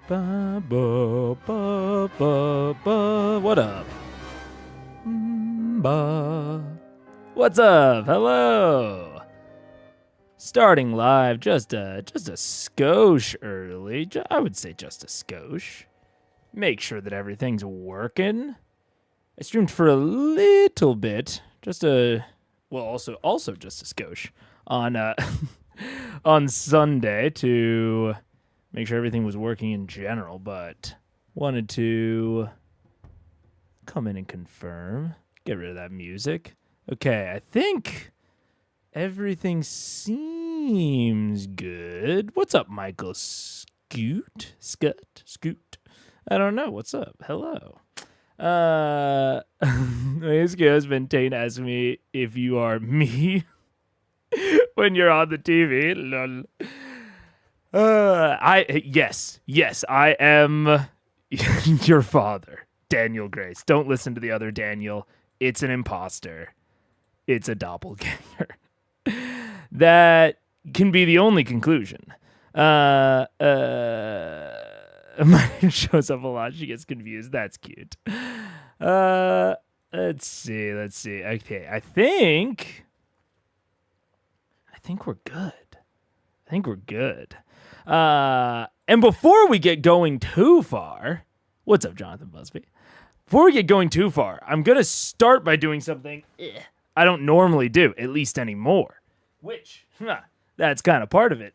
Ba, ba, ba, ba, ba. What up? Ba. What's up? Hello. Starting live, just a skosh early. I would say just a skosh. Make sure that everything's working. I streamed for a little bit, also just a skosh on on Sunday to make sure everything was working in general, but wanted to come in and confirm. Get rid of that music. Okay, I think everything seems good. What's up, Michael Scoot? I don't know. What's up? Hello. This husband Tate asked me if you are me when you're on the TV. Lol. Yes, I am your father, Daniel Grace. Don't listen to the other Daniel. It's an imposter. It's a doppelganger. That can be the only conclusion. My shows up a lot. She gets confused. That's cute. Let's see. Okay, I think we're good. And before we get going too far, what's up, Jonathan Busby? Before we get going too far, I'm going to start by doing something I don't normally do, at least anymore, which, that's kind of part of it.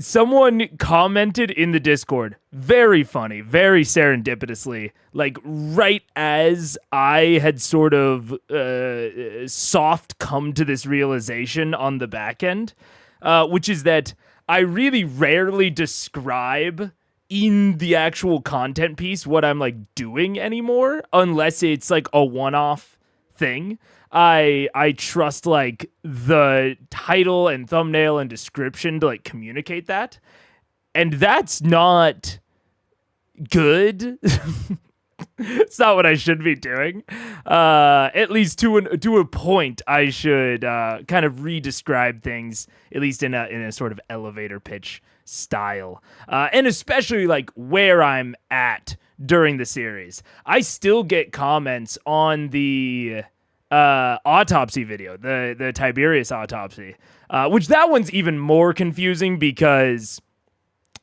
Someone commented in the Discord, very funny, very serendipitously, like right as I had sort of soft come to this realization on the back end, which is that I really rarely describe in the actual content piece what I'm like doing anymore, unless it's like a one-off thing. I trust like the title and thumbnail and description to like communicate that, and that's not good. It's not what I should be doing. At least to a point, I should kind of re-describe things, at least in a sort of elevator pitch style, and especially like where I'm at during the series. I still get comments on the autopsy video, the Tiberius autopsy, which that one's even more confusing because,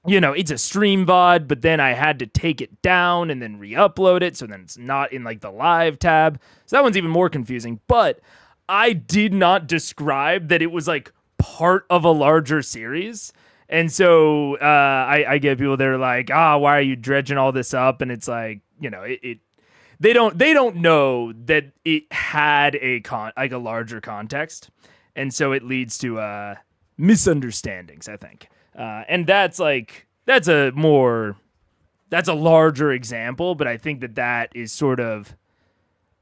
you know, it's a stream VOD, but then I had to take it down and then re-upload it, so then it's not in like the live tab. So that one's even more confusing. But I did not describe that it was like part of a larger series. And so I get people that are like, why are you dredging all this up? And it's like, you know, they don't know that it had a larger context, and so it leads to misunderstandings, I think. And that's a larger example, but I think that is sort of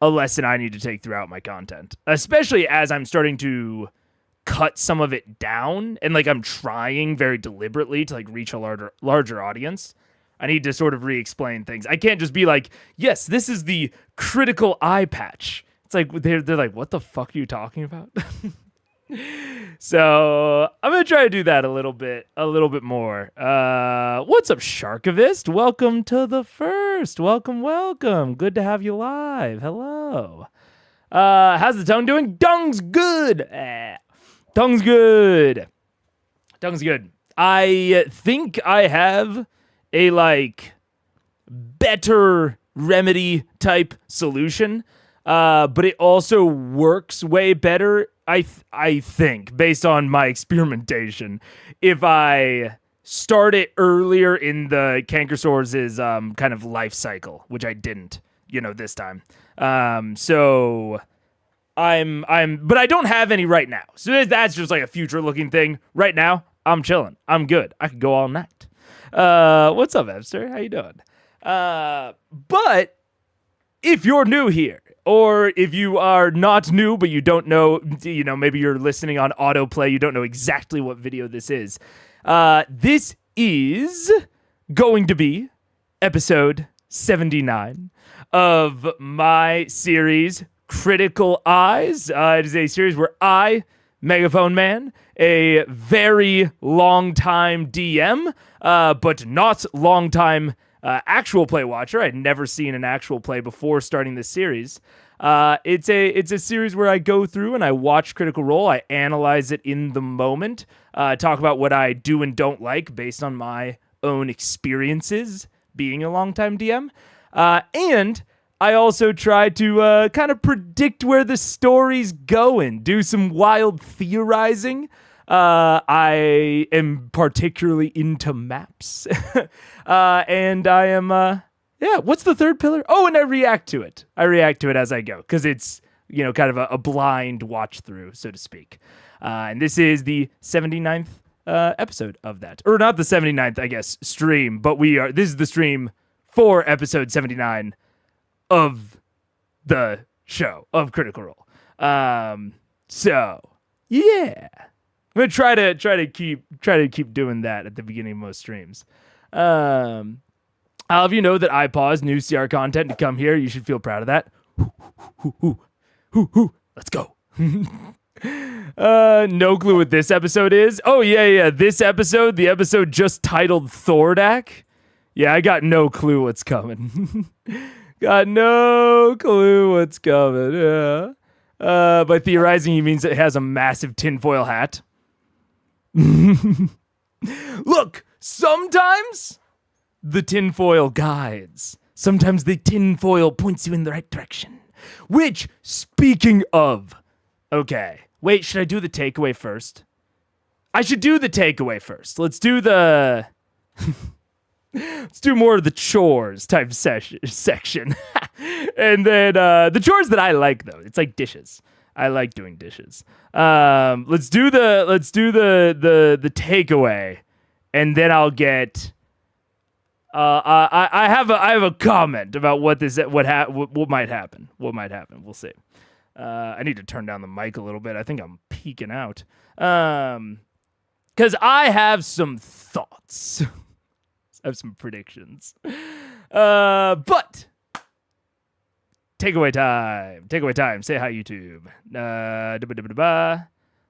a lesson I need to take throughout my content, especially as I'm starting to cut some of it down, and like I'm trying very deliberately to like reach a larger audience. I need to sort of re-explain things. I can't just be like, yes, this is the critical eye patch. It's like they're like, what the fuck are you talking about? So I'm gonna try to do that a little bit more. What's up, Sharkivist? Welcome to the first. Welcome. Good to have you live. Hello. How's the tongue doing? Tongue's good. Tongue's good. I think I have a like better remedy type solution, but it also works way better, I think, based on my experimentation, if I start it earlier in the Cankersaur's kind of life cycle, which I didn't, this time. So but I don't have any right now. So that's just like a future looking thing. Right now, I'm chilling. I'm good. I could go all night. What's up, Epster? How you doing? But if you're new here, or if you are not new, but you don't know, maybe you're listening on autoplay, you don't know exactly what video this is. This is going to be episode 79 of my series, Critical Eyes. It is a series where I Megaphone Man, a very long time DM, but not long time actual play watcher. I'd never seen an actual play before starting this series. It's a series where I go through and I watch Critical Role. I analyze it in the moment, talk about what I do and don't like based on my own experiences being a longtime DM, and I also try to kind of predict where the story's going, do some wild theorizing. I am particularly into maps. And I am, what's the third pillar? Oh, and I react to it. I react to it as I go, because it's, kind of a blind watch through, so to speak. And this is the 79th episode of that. Or not the 79th, I guess, stream, but this is the stream for episode 79 of the show of Critical Role. So yeah, I'm gonna try to keep doing that at the beginning of most streams. I'll have you know that I pause new CR content to come here. You should feel proud of that. Let's go. No clue what this episode is. Oh yeah. This episode, the episode just titled Thordak. Yeah, I got no clue what's coming. Got no clue what's coming, yeah. By theorizing, he means it has a massive tinfoil hat. Look, sometimes the tinfoil guides. Sometimes the tinfoil points you in the right direction. Which, speaking of... Okay, wait, should I do the takeaway first? I should do the takeaway first. Let's do the... Let's do more of the chores type section. And then the chores that I like, though, it's like dishes. I like doing dishes. Let's do the takeaway, and then I'll get I have a comment about what might happen. What might happen. We'll see. I need to turn down the mic a little bit. I think I'm peeking out. Cuz I have some thoughts. I have some predictions. But takeaway time. Say hi, YouTube.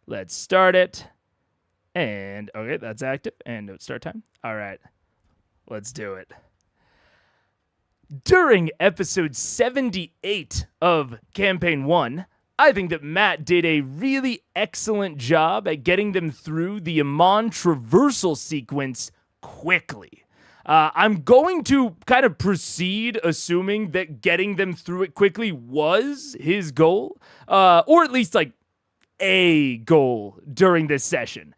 Let's start it. And okay, that's active. And it's start time. All right, let's do it. During episode 78 of Campaign 1, I think that Matt did a really excellent job at getting them through the Amon traversal sequence quickly. I'm going to kind of proceed assuming that getting them through it quickly was his goal, or at least like a goal during this session.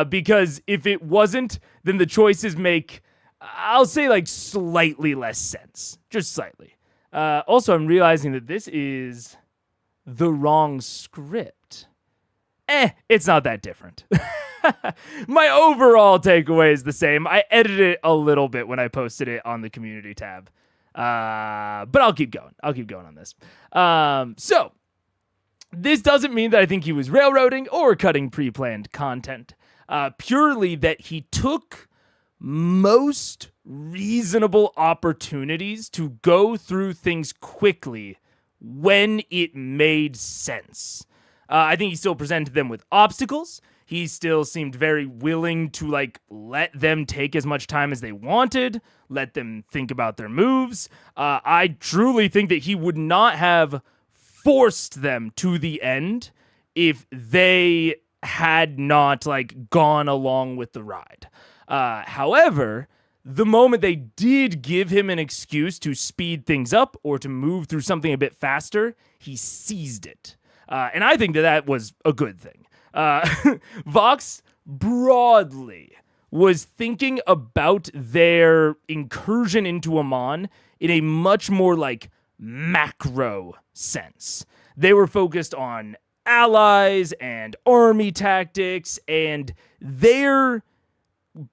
Because if it wasn't, then the choices make, I'll say, like slightly less sense. Just slightly. Also, I'm realizing that this is the wrong script. It's not that different. My overall takeaway is the same. I edited it a little bit when I posted it on the community tab. But I'll keep going. On this. So, this doesn't mean that I think he was railroading or cutting pre-planned content. Purely that he took most reasonable opportunities to go through things quickly when it made sense. I think he still presented them with obstacles. He still seemed very willing to let them take as much time as they wanted, let them think about their moves. I truly think that he would not have forced them to the end if they had not gone along with the ride. However, the moment they did give him an excuse to speed things up or to move through something a bit faster, he seized it. And I think that was a good thing. Vox broadly was thinking about their incursion into Amon in a much more macro sense. They were focused on allies and army tactics and their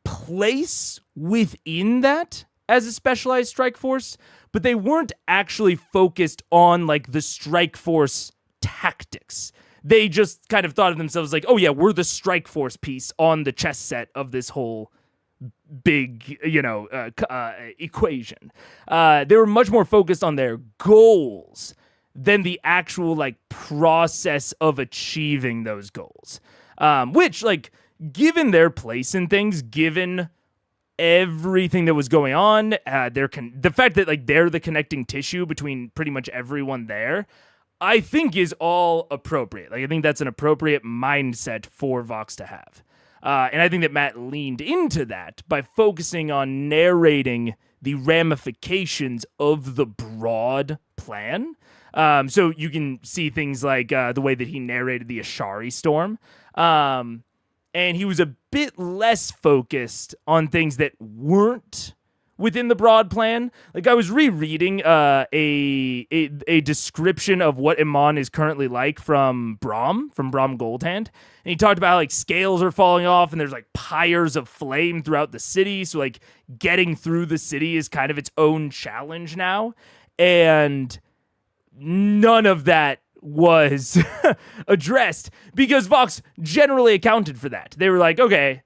place within that as a specialized strike force, but they weren't actually focused on the strike force tactics. They just kind of thought of themselves oh yeah, we're the strike force piece on the chess set of this whole big, equation. They were much more focused on their goals than the actual like process of achieving those goals. Which, like, given their place in things, given everything that was going on, the fact that like they're the connecting tissue between pretty much everyone there, I think is all appropriate. Like, I think that's an appropriate mindset for Vox to have. And I think that Matt leaned into that by focusing on narrating the ramifications of the broad plan. So you can see things like the way that he narrated the Ashari storm. And he was a bit less focused on things that weren't within the broad plan. Like, I was rereading a description of what Iman is currently like from Brahm Goldhand, and he talked about how, like, scales are falling off and there's like pyres of flame throughout the city, so like getting through the city is kind of its own challenge now, and none of that was addressed because Vox generally accounted for that. They were like, okay,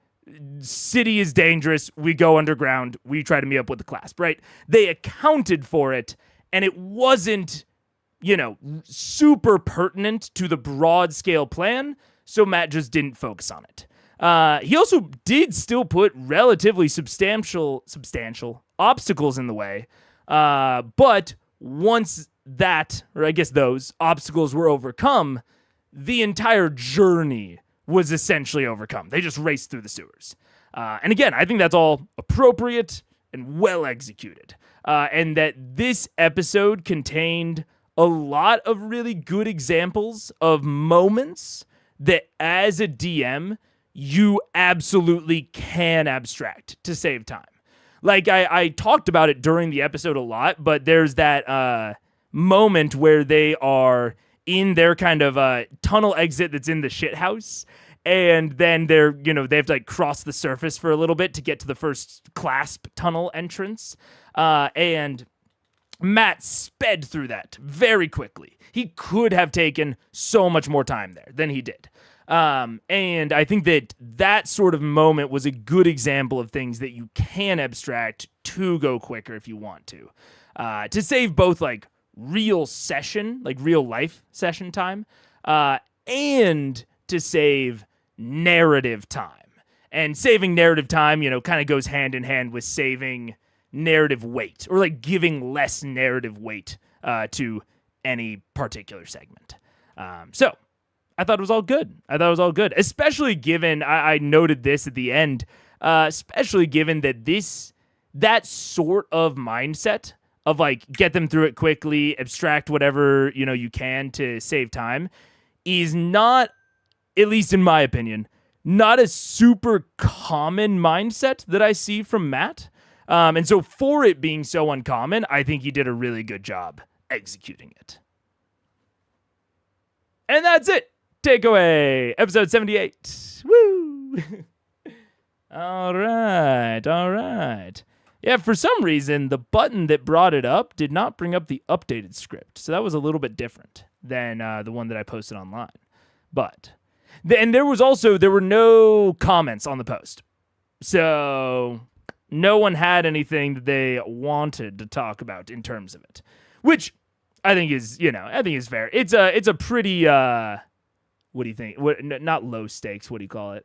city is dangerous, we go underground, we try to meet up with the clasp, right? They accounted for it, and it wasn't, super pertinent to the broad scale plan, so Matt just didn't focus on it. He also did still put relatively substantial obstacles in the way, but once that, or I guess those obstacles were overcome, the entire journey was essentially overcome. They just raced through the sewers. And again, I think that's all appropriate and well executed. And that this episode contained a lot of really good examples of moments that as a DM, you absolutely can abstract to save time. Like, I talked about it during the episode a lot, but there's that moment where they are in their kind of tunnel exit that's in the shit house, and then they have to like cross the surface for a little bit to get to the first clasp tunnel entrance, and Matt sped through that very quickly. He could have taken so much more time there than he did. And I think that sort of moment was a good example of things that you can abstract to go quicker if you want to save both like real life session time, and to save narrative time. And saving narrative time, kind of goes hand in hand with saving narrative weight, or like giving less narrative weight to any particular segment. So I thought it was all good. Especially given, I noted this at the end, especially given that that sort of mindset of like get them through it quickly, abstract whatever, you can to save time, is not, at least in my opinion, not a super common mindset that I see from Matt. And so for it being so uncommon, I think he did a really good job executing it. And that's it. Takeaway, episode 78. Woo! All right. Yeah, for some reason, the button that brought it up did not bring up the updated script. So that was a little bit different than the one that I posted online. But, and there were no comments on the post. So no one had anything that they wanted to talk about in terms of it. Which I think is fair. It's a pretty, what do you think? Not low stakes, what do you call it?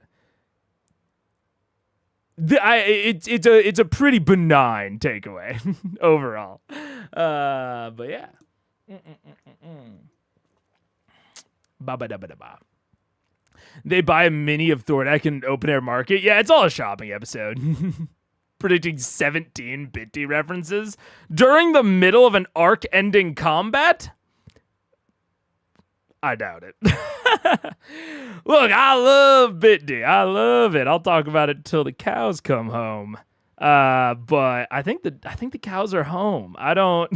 It's a pretty benign takeaway overall, but yeah. Ba-ba-da-ba-da-ba. They buy a mini of Thordak in an open air market. Yeah, it's all a shopping episode. Predicting 17 Bitty references during the middle of an arc-ending combat. I doubt it. Look, I love Bitty. I love it. I'll talk about it till the cows come home. But I think the cows are home. I don't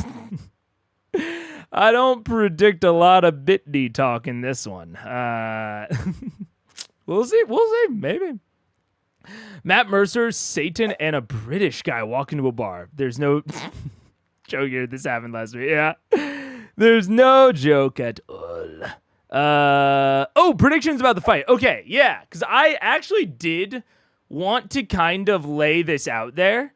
predict a lot of Bitty talk in this one. We'll see. Maybe. Matt Mercer, Satan, and a British guy walk into a bar. There's no joke here. This happened last week. Yeah. There's no joke at all. Predictions about the fight. Okay, yeah, because I actually did want to kind of lay this out there.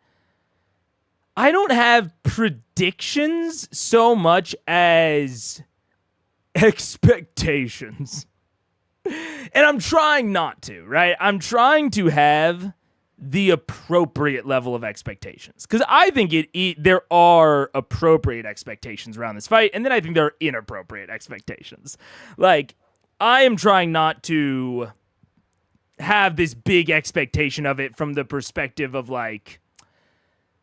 I don't have predictions so much as expectations. And I'm trying not to, right? I'm trying to have the appropriate level of expectations, because I think there are appropriate expectations around this fight, and then I think there are inappropriate expectations. Like, I am trying not to have this big expectation of it from the perspective of like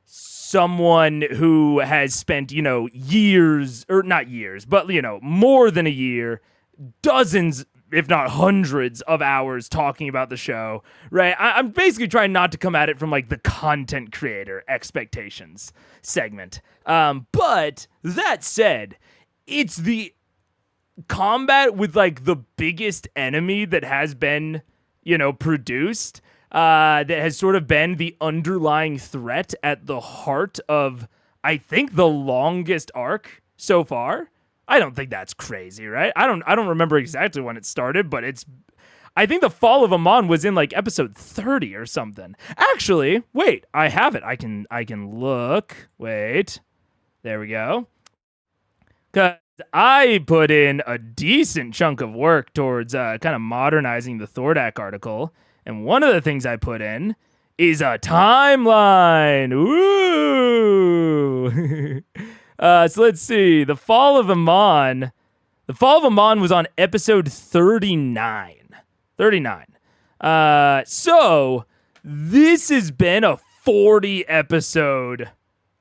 someone who has spent, years, or not years, but, more than a year, dozens, if not hundreds of hours talking about the show, right? I'm basically trying not to come at it from like the content creator expectations segment. But that said, it's the combat with like the biggest enemy that has been, produced, that has sort of been the underlying threat at the heart of, I think, the longest arc so far. I don't think that's crazy, right? I don't remember exactly when it started, but I think the fall of Amon was in like episode 30 or something. Actually, wait, I have it. I can look. Wait. There we go. Cuz I put in a decent chunk of work towards kind of modernizing the Thordak article, and one of the things I put in is a timeline. Ooh. So let's see. The Fall of Amon. The Fall of Amon was on episode 39. 39. So this has been a 40 episode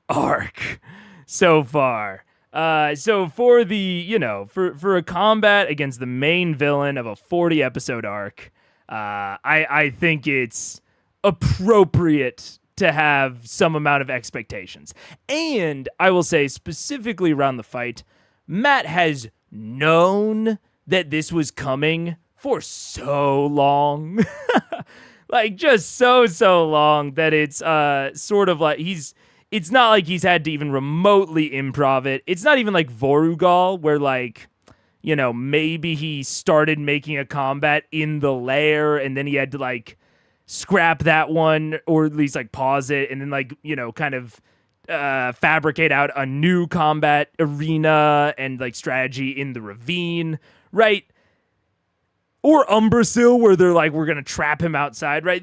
arc so far. So for the, for a combat against the main villain of a 40 episode arc, I think it's appropriate to have some amount of expectations. And I will say, specifically around the fight, Matt has known that this was coming for so long. Like, just so long that it's sort of like it's not like he's had to even remotely improv it. It's not even like Vorugal, where like, maybe he started making a combat in the lair and then he had to like scrap that one, or at least like pause it, and then like, kind of fabricate out a new combat arena and like strategy in the ravine, right? Or Umbrasil, where they're like, we're gonna trap him outside, right?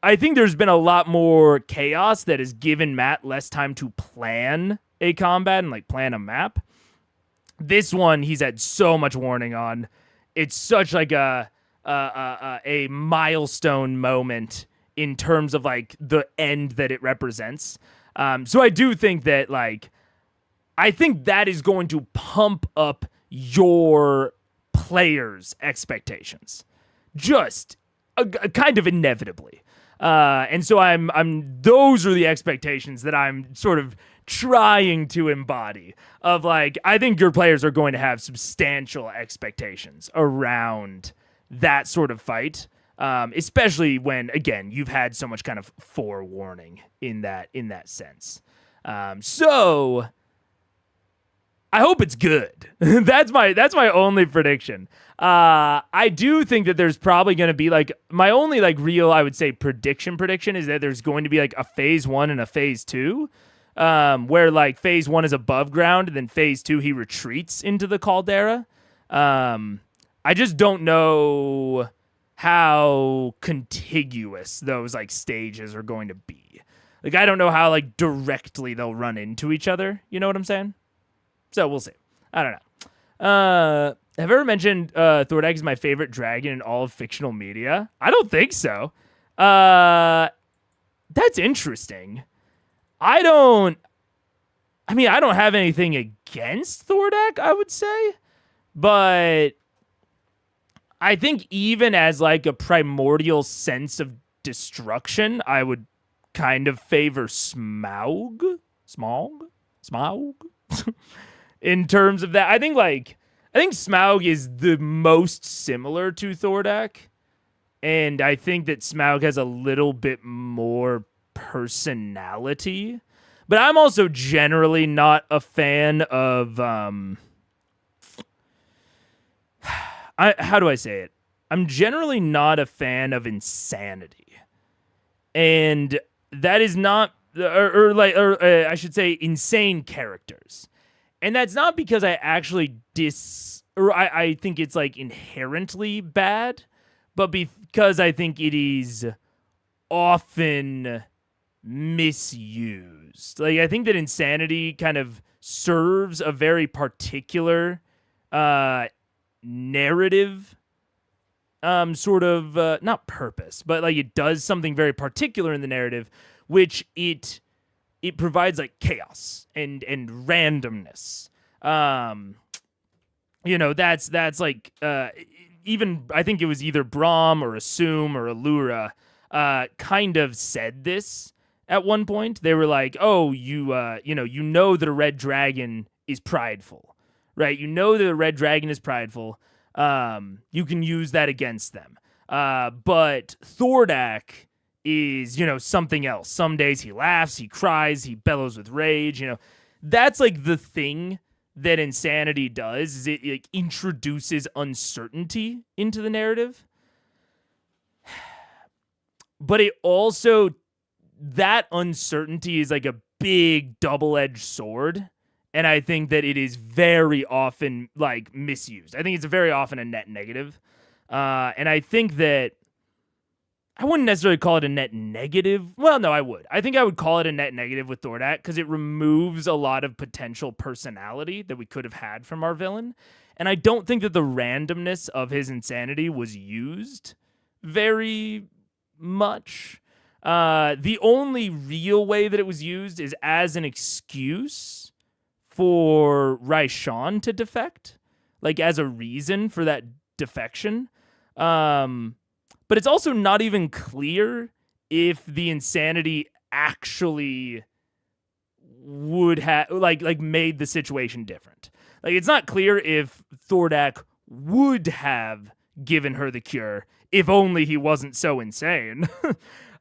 I think there's been a lot more chaos that has given Matt less time to plan a combat and like plan a map. This one, he's had so much warning on. It's such like a milestone moment in terms of like the end that it represents. So I do think that like, I think that is going to pump up your players' expectations, just kind of inevitably. And so those are the expectations that I'm sort of trying to embody, of like, I think your players are going to have substantial expectations around that sort of fight, especially when, again, you've had so much kind of forewarning in that sense. So I hope it's good. That's my only prediction. I do think that there's probably going to be like, my only like real, I would say, prediction is that there's going to be like a phase 1 and a phase 2, where like phase 1 is above ground and then phase 2 he retreats into the caldera. I just don't know how contiguous those like stages are going to be. Like, I don't know how like directly they'll run into each other. You know what I'm saying? So we'll see. I don't know. Have I ever mentioned Thordak is my favorite dragon in all of fictional media? I don't think so. That's interesting. I don't have anything against Thordak, I would say. But I think even as like a primordial sense of destruction, I would kind of favor Smaug. In terms of that, I think Smaug is the most similar to Thordak, and I think that Smaug has a little bit more personality. But I'm also generally not a fan of how do I say it? I'm generally not a fan of insanity, and that is not, or I should say, insane characters. And that's not because I actually I think it's like inherently bad, but because I think it is often misused. Like, I think that insanity kind of serves a very particular narrative sort of not purpose, but like it does something very particular in the narrative, which it provides like chaos and randomness. That's like even I think it was either Brahm or Assume or Allura kind of said this at one point. They were like, "Oh, you know that a red dragon is prideful, right? You know that a red dragon is prideful. You can use that against them. But Thordak is, something else. Some days he laughs, he cries, he bellows with rage. That's like the thing that insanity does. Is it introduces uncertainty into the narrative, but it also, that uncertainty is like a big double-edged sword. And I think that it is very often like misused. I think it's very often a net negative. And I think that I wouldn't necessarily call it a net negative. Well, no, I would. I think I would call it a net negative with Thordak because it removes a lot of potential personality that we could have had from our villain. And I don't think that the randomness of his insanity was used very much. The only real way that it was used is as an excuse for Raishan to defect, like as a reason for that defection. But it's also not even clear if the insanity actually would have like made the situation different. Like, it's not clear if Thordak would have given her the cure if only he wasn't so insane.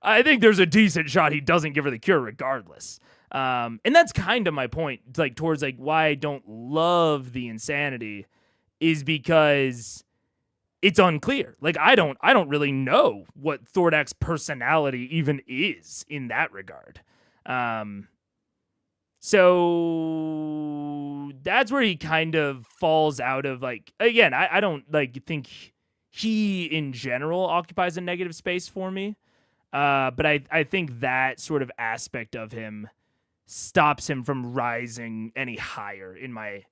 I think there's a decent shot he doesn't give her the cure regardless. And that's kind of my point, like towards like why I don't love the insanity is because it's unclear. Like, I don't really know what Thordak's personality even is in that regard. So that's where he kind of falls out of, like, again, I don't like think he in general occupies a negative space for me. But I think that sort of aspect of him stops him from rising any higher in my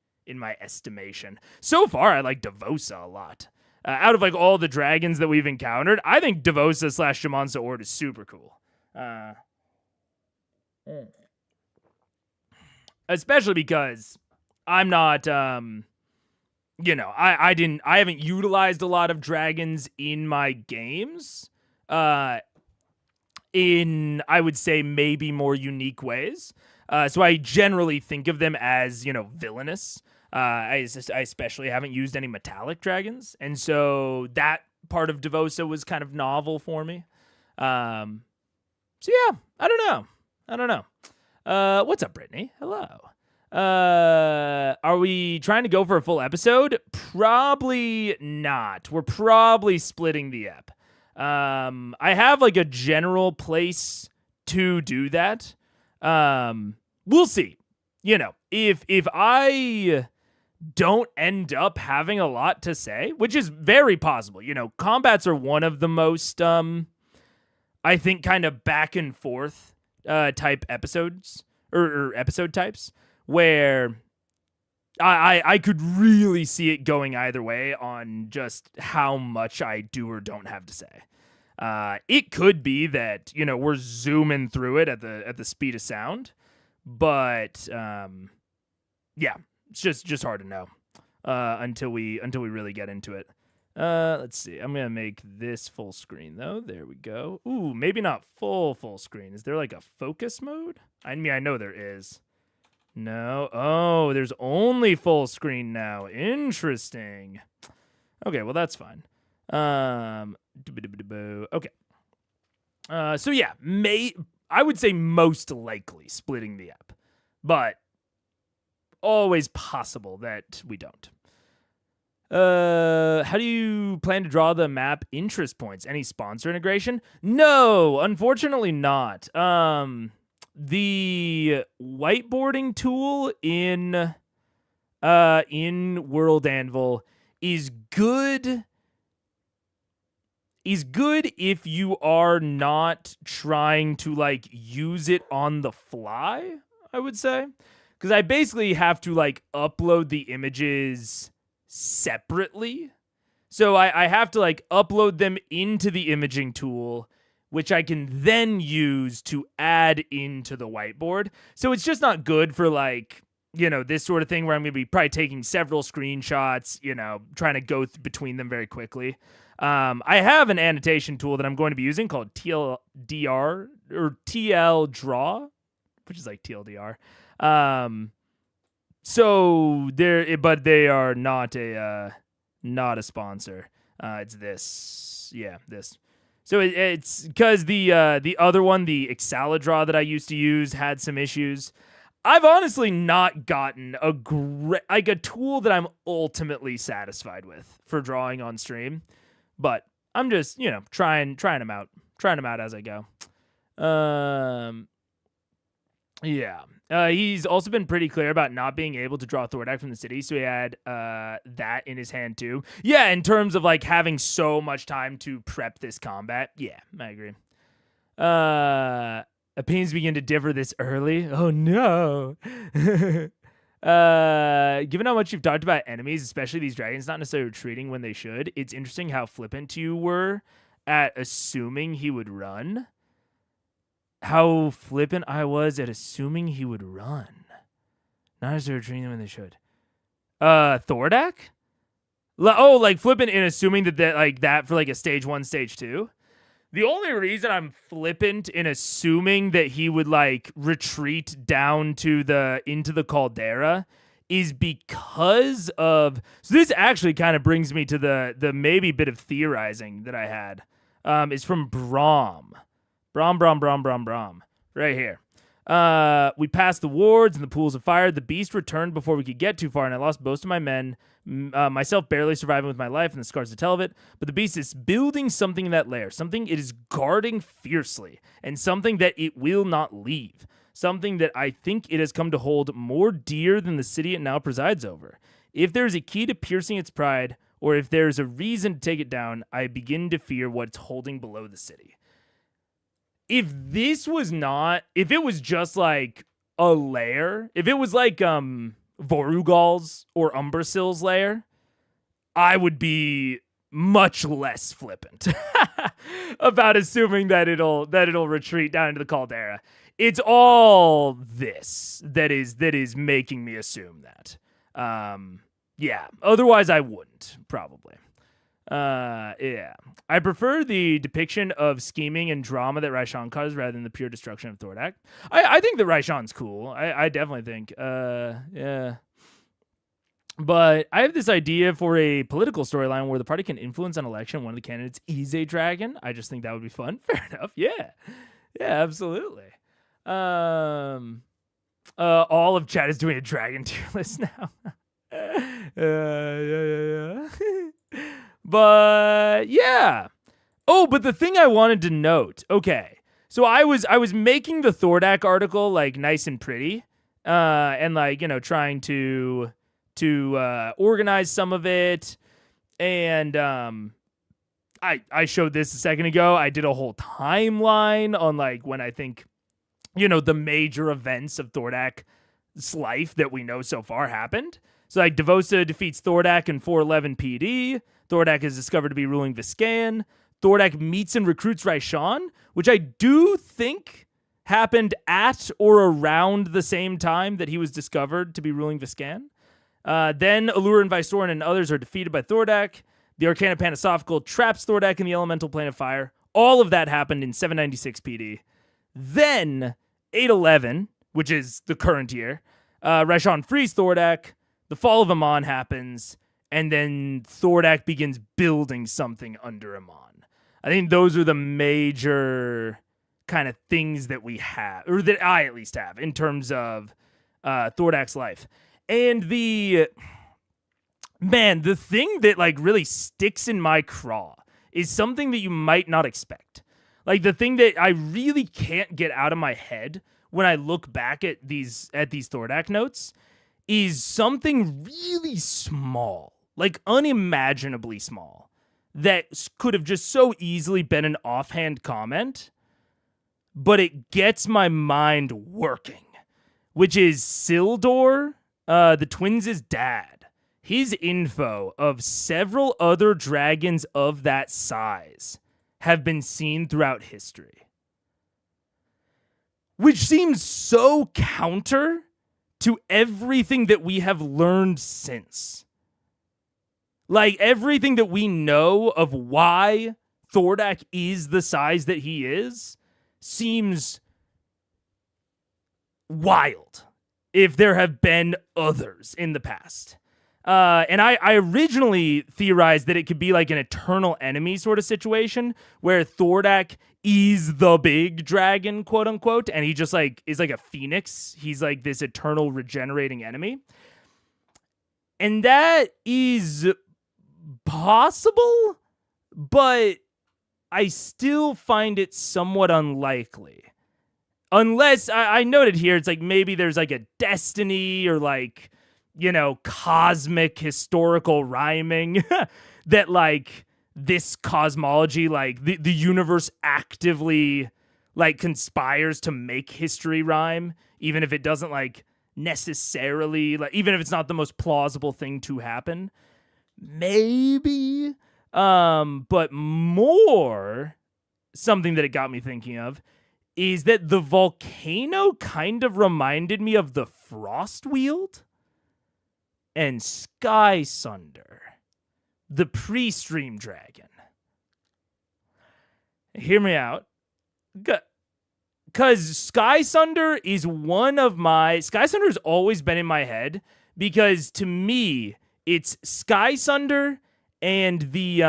estimation. So far, I like Devosa a lot. Out of like all the dragons that we've encountered, I think Devosa / Shamansa Ord is super cool. Especially because I'm not, I haven't utilized a lot of dragons in my games. In, I would say, maybe more unique ways. So I generally think of them as, villainous. I especially haven't used any metallic dragons. And so that part of Devosa was kind of novel for me. So yeah, I don't know. What's up, Brittany? Hello. Are we trying to go for a full episode? Probably not. We're probably splitting the ep. I have like a general place to do that. We'll see. If I don't end up having a lot to say, which is very possible. Combats are one of the most, I think, kind of back and forth type episodes or episode types where I could really see it going either way on just how much I do or don't have to say. It could be that, we're zooming through it at the speed of sound, but yeah, it's just hard to know until we really get into it. Let's see. I'm gonna make this full screen though. There we go. Ooh, maybe not full screen. Is there like a focus mode? I mean, I know there is. No. Oh, there's only full screen now. Interesting. Okay, well that's fine. Okay. So yeah, I would say most likely splitting the app, but always possible that we don't. How do you plan to draw the map interest points? Any sponsor integration? No, unfortunately not. The whiteboarding tool in in World Anvil is good if you are not trying to like use it on the fly, I would say. Because I basically have to like upload the images separately. So I have to like upload them into the imaging tool, which I can then use to add into the whiteboard. So it's just not good for like, this sort of thing where I'm going to be probably taking several screenshots, trying to go between them very quickly. I have an annotation tool that I'm going to be using called TLDR or TL Draw, which is like TLDR. So but they are not a sponsor. It's this. Yeah, this. So it's because the other one, the Exaladraw that I used to use, had some issues. I've honestly not gotten a tool that I'm ultimately satisfied with for drawing on stream, but I'm just trying them out as I go. Yeah. He's also been pretty clear about not being able to draw Thordak from the city, so he had that in his hand too. Yeah, in terms of like having so much time to prep this combat. Yeah, I agree. Opinions begin to differ this early. Oh no. Given how much you've talked about enemies, especially these dragons not necessarily retreating when they should, it's interesting how flippant you were at assuming he would run. How flippant I was at assuming he would run. Not as they're retreating when they should. Thordak? Like flippant in assuming that for like a stage 1, stage 2? The only reason I'm flippant in assuming that he would like retreat down to into the caldera is because of... So this actually kind of brings me to the maybe bit of theorizing that I had. Is from Braum. Braum. Right here. We passed the wards and the pools of fire. The beast returned before we could get too far, and I lost most of my men, myself barely surviving with my life and the scars to tell of it. But the beast is building something in that lair, something it is guarding fiercely, and something that it will not leave. Something that I think it has come to hold more dear than the city it now presides over. If there is a key to piercing its pride, or if there is a reason to take it down, I begin to fear what it's holding below the city. If it was just like a lair, if it was like Vorugal's or Umbersil's lair, I would be much less flippant about assuming that it'll retreat down into the caldera. It's all this that is making me assume that. Yeah. Otherwise, I wouldn't probably. Yeah. I prefer the depiction of scheming and drama that Raishan caused rather than the pure destruction of Thordak. I think that Raishan's cool. I definitely think. Yeah. But I have this idea for a political storyline where the party can influence an election. One of the candidates is a dragon. I just think that would be fun. Fair enough. Yeah. Yeah, absolutely. All of chat is doing a dragon tier list now. Yeah. But yeah. Oh, but the thing I wanted to note. Okay. So I was making the Thordak article like nice and pretty. And like, trying to organize some of it. And I showed this a second ago. I did a whole timeline on like when I think, the major events of Thordak's life that we know so far happened. So like Devosa defeats Thordak in 411 PD. Thordak is discovered to be ruling Viscan. Thordak meets and recruits Raishan, which I do think happened at or around the same time that he was discovered to be ruling Viscan. Then Allure and Vystorin and others are defeated by Thordak. The Arcana Panasophical traps Thordak in the elemental plane of fire. All of that happened in 796 PD. Then 811, which is the current year, Raishan frees Thordak. The fall of Amon happens, and then Thordak begins building something under Amon. I think those are the major kind of things that we have, or that I at least have, in terms of Thordak's life. And the thing that like really sticks in my craw is something that you might not expect. Like the thing that I really can't get out of my head when I look back at these Thordak notes is something really small, like unimaginably small, that could have just so easily been an offhand comment, but it gets my mind working, which is Sildor, the twins' dad. His info of several other dragons of that size have been seen throughout history, which seems so counter to everything that we have learned since. Like, everything that we know of why Thordak is the size that he is seems wild if there have been others in the past. And I originally theorized that it could be like an eternal enemy sort of situation where Thordak is the big dragon, quote unquote, and he just like is like a phoenix. He's like this eternal regenerating enemy. And that is possible, but I still find it somewhat unlikely. Unless I noted here, it's like maybe there's like a destiny or like, you know, cosmic historical rhyming that like this cosmology, like the universe actively like conspires to make history rhyme, even if it doesn't like necessarily, like even if it's not the most plausible thing to happen. Maybe. But more something that it got me thinking of is that the volcano kind of reminded me of the Frostweald and Sky Sunder, the pre-stream dragon. Hear me out. Because Sky Sunder is one of my... Sky Sunder's always been in my head because to me, it's Sky Sunder and the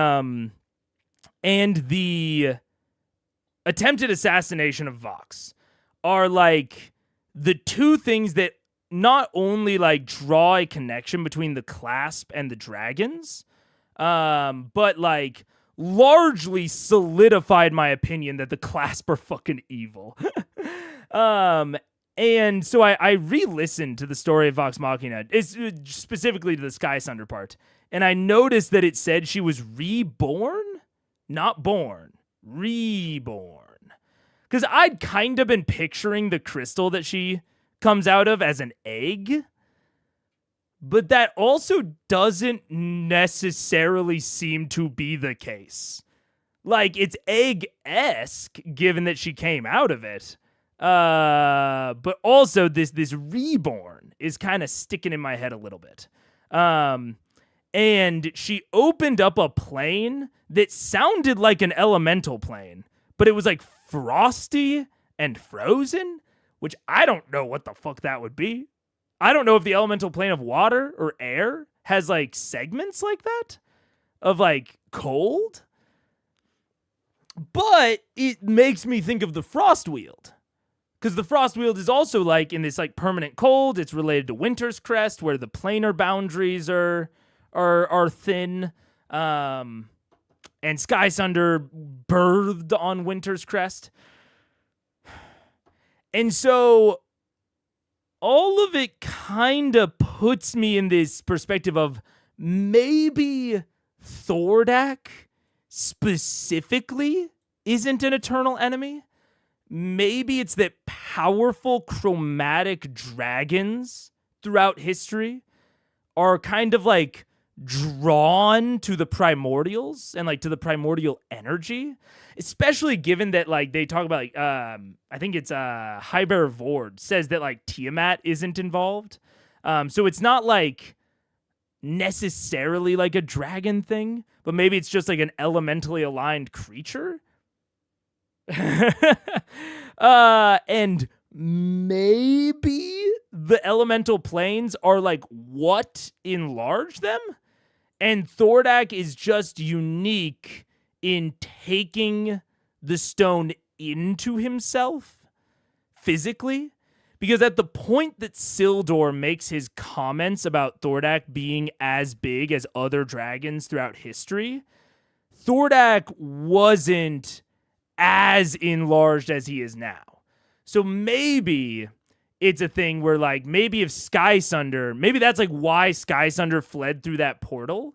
attempted assassination of Vox are like the two things that not only like draw a connection between the clasp and the dragons, but like largely solidified my opinion that the clasp are fucking evil. And so I re-listened to the story of Vox Machina, it's specifically to the Sky Sunder part, and I noticed that it said she was reborn, not born, reborn. Because I'd kind of been picturing the crystal that she comes out of as an egg, but that also doesn't necessarily seem to be the case. Like, it's egg-esque, given that she came out of it. But also this reborn is kind of sticking in my head a little bit. And she opened up a plane that sounded like an elemental plane, but it was like frosty and frozen, which I don't know what the fuck that would be. I don't know if the elemental plane of water or air has like segments like that of like cold, but it makes me think of the Frostweald. Because the Frostweald is also like in this like permanent cold. It's related to Winter's Crest, where the planar boundaries are thin. And Sky Sunder birthed on Winter's Crest. And so all of it kind of puts me in this perspective of maybe Thordak specifically isn't an eternal enemy. Maybe it's that powerful chromatic dragons throughout history are kind of like drawn to the primordials and like to the primordial energy, especially given that like they talk about like I think it's Hyber Vord says that like Tiamat isn't involved. So it's not like necessarily like a dragon thing, but maybe it's just like an elementally aligned creature. And maybe the elemental planes are like what enlarged them, and Thordak is just unique in taking the stone into himself physically. Because at the point that Sildor makes his comments about Thordak being as big as other dragons throughout history, Thordak wasn't as enlarged as he is now. So maybe it's a thing where like maybe if Skysunder, maybe that's like why Skysunder fled through that portal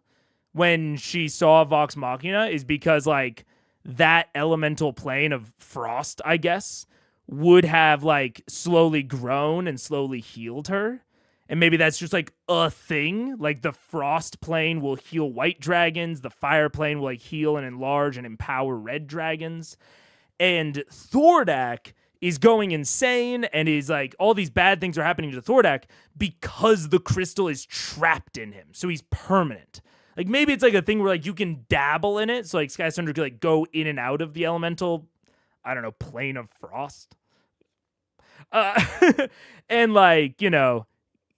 when she saw Vox Machina, is because like that elemental plane of frost, I guess, would have like slowly grown and slowly healed her. And maybe that's just like a thing. Like the frost plane will heal white dragons. The fire plane will like heal and enlarge and empower red dragons. And Thordak is going insane and is like, all these bad things are happening to Thordak because the crystal is trapped in him. So he's permanent. Like maybe it's like a thing where like you can dabble in it. So like Skysunder could like go in and out of the elemental, I don't know, plane of frost. And like, you know,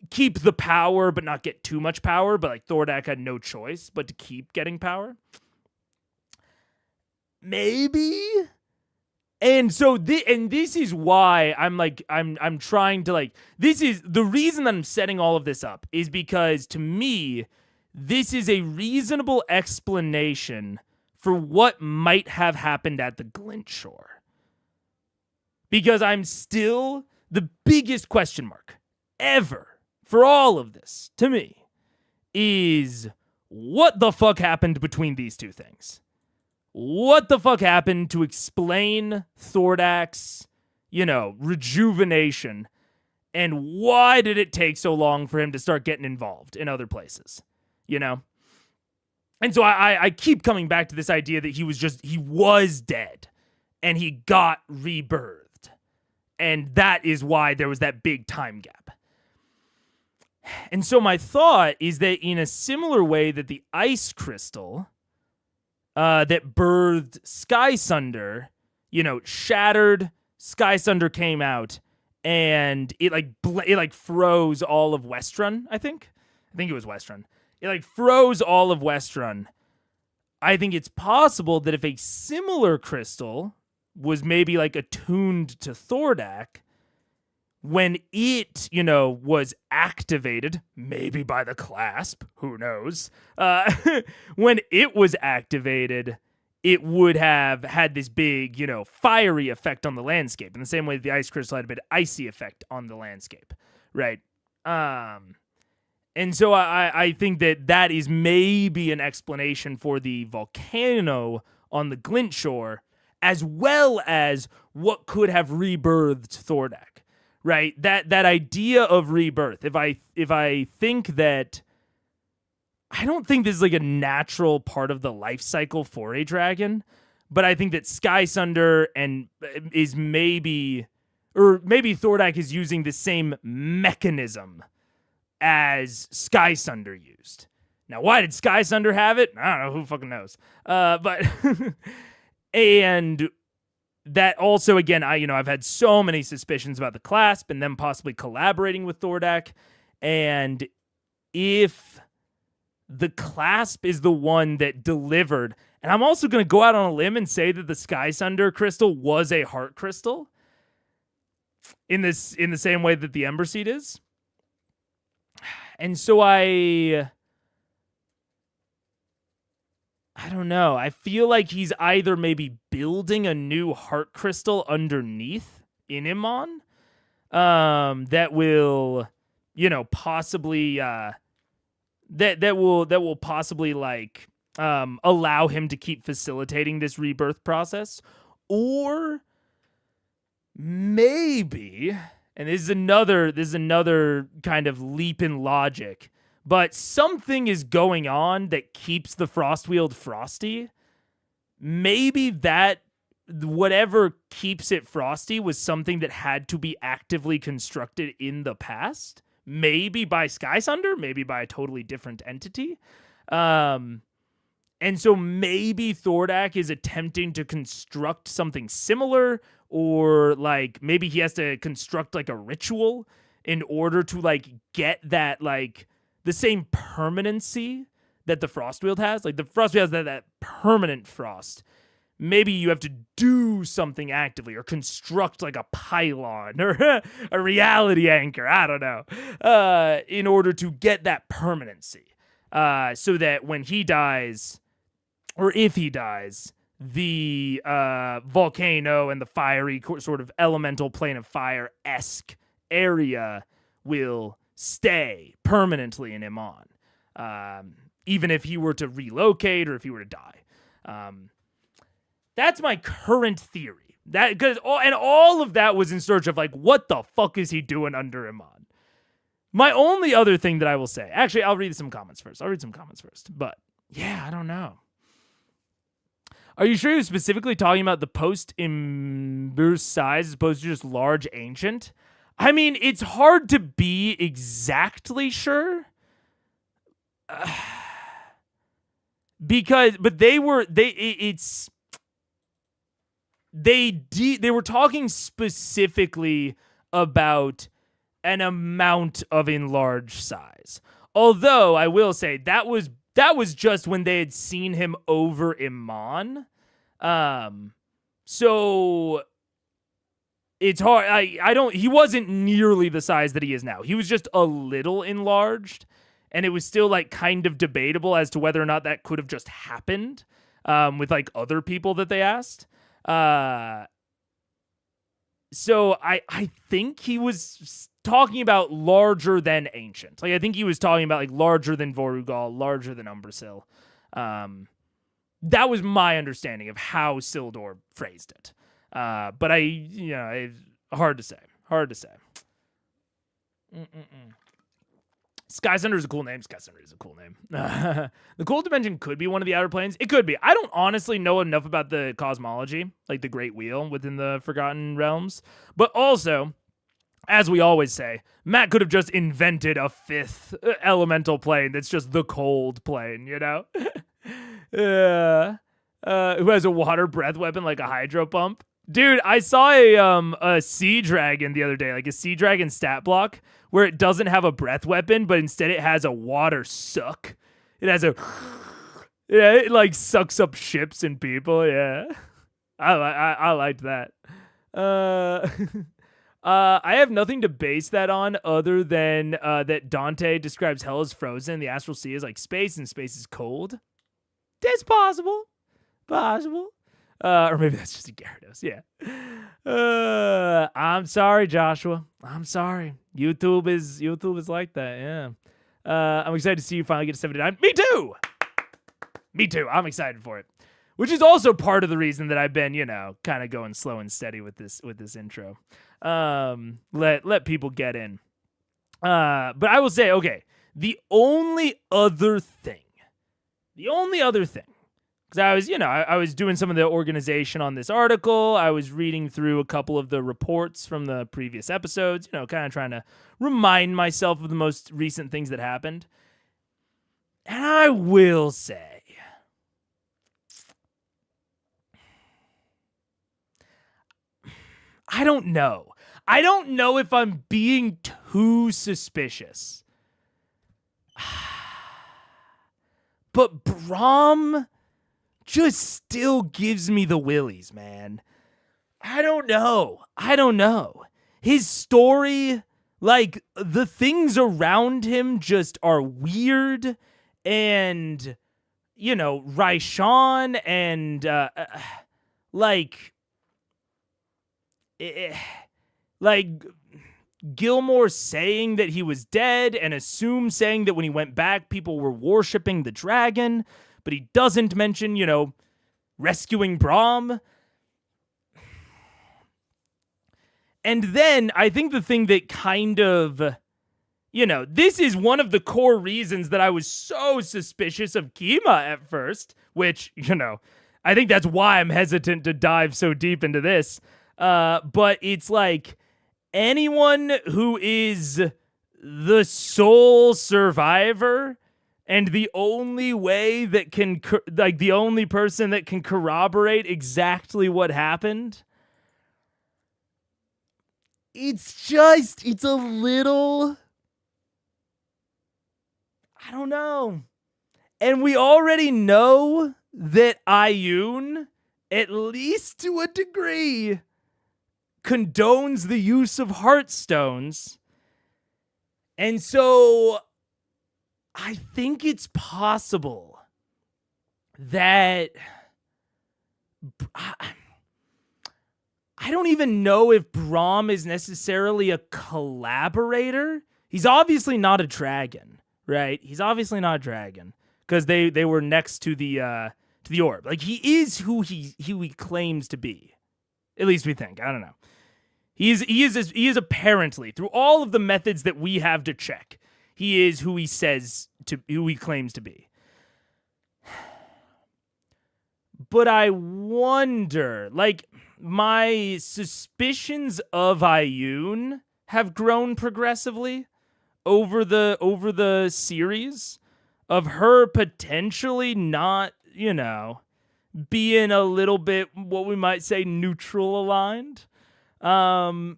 keep the power but not get too much power, but like Thordak had no choice but to keep getting power. Maybe. And so this is why I'm trying to like, this is the reason that I'm setting all of this up, is because to me this is a reasonable explanation for what might have happened at the Glint Shore. Because I'm still the biggest question mark ever for all of this, to me, is what the fuck happened between these two things? What the fuck happened to explain Thordak's, you know, rejuvenation? And why did it take so long for him to start getting involved in other places? You know? And so I keep coming back to this idea that he was dead and he got rebirthed. And that is why there was that big time gap. And so my thought is that in a similar way that the ice crystal that birthed Skysunder, you know, shattered, Skysunder came out, and it froze all of Westrun, I think it was Westrun. It like froze all of Westrun. I think it's possible that if a similar crystal was maybe like attuned to Thordak, when it, you know, was activated, maybe by the clasp, who knows, when it was activated, it would have had this big, you know, fiery effect on the landscape, in the same way that the ice crystal had a bit icy effect on the landscape, right? And so I think that is maybe an explanation for the volcano on the Glint Shore, as well as what could have rebirthed Thordak. Right, that idea of rebirth. If I think that, I don't think this is like a natural part of the life cycle for a dragon, but I think that Skysunder is maybe Thordak is using the same mechanism as Skysunder used. Now, why did Skysunder have it? I don't know. Who fucking knows? But and that also, again, I've had so many suspicions about the clasp and them possibly collaborating with Thordak. And if the clasp is the one that delivered, and I'm also going to go out on a limb and say that the Skysunder crystal was a heart crystal in the same way that the Ember Seed is. And so I don't know. I feel like he's either maybe building a new heart crystal underneath Inimon, that will, you know, possibly that will possibly like allow him to keep facilitating this rebirth process, or maybe, and this is another kind of leap in logic, but something is going on that keeps the Frostweald frosty. Maybe that whatever keeps it frosty was something that had to be actively constructed in the past. Maybe by Skysunder, maybe by a totally different entity. And so maybe Thordak is attempting to construct something similar, or like maybe he has to construct like a ritual in order to like get that like the same permanency that the Frostweald has. Like the Frostweald has that permanent frost. Maybe you have to do something actively or construct like a pylon or a reality anchor, I don't know, in order to get that permanency. So that when he dies, or if he dies, the volcano and the fiery sort of elemental plane of fire-esque area will stay permanently in Iman, even if he were to relocate or if he were to die. That's my current theory. That because all of that was in search of like, what the fuck is he doing under Iman? My only other thing that I will say, actually, I'll read some comments first. But yeah, I don't know. Are you sure he was specifically talking about the post-imburse size as opposed to just large ancient? I mean, it's hard to be exactly sure. But they were talking specifically about an amount of enlarged size. Although I will say that was just when they had seen him over Iman. So it's hard. He wasn't nearly the size that he is now. He was just a little enlarged, and it was still like kind of debatable as to whether or not that could have just happened with like other people that they asked. So I think he was talking about larger than ancient. Like I think he was talking about like larger than Vorugal, larger than Umbrasyl. That was my understanding of how Sildor phrased it. But hard to say. Sky Sunder is a cool name. The Cold Dimension could be one of the outer planes. It could be. I don't honestly know enough about the cosmology, like the Great Wheel within the Forgotten Realms. But also, as we always say, Matt could have just invented a fifth elemental plane that's just the cold plane, you know? Who has a water breath weapon like a hydro pump. Dude, I saw a sea dragon the other day, like a sea dragon stat block, where it doesn't have a breath weapon, but instead it has a water suck. It has it like sucks up ships and people. Yeah, I liked that. I have nothing to base that on other than that Dante describes hell as frozen, the astral sea is like space, and space is cold. That's possible. Or maybe that's just a Gyarados. Yeah. I'm sorry, Joshua. I'm sorry. YouTube is like that. Yeah. I'm excited to see you finally get to 79. Me too. I'm excited for it. Which is also part of the reason that I've been, kind of going slow and steady with this intro. Let people get in. But I will say, okay, the only other thing, because I was doing some of the organization on this article. I was reading through a couple of the reports from the previous episodes, kind of trying to remind myself of the most recent things that happened. And I will say, I don't know. I don't know if I'm being too suspicious. But Braum just still gives me the willies, man. I don't know. His story, like, the things around him just are weird. And, Raishan and, like Gilmore saying that he was dead and Assume saying that when he went back, people were worshiping the dragon, but he doesn't mention, rescuing Braum. And then I think the thing that kind of, this is one of the core reasons that I was so suspicious of Kima at first, which, I think that's why I'm hesitant to dive so deep into this. But it's like anyone who is the sole survivor and the only way that can, the only person that can corroborate exactly what happened. It's a little, I don't know. And we already know that Ioun, at least to a degree, condones the use of Heartstones. And so I think it's possible that I I don't even know if Braum is necessarily a collaborator. He's obviously not a dragon, right? He's obviously not a dragon because they were next to the orb. Like, he is who he claims to be. At least we think. I don't know. He is apparently, through all of the methods that we have to check, he is who he claims to be. But I wonder, like, my suspicions of Ioun have grown progressively over the series of her potentially not, being a little bit, what we might say, neutral aligned. And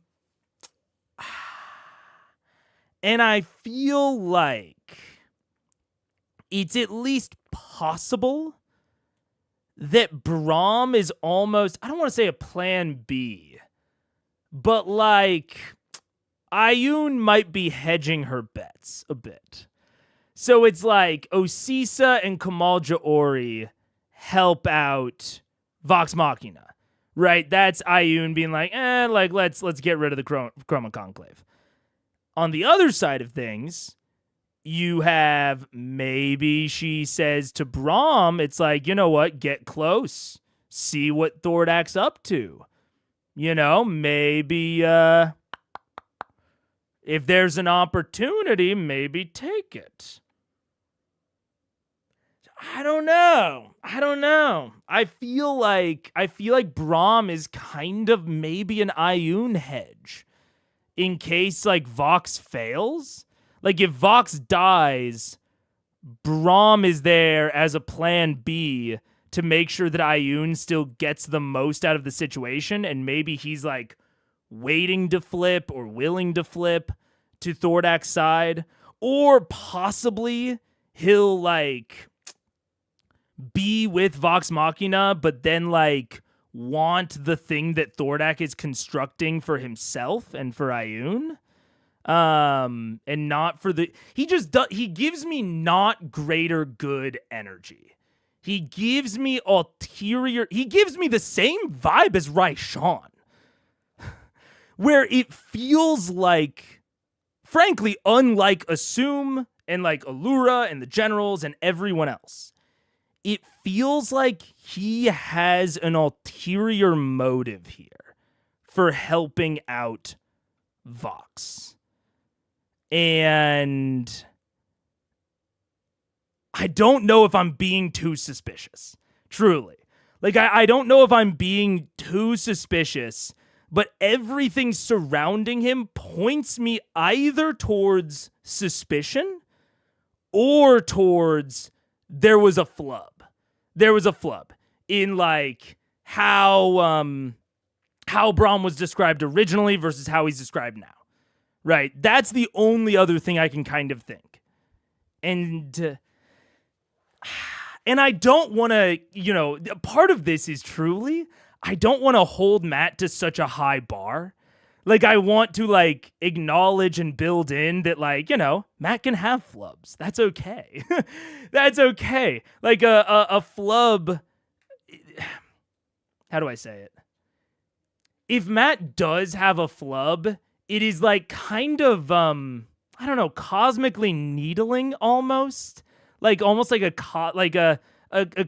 I feel like it's at least possible that Braum is almost, I don't want to say a plan B, but like Ioun might be hedging her bets a bit. So it's like Osisa and Kamal Jaori help out Vox Machina, right? That's Ioun being like, let's get rid of the Chroma Conclave. On the other side of things, you have, maybe she says to Braum, it's like, you know what, get close. See what Thordak's up to. Maybe if there's an opportunity, maybe take it. I don't know. I feel like Braum is kind of maybe an Ioun hedge in case like Vox fails. Like, if Vox dies, Braum is there as a plan B to make sure that Ioun still gets the most out of the situation, and maybe he's, like, waiting to flip or willing to flip to Thordak's side. Or possibly he'll, like, be with Vox Machina, but then, like, want the thing that Thordak is constructing for himself and for Ioun. And not for he gives me not greater good energy. He gives me the same vibe as Raishan, where it feels like, frankly, unlike Assume and like Allura and the generals and everyone else, it feels like he has an ulterior motive here for helping out Vox. And I don't know if I'm being too suspicious. Truly. Like, I don't know if I'm being too suspicious, but everything surrounding him points me either towards suspicion or towards there was a flub. There was a flub in, like, how Braum was described originally versus how he's described now. Right, that's the only other thing I can kind of think. And I don't want to, part of this is truly, I don't want to hold Matt to such a high bar. Like, I want to, like, acknowledge and build in that, like, Matt can have flubs. That's okay. That's okay. Like, a flub, how do I say it? If Matt does have a flub, it is like kind of, I don't know, cosmically needling almost. Like almost like a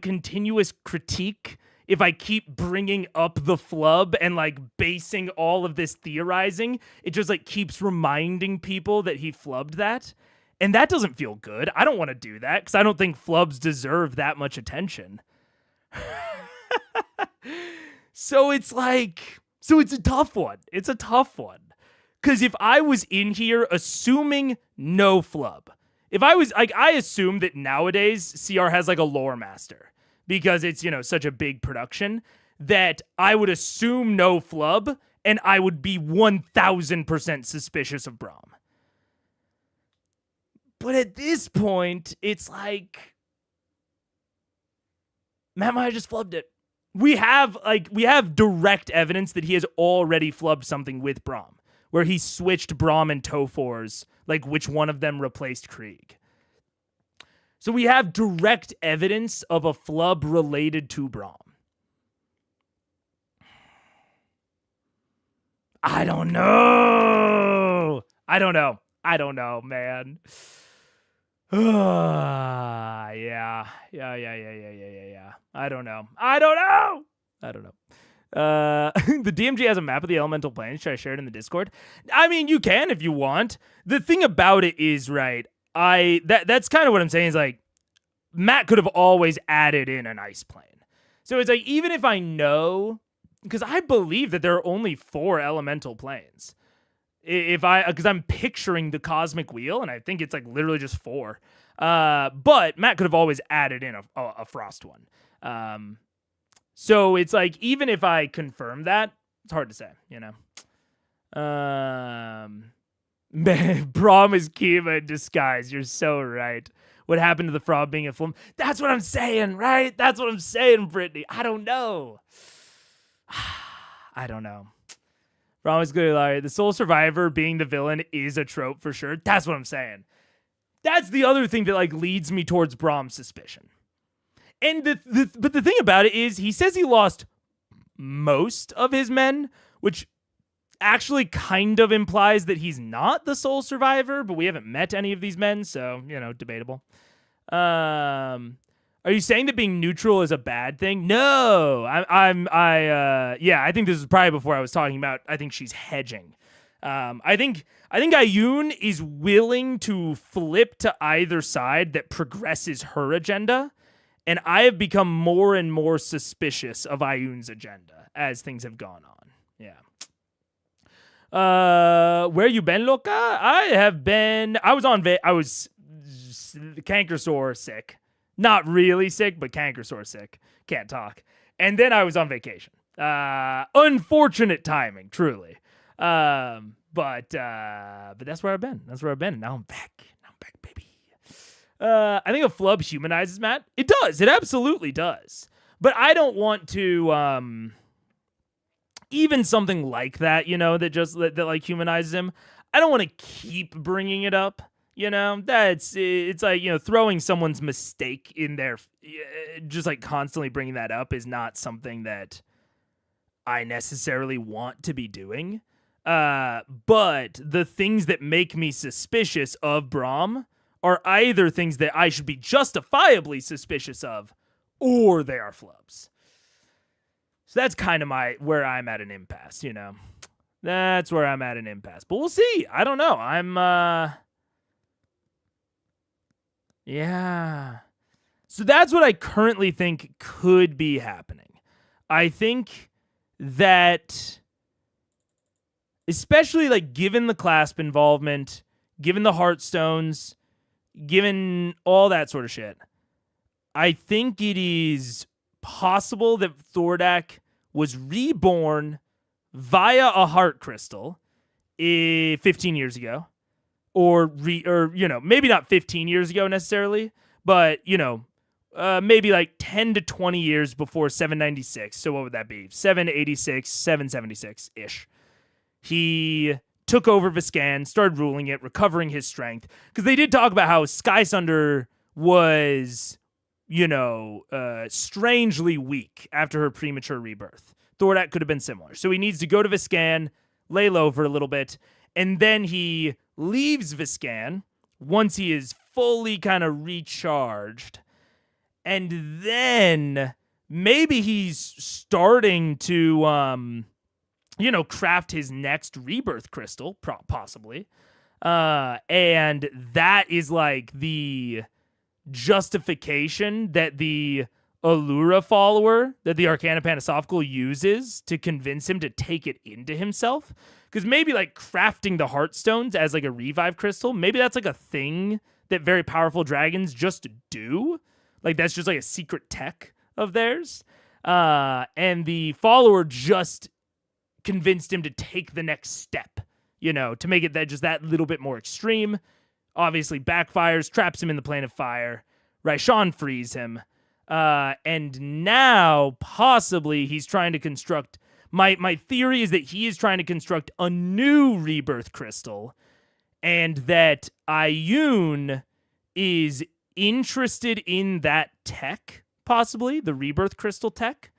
continuous critique. If I keep bringing up the flub and like basing all of this theorizing, it just like keeps reminding people that he flubbed that. And that doesn't feel good. I don't want to do that because I don't think flubs deserve that much attention. So it's a tough one. It's a tough one. Because if I was in here assuming no flub, if I was, like, I assume that nowadays CR has, like, a lore master because it's, such a big production that I would assume no flub and I would be 1000% suspicious of Braum. But at this point, it's like, Matt might have just flubbed it. We have direct evidence that he has already flubbed something with Braum, where he switched Braum and Tofors, like which one of them replaced Krieg. So we have direct evidence of a flub related to Braum. I don't know. I don't know, man. Yeah. I don't know. The DMG has a map of the elemental planes. Should I share it in the Discord? I mean, you can if you want. The thing about it is, right, that's kind of what I'm saying is like, Matt could have always added in an ice plane. So it's like, even if I know, because I believe that there are only 4 elemental planes. Because I'm picturing the cosmic wheel, and I think it's like literally just 4. But Matt could have always added in a frost one. So it's like, even if I confirm that, it's hard to say, you know. Man, Braum is Kiva in disguise. You're so right. What happened to the frog being a flum? That's what I'm saying, right? That's what I'm saying, Brittany. I don't know. I don't know. Braum is good, Larry. The sole survivor being the villain is a trope for sure. That's what I'm saying. That's the other thing that like leads me towards Braum's suspicion. And but the thing about it is, he says he lost most of his men, which actually kind of implies that he's not the sole survivor, but we haven't met any of these men, so, you know, debatable. Are you saying that being neutral is a bad thing? No, I think this is probably before I was talking about, I think she's hedging. I think Ayun is willing to flip to either side that progresses her agenda, and I have become more and more suspicious of Ayun's agenda as things have gone on. Yeah. Where you been, Loca? I was canker sore sick. Not really sick, but canker sore sick. Can't talk. And then I was on vacation. Unfortunate timing, truly. But that's where I've been. And now I'm back. Baby. I think a flub humanizes Matt. It does. It absolutely does. But I don't want to, even something like that, you know, that like humanizes him. I don't want to keep bringing it up. You know, it's like, you know, throwing someone's mistake in there, just like constantly bringing that up is not something that I necessarily want to be doing. But the things that make me suspicious of Braum are either things that I should be justifiably suspicious of, or they are flubs. So that's kind of where I'm at an impasse, you know. That's where I'm at an impasse. But we'll see. I don't know. Yeah. So that's what I currently think could be happening. I think that, especially like given the clasp involvement, given the Heartstones, given all that sort of shit, I think it is possible that Thordak was reborn via a heart crystal 15 years ago. Or you know, maybe not 15 years ago necessarily, but, you know, maybe like 10 to 20 years before 796. So what would that be? 786, 776-ish. He took over Viscan, started ruling it, recovering his strength. Because they did talk about how Skysunder was, you know, strangely weak after her premature rebirth. Thordak could have been similar. So he needs to go to Viscan, lay low for a little bit, and then he leaves Viscan once he is fully kind of recharged. And then maybe he's starting to, you know, craft his next rebirth crystal, possibly. And that is like the justification that the Allura follower, that the Arcana Panasophical uses to convince him to take it into himself. Because maybe like crafting the Heartstones as like a revive crystal, maybe that's like a thing that very powerful dragons just do. Like that's just like a secret tech of theirs. And the follower just convinced him to take the next step, you know, to make it that little bit more extreme. Obviously backfires, traps him in the plane of fire. Raishan frees him. And now possibly he's trying to construct. My theory is that he is trying to construct a new rebirth crystal, and that Ayun is interested in that tech, possibly the rebirth crystal tech.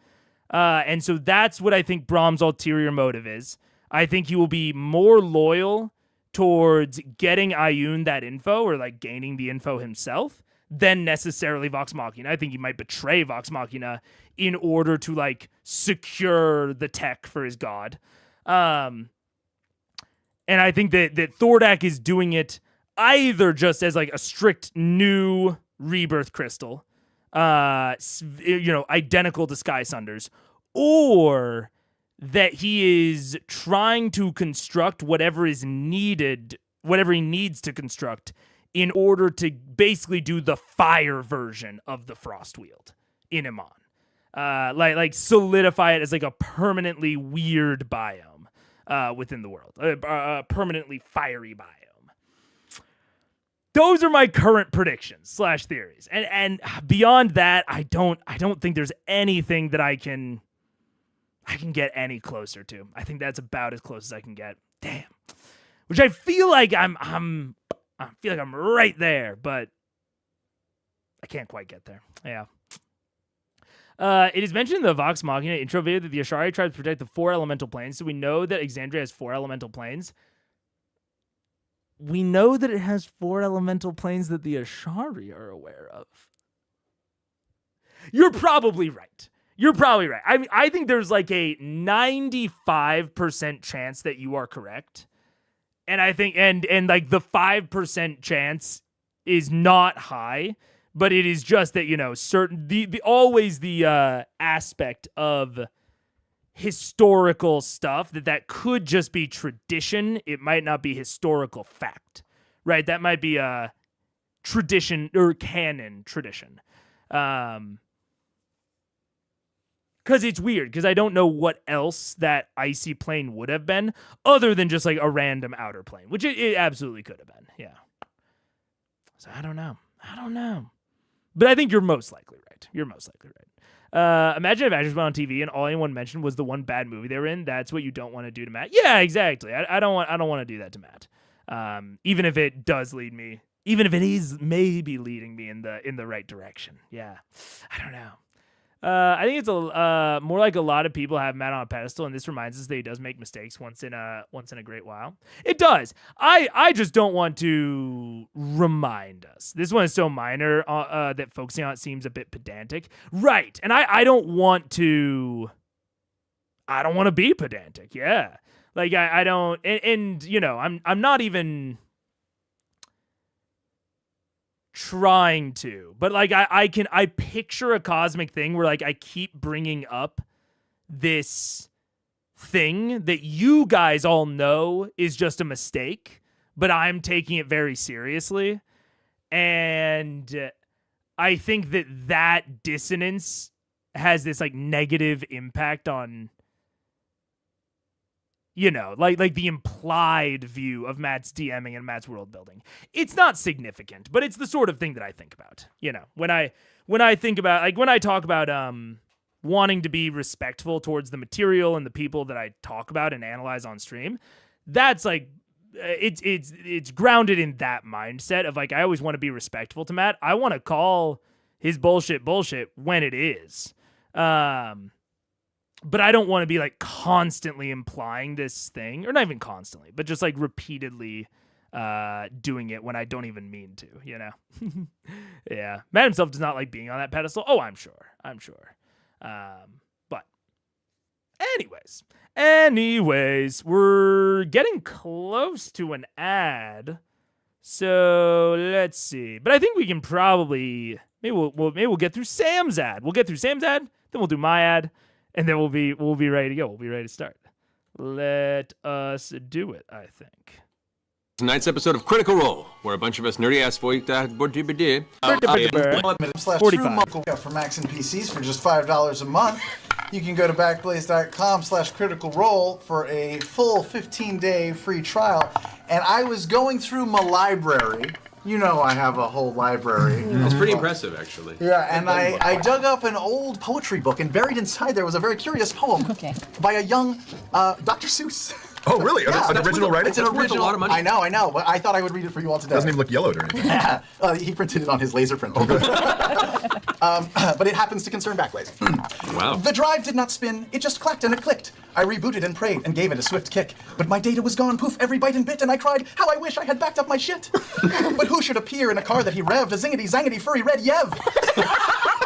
And so that's what I think Braum's ulterior motive is. I think he will be more loyal towards getting Ioun that info or like gaining the info himself than necessarily Vox Machina. I think he might betray Vox Machina in order to like secure the tech for his god. And I think that Thordak is doing it either just as like a strict new rebirth crystal, identical to Sky Sunders, or that he is trying to construct whatever is needed, whatever he needs to construct in order to basically do the fire version of the Frost Wield in Iman. Like solidify it as like a permanently weird biome within the world, a permanently fiery biome. Those are my current predictions / theories, and beyond that, I don't think there's anything that I can get any closer to. I think that's about as close as I can get. Damn, which I feel like I'm right there, but I can't quite get there. Yeah. It is mentioned in the Vox Machina intro video that the Ashari tribes protect the 4 elemental planes, so we know that Exandria has 4 elemental planes. We know that it has 4 elemental planes that the Ashari are aware of. You're probably right. I mean, I think there's like a 95% chance that you are correct. And I think, and like the 5% chance is not high, but it is just that, always the aspect of historical stuff that could just be tradition. It might not be historical fact, right? That might be a tradition or canon tradition. Because it's weird, because I don't know what else that icy plane would have been other than just like a random outer plane, which it absolutely could have been. Yeah. So I don't know. But I think you're most likely right. Imagine if Actors went on TV and all anyone mentioned was the one bad movie they were in. That's what you don't want to do to Matt. Yeah, exactly. I don't want to do that to Matt. Even if it does lead me, even if it is maybe leading me in the right direction. Yeah, I don't know. I think it's more like a lot of people have Matt on a pedestal, and this reminds us that he does make mistakes once in a great while. It does. I just don't want to remind us. This one is so minor that focusing on it seems a bit pedantic, right? And I don't want to. I don't want to be pedantic. Yeah, like I don't, and I'm not even trying to, but like I picture a cosmic thing where like I keep bringing up this thing that you guys all know is just a mistake, but I'm taking it very seriously, and I think that dissonance has this like negative impact on like the implied view of Matt's DMing and Matt's world building. It's not significant, but it's the sort of thing that I think about. When I think about, like, when I talk about wanting to be respectful towards the material and the people that I talk about and analyze on stream, that's like it's grounded in that mindset of like I always want to be respectful to Matt. I want to call his bullshit when it is. But I don't want to be like constantly implying this thing, or not even constantly, but just like repeatedly doing it when I don't even mean to, Yeah. Matt himself does not like being on that pedestal. Oh, I'm sure. But anyways, we're getting close to an ad. So let's see. But I think we can probably, maybe we'll get through Sam's ad. We'll get through Sam's ad, then we'll do my ad. And then we'll be ready to go. We'll be ready to start. Let us do it, I think. Tonight's episode of Critical Role, where a bunch of us nerdy-ass /true for Macs and PCs for just $5 a month. You can go to backblaze.com/critical role for a full 15-day free trial. And I was going through my library. I have a whole library. It's pretty impressive, actually. Yeah, and I dug up an old poetry book, and buried inside there was a very curious poem by a young Dr. Seuss. Oh, really? Yeah, an original writing? It's an original. A lot of money. I know, but I thought I would read it for you all today. Doesn't even look yellowed or anything. Yeah, he printed it on his laser printer. Oh, good. But it happens to concern Backblaze. Wow. The drive did not spin, it just clacked and it clicked. I rebooted and prayed and gave it a swift kick. But my data was gone, poof, every bite and bit, and I cried, how I wish I had backed up my shit. But who should appear in a car that he revved? A zingity, zangity, furry red Yev.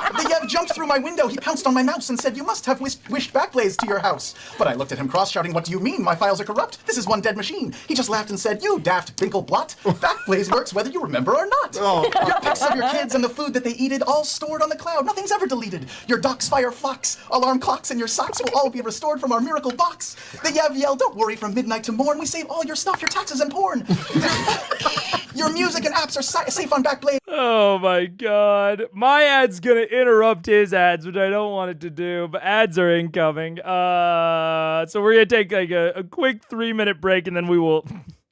The Yev jumped through my window, he pounced on my mouse and said, you must have wished Backblaze to your house. But I looked at him cross, shouting, what do you mean? My files are corrupt. This is one dead machine. He just laughed and said, you daft binkle blot. Backblaze works whether you remember or not. Your pics of your kids and the food that they eated all stored on the cloud. Nothing's ever deleted. Your docs, fire, fox, alarm clocks, and your socks will all be restored from our miracle box. The Yev yelled, don't worry, from midnight to morn, we save all your stuff, your taxes and porn. Your music and apps are safe on Backblaze. Oh my god. My ad's gonna interrupt his ads, which I don't want it to do, but ads are incoming. So we're gonna take like a quick 3-minute break and then we will...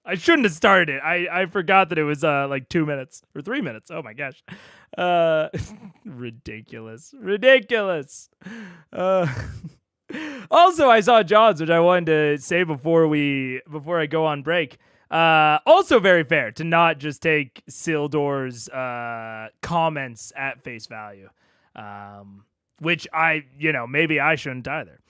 I shouldn't have started it. I forgot that it was like 2 minutes or 3 minutes. Oh my gosh. Ridiculous. Also, I saw Jaws, which I wanted to say before I go on break. Also very fair to not just take Sildor's comments at face value. Which maybe I shouldn't either.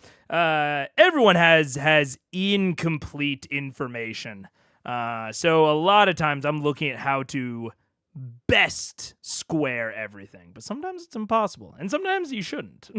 Everyone has incomplete information. So a lot of times I'm looking at how to best square everything, but sometimes it's impossible, and sometimes you shouldn't.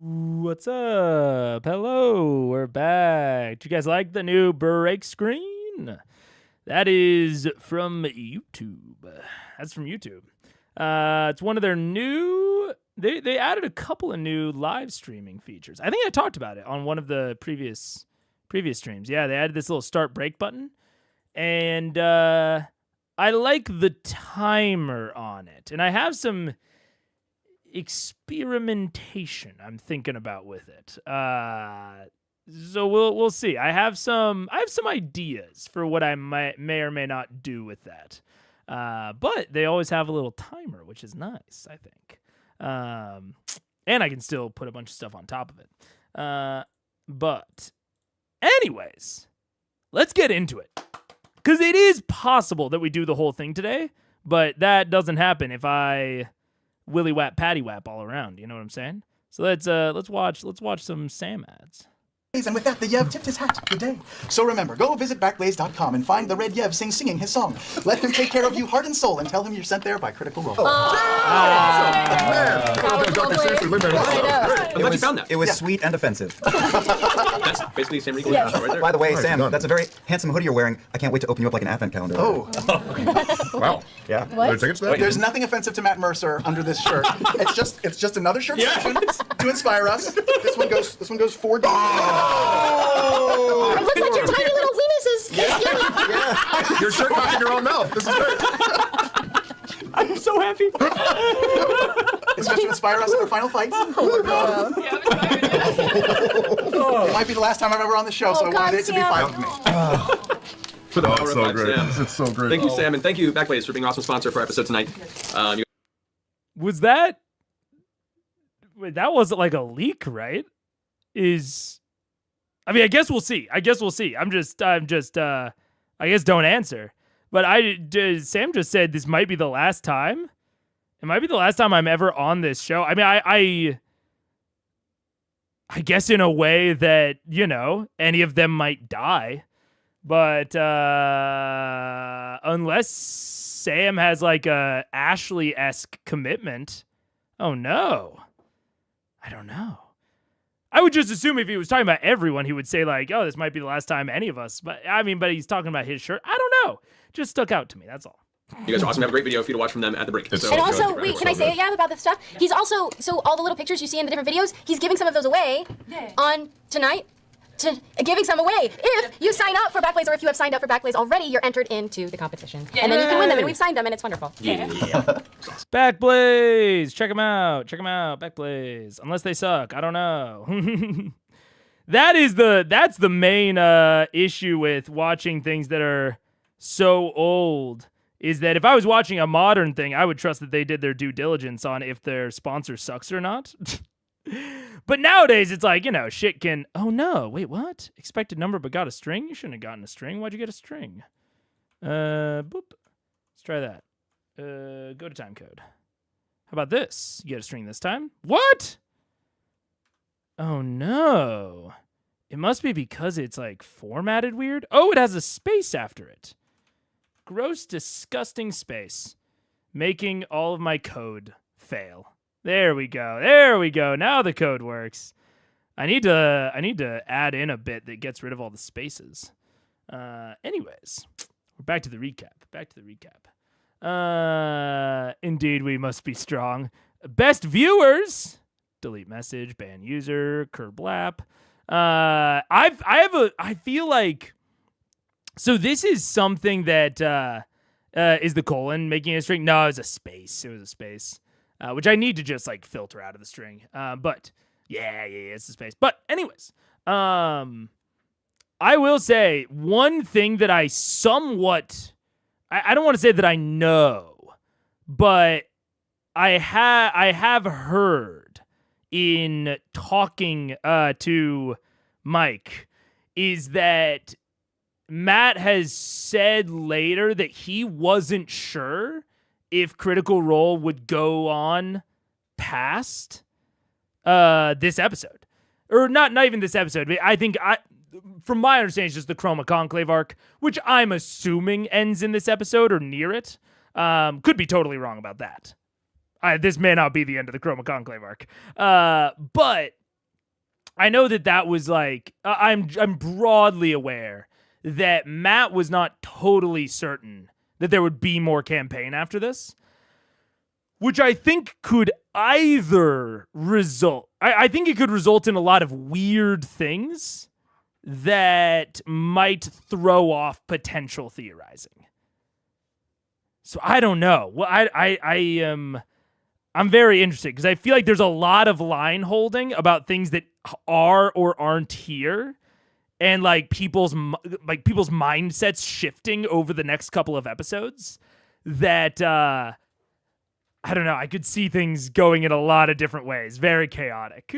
What's up? Hello, we're back. Do you guys like the new break screen? That is from YouTube. That's from YouTube. It's one of their new... They added a couple of new live streaming features. I think I talked about it on one of the previous streams. Yeah, they added this little start break button. And I like the timer on it. And I have some experimentation I'm thinking about with it. So we'll see. I have some ideas for what I may or may not do with that. But they always have a little timer, which is nice, I think. And I can still put a bunch of stuff on top of it. But anyways, let's get into it. Because it is possible that we do the whole thing today, but that doesn't happen if I willy whap patty whap all around. You know what I'm saying? So let's watch some Sam ads. And with that, the Yev tipped his hat. Good day. So remember, go visit backblaze.com and find the Red Yev singing his song. Let him take care of you heart and soul and tell him you're sent there by Critical Role. I'm glad you found that. It was sweet and offensive. That's basically the same Rico right there. By the way, Sam, that's a very handsome hoodie you're wearing. I can't wait to open you up like an advent calendar. Oh. Wow. Yeah. What? Tickets to that? There's nothing offensive to Matt Mercer under this shirt. It's just another shirt fashion to inspire us. This one goes $4. It looks like your tiny little weenuses. Yeah. Your shirt not in your own mouth. This is great. I'm so happy. It's just to inspire us in our final fights. It might be the last time I'm ever on the show, so I wanted it to be fine with me. It's so great. Sam. It's so great. Thank you, Sam, and thank you, Backblaze, for being an awesome sponsor for our episode tonight. Was that? Wait, that wasn't like a leak, right? I mean, I guess we'll see. I guess don't answer. But Sam just said this might be the last time. It might be the last time I'm ever on this show. I mean, I guess in a way that, you know, any of them might die. But unless Sam has like a Ashley-esque commitment, oh no. I don't know. I would just assume if he was talking about everyone, he would say like, oh, this might be the last time any of us. But he's talking about his shirt. I don't know. Just stuck out to me. That's all. You guys are awesome. Have a great video for you to watch from them at the break. And also, wait, can I say it, about this stuff? He's also, so all the little pictures you see in the different videos, he's giving some of those away on tonight. Giving some away. If you sign up for Backblaze, or if you have signed up for Backblaze already, you're entered into the competition. And then you can win them, and we've signed them, and it's wonderful. Yeah. Backblaze! Check them out. Backblaze. Unless they suck. I don't know. That's the main issue with watching things that are so old, is that if I was watching a modern thing, I would trust that they did their due diligence on if their sponsor sucks or not. But nowadays, it's like, you know, shit can... Oh, no. Wait, what? Expected number but got a string? You shouldn't have gotten a string. Why'd you get a string? Boop. Let's try that. Go to time code. How about this? You get a string this time? What? Oh, no. It must be because it's, like, formatted weird. Oh, it has a space after it. Gross, disgusting space. Making all of my code fail. There we go. Now the code works. I need to add in a bit that gets rid of all the spaces. Anyways, we're back to the recap. Indeed, we must be strong. Best viewers. Delete message. Ban user. Kerblap. I feel like. So this is something that is the colon making a string. No, it was a space. Which I need to just like filter out of the string. But yeah, it's the space. But anyways, I will say one thing that I somewhat, I don't want to say that I know, but I have heard in talking to Mike is that Matt has said later that he wasn't sure if Critical Role would go on past this episode. Or not even this episode. I think, from my understanding, it's just the Chroma Conclave arc, which I'm assuming ends in this episode or near it. Could be totally wrong about that. This may not be the end of the Chroma Conclave arc. But I know that was like... I'm broadly aware that Matt was not totally certain that there would be more campaign after this, which I think could either result... I think it could result in a lot of weird things that might throw off potential theorizing. So I don't know. Well, I'm very interested because I feel like there's a lot of line holding about things that are or aren't here, and like people's mindsets shifting over the next couple of episodes. That I don't know. I could see things going in a lot of different ways. Very chaotic.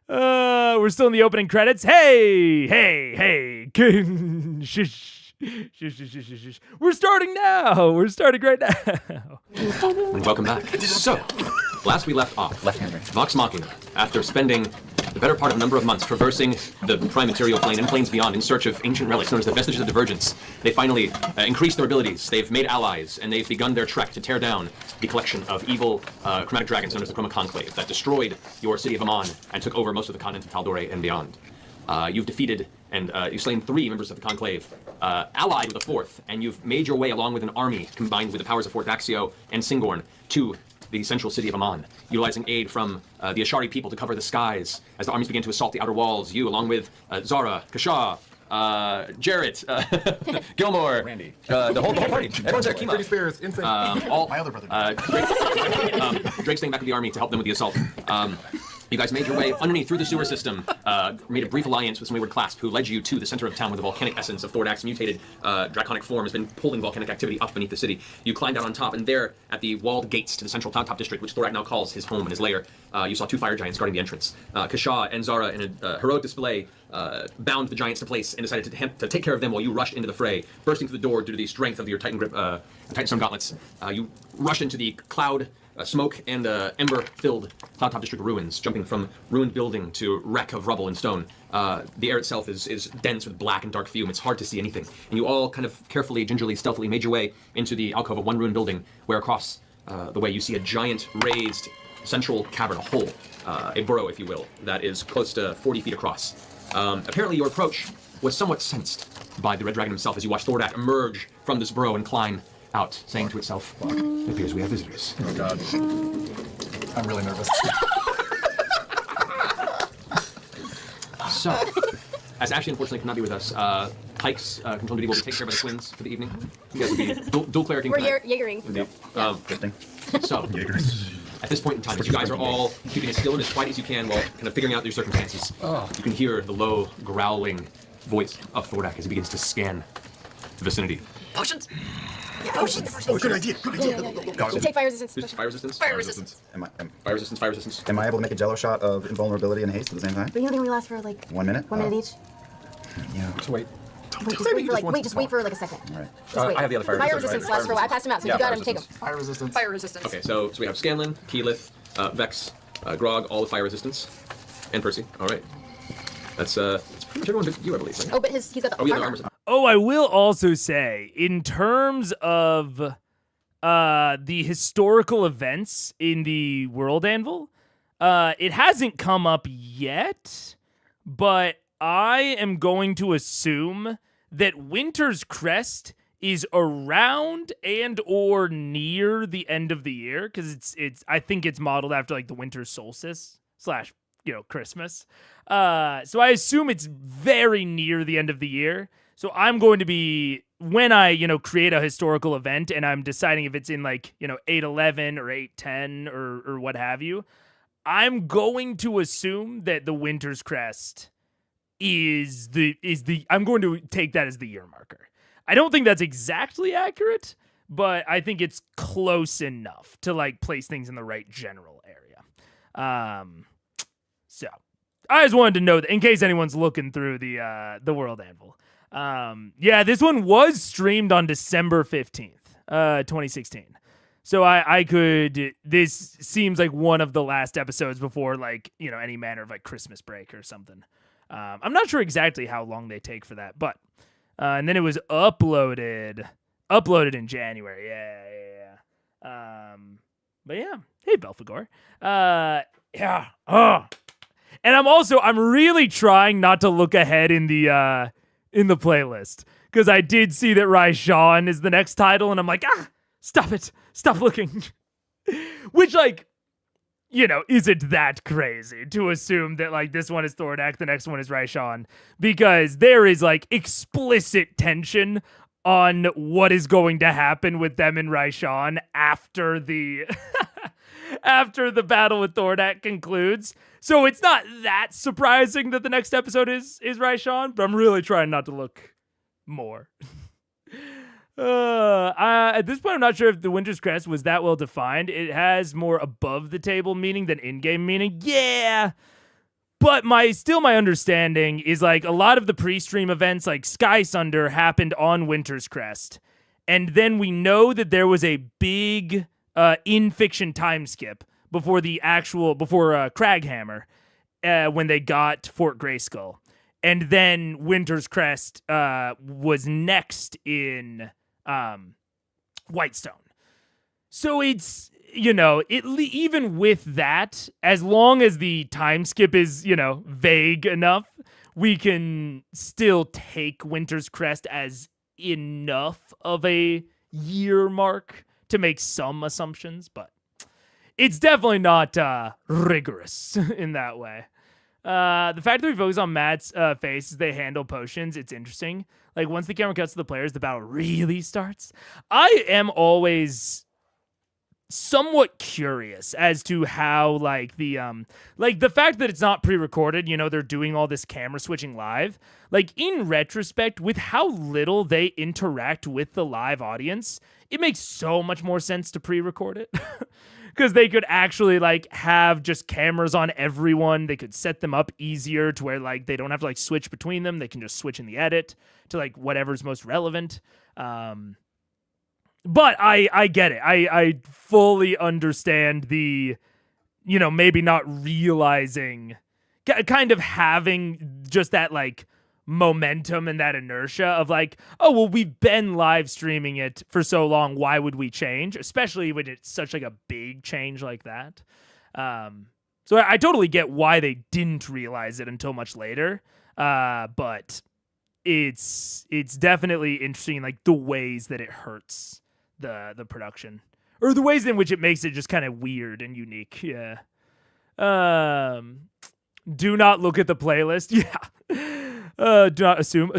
We're still in the opening credits. Hey. Shush. We're starting now. We're starting right now. And welcome back. So, last we left off, Vox Machina, after spending the better part of a number of months traversing the prime material plane and planes beyond in search of ancient relics known as the vestiges of divergence, they finally increased their abilities. They've made allies, and they've begun their trek to tear down the collection of evil chromatic dragons known as the Chroma Conclave that destroyed your city of Amon and took over most of the continent of Tal'Dorei and beyond. You've defeated and you've slain 3 members of the Conclave, allied with a 4th, and you've made your way along with an army combined with the powers of Fort Daxio and Singorn to the central city of Amon, utilizing aid from the Ashari people to cover the skies as the armies begin to assault the outer walls. You, along with Zara, Kashaw, Jarrett, Gilmore, Randy, the whole party. Everyone's there. Kima. Pretty Spears, Insane. All My other brother. Drake staying back with the army to help them with the assault. You guys made your way underneath through the sewer system, made a brief alliance with some wayward clasp who led you to the center of town where the volcanic essence of Thordak's mutated draconic form has been pulling volcanic activity up beneath the city. You climbed out on top, and there, at the walled gates to the central top district, which Thordak now calls his home and his lair, you saw 2 fire giants guarding the entrance. Kashaw and Zara, in a heroic display, bound the giants to place and decided to take care of them while you rushed into the fray, bursting through the door due to the strength of your Titan grip, Titanstone gauntlets. You rushed into the cloud, smoke and ember-filled Cloud Top District ruins, jumping from ruined building to wreck of rubble and stone. The air itself is dense with black and dark fume. It's hard to see anything. And you all kind of carefully, gingerly, stealthily made your way into the alcove of one ruined building, where across the way you see a giant raised central cavern, a hole, a burrow, if you will, that is close to 40 feet across. Apparently your approach was somewhat sensed by the Red Dragon himself as you watched Thordak emerge from this burrow and climb out, saying to itself, "It appears we have visitors." Oh God. I'm really nervous. So, as Ashley unfortunately cannot be with us, Pike's control duty will be taken care of by the twins for the evening. You guys will be dual clericing We're tonight. Jaegering. Indeed. Good thing. So, at this point in time, as you guys are all keeping as still and as quiet as you can while kind of figuring out your circumstances, you can hear the low, growling voice of Thordak as he begins to scan the vicinity. Potions. Yeah, Potions. Oh, good idea. Good idea. You take fire resistance. Who's fire resistance? Fire resistance. Fire resistance, fire resistance. Am I able to make a jello shot of invulnerability and haste at the same time? But you know they only last for like 1 minute? 1 minute each. Yeah. So wait. Just wait for like a second. All right. Just wait. I have the other fire Fire resistance, resistance right? lasts for a while. I passed them out, so Yeah, you got fire them. Take them. resistance. Fire resistance. Fire resistance. Okay, so we have Scanlan, Keyleth, Vex, Grog, all with fire resistance, and Percy. All right. That's pretty much everyone but you, I believe, right? Oh, but he's got the Oh, yeah, the armor. armor. Oh, I will also say, in terms of the historical events in the World Anvil, it hasn't come up yet, but I am going to assume that Winter's Crest is around and or near the end of the year, because I think it's modeled after like the winter solstice / Christmas. So I assume it's very near the end of the year. So I'm going to be, when I, create a historical event and I'm deciding if it's in 8/11 or 8/10 or what have you, I'm going to assume that the Winter's Crest is I'm going to take that as the year marker. I don't think that's exactly accurate, but I think it's close enough to place things in the right general area. So I just wanted to know that in case anyone's looking through the World Anvil. Yeah, this one was streamed on December 15th, 2016. So I could, this seems like one of the last episodes before any manner of Christmas break or something. I'm not sure exactly how long they take for that, but, and then it was uploaded in January. Yeah. But yeah, hey Belphegor. Yeah. Oh. And I'm really trying not to look ahead in the playlist, because I did see that Raishan is the next title, and I'm like, stop it, stop looking. Which you know, is it that crazy to assume that, like, this one is Thordak, the next one is Raishan? Because there is, like, explicit tension on what is going to happen with them and Raishan after the after the battle with Thordak concludes. So it's not that surprising that the next episode is Raishan, but I'm really trying not to look more. At this point, I'm not sure if the Winter's Crest was that well defined. It has more above the table meaning than in-game meaning. Yeah. But my understanding is, like, a lot of the pre-stream events, like Sky Sunder, happened on Winter's Crest. And then we know that there was a big in-fiction time skip before Craghammer, when they got Fort Grayskull. And then Winter's Crest was next in Whitestone. So it's, you know, even with that, as long as the time skip is, you know, vague enough, we can still take Winter's Crest as enough of a year mark to make some assumptions, but it's definitely not rigorous in that way. The fact that we focus on Matt's face as they handle potions, it's interesting. Like, once the camera cuts to the players, the battle really starts. I am always somewhat curious as to how, like, the fact that it's not pre-recorded, you know, they're doing all this camera switching live. Like, in retrospect, with how little they interact with the live audience, it makes so much more sense to pre-record it. Because they could actually, like, have just cameras on everyone. They could set them up easier to where, like, they don't have to, like, switch between them. They can just switch in the edit to, like, whatever's most relevant. But I get it. I fully understand the, you know, maybe not realizing, kind of having just that, like, momentum and that inertia of, like, oh, well, we've been live streaming it for so long, why would we change? Especially when it's such, like, a big change like that. So I totally get why they didn't realize it until much later. But it's definitely interesting, like, the ways that it hurts the production, or the ways in which it makes it just kind of weird and unique. Yeah. Do not look at the playlist. Yeah. Do not assume.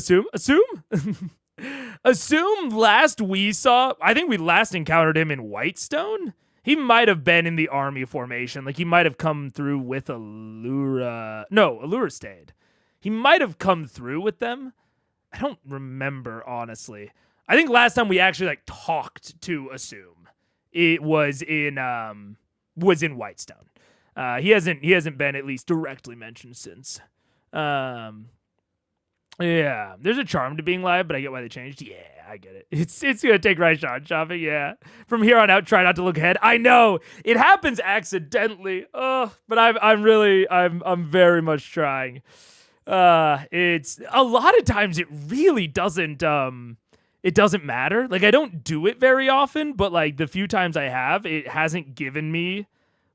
Assume last we saw, I think we last encountered him in Whitestone. He might have been in the army formation. Like, he might have come through with Allura. No, Allura stayed. He might have come through with them. I don't remember, honestly. I think last time we actually, like, talked to Assume, it was in Whitestone. He hasn't been at least directly mentioned since. Yeah, there's a charm to being live, but I get why they changed. Yeah, I get it. It's gonna take Raishan shopping. Yeah, from here on out, try not to look ahead. I know it happens accidentally. Oh, but I'm very much trying. It's a lot of times it really doesn't. It doesn't matter. Like, I don't do it very often, but, like, the few times I have, it hasn't given me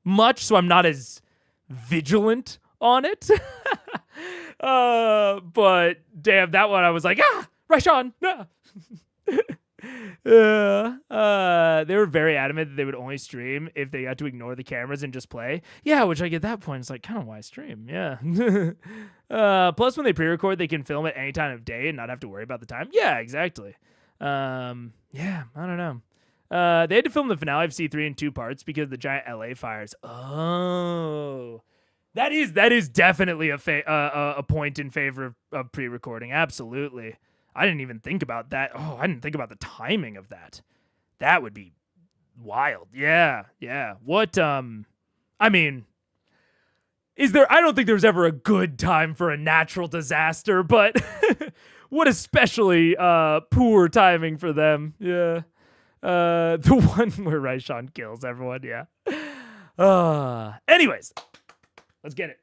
much, so I'm not as vigilant on it. But damn, that one I was like, Raishan, no. They were very adamant that they would only stream if they got to ignore the cameras and just play. Yeah, which, like, at that point, it's like, kind of why stream? Yeah. Plus, when they pre-record, they can film at any time of day and not have to worry about the time. Yeah, exactly. Yeah, I don't know. They had to film the finale of C3 in 2 parts because of the giant LA fires. Oh, that is definitely a point in favor of pre-recording. Absolutely. I didn't even think about that. Oh, I didn't think about the timing of that. That would be wild. Yeah. What, I mean, I don't think there's ever a good time for a natural disaster, but what especially poor timing for them. Yeah. The one where Raishan kills everyone. Yeah. Anyways, let's get it.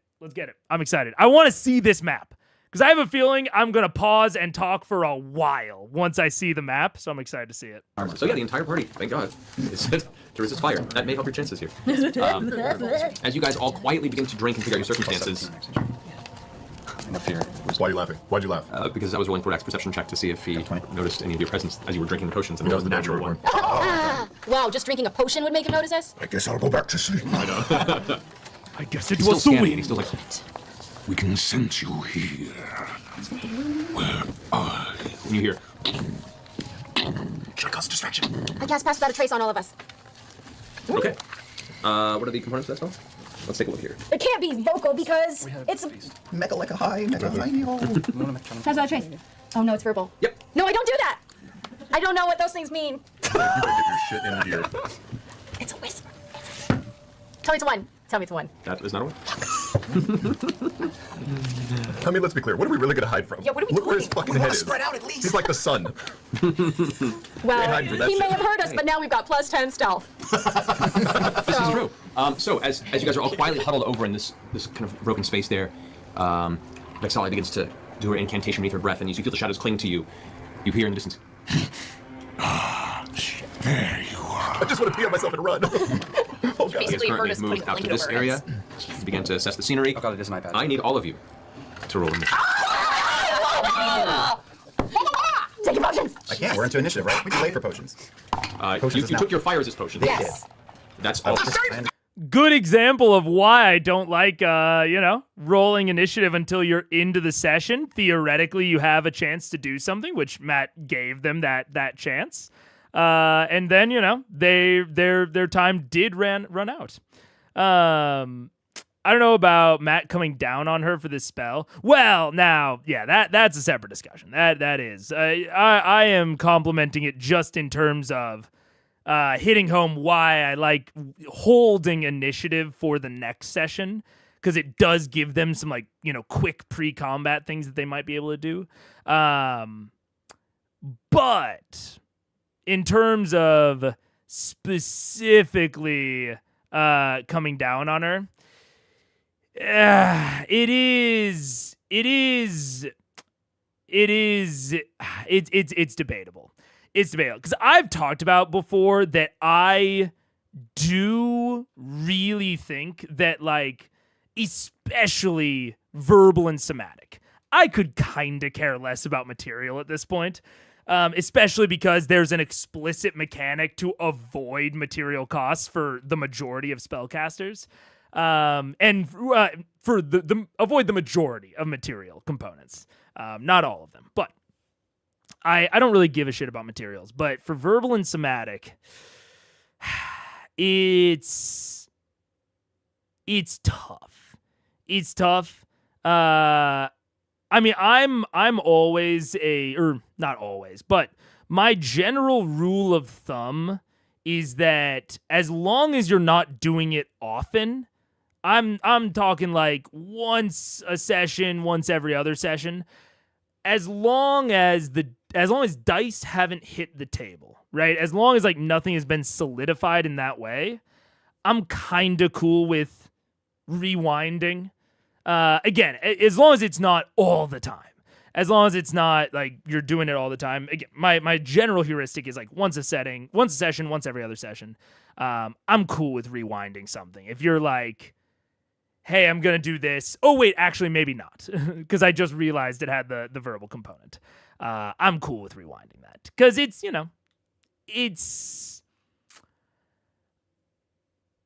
I'm excited. I want to see this map because I have a feeling I'm going to pause and talk for a while once I see the map. So I'm excited to see it. So yeah, the entire party, thank God, is set to resist fire. That may help your chances here. As you guys all quietly begin to drink and figure out your circumstances, laughing up here. Why are you laughing? Why'd you laugh? Because I was rolling Thordak's perception check to see if he noticed any of your presence as you were drinking the potions. And That was the natural one. Wow, just drinking a potion would make him notice us? I guess I'll go back to sleep. I guess it He's still was the scanning. wind. He's still like, We can sense you here. Where are you? when you hear, Should I cause a distraction? I cast Pass Without a Trace on all of us. okay. What are the components of that spell? Let's take a look here. It can't be vocal because it's Mega like a high, mega high. Pass Without a Trace. Oh no, it's verbal. Yep. No, I don't do that. I don't know what those things mean. You better get your shit in gear. It's a whisper. Tell me it's a 1. Tell me it's a 1. That is not a one. I mean, let's be clear. What are we really going to hide from? Yeah, what are we Look where his doing? fucking We head wanna is. spread out at least. He's like the sun. Well, hide from that he may shit. have heard us, but now we've got plus 10 stealth. This is true. So as you guys are all quietly huddled over in this kind of broken space there, Vexali begins to do her incantation beneath her breath, and as you feel the shadows cling to you, you hear in the distance. There you are. I just want to pee on myself and run. Oh, God. He has currently moved out to this area. You begin to assess the scenery. Oh god, it is my bad. I need all of you to roll initiative. Take your potions. I can't. We're into initiative, right? We can wait for potions. Potions You is now- took your fire resist potion. Yes. That's all. Good example of why I don't like, rolling initiative until you're into the session. Theoretically, you have a chance to do something, which Matt gave them that chance. And then, their time did run out. I don't know about Matt coming down on her for this spell. Well, now, yeah, that's a separate discussion. That is. I am complimenting it just in terms of hitting home why I like holding initiative for the next session, because it does give them some quick pre-combat things that they might be able to do. But in terms of specifically coming down on her, it's debatable. It's debatable because I've talked about before that I do really think that, especially verbal and somatic, I could kind of care less about material at this point, especially because there's an explicit mechanic to avoid material costs for the majority of spellcasters, and for the avoid the majority of material components, not all of them, but I don't really give a shit about materials. But for verbal and somatic, it's tough. It's tough. I mean, I'm always not always, but my general rule of thumb is that as long as you're not doing it often, I'm talking once a session, once every other session, as long as dice haven't hit the table, right? As long as nothing has been solidified in that way, I'm kind of cool with rewinding. Again, as long as it's not all the time. As long as it's not you're doing it all the time. Again, my general heuristic is once a session, once every other session. I'm cool with rewinding something. If you're hey, I'm going to do this. Oh, wait, actually, maybe not. Because I just realized it had the verbal component. I'm cool with rewinding that. Because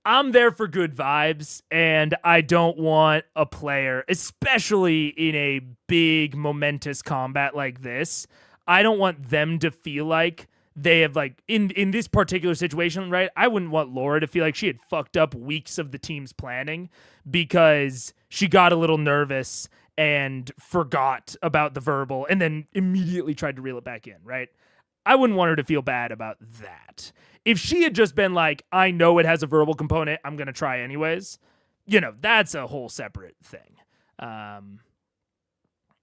I'm there for good vibes, and I don't want a player, especially in a big, momentous combat like this, I don't want them to feel like they have, in this particular situation, right? I wouldn't want Laura to feel like she had fucked up weeks of the team's planning because she got a little nervous and forgot about the verbal and then immediately tried to reel it back in, right? I wouldn't want her to feel bad about that. If she had just been I know it has a verbal component, I'm going to try anyways, that's a whole separate thing.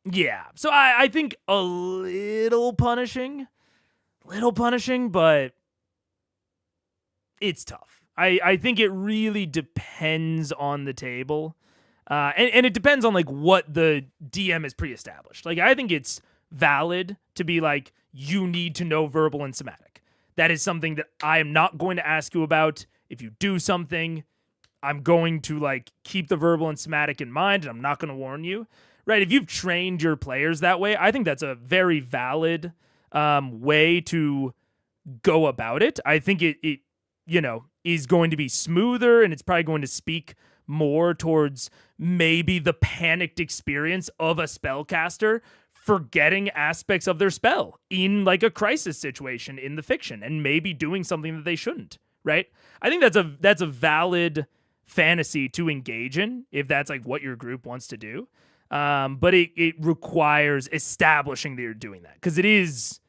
Yeah. So I think a little punishing, but it's tough. I think it really depends on the table. And it depends on what the DM is pre-established. I think it's valid to be you need to know verbal and somatic. That is something that I am not going to ask you about. If you do something, I'm going to keep the verbal and somatic in mind, and I'm not going to warn you, right? If you've trained your players that way, I think that's a very valid way to go about it. I think it is going to be smoother, and it's probably going to speak more towards maybe the panicked experience of a spellcaster forgetting aspects of their spell in like a crisis situation in the fiction and maybe doing something that they shouldn't, right? I think that's a valid fantasy to engage in if that's like what your group wants to do. But it requires establishing that you're doing that, because it is,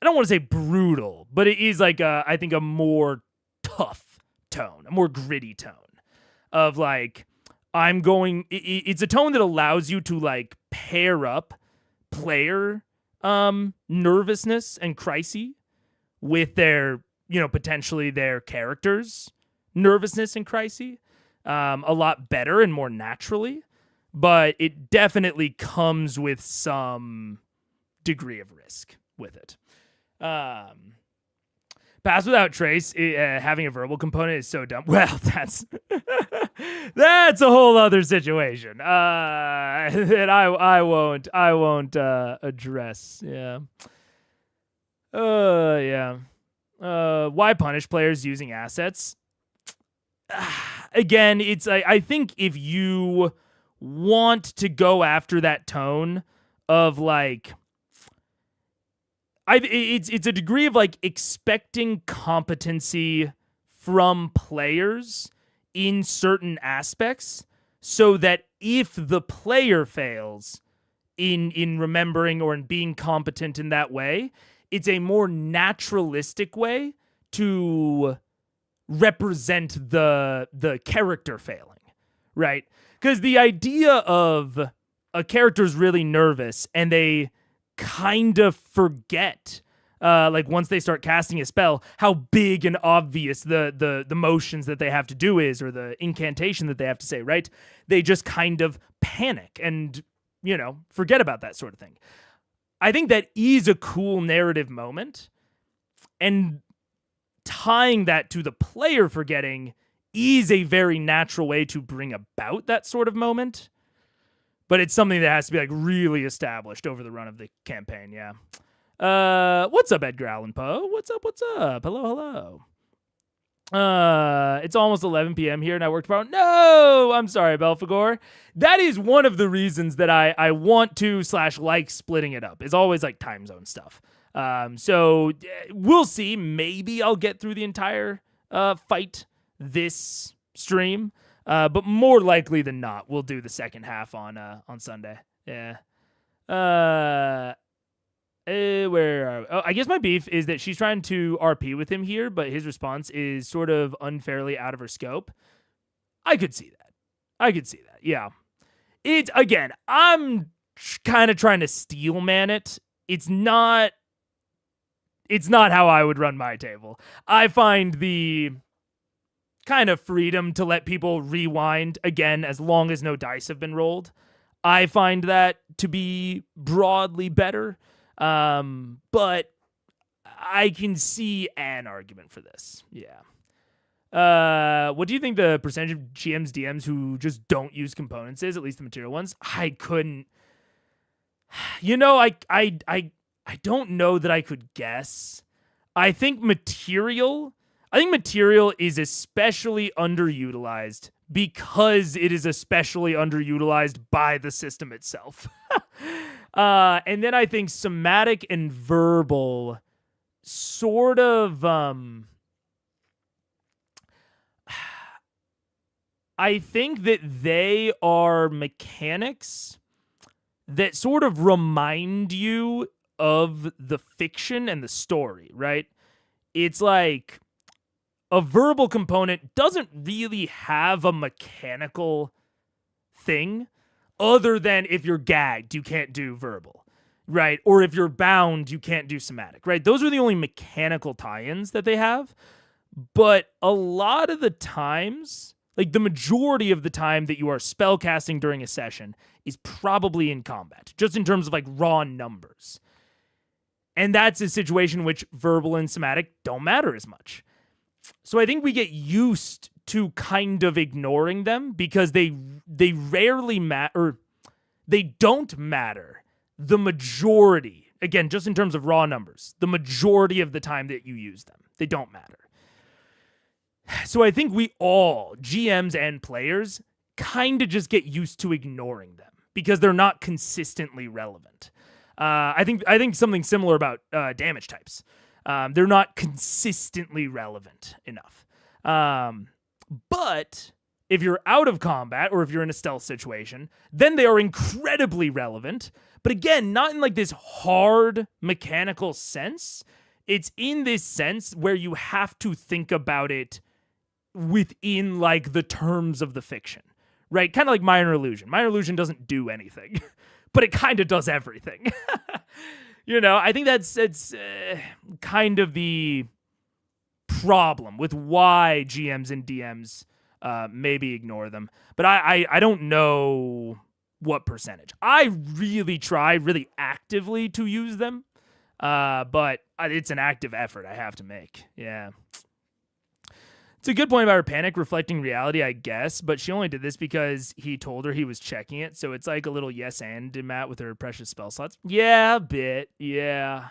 I don't want to say brutal, but it is like I think a more tough tone, a more gritty tone of like, it's a tone that allows you to like pair up player nervousness and crisis with their, potentially their characters' nervousness and crisis a lot better and more naturally. But it definitely comes with some degree of risk with it. Pass without trace, having a verbal component is so dumb. Well, that's a whole other situation that I won't address. Yeah. Yeah. Why punish players using assets? Again, it's I think if you want to go after that tone of like, it's a degree of like expecting competency from players in certain aspects, so that if the player fails in remembering or in being competent in that way, it's a more naturalistic way to represent the character failing, right? Because the idea of a character's really nervous and they kind of forget, like once they start casting a spell, how big and obvious the motions that they have to do is, or the incantation that they have to say, right? They just kind of panic and, forget about that sort of thing. I think that is a cool narrative moment, and tying that to the player forgetting is a very natural way to bring about that sort of moment. But it's something that has to be like really established over the run of the campaign, yeah. What's up, Edgar Allan Poe? What's up? Hello. It's almost 11 p.m. here, and I worked tomorrow. No, I'm sorry, Belphegor. That is one of the reasons that I want to / like splitting it up. It's always like time zone stuff. So we'll see. Maybe I'll get through the entire fight this stream. But more likely than not, we'll do the second half on Sunday. Yeah. Where are we? Oh, I guess my beef is that she's trying to RP with him here, but his response is sort of unfairly out of her scope. I could see that. Yeah. It's, again, I'm kind of trying to steel man it. It's not how I would run my table. I find the kind of freedom to let people rewind again as long as no dice have been rolled. I find that to be broadly better. But I can see an argument for this. Yeah. What do you think the percentage of GMs, DMs who just don't use components is, at least the material ones? I couldn't, I don't know that I could guess. I think material is especially underutilized because it is especially underutilized by the system itself. And then I think somatic and verbal sort of, I think that they are mechanics that sort of remind you of the fiction and the story, right? It's like a verbal component doesn't really have a mechanical thing other than if you're gagged, you can't do verbal, right? Or if you're bound, you can't do somatic, right? Those are the only mechanical tie-ins that they have. But a lot of the times, like the majority of the time that you are spellcasting during a session is probably in combat, just in terms of like raw numbers. And that's a situation in which verbal and somatic don't matter as much. So I think we get used to kind of ignoring them because they rarely matter. they don't matter the majority, again, just in terms of raw numbers, the majority of the time that you use them. They don't matter. So I think we all, GMs and players, kind of just get used to ignoring them because they're not consistently relevant. I think something similar about damage types. They're not consistently relevant enough. But if you're out of combat or if you're in a stealth situation, then they are incredibly relevant. But again, not in like this hard mechanical sense. It's in this sense where you have to think about it within like the terms of the fiction, right? Kind of like Minor Illusion. Minor Illusion doesn't do anything, but it kind of does everything. I think it's kind of the problem with why GMs and DMs maybe ignore them. But I don't know what percentage. I really try really actively to use them, but it's an active effort I have to make. Yeah. It's a good point about her panic reflecting reality, I guess, but she only did this because he told her he was checking it, so it's like a little yes and to Matt with her precious spell slots. Yeah, a bit. Yeah.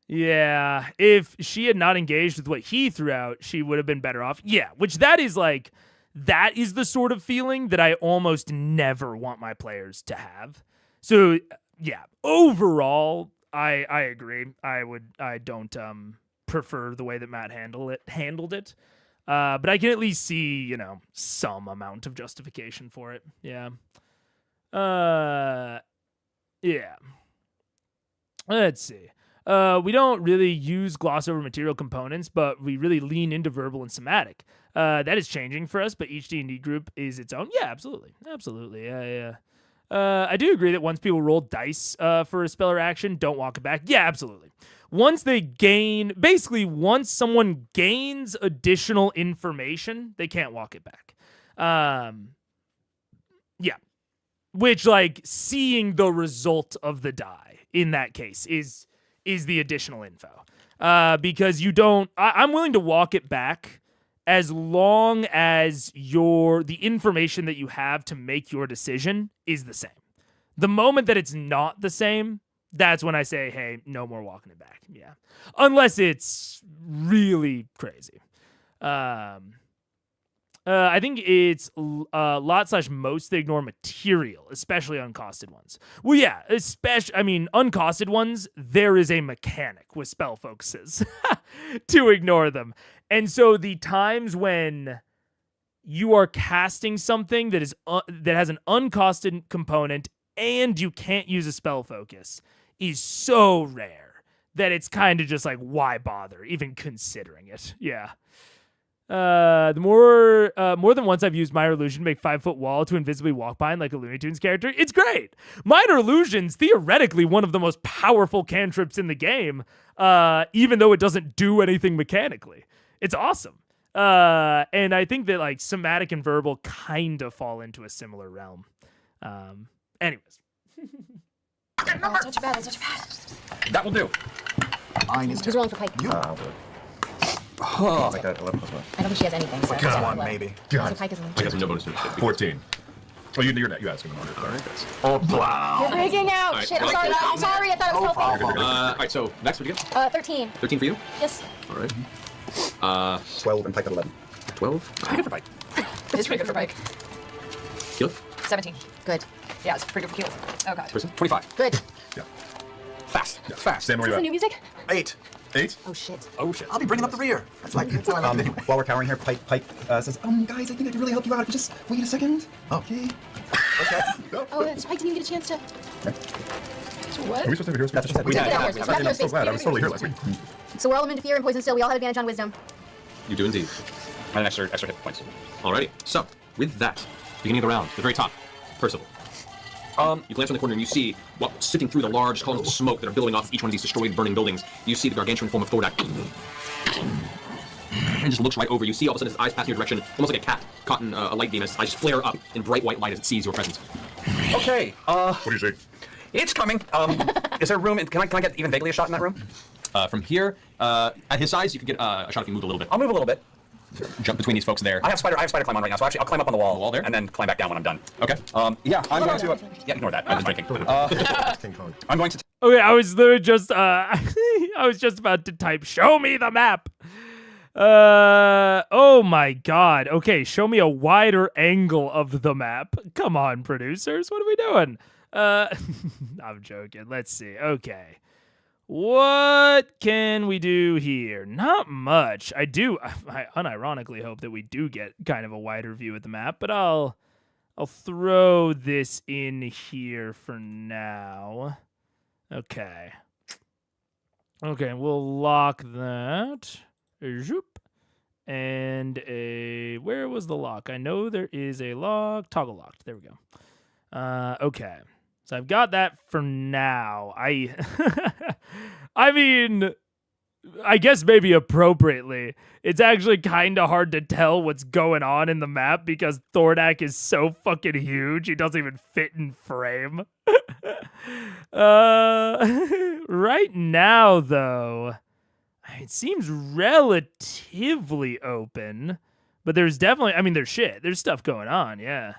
Yeah. If she had not engaged with what he threw out, she would have been better off. Yeah, which that is the sort of feeling that I almost never want my players to have. So, yeah, overall, I agree. I don't prefer the way that Matt handled it. But I can at least see, some amount of justification for it. Yeah. Yeah. Let's see. We don't really use gloss over material components, but we really lean into verbal and somatic. That is changing for us, but each D&D group is its own. Yeah, absolutely. Absolutely. Yeah. I do agree that once people roll dice for a spell or action, don't walk it back. Yeah, absolutely. Once someone gains additional information, they can't walk it back. Yeah. Which, seeing the result of the die in that case is the additional info. Because you don't... I'm willing to walk it back as long as the information that you have to make your decision is the same. The moment that it's not the same, that's when I say, hey, no more walking it back. Yeah. Unless it's really crazy. I think it's lot/most that ignore material, especially uncosted ones. Well, yeah, uncosted ones, there is a mechanic with spell focuses to ignore them. And so the times when you are casting something that has an uncosted component and you can't use a spell focus is so rare that it's kind of just like, why bother even considering it? Yeah. The more than once I've used Minor Illusion to make 5-foot wall to invisibly walk behind like a Looney Tunes character. It's great. Minor Illusion's theoretically one of the most powerful cantrips in the game, even though it doesn't do anything mechanically. It's awesome. And I think that somatic and verbal kind of fall into a similar realm. Anyways. That's not too bad. That will do. Mine is Who's rolling for Pike? you. Oh, like that 11 plus 1. I don't think she has anything. So Come on, maybe. So God. Pike is I got some no bonus to it. 14. Oh, you asked him on it. All right. Oh, wow. You're breaking out. All right. Shit, I'm sorry. I'm sorry. I thought it was healthy. All right, so next, what do you get? 13. 13 for you? Yes. All right. 12 and Pike at 11. 12. Pretty good for Pike. It's pretty good for Pike. Keyleth? 17. Good. Yeah, it's pretty good for Keels. Oh, God. Kristen? 25. Good. Yeah. Fast. Yeah. Fast. Sam, where Is are this the you new music? 8. at? 8? Oh, shit. Oh, shit. I'll be bringing up the rear. That's all I like to do. While we're cowering here, Pike says, guys, I think I can really help you out. If you just wait a second. Okay. Okay. Oh, that's right. I didn't even get a chance to... What? Are we supposed to have a hero? That's what she said. We did. Yeah. Yeah. I'm so glad. I was totally here last week. So we're all immune to fear and poison still. We all have advantage on wisdom. You do indeed. And extra hit points. Alrighty. So, with that, beginning of the round, the very top, Percival. You glance in the corner and you see, sifting through the large columns of smoke that are billowing off each one of these destroyed, burning buildings, you see the gargantuan form of Thordak. And just looks right over. You see all of a sudden his eyes pass in your direction, almost like a cat caught in a light beam, as his eyes just flare up in bright white light as it sees your presence. Okay. What do you say? It's coming. Is there room? Can I get even vaguely a shot in that room? From here, at his size, you can get a shot if you move a little bit. I'll move a little bit. jump between these folks there. I have spider climb on right now, so actually I'll climb up on the wall, there? and then climb back down when I'm done. Okay. Yeah, I'm going to. Yeah, ignore that. I was drinking. I'm going to. Okay, I was literally just I was just about to type "show me the map." Oh my god. Okay, show me a wider angle of the map. Come on, producers. What are we doing? I'm joking. Let's see. Okay. What can we do here? Not much. I unironically hope that we do get kind of a wider view of the map, but I'll throw this in here for now. Okay. Okay, we'll lock that. Zoop. And where was the lock? I know there is a lock. Toggle locked. There we go. Okay. So I've got that for now. I mean, I guess maybe appropriately. It's actually kind of hard to tell what's going on in the map because Thordak is so fucking huge. He doesn't even fit in frame. Right now, though, it seems relatively open, but there's definitely, I mean, there's shit. There's stuff going on, yeah.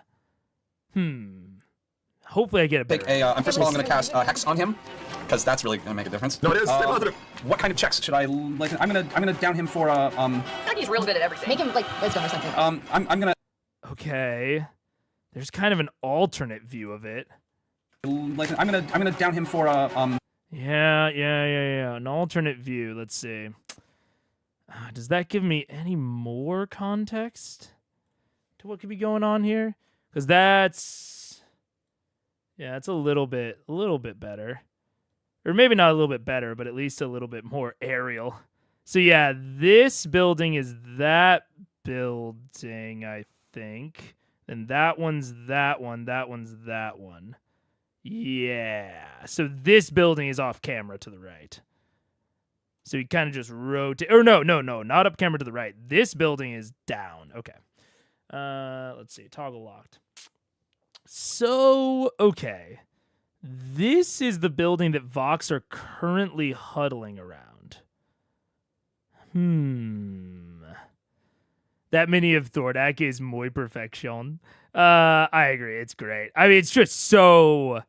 Hopefully I get a better. First of all, I'm going to cast Hex on him, because that's really going to make a difference. No, it is. Stay positive. What kind of checks should I, like, I'm gonna down him for, I feel like he's real good at everything. Make him like wisdom or something. I'm gonna... Okay. There's kind of an alternate view of it. Like, I'm gonna down him for, Yeah. An alternate view. Let's see. Does that give me any more context to what could be going on here? Because that's... Yeah, it's a little bit better. Or maybe not a little bit better, but at least a little bit more aerial. So yeah, this building is that building, I think. Then that one's that one, that one's that one. Yeah. So this building is off camera to the right. So you kind of just rotate. Or no, not up camera to the right. This building is down. Okay. Let's see. Toggle locked. So, okay. This is the building that Vox are currently huddling around. That mini of Thordak is muy perfection. I agree. It's great. I mean, it's just so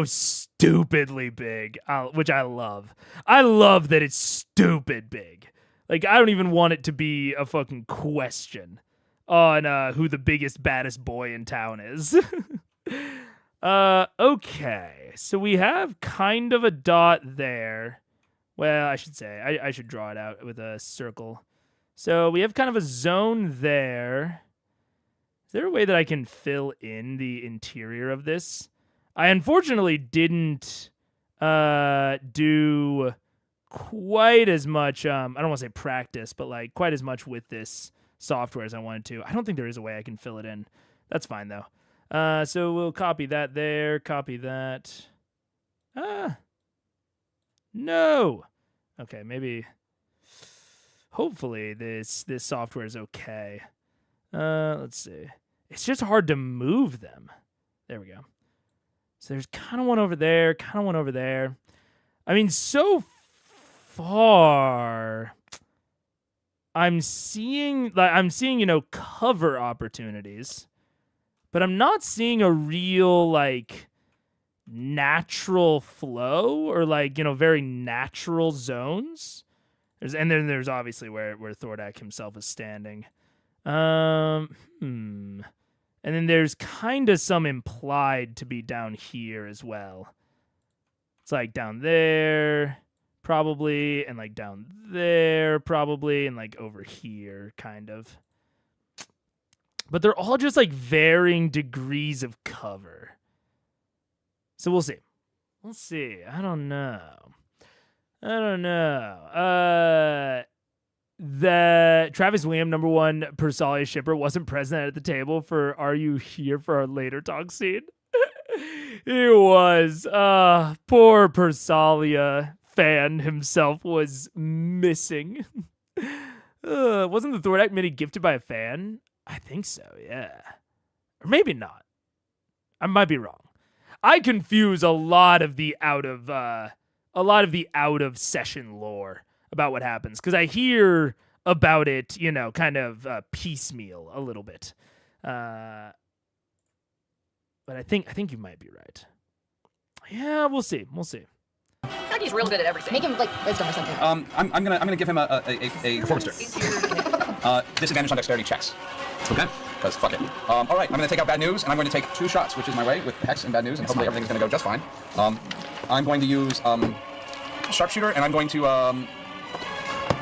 stupidly big, which I love. I love that it's stupid big. Like, I don't even want it to be a fucking question on who the biggest, baddest boy in town is. Okay. So we have kind of a dot there. Well, I should say, I should draw it out with a circle. So we have kind of a zone there. Is there a way that I can fill in the interior of this? I unfortunately didn't do quite as much, I don't want to say practice, but like quite as much with this software as I wanted to. I don't think there is a way I can fill it in. That's fine, though. So we'll copy that there, copy that. No. Okay, maybe. Hopefully this software is okay. Let's see. It's just hard to move them. There we go. So there's kind of one over there, kind of one over there. I mean, so far, I'm seeing, cover opportunities, but I'm not seeing a real, natural flow or, very natural zones. And then there's obviously where Thordak himself is standing. And then there's kind of some implied to be down here as well. It's like down there, probably, and like down there, probably, and like over here, kind of. But they're all just like varying degrees of cover. So we'll see. We'll see. I don't know. The Travis William #1 Persalia shipper wasn't present at the table for Are You Here for our later talk scene? He was. Poor Persalia fan himself was missing. Wasn't the Thordak mini gifted by a fan? I think so, yeah. Or maybe not. I might be wrong. I confuse a lot of the out of session lore about what happens, because I hear about it, kind of piecemeal a little bit. But I think you might be right. Yeah, we'll see. I feel like he's real good at everything. Make him like wisdom or something. I'm gonna give him a Performance check. disadvantage on dexterity checks. Okay. Because fuck it. All right, I'm gonna take out bad news, and I'm going to take 2 shots, which is my way with hex and bad news, and hopefully everything's gonna go just fine. I'm going to use sharpshooter, and I'm going to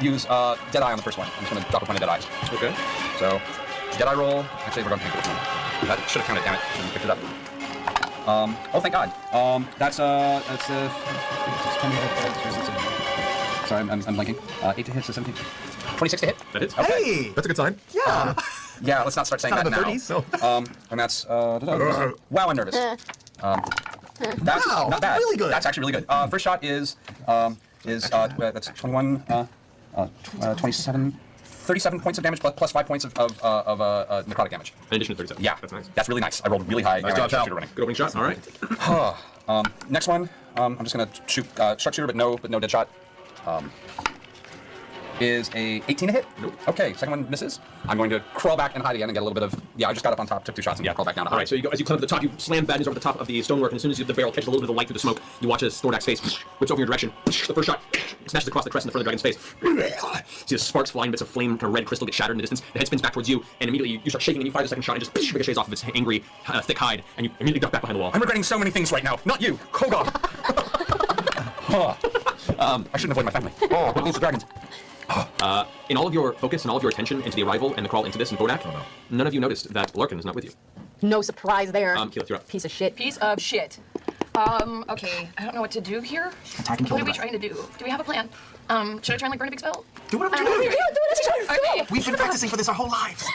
use dead eye on the first one. I'm just gonna drop a point of dead eyes. Okay. So dead eye roll. Actually, we're going to take this one. That should have counted. Damn it! Shouldn't have picked it up. Oh, thank God. That's 10 sorry, I'm blanking. 8 to hit, so 17. 26 to hit. That hits. Okay. Hey! That's a good sign. Yeah. Yeah, let's not start saying It's that not now. in the 30s. No. And that's wow, I'm nervous. That's Wow, not bad. really good. That's actually really good. First shot is that's 21, 27, 37 points of damage plus 5 points of necrotic damage. In addition to 37. Yeah, That's nice. That's really nice. I rolled really high. Nice job, Tal. running. Good opening shot. All right. Next one, I'm just gonna shoot sharpshooter, but no dead shot. Is a 18 to hit? Nope. Okay, second one misses. I'm going to crawl back and hide again and get a little bit of. Yeah, I just got up on top, took 2 shots, and crawl back down to hide. All right, so as you climb to the top, you slam bad news over the top of the stonework, and as soon as the barrel catches a little bit of light through the smoke, you watch as Thordak's face whips over your direction. The first shot smashes across the crest in the front of the dragon's face. See the sparks flying, bits of flame, kind of red crystal get shattered in the distance. The head spins back towards you, and immediately you start shaking, and you fire the second shot, and just ricochets off of its angry, thick hide, and you immediately duck back behind the wall. I'm regretting so many things right now. Not you, Kogar. I shouldn't avoid my family. Oh, but those dragons. In all of your focus and all of your attention into the arrival and the crawl into this and Thordak, none of you noticed that Larkin is not with you. No surprise there. Keyleth, you're up. Piece of shit. Piece of shit. Okay, I don't know what to do here. Attack and kill What are we the trying to do? Do we have a plan? Should I try and like burn a big spell? Do whatever you do. Okay. We've been practicing for this our whole lives.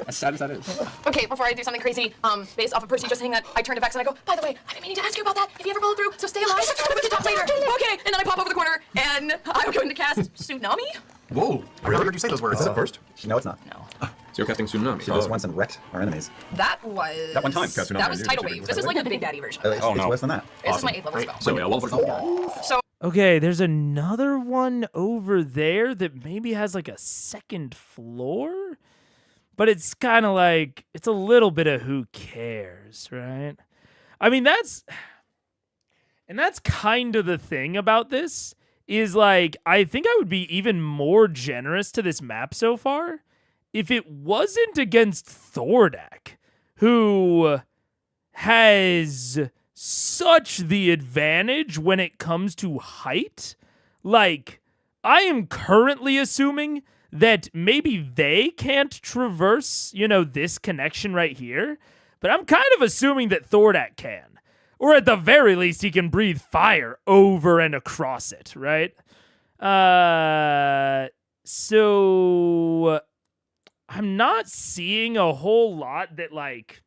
As sad as that is. Okay, before I do something crazy, based off of Percy just saying that, I turn to Vex and I go, by the way, I've been meaning to ask you about that. If you ever follow through, so stay alive. We can talk later. Okay, and then I pop over the corner and I'm going to cast Tsunami. Whoa. I never heard you say those words. Is that first? No, it's not. No. So you're casting Tsunami. She just once and wrecked our enemies. That was... That one time. Cast Tsunami. That was Tidal Wave. This is like the Big Daddy version. It's worse than that. This is my 8th level spell. So, yeah, So, Okay, there's another one over there that maybe has like a second floor, but it's kind of like, it's a little bit of who cares, right? I mean, that's kind of the thing about this is like, I think I would be even more generous to this map so far if it wasn't against Thordak, who has such the advantage when it comes to height. Like, I am currently assuming that maybe they can't traverse, this connection right here, but I'm kind of assuming that Thordak can. Or at the very least, he can breathe fire over and across it, right? So I'm not seeing a whole lot that, like,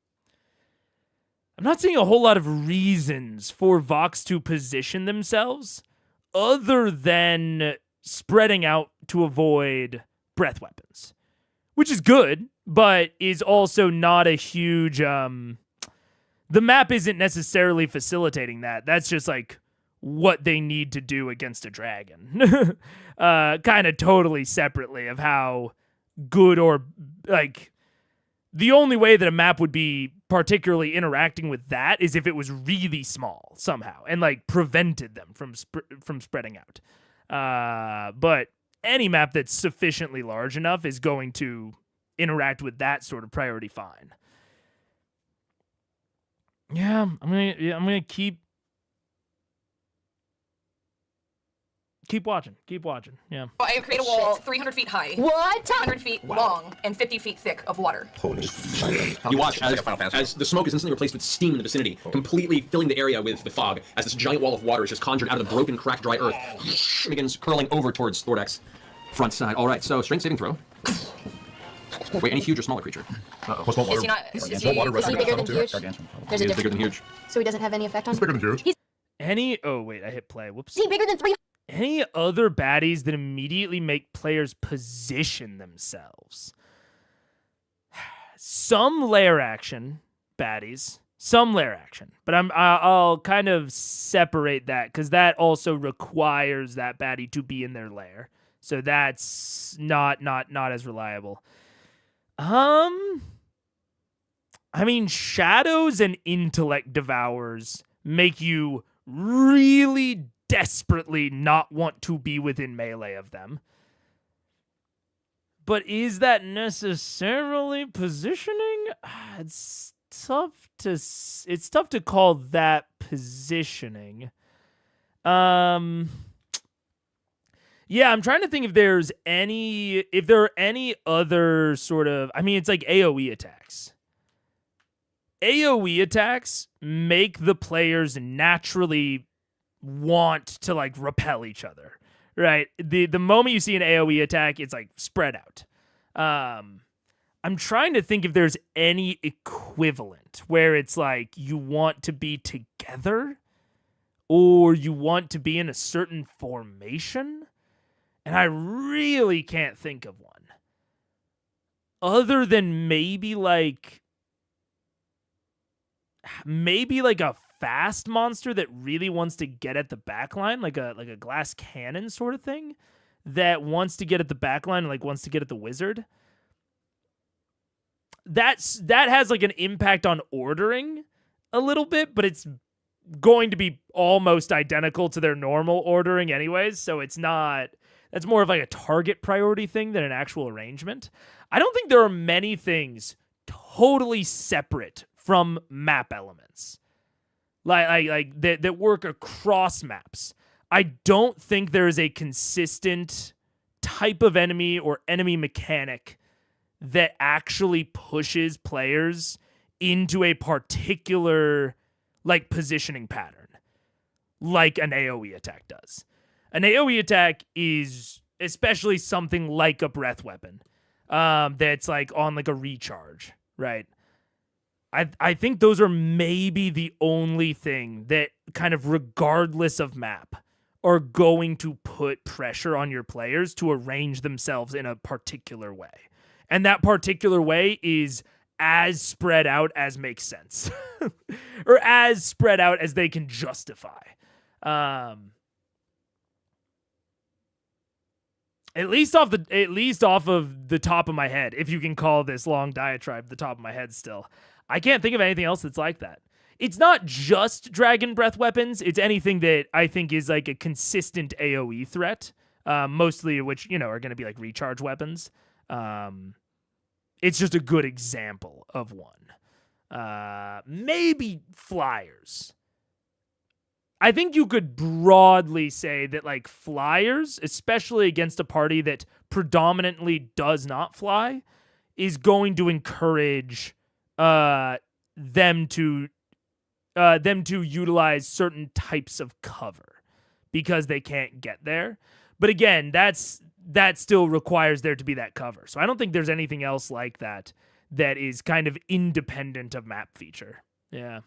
I'm not seeing a whole lot of reasons for Vox to position themselves other than spreading out to avoid breath weapons, which is good, but is also not a huge, the map isn't necessarily facilitating that. That's just like what they need to do against a dragon. Kind of totally separately of how good or like the only way that a map would be particularly interacting with that is if it was really small somehow and like prevented them from spreading out. But any map that's sufficiently large enough is going to interact with that sort of priority fine. Yeah, I'm gonna keep watching. Yeah. I create a wall 300 feet high, What? 200 feet long, and 50 feet thick of water. Holy shit. You watch Like a Final Fantasy. as the smoke is instantly replaced with steam in the vicinity, completely filling the area with fog, as this giant wall of water is just conjured out of the broken, cracked, dry earth, and begins curling over towards Thordak's front side. All right, so strength saving throw. Wait, any huge or smaller creature? What's water? Is he not? Is he water Is he bigger than huge? Gargantuan, probably. There's He a is bigger difference. than huge. So he doesn't have any effect on It's bigger than huge. Oh wait, I hit play. Whoops. Is he bigger than 3? Any other baddies that immediately make players position themselves? Some lair action baddies Some lair action, but I'll kind of separate that because that also requires that baddie to be in their lair, so that's not as reliable. I mean, shadows and intellect devours make you really desperately not want to be within melee of them. But is that necessarily positioning? It's tough to call that positioning. Yeah, I'm trying to think if there are any other sort of, I mean, it's like AoE attacks. AoE attacks make the players naturally want to like repel each other, right? The moment you see an AoE attack, it's like spread out. I'm trying to think if there's any equivalent where it's like you want to be together or you want to be in a certain formation, and I really can't think of one. Other than maybe like a fast monster that really wants to get at the backline, like a glass cannon sort of thing that wants to get at the backline and like wants to get at the wizard. That has like an impact on ordering a little bit, but it's going to be almost identical to their normal ordering anyways, so it's not, that's more of like a target priority thing than an actual arrangement. I don't think there are many things totally separate from map elements. Like that work across maps. I don't think there is a consistent type of enemy or enemy mechanic that actually pushes players into a particular like positioning pattern like an AoE attack does. An AoE attack is especially something like a breath weapon that's like on like a recharge, right? I think those are maybe the only thing that kind of regardless of map are going to put pressure on your players to arrange themselves in a particular way. And that particular way is as spread out as makes sense or as spread out as they can justify. At least off of the top of my head, if you can call this long diatribe the top of my head still. I can't think of anything else that's like that. It's not just dragon breath weapons. It's anything that I think is like a consistent AoE threat, mostly of which, are going to be like recharge weapons. It's just a good example of one. Maybe flyers. I think you could broadly say that like flyers, especially against a party that predominantly does not fly, is going to encourage them to utilize certain types of cover because they can't get there. But again, that still requires there to be that cover. So I don't think there's anything else like that is kind of independent of map feature. Yeah.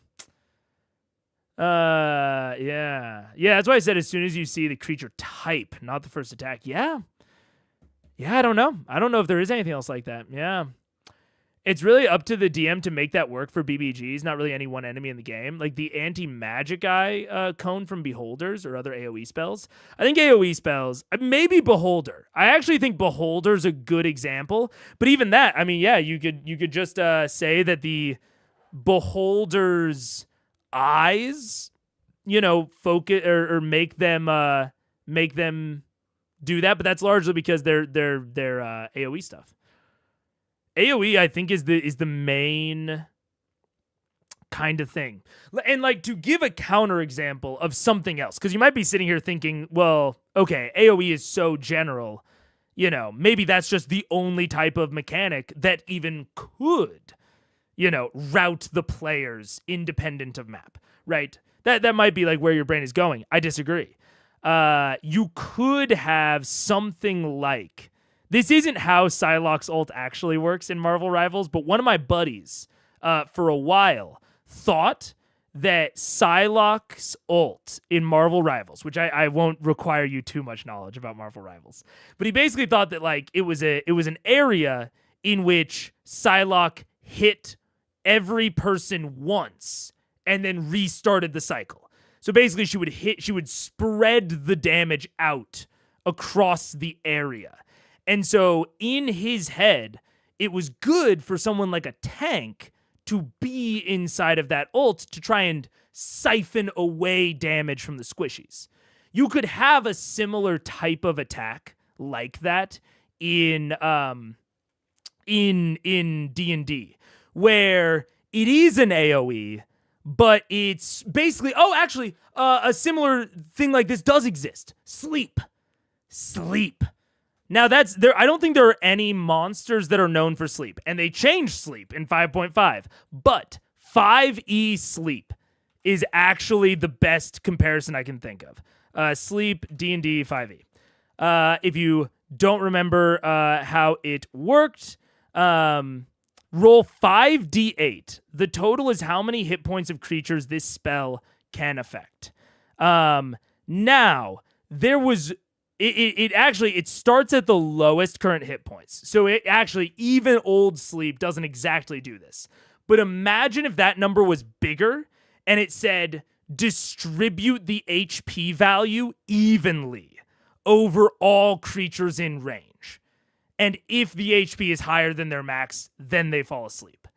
Yeah, that's why I said as soon as you see the creature type, not the first attack. Yeah, I don't know if there is anything else like that. Yeah. It's really up to the DM to make that work for BBGs, not really any one enemy in the game. Like the anti-magic eye cone from Beholders or other AoE spells. I think AoE spells, maybe Beholder. I actually think Beholder's a good example. But even that, I mean, yeah, you could just say that the Beholder's eyes, focus or make them do that. But that's largely because they're AoE stuff. AoE, I think, is the main kind of thing. And like to give a counterexample of something else, because you might be sitting here thinking, well, okay, AoE is so general, maybe that's just the only type of mechanic that even could, route the players independent of map, right? That might be like where your brain is going. I disagree. You could have something like, this isn't how Psylocke's ult actually works in Marvel Rivals, but one of my buddies for a while thought that Psylocke's ult in Marvel Rivals, which I won't require you too much knowledge about Marvel Rivals, but he basically thought that like it was an area in which Psylocke hit every person once and then restarted the cycle. So basically she would spread the damage out across the area. And so in his head, it was good for someone like a tank to be inside of that ult to try and siphon away damage from the squishies. You could have a similar type of attack like that in D&D, where it is an AoE, but it's basically a similar thing like this does exist. Sleep. Now that's there. I don't think there are any monsters that are known for sleep, and they changed sleep in 5.5. But 5e sleep is actually the best comparison I can think of. Sleep D&D 5e. If you don't remember how it worked, roll 5d8. The total is how many hit points of creatures this spell can affect. Now there was. It starts at the lowest current hit points. So it actually, even old sleep doesn't exactly do this. But imagine if that number was bigger and it said distribute the HP value evenly over all creatures in range. And if the HP is higher than their max, then they fall asleep.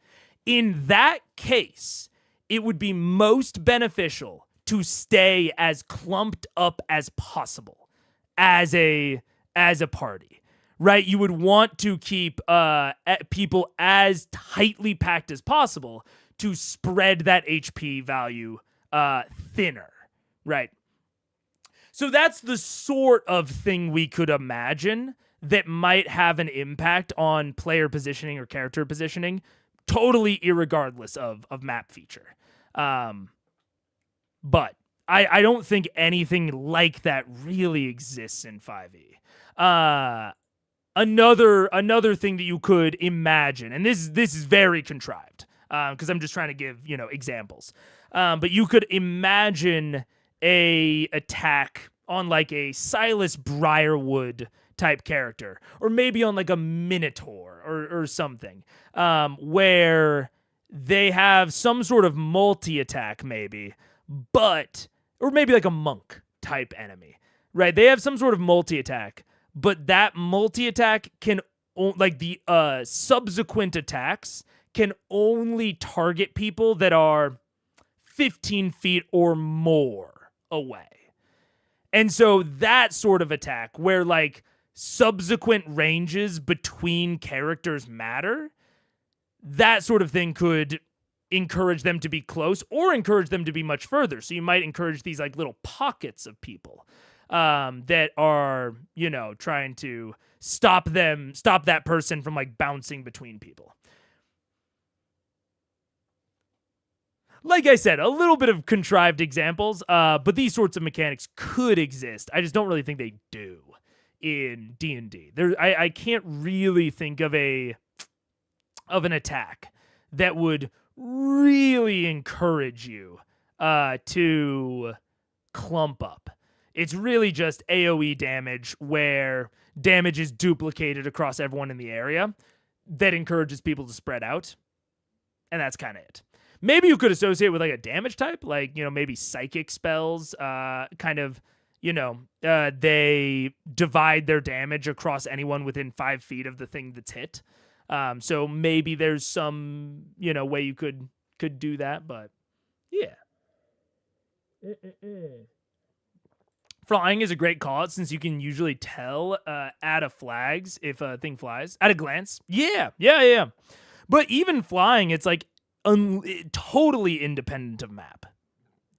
In that case, it would be most beneficial to stay as clumped up as possible. As a party, right? You would want to keep people as tightly packed as possible to spread that HP value thinner, right? So that's the sort of thing we could imagine that might have an impact on player positioning or character positioning, totally irregardless of map feature. But I don't think anything like that really exists in 5e. Another thing that you could imagine, and this is very contrived, because I'm just trying to give examples. But you could imagine a attack on like a Silas Briarwood type character, or maybe on like a Minotaur or something, where they have some sort of multi-attack maybe, or maybe like a monk type enemy, right? They have some sort of multi-attack, but that multi-attack can, the subsequent attacks can only target people that are 15 feet or more away. And so that sort of attack where like subsequent ranges between characters matter, that sort of thing could encourage them to be close or encourage them to be much further. So you might encourage these like little pockets of people that are, trying to stop that person from like bouncing between people. Like I said, a little bit of contrived examples, but these sorts of mechanics could exist. I just don't really think they do in D&D. I can't really think of an attack that would really encourage you to clump up. It's really just AoE damage where damage is duplicated across everyone in the area that encourages people to spread out. And that's kind of it. Maybe you could associate with like a damage type, like, maybe psychic spells, they divide their damage across anyone within 5 feet of the thing that's hit. So maybe there's some, way you could do that, but yeah. Flying is a great call out since you can usually tell at a flags if a thing flies at a glance. Yeah. But even flying, it's like totally independent of map.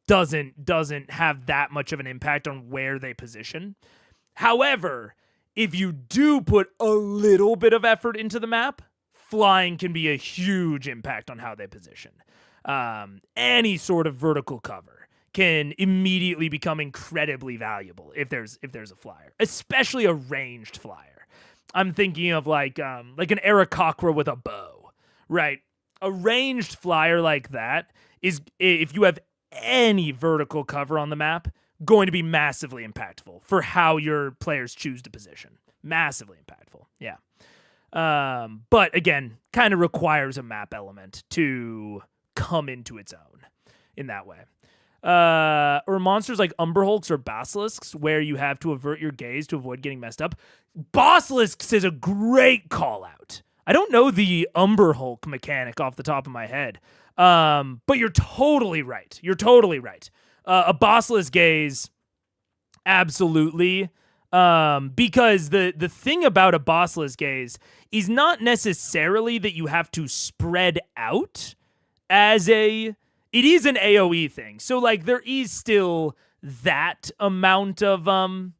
Doesn't have that much of an impact on where they position. However, if you do put a little bit of effort into the map, flying can be a huge impact on how they position. Any sort of vertical cover can immediately become incredibly valuable if there's a flyer, especially a ranged flyer. I'm thinking of like an Aarakocra with a bow, right? A ranged flyer like that is, if you have any vertical cover on the map, going to be massively impactful for how your players choose to position. Massively impactful, yeah. But again, kind of requires a map element to come into its own in that way. Or monsters like Umberhulks or Basilisks, where you have to avert your gaze to avoid getting messed up. Basilisks is a great call out. I don't know the Umberhulk mechanic off the top of my head, but you're totally right. A Basilisk gaze, absolutely. Because the thing about a Basilisk gaze is not necessarily that you have to spread out it is an AoE thing. So like there is still that amount of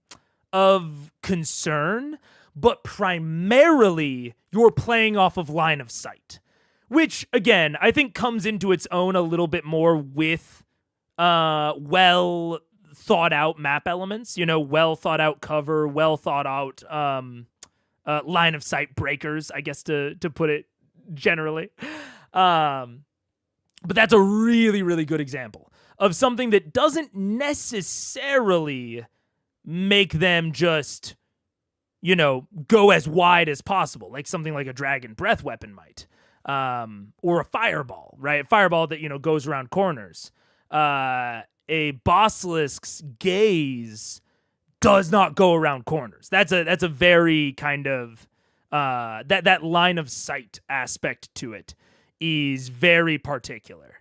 concern, but primarily you're playing off of line of sight, which again, I think comes into its own a little bit more with well thought out map elements, well thought out cover, well thought out line of sight breakers, I guess to put it generally. But that's a really, really good example of something that doesn't necessarily make them just, go as wide as possible, like something like a dragon breath weapon might, or a fireball, right? A fireball that, goes around corners. A Basilisk's gaze does not go around corners. That's a very kind of that line of sight aspect to it is very particular,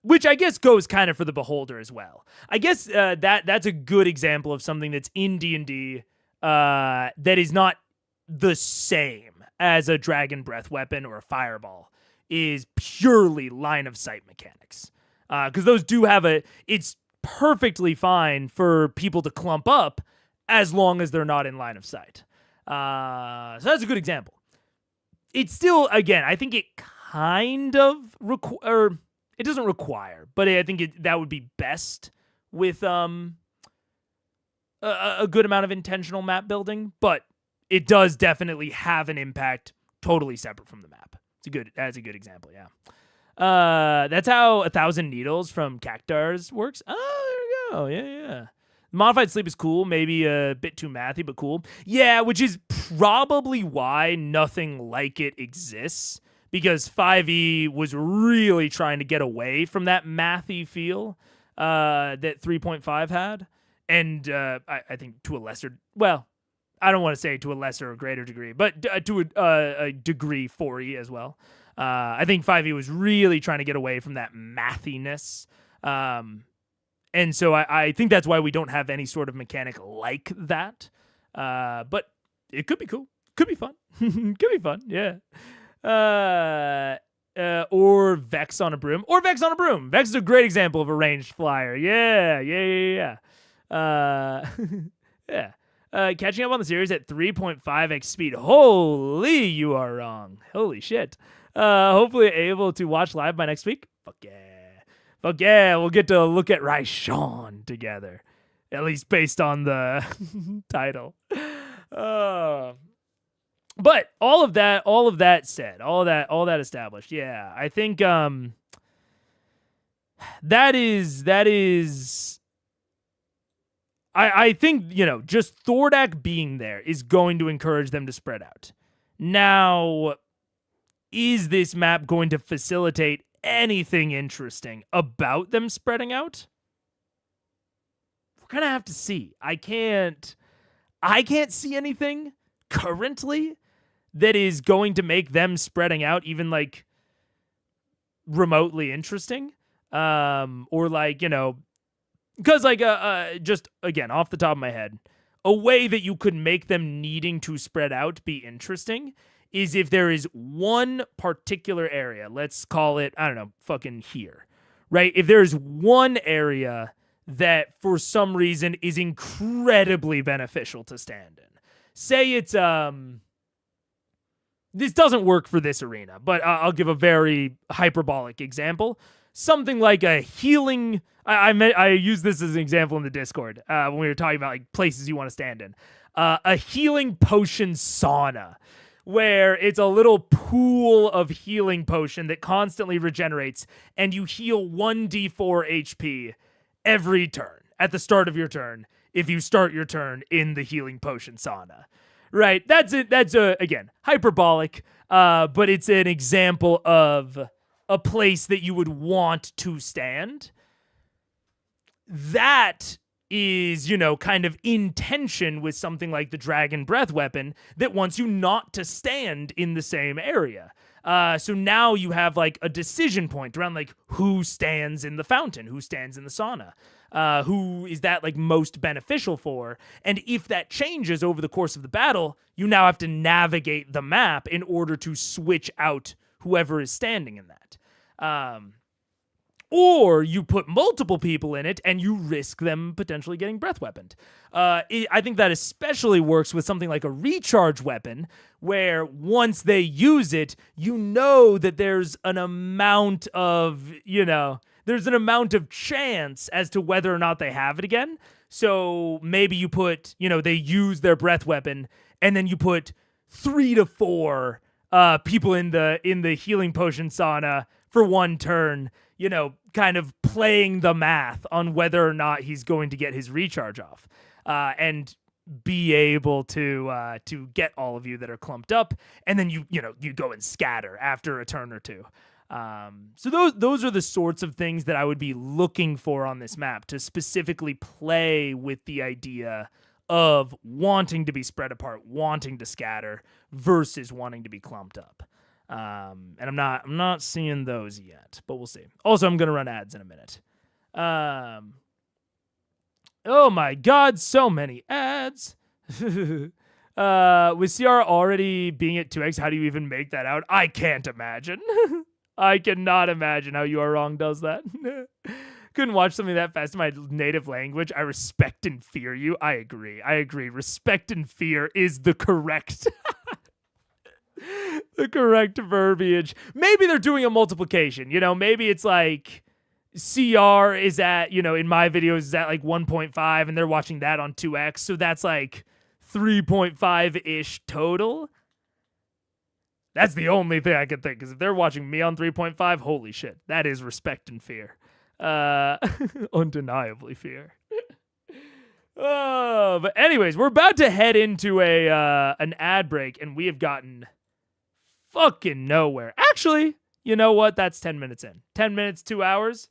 which I guess goes kind of for the beholder as well. I guess that's a good example of something that's in D&D that is not the same as a dragon breath weapon or a fireball, is purely line of sight mechanics. Because those do have it's perfectly fine for people to clump up as long as they're not in line of sight. So that's a good example. It's still, again, I think it kind of it doesn't require, but I think that would be best with a good amount of intentional map building, but it does definitely have an impact totally separate from the map. That's a good example, yeah. That's how 1,000 Needles from Cactars works. Oh, there we go. Yeah. Modified sleep is cool, maybe a bit too mathy, but cool. Yeah, which is probably why nothing like it exists, because 5e was really trying to get away from that mathy feel that 3.5 had. And I think to a lesser, well, I don't want to say to a lesser or greater degree, but to a degree 4e as well. I think 5e was really trying to get away from that mathiness. And so I think that's why we don't have any sort of mechanic like that. But it could be cool. Could be fun. Could be fun, yeah. Or Vex on a broom. Vex is a great example of a ranged flyer. Yeah. Yeah. Catching up on the series at 3.5x speed. Holy, you are wrong. Holy shit. Hopefully able to watch live by next week. Fuck yeah, we'll get to look at Raishon together. At least based on the title. But all of that said, all that established, yeah, I think that is I think, just Thordak being there is going to encourage them to spread out. Now, is this map going to facilitate anything interesting about them spreading out? We're going to have to see. I can't see anything currently that is going to make them spreading out even like remotely interesting. Or like, because like just again off the top of my head, a way that you could make them needing to spread out be interesting is if there is one particular area, let's call it, I don't know, fucking here, right? If there's one area that for some reason is incredibly beneficial to stand in. Say it's this doesn't work for this arena, but I'll give a very hyperbolic example. Something like a healing. I use this as an example in the Discord when we were talking about like places you want to stand in. A healing potion sauna, where it's a little pool of healing potion that constantly regenerates, and you heal 1d4 HP every turn at the start of your turn if you start your turn in the healing potion sauna. Right. That's it. That's again, hyperbolic. But it's an example of a place that you would want to stand. That is, kind of in tension with something like the Dragon Breath weapon that wants you not to stand in the same area. So now you have like a decision point around like who stands in the fountain, who stands in the sauna, who is that like most beneficial for. And if that changes over the course of the battle, you now have to navigate the map in order to switch out whoever is standing in that. Or you put multiple people in it and you risk them potentially getting breath weaponed. I think that especially works with something like a recharge weapon, where once they use it, that there's an amount of, there's an amount of chance as to whether or not they have it again. So maybe you put, they use their breath weapon and then you put 3 to 4 people in the healing potion sauna for one turn, kind of playing the math on whether or not he's going to get his recharge off, and be able to get all of you that are clumped up, and then you go and scatter after a turn or two. So those are the sorts of things that I would be looking for on this map to specifically play with the idea of wanting to be spread apart, wanting to scatter versus wanting to be clumped up. And I'm not seeing those yet, but we'll see. Also, I'm going to run ads in a minute. Oh my God, so many ads. With CR already being at 2x, how do you even make that out? I can't imagine. I cannot imagine how You Are Wrong does that. Couldn't watch something that fast in my native language. I respect and fear you. I agree. Respect and fear is the correct the correct verbiage. Maybe they're doing a multiplication. Maybe it's like CR is at, in my videos is at like 1.5 and they're watching that on 2x. So that's like 3.5-ish total. That's the only thing I can think, because if they're watching me on 3.5, holy shit, that is respect and fear. Undeniably fear. But anyways, we're about to head into an ad break, and we have gotten fucking nowhere. Actually, you know what? That's 10 minutes in. 10 minutes, 2 hours.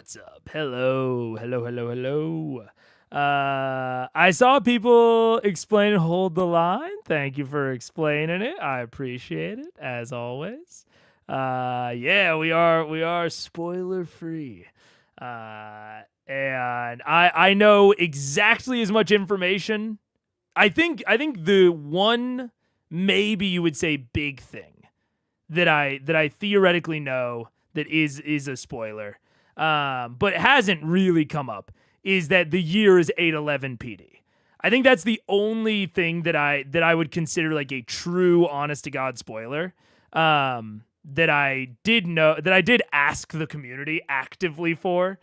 What's up? Hello. I saw people explain Hold the Line. Thank you for explaining it. I appreciate it, as always. Yeah, we are spoiler free. And I know exactly as much information. I think the one, maybe you would say, big thing that I theoretically know that is a spoiler, but hasn't really come up, is that the year is 8/11 PD. I think that's the only thing that I would consider like a true, honest to God spoiler. That I did ask the community actively for,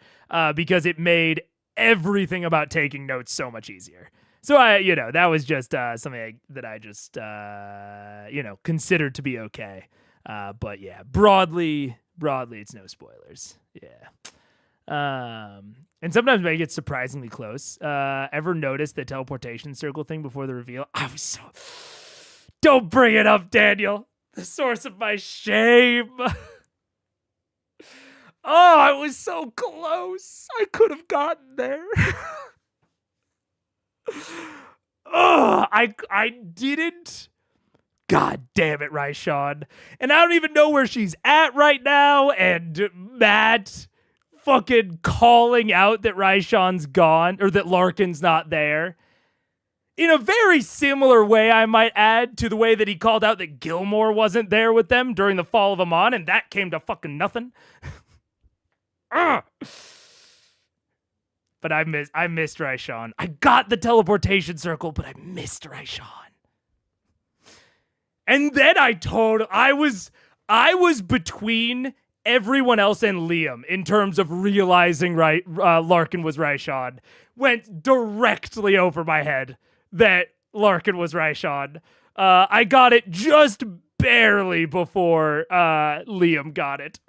because it made everything about taking notes so much easier. So that was just something that I just considered to be okay. But yeah, broadly, it's no spoilers. Yeah. And sometimes I get surprisingly close. Ever noticed the teleportation circle thing before the reveal? I was so... Don't bring it up, Daniel. The source of my shame. Oh, I was so close. I could have gotten there. Oh, I didn't. God damn it, Raishan. And I don't even know where she's at right now. And Matt fucking calling out that Raishan's gone, or that Larkin's not there. In a very similar way, I might add, to the way that he called out that Gilmore wasn't there with them during the fall of Amon, and that came to fucking nothing. But I missed Raishan. I got the teleportation circle, but I missed Raishan. And then I was between everyone else and Liam in terms of realizing Larkin was Raishan. Went directly over my head that Larkin was Raishan. I got it just barely before Liam got it.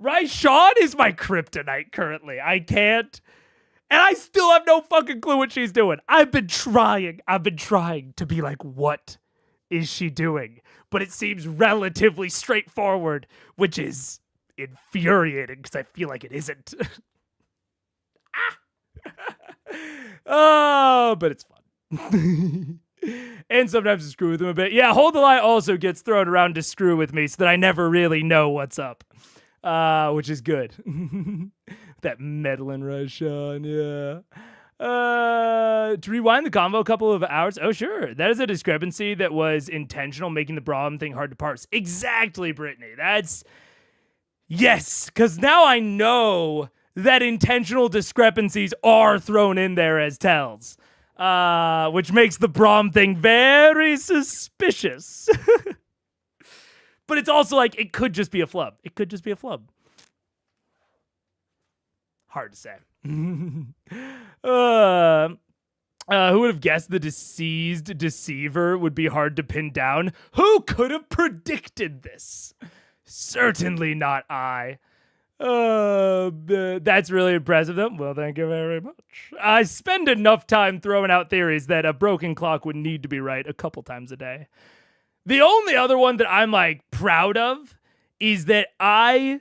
Raishan is my kryptonite currently. I can't. And I still have no fucking clue what she's doing. I've been trying to be like, what is she doing? But it seems relatively straightforward, which is infuriating because I feel like it isn't. Oh, but it's fun. And sometimes to screw with him a bit. Yeah, Hold the Line also gets thrown around to screw with me so that I never really know what's up. Which is good. That meddling Raishan, yeah. To rewind the convo a couple of hours. Oh, sure. That is a discrepancy that was intentional, making the Braum thing hard to parse. Exactly, Brittany. Yes, because now I know that intentional discrepancies are thrown in there as tells, which makes the Braum thing very suspicious. But it's also like, it could just be a flub. Hard to say. Who would have guessed the deceased deceiver would be hard to pin down? Who could have predicted this? Certainly not I. That's really impressive, though. Well, thank you very much. I spend enough time throwing out theories that a broken clock would need to be right a couple times a day. The only other one that I'm like proud of is that I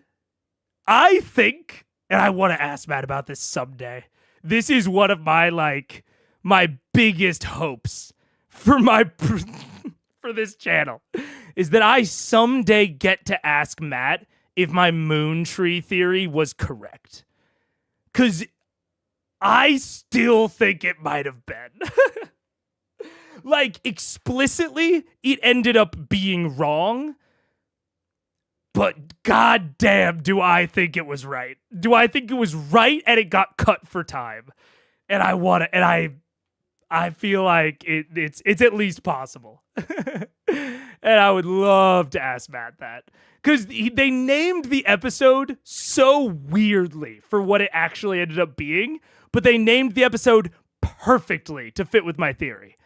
think, and I want to ask Matt about this someday. This is one of my biggest hopes for for this channel, is that I someday get to ask Matt if my moon tree theory was correct. 'Cause I still think it might have been. Like, explicitly, it ended up being wrong. But goddamn, do I think it was right? Do I think it was right and it got cut for time? And I want to, and I feel like it's at least possible. And I would love to ask Matt that. Because they named the episode so weirdly for what it actually ended up being, but they named the episode perfectly to fit with my theory.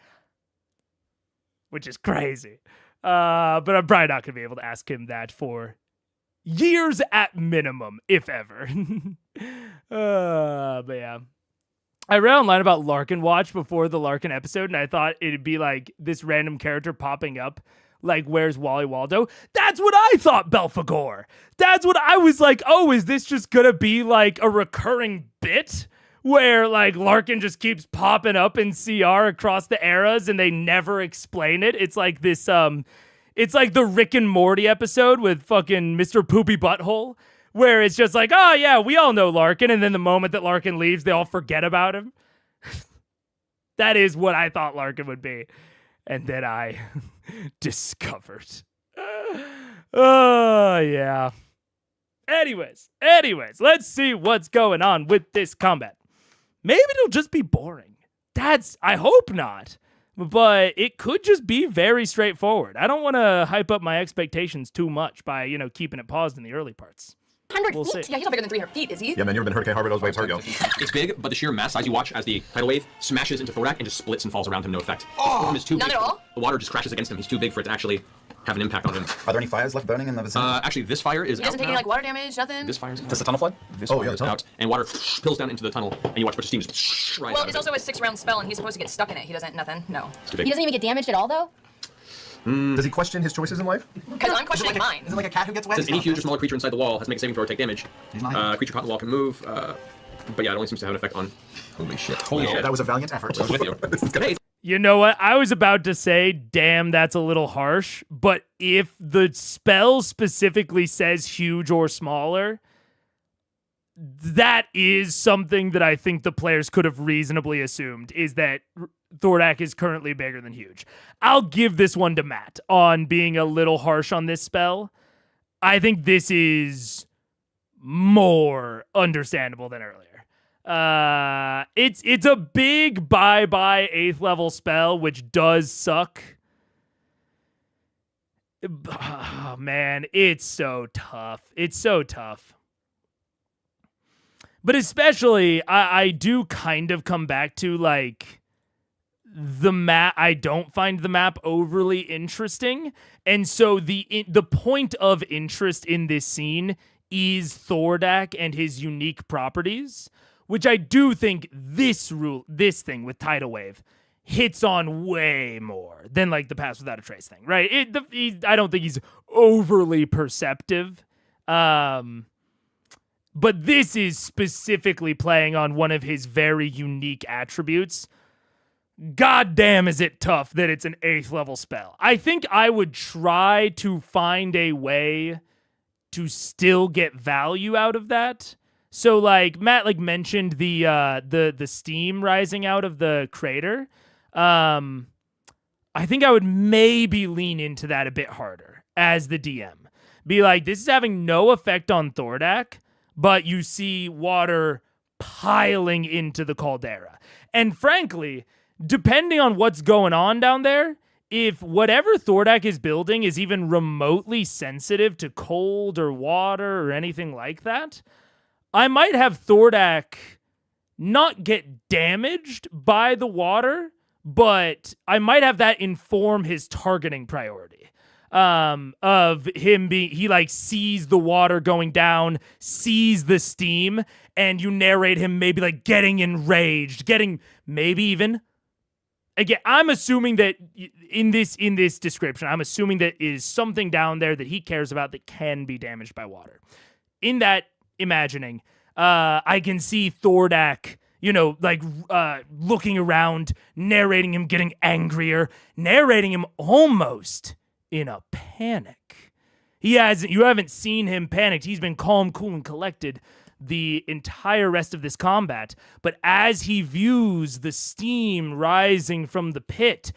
Which is crazy. But I'm probably not going to be able to ask him that for years at minimum, if ever. But yeah. I read online about Larkin Watch before the Larkin episode, and I thought it'd be like this random character popping up like, where's Wally Waldo? That's what I thought, Belphegor. That's what I was like, oh, is this just gonna be like a recurring bit where like Larkin just keeps popping up in CR across the eras and they never explain it? It's like this, it's like the Rick and Morty episode with fucking Mr. Poopy Butthole, where it's just like, oh yeah, we all know Larkin, and then the moment that Larkin leaves, they all forget about him. That is what I thought Larkin would be. And then I discovered. Oh, yeah. Anyways, let's see what's going on with this combat. Maybe it'll just be boring. I hope not. But it could just be very straightforward. I don't want to hype up my expectations too much by, keeping it paused in the early parts. 100 We'll feet? see. Yeah, he's not bigger than 300 feet, is he? Yeah, man, you ever been Hurricane Harbor? Those waves hurt you. It's big, but the sheer mass size you watch as the tidal wave smashes into Thordak and just splits and falls around him, no effect. The storm is too None big. at all? The water just crashes against him. He's too big for it to actually have an impact on him. Are there any fires left burning in the vicinity? Actually, this fire is He doesn't out take any now. like water damage, nothing? This fire's out. Does the tunnel flood? This Oh, fire yeah, the is tunnel. out, and water spills down into the tunnel, and you watch a bunch of steam just rise Well, out it's of also it. a 6-round spell, and he's supposed to get stuck in it. He doesn't, nothing, no. It's too big. He doesn't even get damaged at all, though? Does he question his choices in life? Because I'm questioning mine. Is it like a cat who gets wet? Says any huge or smaller creature inside the wall has to make a saving throw or take damage. He's not. Creature caught in the wall can move, but yeah, it only seems to have an effect on. Holy shit. Holy shit. That was a valiant effort. I was with you. Hey, You know what? I was about to say, damn, that's a little harsh. But if the spell specifically says huge or smaller, that is something that I think the players could have reasonably assumed, is that Thordak is currently bigger than huge. I'll give this one to Matt on being a little harsh on this spell. I think this is more understandable than earlier. It's a big bye-bye 8th level spell, which does suck. Oh, man, it's so tough. It's so tough. But especially, I do kind of come back to, like, the map. I don't find the map overly interesting. And so the point of interest in this scene is Thordak and his unique properties, which I do think this thing with Tidal Wave hits on way more than like the Pass Without a Trace thing, right? I don't think he's overly perceptive. But this is specifically playing on one of his very unique attributes. God damn, is it tough that it's an 8th level spell. I think I would try to find a way to still get value out of that. So like Matt mentioned the steam rising out of the crater. I think I would maybe lean into that a bit harder as the DM. Be like, this is having no effect on Thordak, but you see water piling into the caldera. And frankly, depending on what's going on down there, if whatever Thordak is building is even remotely sensitive to cold or water or anything like that, I might have Thordak not get damaged by the water, but I might have that inform his targeting priority. Of him being, he like sees the water going down, sees the steam, and you narrate him maybe like getting enraged, getting maybe even. Again, I'm assuming that in this description, I'm assuming that is something down there that he cares about that can be damaged by water. In that imagining, I can see Thordak, looking around, narrating him getting angrier, narrating him almost in a panic. You haven't seen him panicked. He's been calm, cool, and collected the entire rest of this combat. But as he views the steam rising from the pit,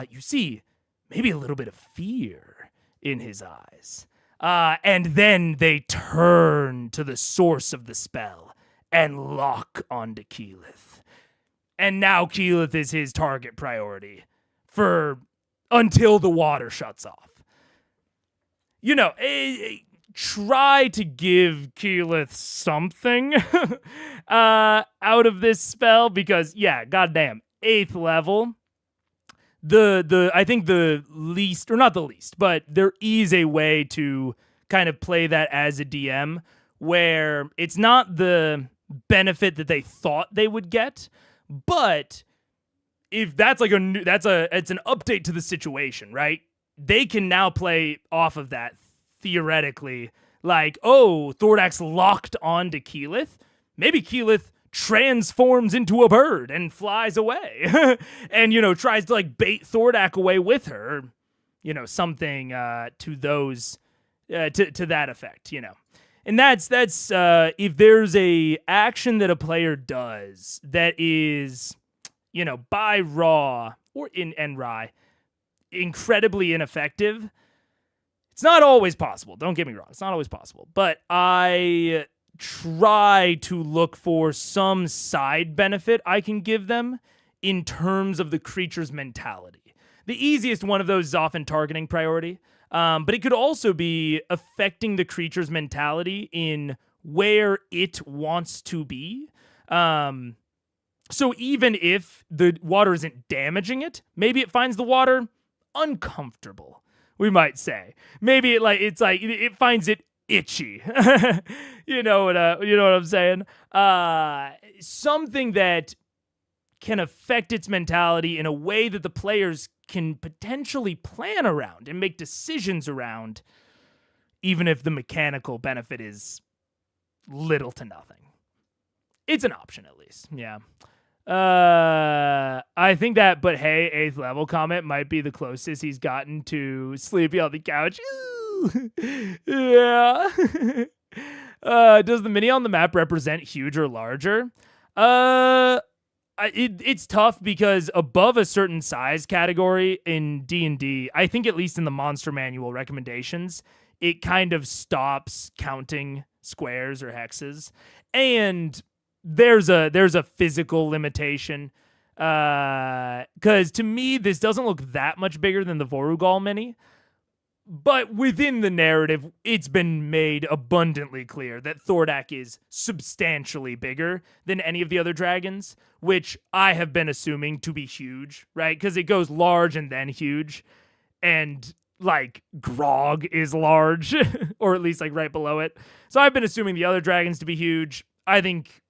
you see maybe a little bit of fear in his eyes. And then they turn to the source of the spell and lock onto Keyleth. And now Keyleth is his target priority until the water shuts off. Try to give Keyleth something out of this spell because, yeah, goddamn, 8th level. I think the least, or not the least, but there is a way to kind of play that as a DM where it's not the benefit that they thought they would get, but if that's like it's an update to the situation, right? they can now play off of that theoretically. Like, oh, Thordak's locked onto Keyleth. Maybe Keyleth transforms into a bird and flies away and, tries to like bait Thordak away with her, something to those, to that effect, And that's if there's a action that a player does that is, by raw or in NRI, incredibly ineffective. It's not always possible. Don't get me wrong. It's not always possible. But I try to look for some side benefit I can give them in terms of the creature's mentality. The easiest one of those is often targeting priority. But it could also be affecting the creature's mentality in where it wants to be. So even if the water isn't damaging it, maybe it finds the water uncomfortable, we might say. Maybe it finds it itchy. You know what I'm saying? Something that can affect its mentality in a way that the players can potentially plan around and make decisions around, even if the mechanical benefit is little to nothing. It's an option, at least. Yeah. I think that, but hey, 8th level comment might be the closest he's gotten to sleepy on the couch. Yeah. Does the mini on the map represent huge or larger? It's tough because above a certain size category in D&D, I think at least in the Monster Manual recommendations, it kind of stops counting squares or hexes. And there's a physical limitation. Because to me, this doesn't look that much bigger than the Vorugal mini. But within the narrative, it's been made abundantly clear that Thordak is substantially bigger than any of the other dragons, which I have been assuming to be huge, right? Because it goes large and then huge. And, like, Grog is large, or at least, like, right below it. So I've been assuming the other dragons to be huge. I think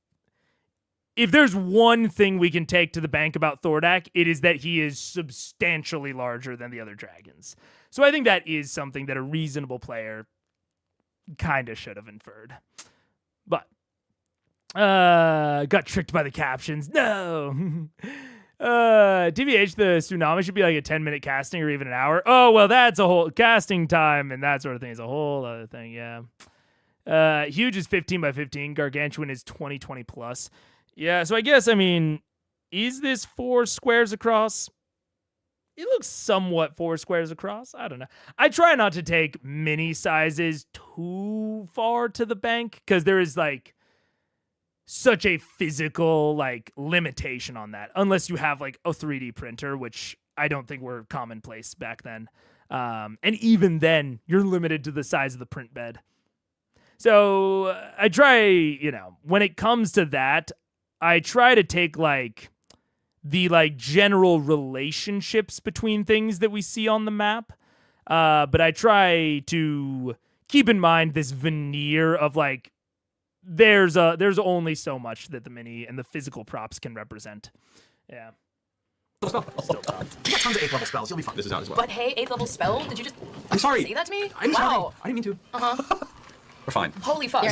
if there's one thing we can take to the bank about Thordak, it is that he is substantially larger than the other dragons. So I think that is something that a reasonable player kind of should have inferred. But got tricked by the captions. No. TBH, the tsunami should be like a 10-minute casting or even an hour. Oh, well, that's a whole casting time and that sort of thing is a whole other thing. Yeah. Huge is 15 by 15. Gargantuan is 20 plus. Yeah. So I guess, is this 4 squares across? It looks somewhat 4 squares across. I don't know. I try not to take mini sizes too far to the bank because there is like such a physical like limitation on that. Unless you have like a 3D printer, which I don't think were commonplace back then. And even then, you're limited to the size of the print bed. So I try, when it comes to that, I try to take like the like general relationships between things that we see on the map. But I try to keep in mind this veneer of like, there's only so much that the mini and the physical props can represent. Yeah. You got tons of 8th level spells. You'll be fine. This is out as well. But hey, 8th level spell? Did you just I'm sorry. say that to me? I'm wow. sorry. I didn't mean to. We're fine. Holy fuck.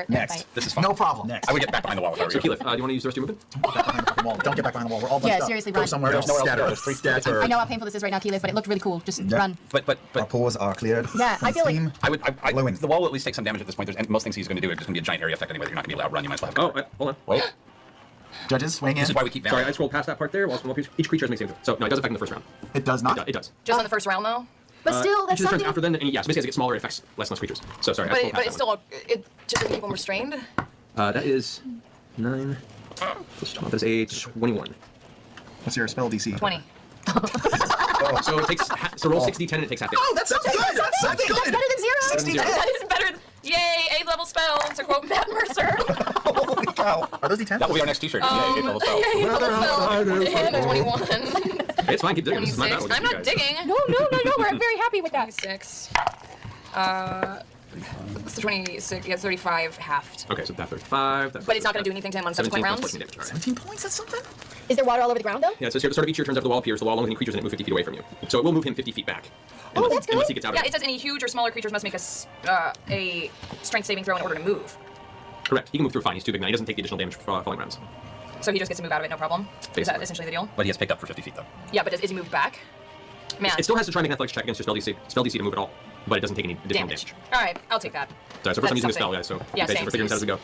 Next. This is fine. No problem. Next. I would get back behind the wall with So Keyleth, do you want to use the rest of your movement? Don't get back behind the wall. Don't get back behind the wall. We're all bunched Yeah, up. seriously, Go run. somewhere else. There's nowhere else to Scatter. go. There's 3 Scatter. I know how painful this is right now, Keyleth, but it looked really cool. Just run. But Our pools are cleared. Yeah, I feel like- Steam. Glowing. The wall will at least take some damage at this point. And most things he's going to do are just going to be a giant area effect anyway. You're not going to be able to outrun. You might as well have Hold on. Wait. Judges, weighing in. This is why we keep Sorry, I value. scrolled past that part there. Each creature has makes So no, it does affect in the first round. It does not. It does. Just on the first round, though? But still, Each that's of the turns something. after then, and yeah, so basically as it gets smaller, it affects less and less creatures. So sorry, I scrolled But past it's that one. still, it just doesn't keep them restrained? That is 9. That is a 21. What's your spell DC? 20. So it takes so roll 6d10 and it takes half damage. Oh, that's good. That's That's better than zero. That is better. Yay, 8th level spell, to quote Matt Mercer. Holy cow. Are those D10s? That will be our next t-shirt. Yeah, 8th level spell. 8th level spell. And a 21. It's fine, keep digging. This is my 26. battle. I'm not digging. No, we're very happy with that. 6. It's the 26, yeah, 35 halved. Okay, so that 35. But it's not going to do anything to him on 17 subsequent plus rounds? 14 damage. All right. 17 points, that's something. Is there water all over the ground though? Yeah, it says here at the start of each year turns after the wall appears, the wall along with any creatures in it move 50 feet away from you. So it will move him 50 feet back. Oh, that's good. Unless he gets out Yeah, of it says any huge or smaller creatures must make a strength saving throw in order to move. Correct. He can move through fine. He's too big now. He doesn't take the additional damage for falling rounds. So he just gets to move out of it, no problem? Is that Basically. essentially the deal? But he has picked up for 50 feet, though. Yeah, but is he moved back? Man. It still has to try and make an athletics check against your spell DC to move at all, but it doesn't take any additional damage. All right, I'll take that. Sorry, so first I'm using a spell, guys, so Yeah, basically same, we're figuring this out as we go.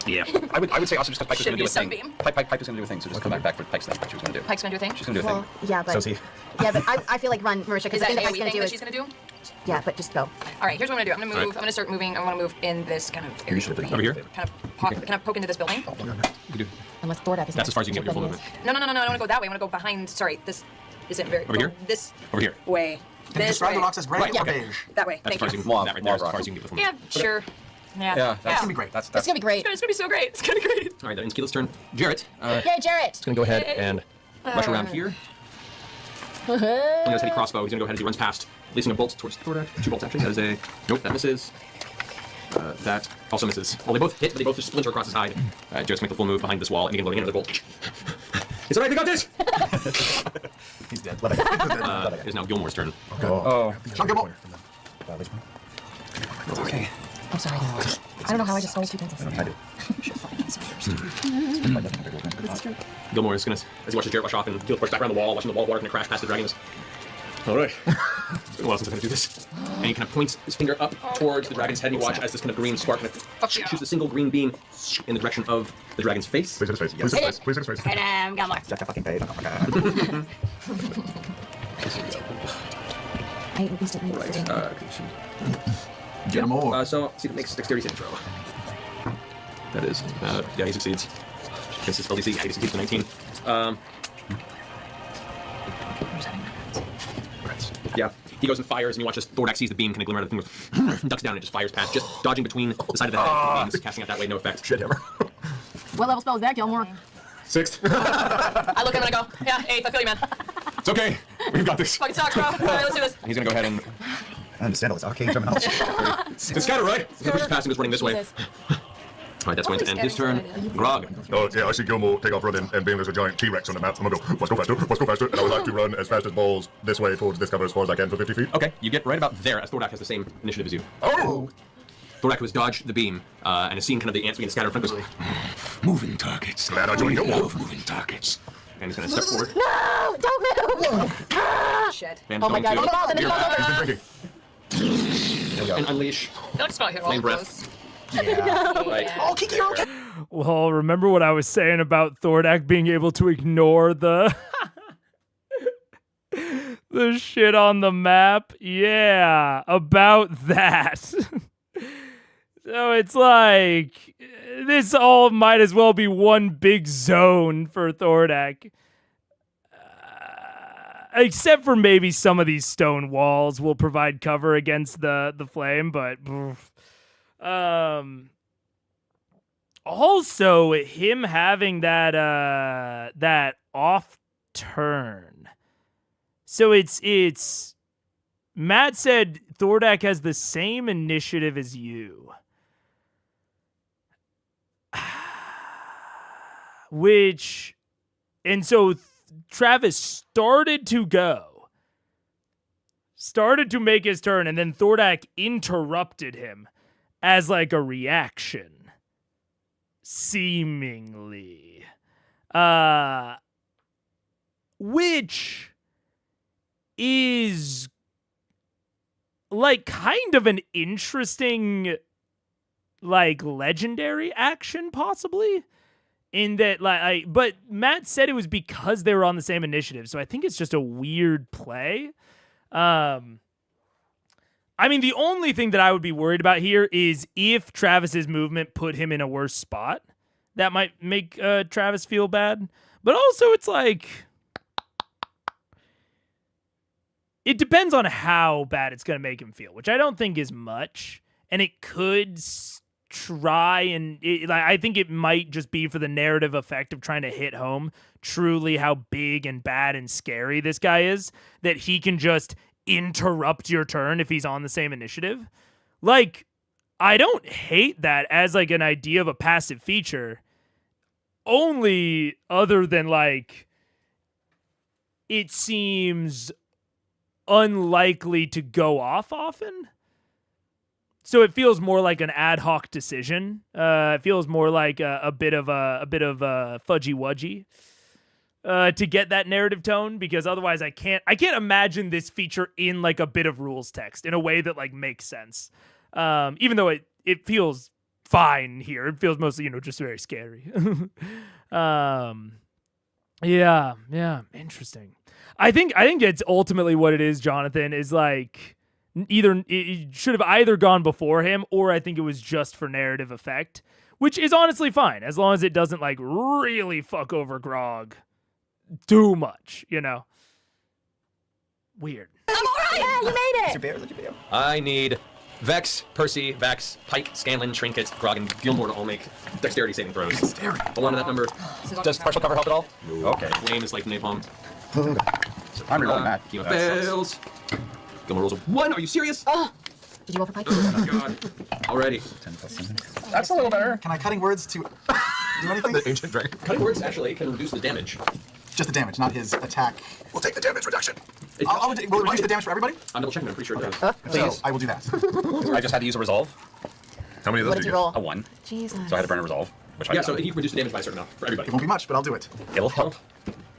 Yeah. I would say also just because Pike's Should going to do a be thing. Sunbeam. Pipe is going to do a thing, so just come back for Pike's thing. That's what she's going to do. Pike's gonna do a thing? She's going to do a Well, thing. yeah, but So is he. yeah, but I feel like run, Marisha, because Is the that thing the that only Pike's thing gonna that do she's is gonna do? yeah, but just go. All right, here's what I'm gonna do. I'm Alright. gonna start moving. I want to move in this kind of area. Over here? Kind of poke into this building. You can do. Unless Thordak is That's as far as you can get with your full movement. No. I want to go that way. I want to go behind. Sorry, this isn't very. Over here? This Over here. way. And This describe way. the rocks as gray or okay. beige. That way. That's as Thank far as you. you can More- that right more there, as far rock. as you can get with full Yeah, movement. sure. Yeah. Yeah, that's gonna be great. That's It's gonna be great. It's gonna be so great. It's gonna be great. All right, that ends Keela's turn. Jarrett, Yeah, Jarrett. gonna go ahead and rush around here. When he has heavy crossbow, he's gonna go ahead as he runs past, releasing a bolt towards Thordak. 2 bolts actually. That is a nope. That misses. That also misses. Well, they both hit, but they both just splinter across his hide. Jarrett's make the full move behind this wall and begin loading another bolt. It's alright, we got this. He's dead. Let it go. It is now Gilmore's turn. Oh. Chunk him up. Okay. I'm sorry. I don't know how I just stole 2 pencils. I do. Gilmore is gonna, as he watches Jarrett rush off and Keela pushed back around the wall, watching the wall water gonna crash past the dragons. Alright. It's been a while since I've had to do this. And he kind of points his finger up towards the dragon's head, and you watch as this kind of green spark kind of shoots a single green beam in the direction of the dragon's face. Please hit his face. Please hit his face. Please hit his face. Got more. Jack, I fucking paid. Oh my god. I instantly Get him over. So, see if it makes dexterity saving throw. That is, yeah, he succeeds. Against his spell DC, yeah, he succeeds for 19. Yeah, he goes and fires, and you watch as Thordak sees the beam kind of glimmer out of the thing, ducks down and just fires past, just dodging between the side of the head and the beams, casting out that way, no effect. Shit, hammer. What level spell is that, Gilmore? 6th. I look at him and I go, yeah, 8th. I feel you, man. It's okay. We've got this. Fucking sucks, bro. All right, let's do this. He's gonna go ahead and I understand all this arcane terminology. the scatter, right? He pushes past and goes running this way. Jesus. All right, that's going to end his turn. Grog. Oh, yeah, I see Gilmore take off running, and being there's a giant T-Rex on the map, I'm gonna go, let's go faster, let's go faster, and I would like to run as fast as balls this way towards this cover as far as I can for 50 feet. Okay, you get right about there, as Thordak has the same initiative as you. Oh! Thordak has dodged the beam, and has seen kind of the ants begin to scatter in front of us. Moving targets. Glad I joined We Gilmore. love moving targets. And he's going to step forward. No! Don't move! Shit. And Oh my going god, to the ball's in, the ball's over! He's been drinking. and unleash. It looks about here. Flame breath. Right. Oh, Kiki, you're okay. Well, remember what I was saying about Thordak being able to ignore the the shit on the map? Yeah, about that. So it's like this all might as well be one big zone for Thordak. Except for maybe some of these stone walls will provide cover against the flame, but also him having that that off turn. So it's Matt said Thordak has the same initiative as you. Which and so Travis started to make his turn, and then Thordak interrupted him as like a reaction, seemingly. Which is like kind of an interesting, like, legendary action, possibly. In that, but Matt said it was because they were on the same initiative, so I think it's just a weird play. I mean, the only thing that I would be worried about here is if Travis's movement put him in a worse spot. That might make Travis feel bad. But also, it's like, it depends on how bad it's going to make him feel, which I don't think is much. And it could try and I think it might just be for the narrative effect of trying to hit home truly how big and bad and scary this guy is, that he can just interrupt your turn if he's on the same initiative, like, I don't hate that as like an idea of a passive feature, only other than like it seems unlikely to go off often. So it feels more like an ad hoc decision. It feels more like a bit of a fudgy wudgy to get that narrative tone, because otherwise I can't imagine this feature in like a bit of rules text in a way that like makes sense. Even though it feels fine here, it feels mostly just very scary. Yeah, interesting. I think it's ultimately what it is, Jonathan, is like either it should have either gone before him, or I think it was just for narrative effect, which is honestly fine as long as it doesn't like really fuck over Grog too much, Weird. I'm all right. Yeah, you made it. Your bear, look at your bear. I need Vex, Percy, Vax, Pike, Scanlan, Trinket, Grog, and Gilmore to all make dexterity saving throws. Dexterity. Hold on to that number. Does partial cover help at all? Okay. Flame is like napalm. I'm rolling that. He fails. Gilmore rolls a 1. Are you serious? Did you roll for Pike? Oh, God. Alrighty. 10 plus 7. That's a little better. Can I cutting words to do anything? The ancient dragon. Cutting words actually can reduce the damage. Just the damage, not his attack. We'll take the damage reduction. Will it reduce the damage for everybody? I'm double checking. I'm pretty sure it does. So I will do that. I just had to use a resolve. How many of What those did do you you roll? A 1. Jesus. So I had to burn a resolve, which I Yeah, did. so you can reduce the damage by a certain amount for everybody. It won't be much, but I'll do it. It'll help.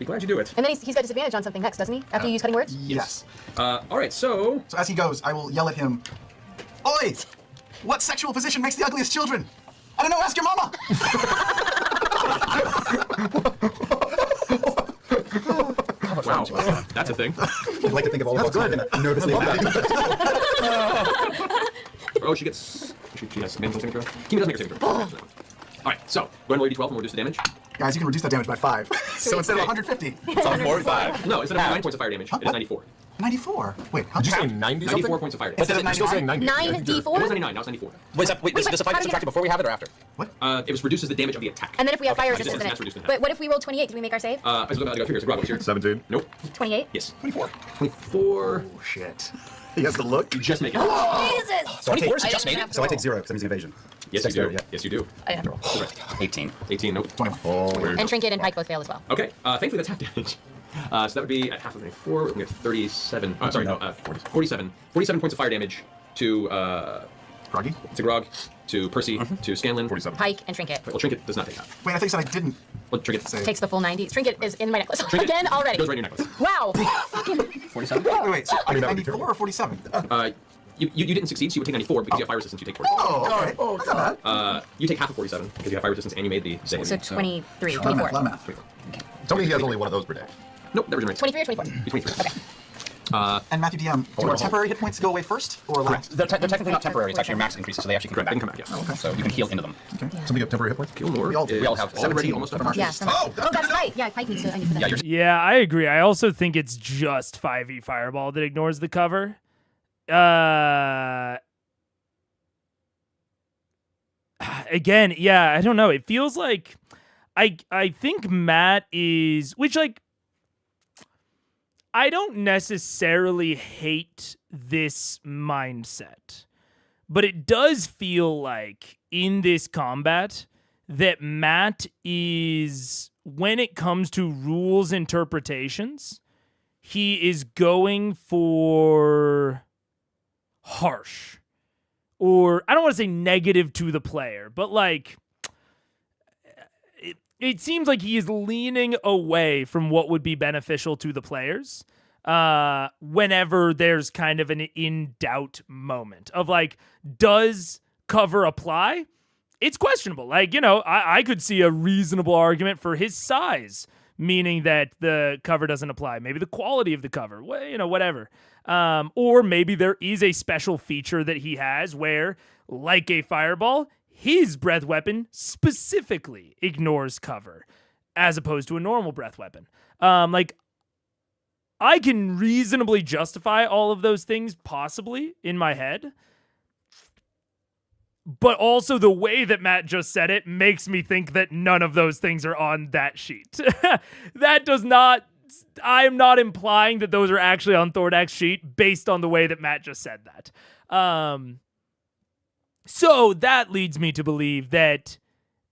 Be glad you do it. And then he's got disadvantage on something next, doesn't he? After you use cutting words? Yes. Alright, so... So as he goes, I will yell at him, "Oi! What sexual position makes the ugliest children? I don't know, ask your mama!" Wow, that's a thing. I'd like to think of all the books and nervously imagine. Oh, she gets... She has management saving throw. Kimi doesn't make her saving throw. Alright, so, go ahead and roll your d12 and we'll reduce the damage. Guys, you can reduce that damage by 5. So instead of 150, It's on 4 or 5. No, instead of 9 points of fire damage, it is 94. 94. Wait, how'd Did you say you 90 94 something? points of fire But damage. you're still saying 90. It was 9d4? 99, now it's 94. Wait, does this apply how to do you subtract it before we have it or after? It reduces the damage of the attack. And then if we have fire Okay, resistance in that's reduced in it. half. But what if we roll 28? Did we make our save? I was about to go figure. Rob, what's yours? 17. Nope. 28? Yes. 24. 24. Oh, shit. He has the look. You just make it. Jesus! So I 24 is take, just made it? so I take 0 because I'm using evasion. Yes, you do. Dexterity, yeah. Yes, you do. I didn't have to roll. 18. 18, nope. 24. And Trinket and Pike both fail as well. Okay, thankfully that's half damage. So that would be at half of 94, we're going to get 37, sorry, no, 47. 47 points of fire damage to Groggy? Grog, to Percy, to Scanlan. 47. Pike and Trinket. Well, Trinket does not take half. Wait, I thought you said I didn't. Well, Trinket Say. Takes the full 90. Trinket is in my necklace. Trinket Again, already. goes right in your necklace. Wow. 47? Wait. So I mean, get that would be 94 or 47? You didn't succeed, so you would take 94 because you have fire resistance, you take 47. Oh, all right. Oh, that's not bad. You take half of 47 because you have fire resistance and you made the save. So 23, Lot of 24. math, lot of math. Tell me he has only one of those per day. Nope, that regenerates. 23 or 24? 23. Okay. And Matthew DM, do our temporary hit points go away first or last? They're technically not temporary. It's actually your max increases, so they actually can Correct, come they back. can come back, yeah. So you can heal into them. Somebody get temporary hit points? Gilmore We all do. is We all have already 17 almost from up. our Yeah. system. That's right. Yeah, Pike needs to. I need to put that. Yeah, you're Yeah, I agree. I also think it's just 5e Fireball that ignores the cover. Again, yeah, I don't know. It feels like I think Matt is, which like I don't necessarily hate this mindset, but it does feel like in this combat that Matt is, when it comes to rules interpretations, he is going for harsh. Or I don't want to say negative to the player, but like it seems like he is leaning away from what would be beneficial to the players whenever there's kind of an in-doubt moment of like, does cover apply? It's questionable. Like, I could see a reasonable argument for his size, meaning that the cover doesn't apply. Maybe the quality of the cover, whatever. Or maybe there is a special feature that he has where, like a fireball, his breath weapon specifically ignores cover, as opposed to a normal breath weapon. Like, I can reasonably justify all of those things, possibly, in my head. But also the way that Matt just said it makes me think that none of those things are on that sheet. That does not... I am not implying that those are actually on Thordak's sheet based on the way that Matt just said that. So that leads me to believe that,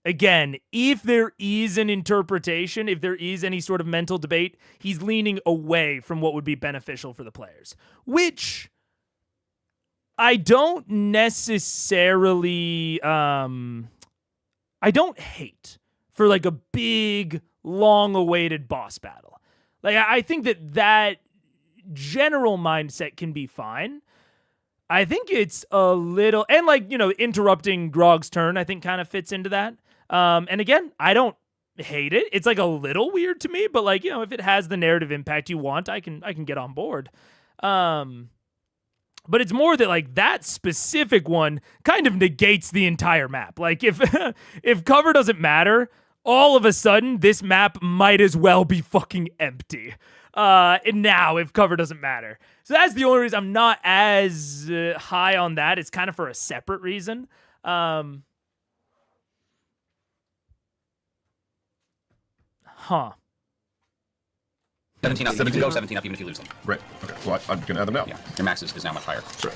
again, if there is an interpretation, if there is any sort of mental debate, he's leaning away from what would be beneficial for the players, which I don't necessarily, I don't hate for like a big, long-awaited boss battle. Like, I think that general mindset can be fine. I think it's a little, and like, interrupting Grog's turn, I think kind of fits into that. And again, I don't hate it. It's like a little weird to me, but like, if it has the narrative impact you want, I can get on board. But it's more that like that specific one kind of negates the entire map. Like if cover doesn't matter, all of a sudden this map might as well be fucking empty. And now if cover doesn't matter. So that's the only reason I'm not as high on that. It's kind of for a separate reason. Huh. 17 up. You can go 17 up even if you lose them. Right. Okay. Well, I can add them now. Yeah. Your max is now much higher. Sure.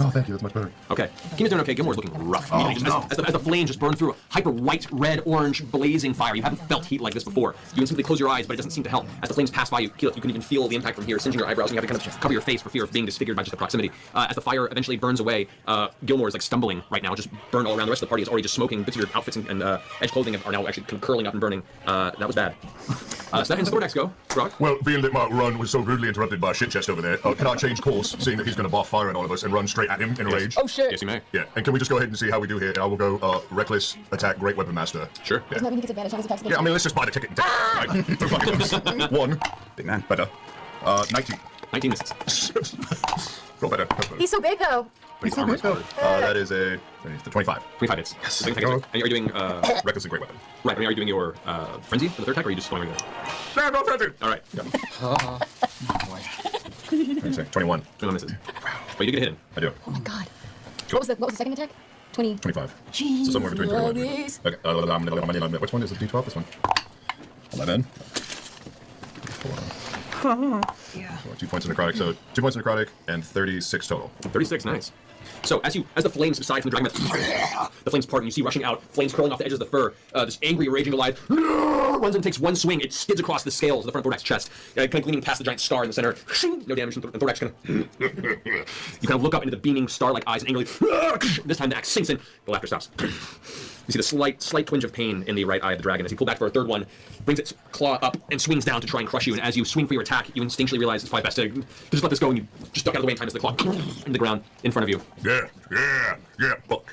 Oh, thank you. That's much better. Okay. Keenan's doing okay. Gilmore's looking rough. As the flames just burn through hyper white, red, orange, blazing fire. You haven't felt heat like this before. You can simply close your eyes, but it doesn't seem to help. As the flames pass by you, you can even feel the impact from here, singeing your eyebrows, and you have to kind of cover your face for fear of being disfigured by just the proximity. As the fire eventually burns away, Gilmore is like stumbling right now, just burned all around. The rest of the party is already just smoking. Bits of your outfits and edge clothing are now actually kind of curling up and burning. That was bad. So that ends Thordak's go. Grog? Well, being that my run was so rudely interrupted by a shit chest over there, can I change course, seeing that he's going to bar fire at all of us and run straight at him in a rage? Oh shit. Yes, you may. Yeah, and can we just go ahead and see how we do here? And I will go reckless attack, great weapon master. Sure. Yeah. Isn't that when he gets advantage on his attacks? Yeah, I mean, let's just buy the ticket and take it. Right? Fucking close. 1. Big man. Better. 19. 19 misses. Roll better. He's so big though. His armor is covered. That is a 25. 25 hits. Yes. And are you doing Reckless and great weapon. right? I mean, are you doing your frenzy for the third attack, or are you just going regular? Yeah, go frenzy. All right. Yeah. 21. 21 misses. But you did get hit. I do. Oh my god. What was the second attack? 20. 25. Jeez. So somewhere between 21. Louise. Okay. Which one is the D12? This one. 11. 4. 2 points of necrotic. So 2 points of necrotic and 36 total. 36, nice. So as the flames subside from the dragon, the flames part, and you see rushing out, flames curling off the edges of the fur. This angry, raging Goliath runs and takes one swing. It skids across the scales of the front of Thordak's chest, kind of gleaming past the giant scar in the center. No damage, and Thordak's kind of. You kind of look up into the beaming star-like eyes and angrily. This time the axe sinks in. The laughter stops. You see the slight twinge of pain in the right eye of the dragon as he pulled back for a third one, brings its claw up and swings down to try and crush you. And as you swing for your attack, you instinctually realize it's probably best to just let this go, and you just duck out of the way in time as the claw into the ground in front of you. Yeah, fuck.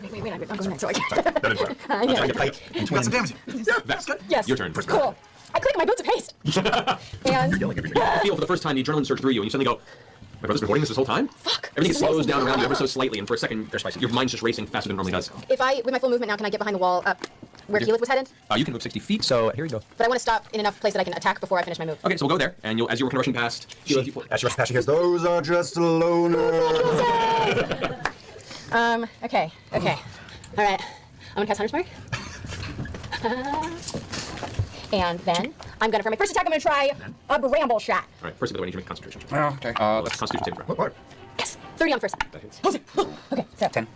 Wait, I'm going next, so I can't. That is right. Yeah. Got some damage. Yeah, that's good. Yes. Your turn. Cool. I click my boots of haste. And Yelling at me. You feel for the first time the adrenaline surge through you, and you suddenly go, my brother's been recording this whole time? Fuck. Everything This is slows down amazing. around you ever so slightly, and for a second, your mind's just racing faster than it normally does. if I, with my full movement now, can I get behind the wall up where Keyleth was headed? You can move 60 feet, so here you go. But I want to stop in enough place that I can attack before I finish my move. Okay, so we'll go there, and as you're kind of rushing past, Keyleth, you As you rush past, she hears, those are just loners. Okay. All right. I'm gonna cast Hunter's Mark. And then I'm gonna, for my first attack, I'm gonna try a bramble shot. All right, first, by the way, I need you to make a concentration check. Oh, okay. That's Constitution saving throw. What? Yes. 30 on the first. That hits. Okay, so 10.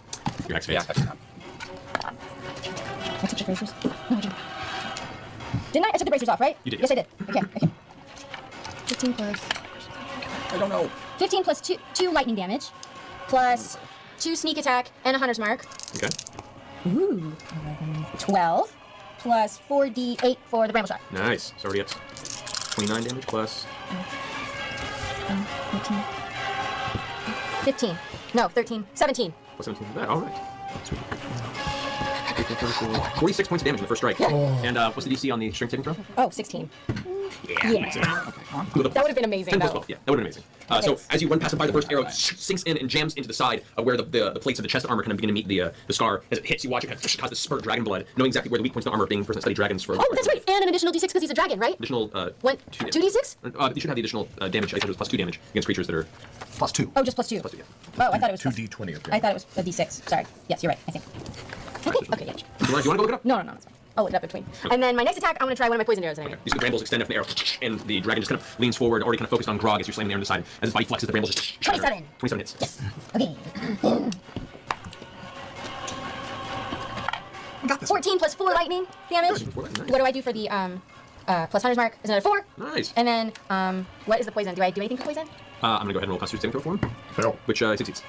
Your hex Yeah, fades. that's not. I took the bracers. No, I didn't. Didn't I? I took the bracers off, right? You did, Yes, yes. I did. Okay. 15 plus. I don't know. 15 plus 2 lightning damage, plus 2 sneak attack and a hunter's mark. Okay. Ooh. 12 plus 4d8 for the bramble shot. Nice. So already at 29 damage plus. 14. 15. No, 13. 17. Plus 17 for that. All right. Sweet. 46 points of damage in the first strike. And what's the DC on the strength saving throw? Oh, 16. Yeah. That would have been amazing, 10 plus though. 12, yeah, that would have been amazing. So as you run past it by, the first arrow sinks in and jams into the side of where the plates of the chest armor kind of begin to meet the scar. As it hits, you watch it kind of cause this spurt of dragon blood, knowing exactly where the weak points of the armor, being a person that studied dragons for. Oh, that's right. And an additional d6 because he's a dragon, right? Additional. One, 2 2d6? You should have the additional damage. I said it was plus 2 damage against creatures that are. +2. Oh, just plus 2. Plus 2, yeah. Oh, I thought it was 2d20 of I thought it was a d6. Sorry. Yes, you're right, I think. Okay, yeah. Do you want to look it up? No, it's fine. I'll look it up between. And then my next attack, I'm going to try one of my poison arrows. Anyway. You see the brambles extend from the arrow, and the dragon just kind of leans forward, already kind of focused on Grog as you're slamming the arrow to the side. As his body flexes, the brambles just 27. 27 hits. Yes. Okay. I got this. 14 plus 4 lightning damage. Nice. What do I do for the plus Hunter's Mark? Is another 4. Nice. And then what is the poison? Do I do anything for poison? I'm gonna go ahead and roll Constitution saving throw for him, Fail. which succeeds.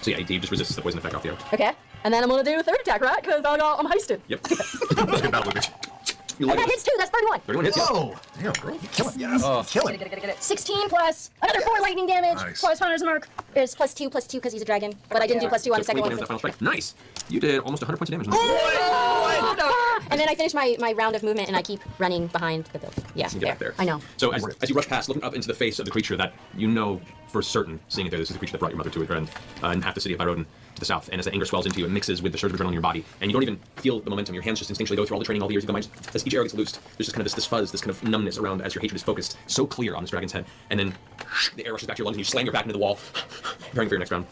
So yeah, Dave just resists the poison effect off the arrow. Okay. And then I'm going to do a third attack, right? Because I'm heisted. Yep. Let's get that with me. You And like that it? hits 2. That's 31. 31 hits. Yeah. Whoa! Damn, girl, you kill it. Yes. Kill it. Get it. 16 plus another 4 lightning damage. Nice. Plus Hunter's Mark is plus 2 because he's a dragon. But I didn't do plus 2 on the So second 20 one. damage that final strike. Nice. You did almost 100 points of damage. And then I finish my round of movement and I keep running behind the building. Yeah, Get back there. I know. So as you rush past, looking up into the face of the creature that you know for certain, seeing it there, this is the creature that brought your mother to her end, and half the city of Byrodin to the south. And as the anger swells into you, it mixes with the surge of adrenaline in your body, and you don't even feel the momentum. Your hands just instinctually go through all the training, all the years you've done. As each arrow gets loosed, there's just kind of this fuzz, this kind of numbness around as your hatred is focused so clear on this dragon's head, and then the air rushes back to your lungs, and you slam your back into the wall, preparing for your next round.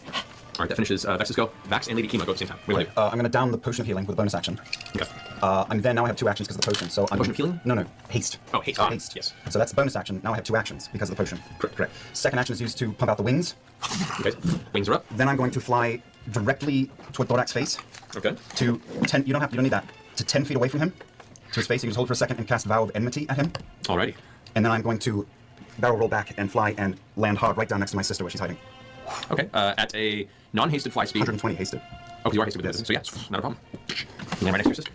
All right, that finishes Vex's go. Vax and Lady Kima go at the same time. What do you want to do? I'm going to down the potion of healing with a bonus action. Okay. And then now I have 2 actions because of the potion. So I'm Potion of healing? No, haste. Oh, haste. Haste. Yes. So that's the bonus action. Now I have 2 actions because of the potion. Correct. Second action is used to pump out the wings. Okay. Wings are up. Then I'm going to fly directly toward Thordak's face. Okay. To 10. You don't need that. To 10 feet away from him. To his face. You can just hold for a second and cast Vow of Enmity at him. Alrighty. And then I'm going to barrel roll back and fly and land hard right down next to my sister where she's hiding. Okay. At a non-hasted fly speed. 120 hasted. Oh, you are hasted with this. So yeah, not a problem. You land right next to your sister.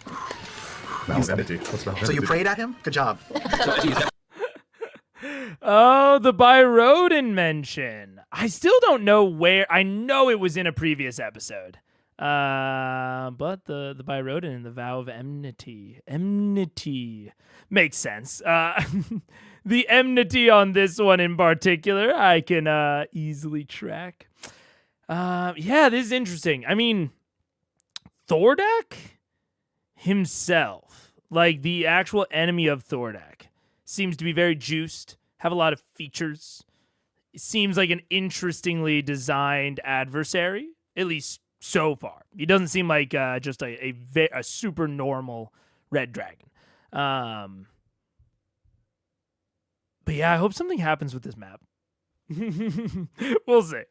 Vow of Enmity. What's Vow of So you Enmity? prayed at him? Good job. So as you use that, Oh, the Byrodin mention. I still don't know where. I know it was in a previous episode. But the Byrodin and the Vow of Enmity. Enmity makes sense. The enmity on this one in particular, I can easily track. Yeah, this is interesting. I mean, Thordak himself, like the actual enemy of Thordak, seems to be very juiced, have a lot of features. It seems like an interestingly designed adversary, at least so far. He doesn't seem like just a super normal red dragon. But yeah, I hope something happens with this map. We'll see.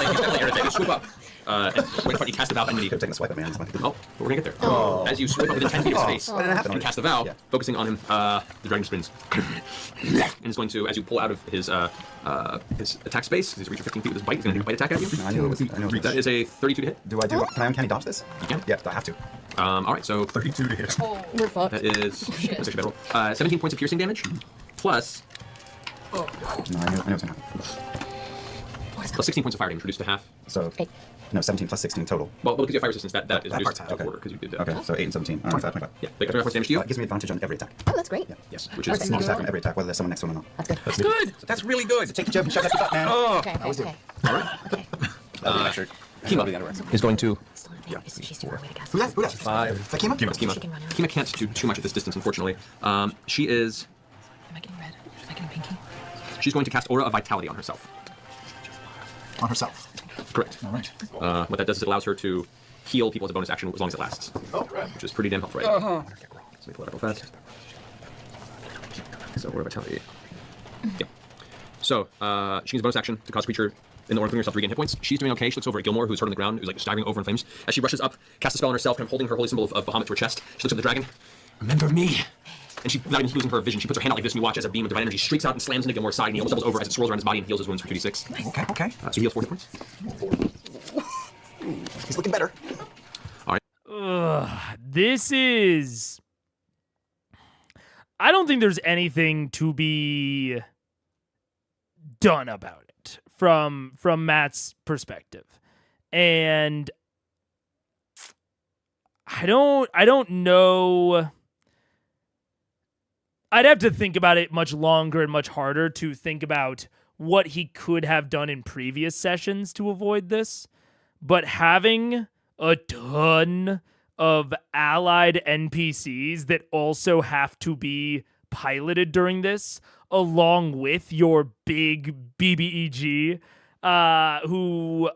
you step in the air attack, you swoop up, and right in front you cast the Vow of Enmity. Could have taken a swipe at man. Oh, but we're gonna get there. As you swoop up within 10 feet of his face, Why didn't it happen and already? cast the Vow, Yeah. focusing on him, the dragon spins. And it's going to, as you pull out of his attack space, he's reaching 15 feet with his bite, he's gonna do a bite attack at you. I knew it was. That is a 32 to hit. Do I do? Can I uncanny dodge this? You can. Yeah, I have to. Alright, so 32 to hit. We're fucked. that is, that's actually a better roll. 17 points of piercing damage, plus No, I knew it was gonna happen. 16 points of fire damage, reduced to half. So, no, 17 plus 16 total. Well, because you have fire resistance, that is That reduced part's to half, okay. quarter, because you did that. Okay, so 8 and 17. 25. Yeah, they got 25 points damage to you. It gives me advantage on every attack. Oh, that's great. Yes, which is Each attack on every attack, whether there's someone next to him or not. That's good. That's good. That's really good. Take the joke and shove that butt, man. Okay. Okay. Kima is going to. She's too far away to cast. Who that? 5. Is that Kima? Kima can't do too much at this distance, unfortunately. She is. Am I getting red? Am I getting pinky? She's going to cast Aura of Vitality on herself. On herself. Correct. All right. What that does is it allows her to heal people as a bonus action as long as it lasts. Oh, right. Which is pretty damn helpful, right? Let me pull that up real fast. So, Aura of Vitality. Yeah. So, she needs a bonus action to cause a creature in the aura, including herself, to regain hit points. She's doing okay. She looks over at Gilmore, who's hurt on the ground, who's like staggering over in flames. As she rushes up, casts a spell on herself, kind of holding her holy symbol of Bahamut to her chest. She looks at the dragon. Remember me. And she, not even losing her vision, she puts her hand out like this, and you watch as a beam of divine energy streaks out and slams into Gilmore's side, and he almost doubles over as it swirls around his body and heals his wounds for 2d6. Okay. So he heals 4 hit points. He's looking better. This is... I don't think there's anything to be done about it from Matt's perspective. And I don't know. I'd have to think about it much longer and much harder to think about what he could have done in previous sessions to avoid this. But having a ton of allied NPCs that also have to be piloted during this, along with your big BBEG, who,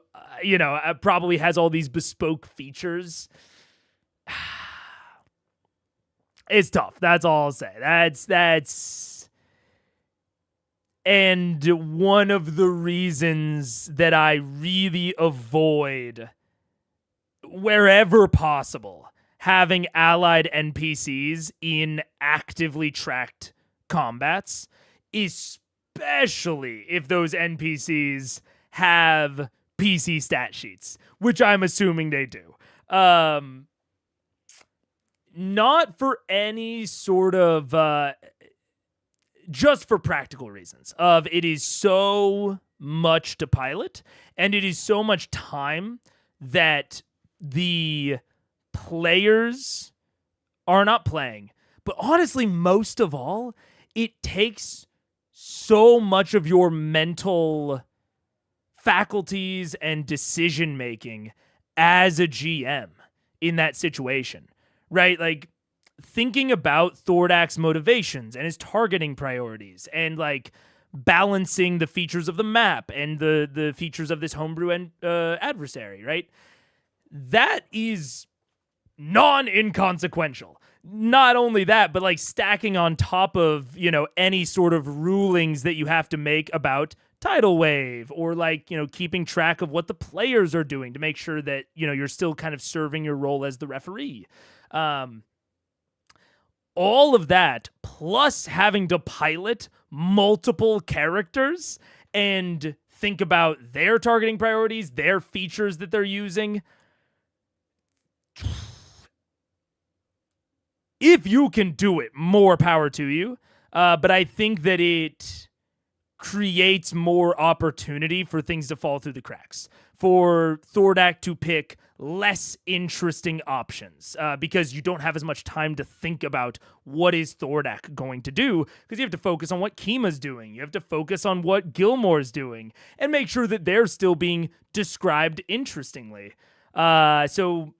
probably has all these bespoke features. It's tough. That's all I'll say. That's and one of the reasons that I really avoid, wherever possible, having allied NPCs in actively tracked combats, especially if those NPCs have PC stat sheets, which I'm assuming they do. Not for any sort of just for practical reasons of it is so much to pilot and it is so much time that the players are not playing. But honestly, most of all, it takes so much of your mental faculties and decision making as a GM in that situation, right? Like thinking about Thordak's motivations and his targeting priorities and like balancing the features of the map and the features of this homebrew and adversary, right? That is non-inconsequential. Not only that, but like stacking on top of, any sort of rulings that you have to make about tidal wave or like, keeping track of what the players are doing to make sure that, you're still kind of serving your role as the referee. All of that, plus having to pilot multiple characters and think about their targeting priorities, their features that they're using. If you can do it, more power to you. But I think that it creates more opportunity for things to fall through the cracks. For Thordak to pick less interesting options because you don't have as much time to think about what is Thordak going to do because you have to focus on what Kima's doing. You have to focus on what Gilmore's doing and make sure that they're still being described interestingly. So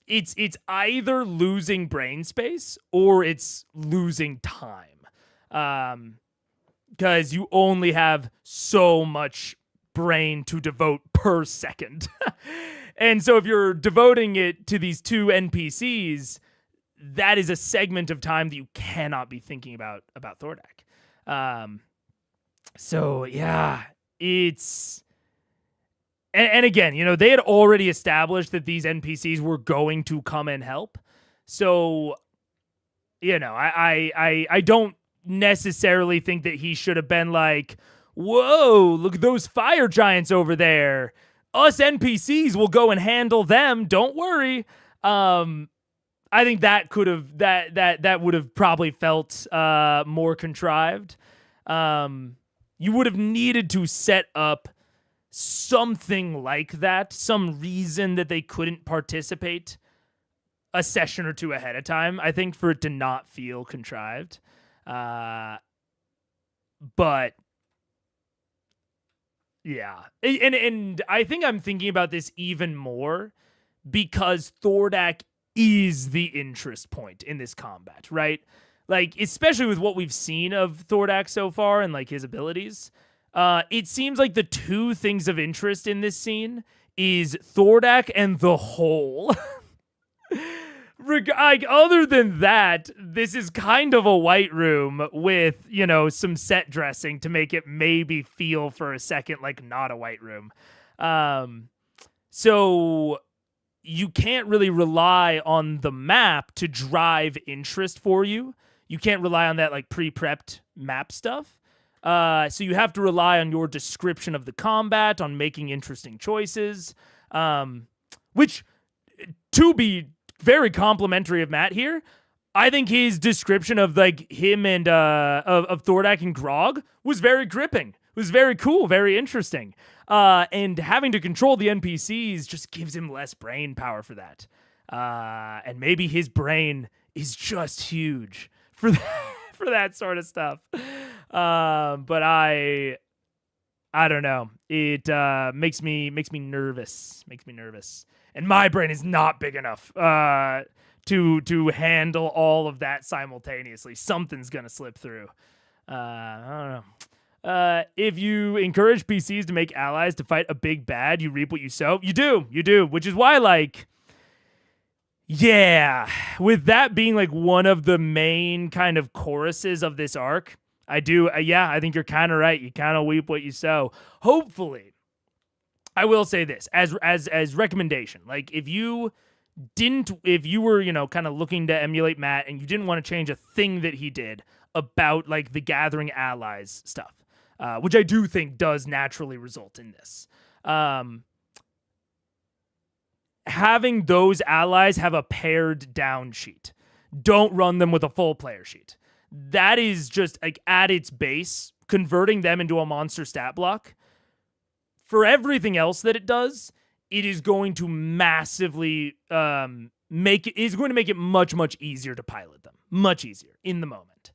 it's either losing brain space or it's losing time because you only have so much brain to devote per second. And so if you're devoting it to these two NPCs, that is a segment of time that you cannot be thinking about Thordak. So yeah, it's and again, they had already established that these NPCs were going to come and help. So, I don't necessarily think that he should have been like, whoa, look at those fire giants over there. Us NPCs will go and handle them. Don't worry. I think that could have that would have probably felt more contrived. You would have needed to set up something like that, some reason that they couldn't participate a session or two ahead of time, I think, for it to not feel contrived. But yeah, and I think I'm thinking about this even more because Thordak is the interest point in this combat, right? Like, especially with what we've seen of Thordak so far and like his abilities. It seems like the two things of interest in this scene is Thordak and the hole. Like, other than that, this is kind of a white room with, some set dressing to make it maybe feel for a second like not a white room. So you can't really rely on the map to drive interest for you. You can't rely on that like pre-prepped map stuff. So you have to rely on your description of the combat, on making interesting choices, which, to be very complimentary of Matt here, I think his description of like him and of Thordak and Grog was very gripping. It was very cool, very interesting. And having to control the NPCs just gives him less brain power for that. And maybe his brain is just huge for that, for that sort of stuff. But I don't know. It makes me nervous. And my brain is not big enough to handle all of that simultaneously. Something's gonna slip through. I don't know. If you encourage PCs to make allies to fight a big bad, you reap what you sow. You do, which is why, like, Yeah, with that being like one of the main kind of choruses of this arc, I do. I think you're kind of right. You kind of weep what you sow. Hopefully, I will say this as recommendation. Like if you were, kind of looking to emulate Matt and you didn't want to change a thing that he did about like the gathering allies stuff, which I do think does naturally result in this. Having those allies have a pared down sheet. Don't run them with a full player sheet. That is just like at its base, converting them into a monster stat block. For everything else that it does, it is going to massively make it much, much easier to pilot them. Much easier in the moment.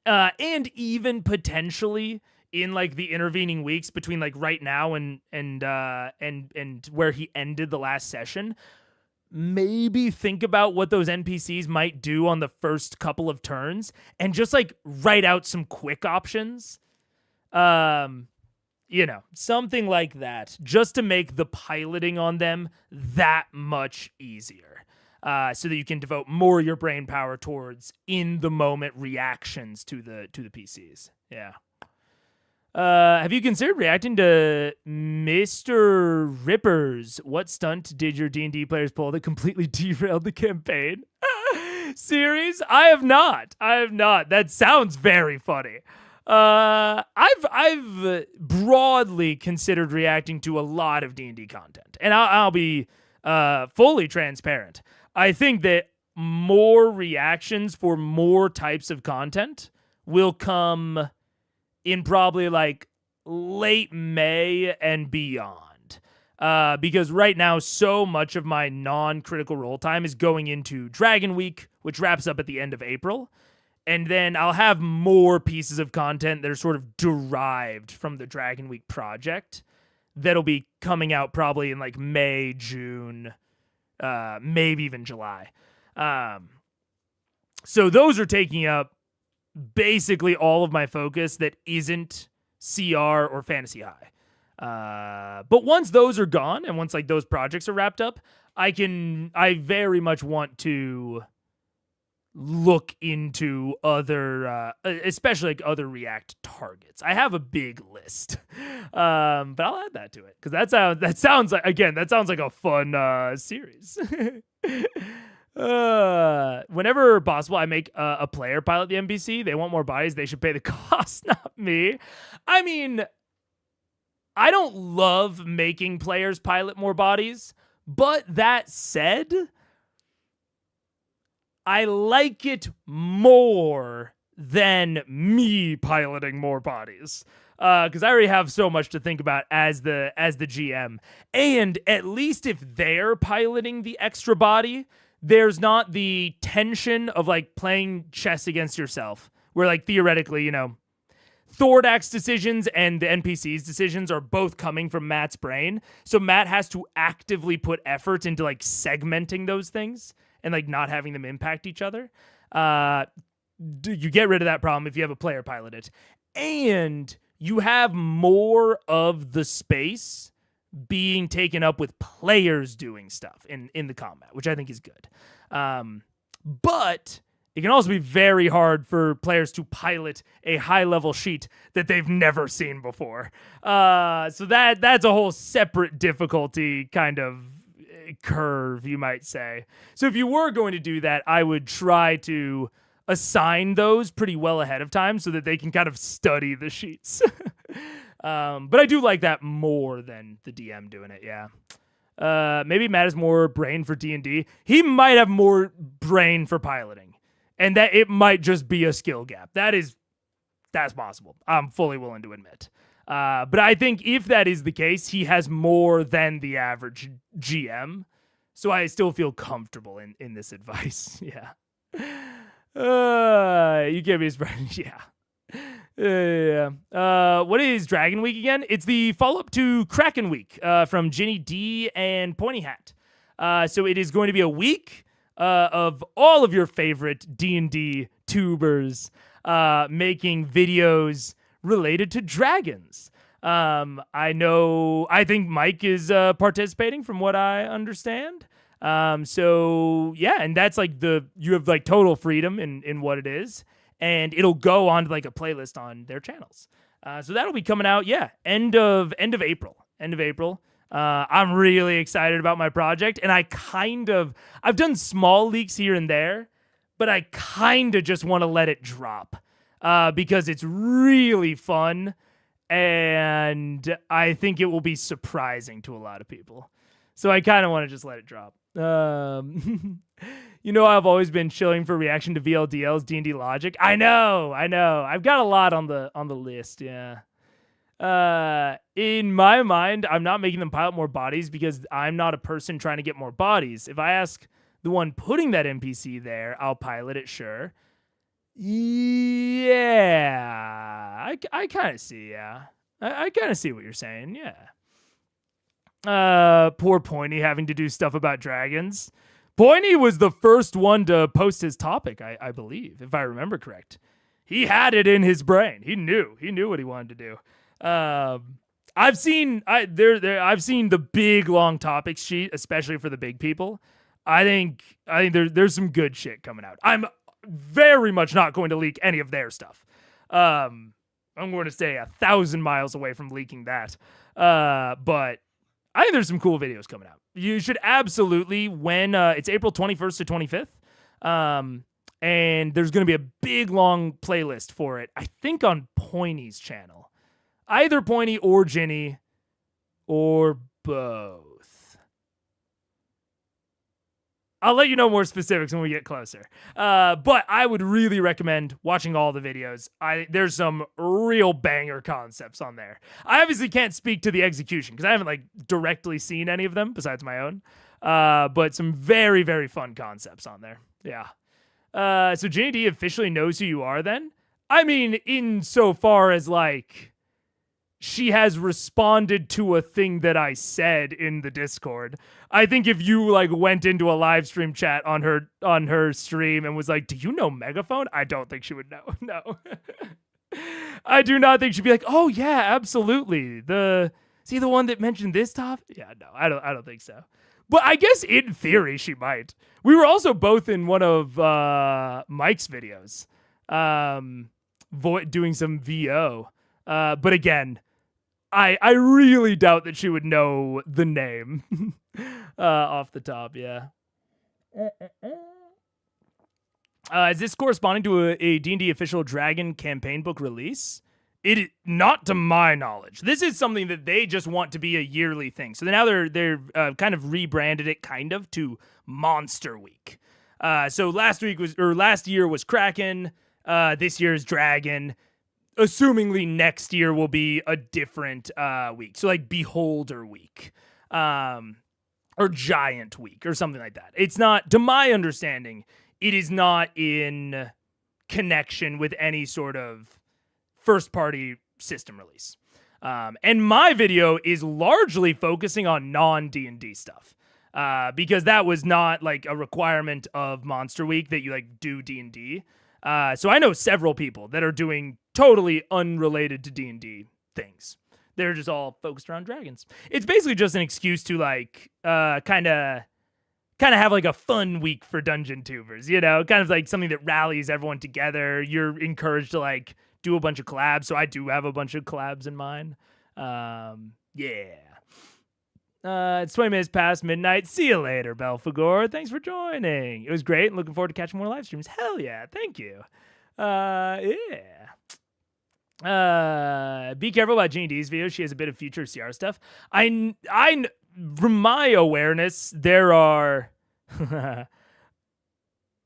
And even potentially in like the intervening weeks between like right now and where he ended the last session, maybe think about what those NPCs might do on the first couple of turns and just like write out some quick options. Something like that, just to make the piloting on them that much easier. So that you can devote more of your brain power towards in the moment reactions to the PCs. Yeah. Have you considered reacting to Mr. Rippers? What stunt did your D&D players pull that completely derailed the campaign? Series? I have not. That sounds very funny. I've broadly considered reacting to a lot of D&D content, and I'll be fully transparent. I think that more reactions for more types of content will come in probably like late May and beyond. Because right now, so much of my non-critical role time is going into Dragon Week, which wraps up at the end of April. And then I'll have more pieces of content that are sort of derived from the Dragon Week project that'll be coming out probably in like May, June, maybe even July. So those are taking up basically all of my focus that isn't CR or Fantasy High. But once those are gone and once like those projects are wrapped up, I very much want to look into other, especially like other React targets. I have a big list, but I'll add that to it because that sounds like a fun series. Whenever possible, I make a player pilot the NPC. They want more bodies. They should pay the cost, not me. I mean, I don't love making players pilot more bodies, but that said, I like it more than me piloting more bodies. Because I already have so much to think about as the GM. And at least if they're piloting the extra body, there's not the tension of like playing chess against yourself, where like theoretically, Thordak's decisions and the NPC's decisions are both coming from Matt's brain. So Matt has to actively put effort into like segmenting those things and like not having them impact each other. You get rid of that problem if you have a player pilot it. And you have more of the space being taken up with players doing stuff in the combat, which I think is good. But it can also be very hard for players to pilot a high-level sheet that they've never seen before. So that's a whole separate difficulty kind of curve, you might say. So if you were going to do that, I would try to assign those pretty well ahead of time so that they can kind of study the sheets. But I do like that more than the DM doing it, yeah. Maybe Matt has more brain for D&D. He might have more brain for piloting. And that it might just be a skill gap. That's possible. I'm fully willing to admit. But I think if that is the case, he has more than the average GM. So I still feel comfortable in this advice. Yeah. You gave me his brain. Yeah. What is Dragon Week again? It's the follow-up to Kraken Week from Ginny D and Pointy Hat. So it is going to be a week of all of your favorite D&D tubers making videos related to dragons. I think Mike is participating from what I understand. So yeah, and that's like you have like total freedom in what it is, and it'll go on to like a playlist on their channels. So that'll be coming out, yeah, end of April. I'm really excited about my project, and I've done small leaks here and there, but I kind of just want to let it drop because it's really fun, and I think it will be surprising to a lot of people. So I kind of want to just let it drop. You know, I've always been chilling for reaction to VLDL's D&D logic. I know. I've got a lot on the list, yeah. In my mind, I'm not making them pilot more bodies because I'm not a person trying to get more bodies. If I ask the one putting that NPC there, I'll pilot it, sure. Yeah. I kind of see, yeah. I kind of see what you're saying, yeah. Poor Pointy having to do stuff about dragons. Pointy was the first one to post his topic, I believe, if I remember correct. He had it in his brain. He knew what he wanted to do. I've seen the big long topics sheet, especially for the big people. I think there's some good shit coming out. I'm very much not going to leak any of their stuff. I'm going to stay 1,000 miles away from leaking that. But I think there's some cool videos coming out. You should absolutely, when it's April 21st to 25th, and there's going to be a big long playlist for it, I think on Pointy's channel. Either Pointy or Ginny, or both. I'll let you know more specifics when we get closer. But I would really recommend watching all the videos. There's some real banger concepts on there. I obviously can't speak to the execution because I haven't like directly seen any of them besides my own. But some very, very fun concepts on there. Yeah. So Ginny D officially knows who you are then? I mean, insofar as like she has responded to a thing that I said in the Discord. I think if you like went into a live stream chat on her stream and was like, "Do you know Megaphone?" I don't think she would know. No. I do not think she'd be like, "Oh yeah, absolutely. The one that mentioned this topic?" Yeah, no. I don't think so. But I guess in theory she might. We were also both in one of Mike's videos. Doing some VO. But again, I really doubt that she would know the name off the top, yeah. Is this corresponding to a D&D official Dragon campaign book release? Not to my knowledge. This is something that they just want to be a yearly thing. So now they're kind of rebranded it to Monster Week. So last year was Kraken. This year is Dragon. Assumingly next year will be a different week. So like Beholder Week. Or Giant Week or something like that. It's not, to my understanding, it is not in connection with any sort of first-party system release. And my video is largely focusing on non-D&D stuff. Because that was not like a requirement of Monster Week that you like do D&D. So I know several people that are doing totally unrelated to D&D things. They're just all focused around dragons. It's basically just an excuse to like kind of have like a fun week for dungeon tubers, you know, kind of like something that rallies everyone together. You're encouraged to like do a bunch of collabs. So I do have a bunch of collabs in mind. Yeah. It's 20 minutes past midnight. See you later, Belphegor. Thanks for joining. It was great and looking forward to catching more live streams. Hell yeah. Thank you. Yeah. Be careful about Ginny D's video. She has a bit of future CR stuff. From my awareness, there are...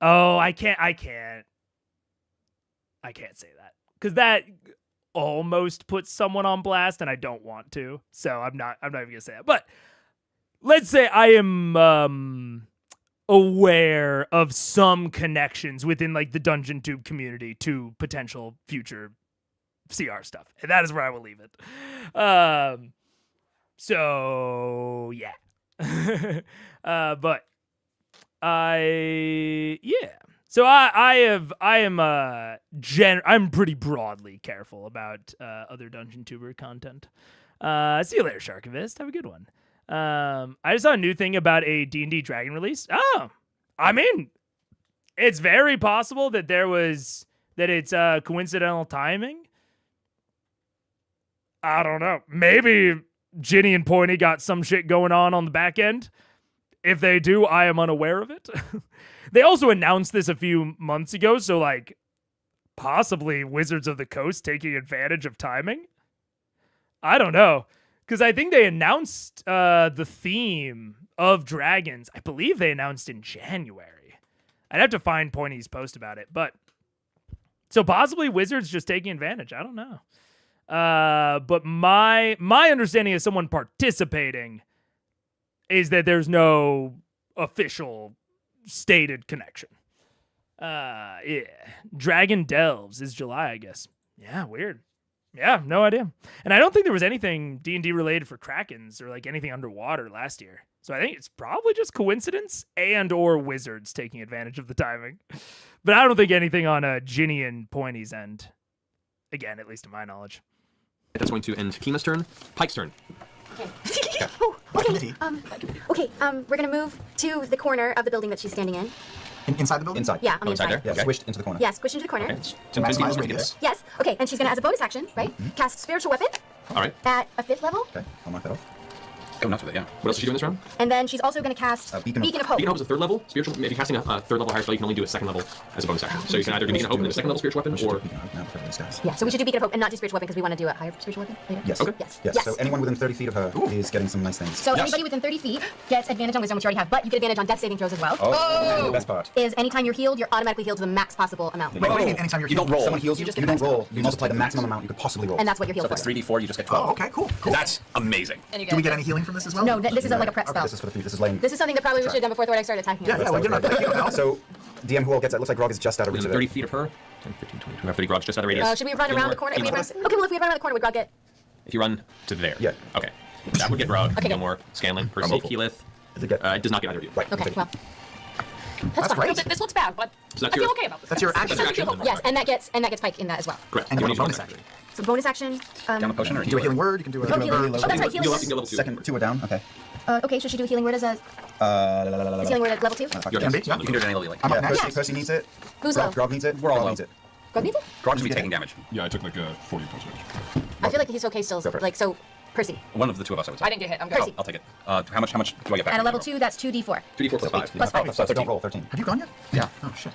Oh, I can't say that. Because that almost puts someone on blast, and I don't want to. So I'm not even going to say that. But let's say I am aware of some connections within like the Dungeon Tube community to potential future CR stuff. And that is where I will leave it. So yeah. But So I'm pretty broadly careful about other Dungeon Tuber content. See you later, Sharkivist. Have a good one. I just saw a new thing about a D&D Dragon release. Oh, I mean, it's very possible that it's coincidental timing. I don't know. Maybe Ginny and Pointy got some shit going on the back end. If they do, I am unaware of it. They also announced this a few months ago, so like possibly Wizards of the Coast taking advantage of timing. I don't know. Because I think they announced the theme of dragons. I believe they announced in January. I'd have to find Pointy's post about it. But so possibly Wizards just taking advantage. I don't know. But my understanding as someone participating is that there's no official stated connection. Yeah. Dragon Delves is July, I guess. Yeah, weird. Yeah, no idea. And I don't think there was anything D&D related for Krakens or like anything underwater last year. So I think it's probably just coincidence and or Wizards taking advantage of the timing. But I don't think anything on Ginny and Pointy's end. Again, at least to my knowledge. That's going to end Kima's turn. Pike's turn. Okay. We're gonna move to the corner of the building that she's standing in. Inside the building? Yeah, on the inside inside. there? Yeah, Okay. squished into the corner. Yeah, squish into the corner. Okay. To maximize radius. Yes. Okay, and she's gonna, as a bonus action, right, cast Spiritual Weapon All right. at a 5th level, Okay, I'll mark that off. Go nuts with it, yeah. What else did she do in this round? and then she's also gonna cast Beacon of Hope. Beacon of Hope is a 3rd level. Spiritual. If you're casting a 3rd level higher spell, you can only do a 2nd level as a bonus action. So you can either do Beacon of Hope and then a 2nd level spiritual weapon, or Yeah, so we should do Beacon of Hope and not do Spiritual Weapon because we want to do a higher Spiritual Weapon later. Yes. Okay. Yes. So anyone within 30 feet of her is getting some nice things. So anybody within 30 feet gets advantage on Wisdom, which you already have, but you get advantage on Death saving throws as well. Oh, the best part. Is anytime you're healed, you're automatically healed to the max possible amount. Wait, what do you mean anytime you're You don't healed? roll. Someone heals you, you don't roll. You multiply the maximum amount you could possibly roll. And that's what you're So healed if it's for. 3d4, you just get 12. Oh, okay, cool. That's amazing. And you Do we get any healing from this as well? No, this is like a prep Okay, spell. This is for the feet. This is lame. This is something that probably we should have done before Thordak started attacking us. Yeah, well, you're not that cute, no? So, DM, who all gets that? Looks like Grog is just out of reach within of 30 it. feet of her. 10, 15, 20. We have 30 Grogs just out of radius. Should we run around the corner? If we run, okay, well, if we run around the corner, would Grog get? If you run to there. Yeah. Okay. That would get Grog. Okay, good. Gilmore, Scanlan, Percy, hopeful. Keyleth. Does it get? It does not get either of you. Right. Okay, well. That's fine. great. This looks bad, but So that's I feel your- okay about this. That's your action. That's your action. Yes, and that gets Pike in that as well. Correct. And You you want want to a use bonus action. So bonus action. Down a potion or You do a healing word, you can do a Oh, healing. Oh, that's right, You healing. can get level 2. Second, 2 are down. Okay. Okay, so she do a healing word as a healing word at level 2. Your Can turn. be, yeah. You can do it any level you like. I'm up Yeah, next. Percy needs it. Who's low? Grog needs it. We're all Grog low. needs it. Grog needs it? Grog should be taking damage. Yeah, I took like a 40 points damage. I feel like he's okay still. Go for it. Like so, Percy. One of the two of us, I would say. I didn't get hit. I'm good. Percy. I'll take it. How much do I get back? At a level 2, that's 2d4. 2d4 plus 5. Plus 5. So don't roll 13. Have you gone yet? Yeah. Oh, shit.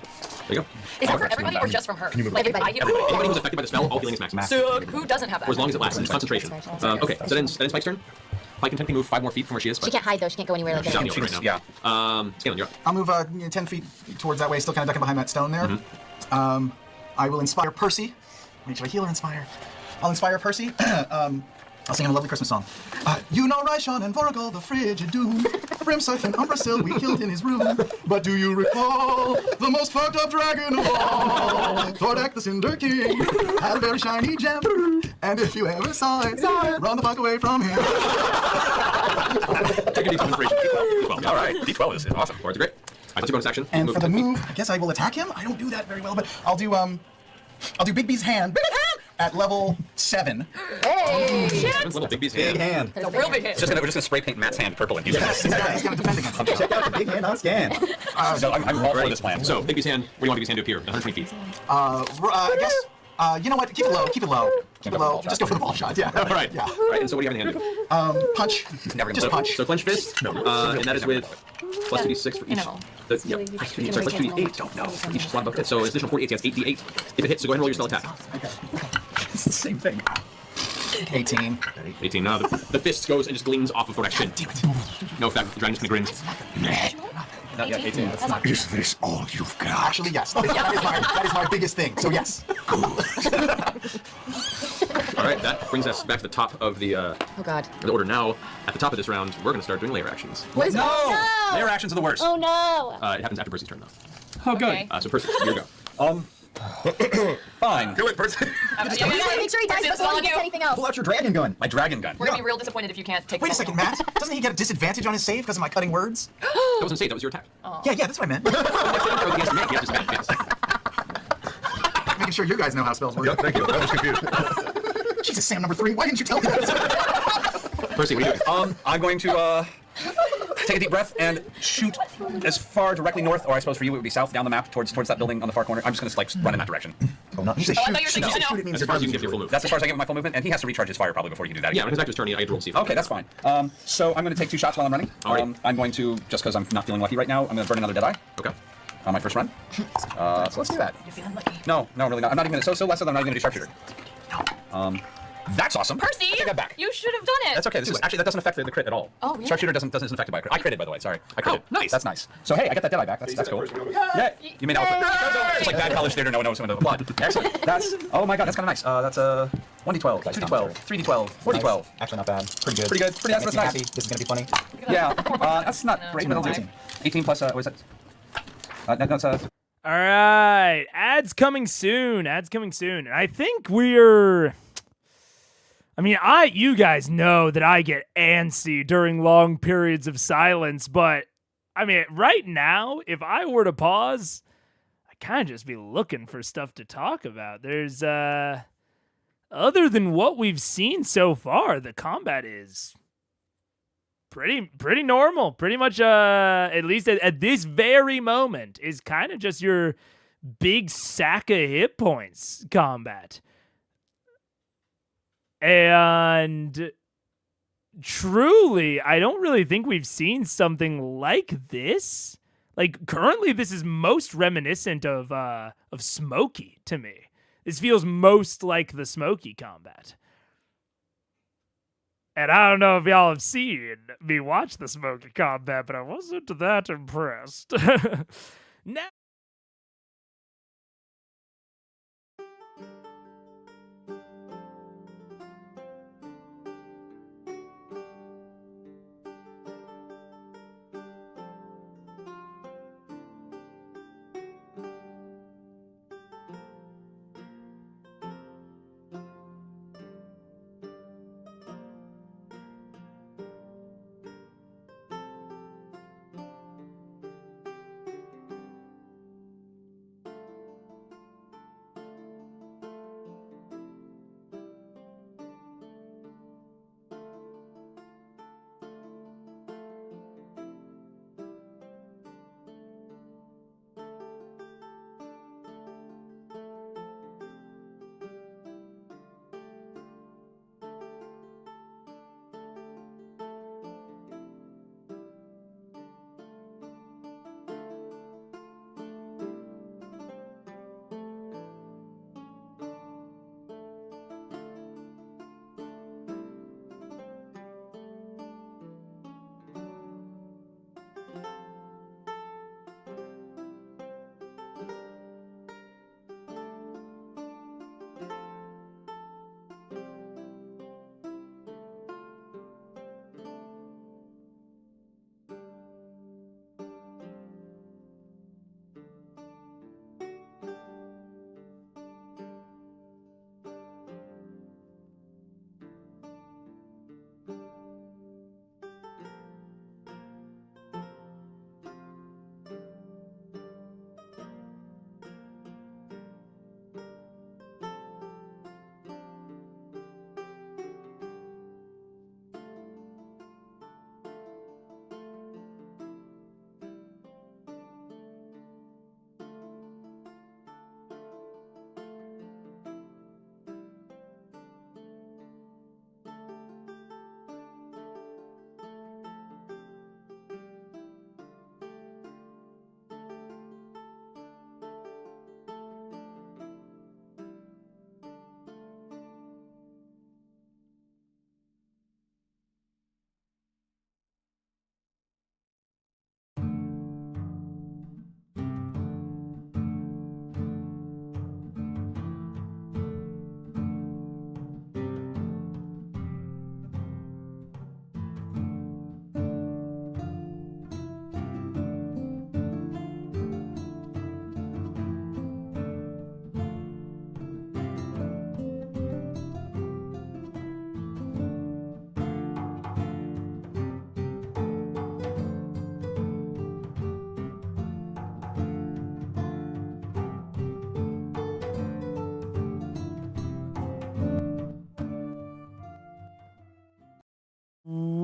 There you go. Is that for everybody or just from her? you move Like, if Everybody. I heal Anybody who's affected by the spell, all healing is maximum. So who doesn't have that? For as long as it lasts. It's concentration. Okay, so then Spike's turn. Pike can technically move 5 more feet from where she is. She can't hide though. She can't go anywhere like She's that. out in the open right now. Scanlan, you're up. I'll move 10 feet towards that way, still kind of ducking behind that stone there. I will inspire Percy. Wait, should I heal or inspire? I'll inspire Percy. I'll sing him a lovely Christmas song. You know Ryshawn and Voragol, the frigid doom. Brimscythe and Umbrasyl we killed in his room. But do you recall the most fucked up dragon of all? Thordak the Cinder King had a very shiny gem. And if you ever saw it, run the fuck away from him. Take a D12 inspiration. D12. All right. D12 is awesome. Cards are great. That's your bonus action. And for the 10 feet. move, I guess I will attack him. I don't do that very well, but I'll do Big B's hand. At level 7. Hey! Little Big B's Big hand. hand. It's a real big hit. We're just gonna spray paint Matt's hand purple and use He's it. gonna defend against him. Check out the big hand on scan. So I'm all for this plan. So, Big B's hand, where do you want Big B's hand to appear? 120 feet. I guess, you know what? Keep it low. Keep it low. Keep it low. Just go for the ball shot. Yeah. All right. Yeah. All right, and so what do you have in the hand do? Punch. Never gonna Just live. punch. So, clench fist, and that is with plus 2d6 for each. Interval. Yep. Sorry, plus 2d8. Don't know. For each slot above it. So, it's additional 48, so that's 8d8. If it hits, so go ahead and roll your spell attack. It's the same thing. 18. 18. Now, the fist goes and just gleams off of Thordak's chin. No effect. The dragon just kind of grins. Not yet. 18. Is this all you've got? Actually, yes. That is my biggest thing. So yes. All right, that brings us back to the top of the Oh god. order. Now, at the top of this round, we're going to start doing layer actions. What is No! that? Layer actions are the worst. Oh no! It happens after Percy's turn, though. Oh, good. Okay. So, Percy, here you go. Fine. Kill it, Percy. Make sure he dies Percy, before he it's gets all anything else. Pull out your dragon gun. My dragon gun. We're gonna be real disappointed if you can't take. Wait a the second, ball. Matt. Doesn't he get a disadvantage on his save because of my cutting words? That wasn't safe, that was your attack. Yeah, that's what I meant. Against me, you have disadvantage, yes. Making sure you guys know how spells work. Yep, thank you. I was confused. Jesus, Sam number 3. Why didn't you tell me that? Percy, what are you doing? I'm going to take a deep breath and shoot as far directly north, or I suppose for you it would be south down the map towards that building on the far corner. I'm just going to like run in that direction. Oh, not. You say Oh, I shoot. thought you were saying Shoot, no. it means That's as far as you can get your full move. That's as far as I get with my full movement, and he has to recharge his fire probably before he can do that Yeah, again. when it comes back to his turn, I get to roll to see if Okay, that's fine. So I'm going to take 2 shots while I'm running. Alright. I'm going to, just because I'm not feeling lucky right now, I'm going to burn another Deadeye Okay. on my first run. So let's do that. You're feeling lucky. No, really not. I'm not even going to, so less so that I'm not even going to do Sharpshooter. That's awesome. Percy, I take that back. you should have done it. That's okay. Actually, that doesn't affect the crit at all. Oh, really? Sharpshooter isn't affected by a crit. I critted, by the way. Sorry. I critted. Oh, nice. That's nice. So hey, I got that Deadeye back. That's cool. Yeah. You made output. It's like bad college theater. No one knows when to applaud. Excellent. That's. Oh my god, that's kind of nice. That's a 1d12, 2d12, 3d12, 4d12. Nice. Actually, not bad. Pretty good. Pretty good. Pretty. That's Makes me nice. happy. This is gonna be funny. Yeah. That's not great, but it'll do. 18 plus. What is that? That's All right, ads coming soon. Ads coming soon. I think we're. I mean, you guys know that I get antsy during long periods of silence, but I mean, right now, if I were to pause, I'd kind of just be looking for stuff to talk about. There's, other than what we've seen so far, the combat is pretty normal. Pretty much, at least at this very moment, is kind of just your big sack of hit points combat. And truly, I don't really think we've seen something like this. Like, currently, this is most reminiscent of Smokey to me. This feels most like the Smokey combat. And I don't know if y'all have seen me watch the Smokey combat, but I wasn't that impressed. Now.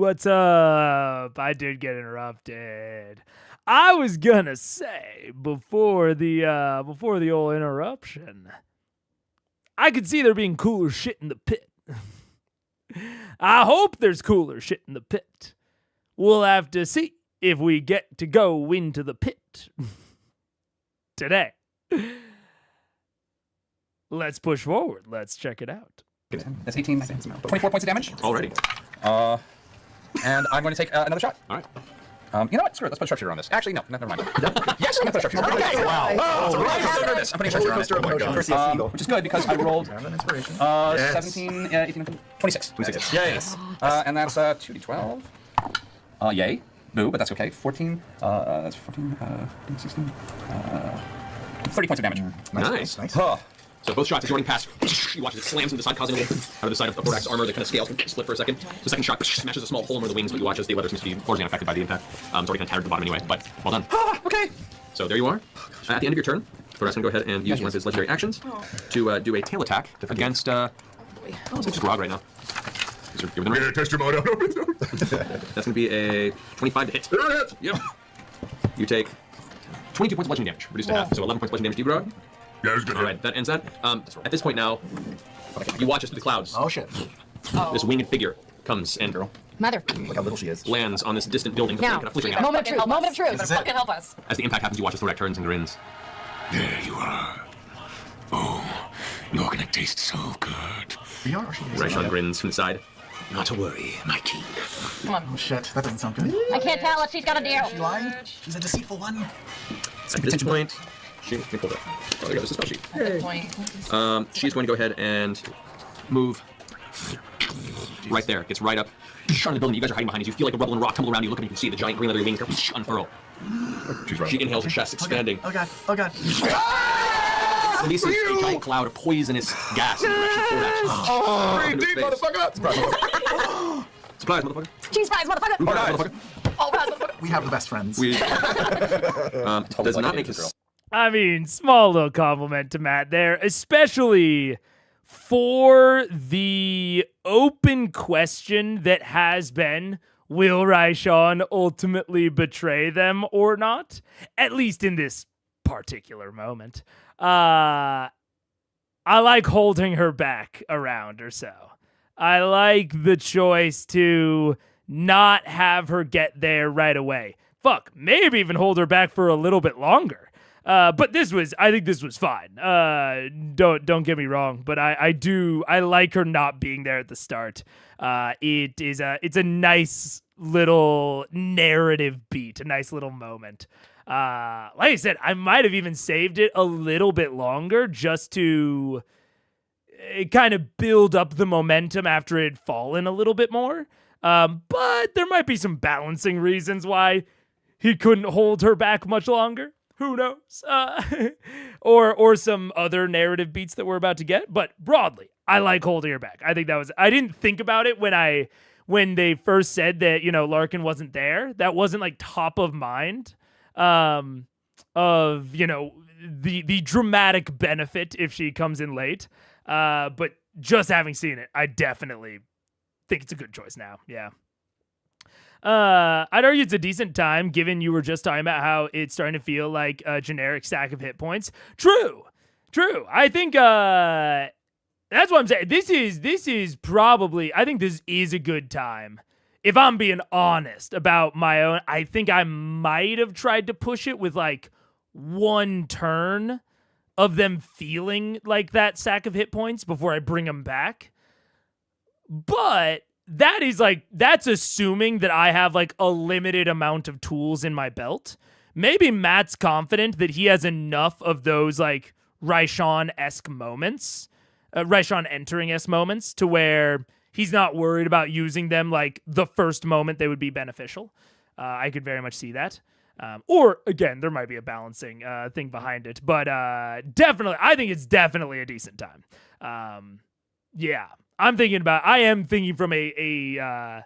what's up? I did get interrupted. I was gonna say before the old interruption, I could see there being cooler shit in the pit. I hope there's cooler shit in the pit. We'll have to see if we get to go into the pit today. Let's push forward. Let's check it out. That's 18, 24 points of damage. Already. And I'm going to take another shot. All right. You know what? Screw it. Let's put a sharpshooter on this. Actually, no, never mind. Yes, I'm going to put a sharpshooter. Okay, wow. I'm so nervous. I'm putting a sharpshooter on it. Which is good because I rolled 17, 18, 26. 26. Yay. And that's 2d12. Yay. Boo, but that's okay. 14. That's 14. 16. 30 points of damage. Nice. So both shots, as you're running past, you watch as it slams into the side, causing a little out of the side of Thordak's armor that kind of scales and split for a second. The second shot smashes a small hole in the wings, but you watch as the leather seems to be largely unaffected by the impact. It's already kind of tattered at the bottom anyway, but well done. Okay. So there you are. At the end of your turn, Thordak's going to go ahead and use one of his legendary actions to do a tail attack against, let's say just Grog right now. You're within range. Test your mode out. That's going to be a 25 to hit. Yep. You take 22 points of bludgeoning damage, reduced to half. So 11 points of bludgeoning damage to you, Grog. Yeah, it was good. All right, that ends that. At this point now, you watch us through the clouds. Oh shit. This winged figure comes and Mother. Look how little she is. lands on this distant building. Now, Kind of flickering out. moment of truth. Moment of truth. Better fucking help us. As the impact happens, you watch as Thordak turns and grins. There you are. Oh, you're gonna taste so good. We are. She is. Raishon grins from the side. Not to worry, my king. Come on. Oh shit, that doesn't sound good. I can't tell what she's gonna do. She lying? She's a deceitful one. At this point, let me pull that. Oh, there goes the spell sheet. At this point. She's going to go ahead and move right there. Gets right up. On the building, you guys are hiding behind. As you feel like a rubble and rock tumble around you, look up and you can see the giant green leather wings unfurl. She's right. She inhales, her chest expanding. Oh god. Oh god. Releases a giant cloud of poisonous gas in the direction of Thordak. Breathe deep, motherfucker! Supplies, motherfucker. Cheese fries, motherfucker. All right, motherfucker. Oh, God, motherfucker. We have the best friends. Does not make his. I mean, small little compliment to Matt there, especially for the open question that has been, will Raishon ultimately betray them or not? At least in this particular moment. I like holding her back around or so. I like the choice to not have her get there right away. Fuck, maybe even hold her back for a little bit longer. But I think this was fine. Don't get me wrong, but I like her not being there at the start. It's a nice little narrative beat, a nice little moment. Like I said, I might have even saved it a little bit longer just to kind of build up the momentum after it had fallen a little bit more. But there might be some balancing reasons why he couldn't hold her back much longer. Who knows? Or some other narrative beats that we're about to get. But broadly, I like holding her back. I think I didn't think about it when they first said that, Larkin wasn't there. That wasn't like top of mind of, the dramatic benefit if she comes in late. But just having seen it, I definitely think it's a good choice now. Yeah. I'd argue it's a decent time, given you were just talking about how it's starting to feel like a generic stack of hit points. True. I think that's what I'm saying. This is probably, I think this is a good time. If I'm being honest about my own, I think I might have tried to push it with like one turn of them feeling like that stack of hit points before I bring them back. But that's assuming that I have like a limited amount of tools in my belt. Maybe Matt's confident that he has enough of those like Raishon-esque moments, Raishon entering-esque moments, to where he's not worried about using them like the first moment they would be beneficial. I could very much see that. Or again, there might be a balancing thing behind it, but definitely, I think it's definitely a decent time. Yeah. I am thinking from a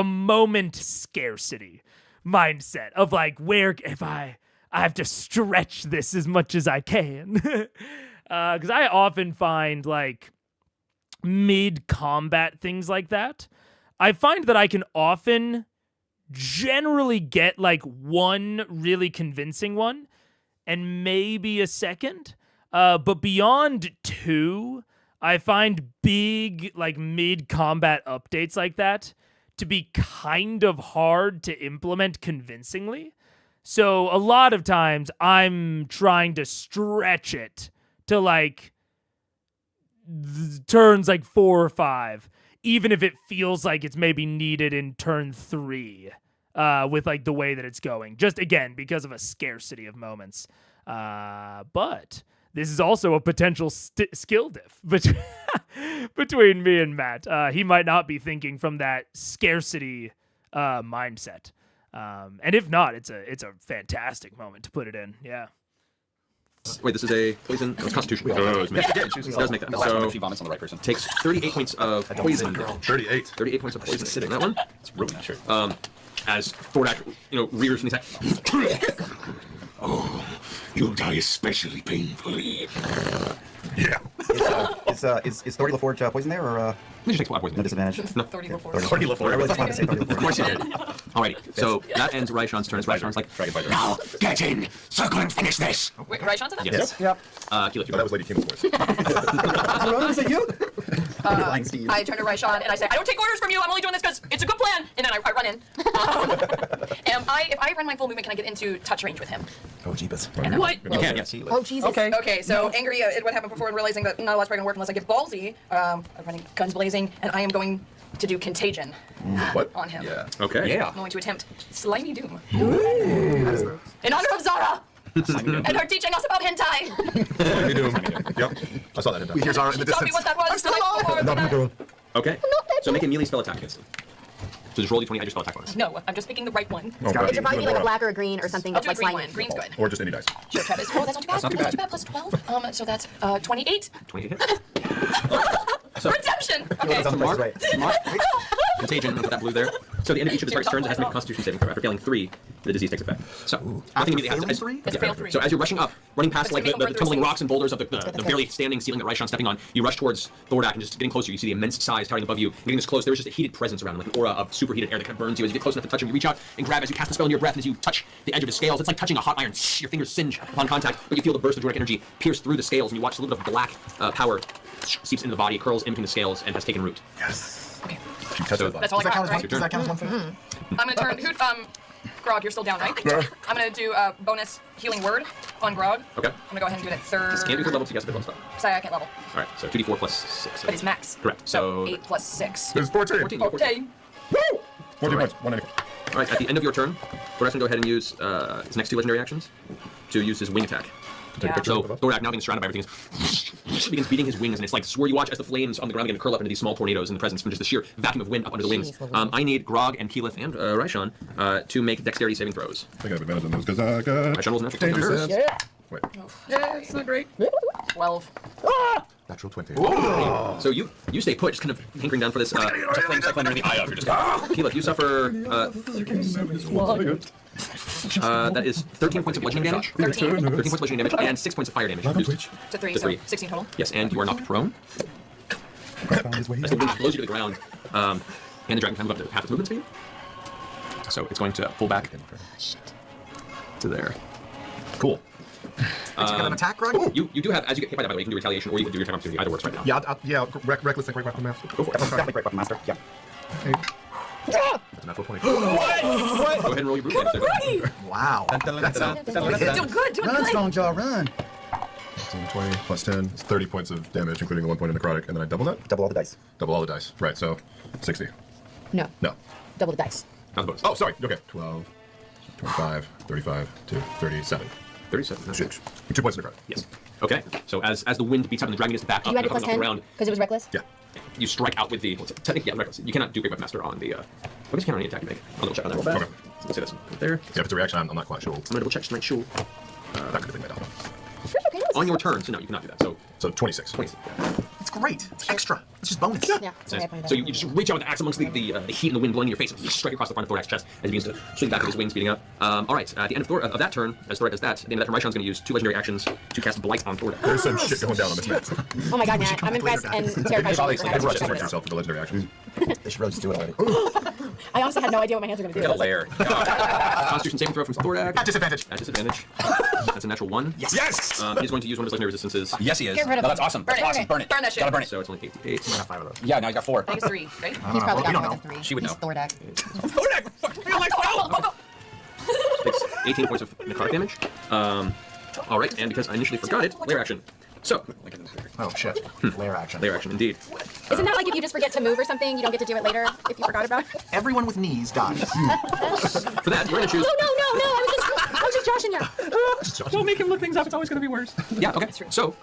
moment scarcity mindset of like, where if I have to stretch this as much as I can. Because I often find like mid-combat things like that, I find that I can often generally get like one really convincing one and maybe a second. But beyond 2, I find big, like, mid-combat updates like that to be kind of hard to implement convincingly. So a lot of times I'm trying to stretch it to, like, turns like 4 or 5, even if it feels like it's maybe needed in turn 3, with, like, the way that it's going. Just, again, because of a scarcity of moments. But this is also a potential skill diff between me and Matt. He might not be thinking from that scarcity mindset. And if not, it's a fantastic moment to put it in. Yeah. Wait, this is a poison. No, it's Constitution. It does make that. So she vomits on the right person. takes 38 points of poison. 38. 38 points of poison. That one. It's ruining that shirt. As Thordak, rears from the attack. Oh, you'll die especially painfully. Yeah. Is Thordy LaForge poison there, or You should take 5 poison. no disadvantage? No. 30 before. 30 I really just wanted to say Thordy Of course you LaForge. did. Alrighty, so that ends Raishan's turn. Raishan's like, Now, get in! Circle and finish this! Wait, Raishan said that? yes. Yep. Keyleth, Oh, that was Lady Kim's voice. Was it you? Flying Steve. I turn to Raishan and I say, I don't take orders from you. I'm only doing this because it's a good plan. And then I run in. If I run my full movement, can I get into touch range with him? Oh, jeepers. What? You can, yes. Oh, Jesus. Okay, so angry at what happened before and realizing that not a lot's probably gonna work unless I get ballsy. I'm running guns blazing, and I am going to do contagion What? on him. Yeah. Okay. I'm going to attempt slimy doom. In honor of Zara and her teaching us about hentai. You do. Yep. I saw that. Here's our in the Tell me distance. what that was. the night before. Okay. So make a melee spell attack against him. So just roll d20 at your spell attack bonus. No, I'm just picking the right one. Okay. It should probably be like a black or a green or something I'll that's do a like green slimy. one. Green's good. Or just any dice. Sure, Travis. Oh, that's not too bad. not too That's bad. Plus 12. So that's 28. 28 hits. Redemption. That Okay. sounds Mark. right. Contagion, put that blue there. So at the end of each of the target's turns, it has to make a Constitution saving throw. After failing 3, the disease takes effect. So nothing immediately happens. It's fail 3. So as you're rushing up, running past like make the them burn tumbling through rocks and boulders of the barely standing ceiling that Raishan's stepping on, you rush towards Thordak and just getting closer. You see the immense size towering above you. Getting this close, there's just a heated presence around him, like an aura of superheated air that kind of burns you. As you get close enough to touch him, you reach out and grab as you cast the spell in your breath. And as you touch the edge of his scales, it's like touching a hot iron. Your fingers singe upon contact, but you feel the burst of Thordak energy pierce through the scales, and you watch a little bit of black power seeps into the body, curls in between the scales, and has taken root. Yes. Okay. So That's all Does I that got, count as one? right? Does that count as one for you? I'm gonna turn. Grog, you're still down, right? I'm gonna do a bonus healing word on Grog. Okay. I'm gonna go ahead and do it at third. Can't do third level, so you have to level spell. Second level. All right, so 2d4 plus 6. But it's max. Correct. So 8 plus 6. It's 14. 14. Okay. 14 Right. points. 180. All right, at the end of your turn, Thorak's gonna go ahead and use his next 2 legendary actions to use his wing attack. Take a picture So of the Thordak, now being surrounded by everything, begins beating his wings, and it's like where you watch as the flames on the ground begin to curl up into these small tornadoes in the presence from just the sheer vacuum of wind up under the wings. I need Grog and Keyleth and Raishan to make dexterity saving throws. I think I have advantage on those because I got Raishan rolls a natural 20 danger on hers. sense. Wait, Yeah, it's not great. 12. natural 20. So you stay put, just kind of hankering down for this flame cycling in the eye of. You're just Keyleth, you suffer. That is 13 points of bludgeoning damage. 13 13 points of bludgeoning damage and 6 points of fire damage. Reduced to 3, to so 3. 16 total. Yes, and you are knocked prone. Found his way As the wind blows you to the ground, and the dragon can move up to half its movement speed. So it's going to pull back to there. Cool. Did you get an attack, Grog? You do have, as you get hit by that, by the way, you can do retaliation or you can do your attack opportunity. Either works right now. Yeah, reckless and great weapon master. Go for it. Definitely great weapon master. Yeah. That's a natural 20. Go ahead and roll your brute damage. Wow. That's Doing good, doing Run, good. strong jaw, run. 15, 20 plus 10. It's 30 points of damage, including the 1 point of necrotic, and then I double that? Double all the dice. Double all the dice. Right, so 60. No. No. Double the dice. Not the bonus. Oh, sorry. Okay. 12, 25, 35, to 37. 37. That's Six. 2 points of necrotic. Yes. Okay. So as the wind beats up and the dragon gets back up You had and it plus coming off 10 the ground, because it was reckless? Yeah. you strike out with the technically reckless. You cannot do Great Weapon Master on the. I guess you can on any attack you make. I'll double check on that real fast. Okay. Let's see this right there. Yeah, if it's a reaction, I'm not quite sure. I'm gonna double check just to make sure. That could have been made up. On your turn, so no, you cannot do that. So 26. 26. It's great. It's extra. It's just bonus. Yeah. Nice. So you just reach out with the axe amongst the heat and the wind blowing in your face and you strike across the front of Thordak's chest as he begins to swing back with his wings beating up. All right, at the end of that turn, as Thordak does that, at the end of that turn, Ryshan's going to use 2 legendary actions to cast Blight on Thordak. There's some shit going down on this map. Oh my god, Matt. I'm impressed and terrified. Probably for like having rush to Protect do yourself with the legendary actions. They should really just do it already. I honestly had no idea what my hands were going to do. Get a lair. Constitution saving throw from Thordak. At disadvantage. At disadvantage. That's a natural 1. Yes. He's going to use one of his legendary resistances. Yes, he is. Get rid of No, that's him. awesome. Burn That's it. awesome. Burn it. Burn that shit. Gotta burn it. So it's only 8d8. I got 5 of those. Yeah, now you got 4. I think it's 3, right? He's probably we got don't more than 3. She would He's know. Thordak. Thordak! Fuck me, I'm like, wow! Takes 18 points of necrotic damage. All right, and because I initially forgot it, lair action. So, Oh shit. Lair action. lair action indeed. Isn't that like if you just forget to move or something, you don't get to do it later if you forgot about it? Everyone with knees dies. For that, you're going to choose. No, I was just joshing you. Don't make him look things up, it's always gonna be worse. Yeah, okay. So,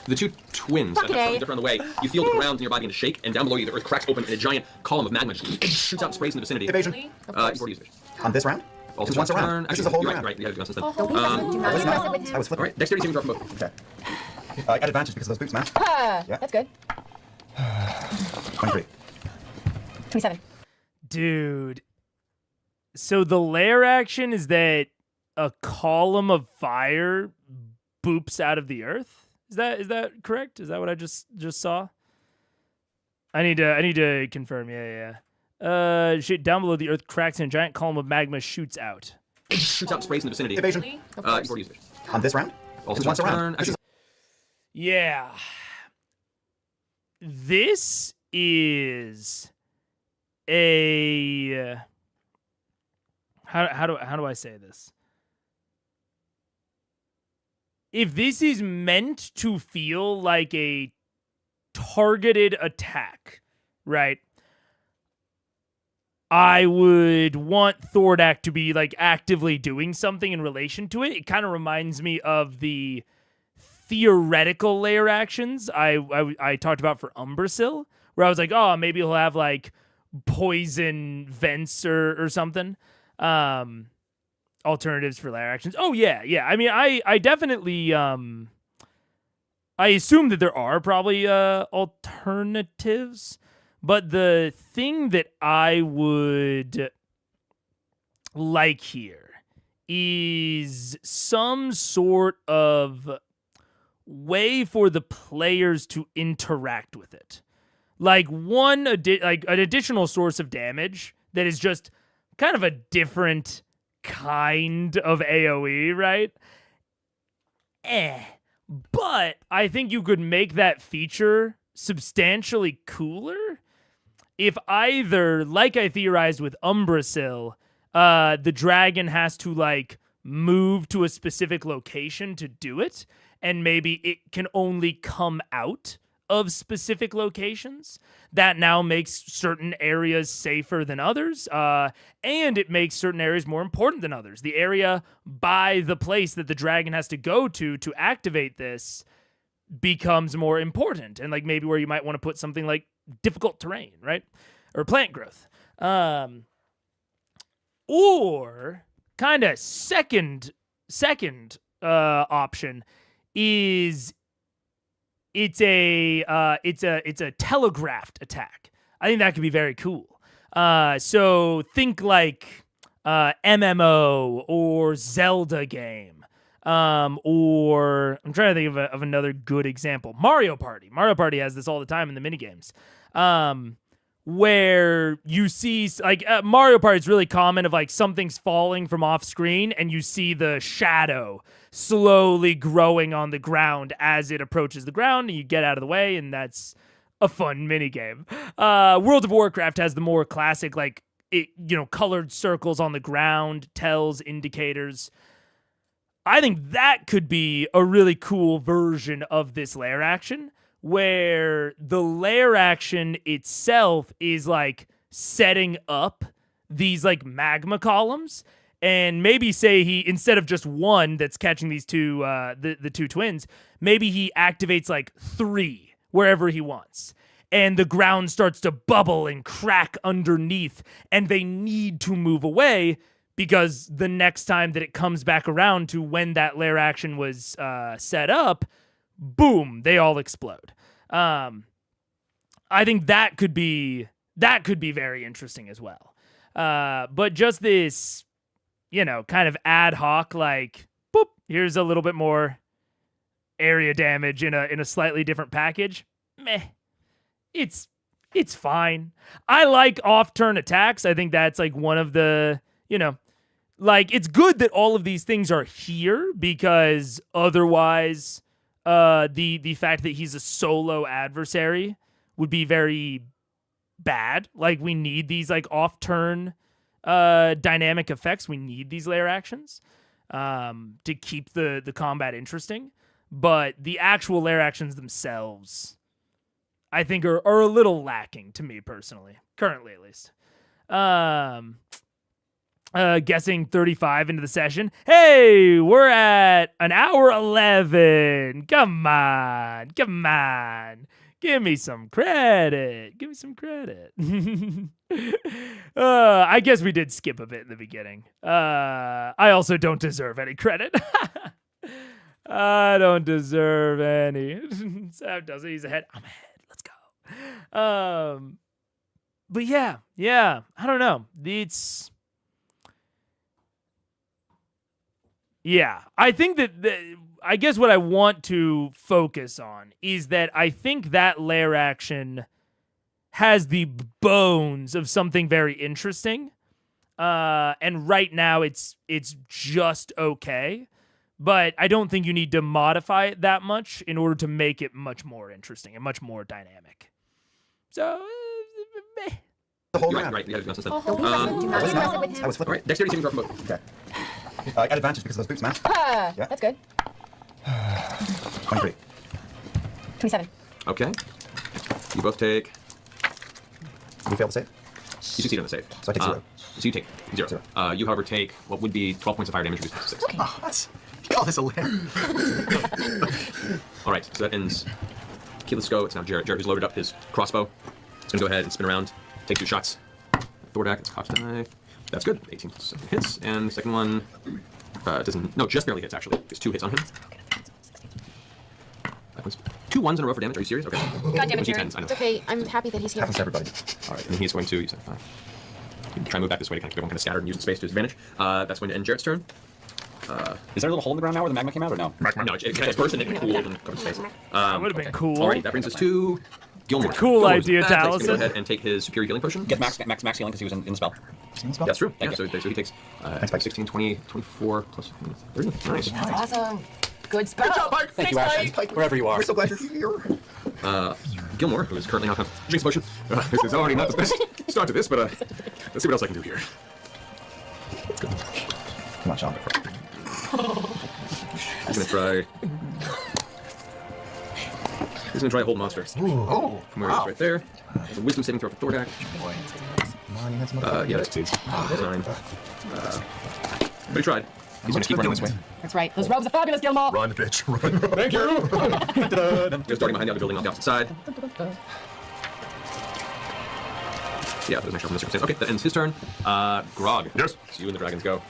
the two twins that Okay. are different on the way, you feel the ground in your body begin to shake, and down below you, the earth cracks open, and a giant column of magma just shoots out and sprays in the vicinity. Evasion. You've already used evasion. On this round? Also, Just once a turn. round. This Actually, is a whole you're round. right. Yeah, you've since then. Don't be aggressive. Do not be aggressive with him. I was All flipping. right, dexterity saving throw from both. Okay. I got advantage because of those boots, man. Yeah. That's good. 23. 27. Dude. So the lair action is that a column of fire boops out of the earth? Is that correct? Is that what I just saw? I need to confirm. Yeah. Shit, down below the earth cracks and a giant column of magma shoots out. Shoots out and sprays in the vicinity. Evasion. You've already used evasion. On this round? Also, Just once a turn. round. Actually, Yeah. This is a how do I say this? If this is meant to feel like a targeted attack, right? I would want Thordak to be like actively doing something in relation to it. It kind of reminds me of the theoretical layer actions I talked about for Umbrasyl, where I was like, oh, maybe he'll have like poison vents or something. Alternatives for layer actions. Oh yeah. I mean, I definitely I assume that there are probably alternatives, but the thing that I would like here is some sort of way for the players to interact with it. Like an additional source of damage that is just kind of a different kind of AoE, right? But I think you could make that feature substantially cooler if either, like I theorized with Umbrasyl, the dragon has to like move to a specific location to do it, and maybe it can only come out of specific locations. That now makes certain areas safer than others, and it makes certain areas more important than others. The area by the place that the dragon has to go to activate this becomes more important, and like maybe where you might want to put something like difficult terrain, right? Or plant growth. Or kind of second option is it's a telegraphed attack. I think that could be very cool. So think like MMO or Zelda game. Or I'm trying to think of another good example. Mario Party. Mario Party has this all the time in the minigames. Where you see, like, Mario Party is really common of, like, something's falling from off screen and you see the shadow slowly growing on the ground as it approaches the ground and you get out of the way, and that's a fun minigame. World of Warcraft has the more classic, like, colored circles on the ground, tells, indicators. I think that could be a really cool version of this lair action, where the lair action itself is like setting up these like magma columns, and maybe say he, instead of just one that's catching these two, the two twins, maybe he activates like 3 wherever he wants. And the ground starts to bubble and crack underneath, and they need to move away because the next time that it comes back around to when that lair action was set up, boom, they all explode. I think that could be very interesting as well. But just this, kind of ad hoc, like, boop, here's a little bit more area damage in a slightly different package. Meh. It's fine. I like off-turn attacks. I think that's like one of the, like, it's good that all of these things are here, because otherwise the fact that he's a solo adversary would be very bad. Like, we need these like off-turn dynamic effects. We need these lair actions to keep the combat interesting. But the actual lair actions themselves, I think, are a little lacking to me personally, currently at least. Guessing 35 into the session. Hey, we're at an hour 11. Come on. Give me some credit. I guess we did skip a bit in the beginning. I also don't deserve any credit. I don't deserve any. Sam does it. He's ahead. I'm ahead. Let's go. But yeah. I don't know. I think that I guess what I want to focus on is that I think that lair action has the bones of something very interesting. And right now it's just okay. But I don't think you need to modify it that much in order to make it much more interesting and much more dynamic. So, The whole You're round. right. You gotta do Oh, do not be aggressive with him. I was flipping. All right, dexterity saving throw for both. Okay. I got advantage because of those boots, man. Ah, Yeah. that's good. 23. 27. Okay. You both take. You failed to save? You succeed on the save. So I take 0. So you take 0. Zero. You, however, take what would be 12 points of fire damage reduced to 6. Okay. Oh, that's... You call this a lair? All right, so that ends. Let's go. It's now Jared. Jared, who's loaded up his crossbow. He's going to go ahead and spin around, take 2 shots. Thordak, it's cocked die. That's good. 18 hits. And the second one doesn't. No, just barely hits, actually. There's 2 hits on him. 2 ones in a row for damage. Are you serious? Okay. God damn it, Jared. 10s, I know. It's okay. I'm happy that he's here. Happens to everybody. All right, and he's going to use that 5. Try and move back this way to kind of keep everyone kind of scattered and use the space to his advantage. That's going to end Jared's turn. Is there a little hole in the ground now where the magma came out, or no? No, it kind of burst and it cooled and covered space. that would have been cool. Alrighty, that brings us to Gilmore. Cool Gilmore's idea, in the back place. He's gonna Taliesin. go ahead and take his superior healing potion. Get max healing because he was in the spell. That's true. Thank Yeah, so he takes Thanks, Mike. 16, 20, 24 plus 30. Nice. Awesome. Good spell. Good job, Mike. Thank you, Ashley. Wherever you are. We're so glad you're here. Gilmore, who is currently not drinks potion. This is already not the best start to this, but let's see what else I can do here. Come on, Sean. He's gonna try. He's gonna try a hold monster. Oh, From where he is right there. It's a wisdom saving throw for Thordak. Come on, you had some Yeah, that succeeds. 9. But he tried. He's gonna keep running this way. That's right. Those robes are fabulous, Gilmore. Run, bitch, run. Thank you. He's darting behind the other building on the opposite side. Yeah, there's an extra from this circumstance. Okay, that ends his turn. Grog. Yes? So you and the dragons go.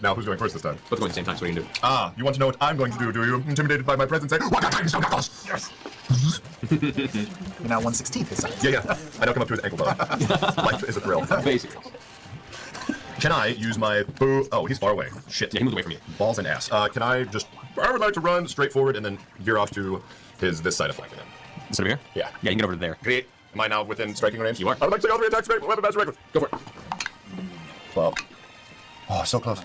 Now who's going first this time? Both going at the same time, so what do you can do? Ah, you want to know what I'm going to do you? Intimidated by my presence? Say, what got Titan Knuckles? Yes! You're now 1/16 his size. Yeah. I now come up to his ankle bone. Life is a thrill. Basically. Can I use my boo? Oh, he's far away. Shit. Yeah, he moved away from you. Balls and ass. Can I just? I would like to run straight forward and then veer off to this side of flanking him. Instead of here? Yeah. Yeah, you can get over to there. Great. Am I now within striking range? You are. I would like to take all 3 attacks. Weapon master reckless. Go for it. 12. Oh, so close.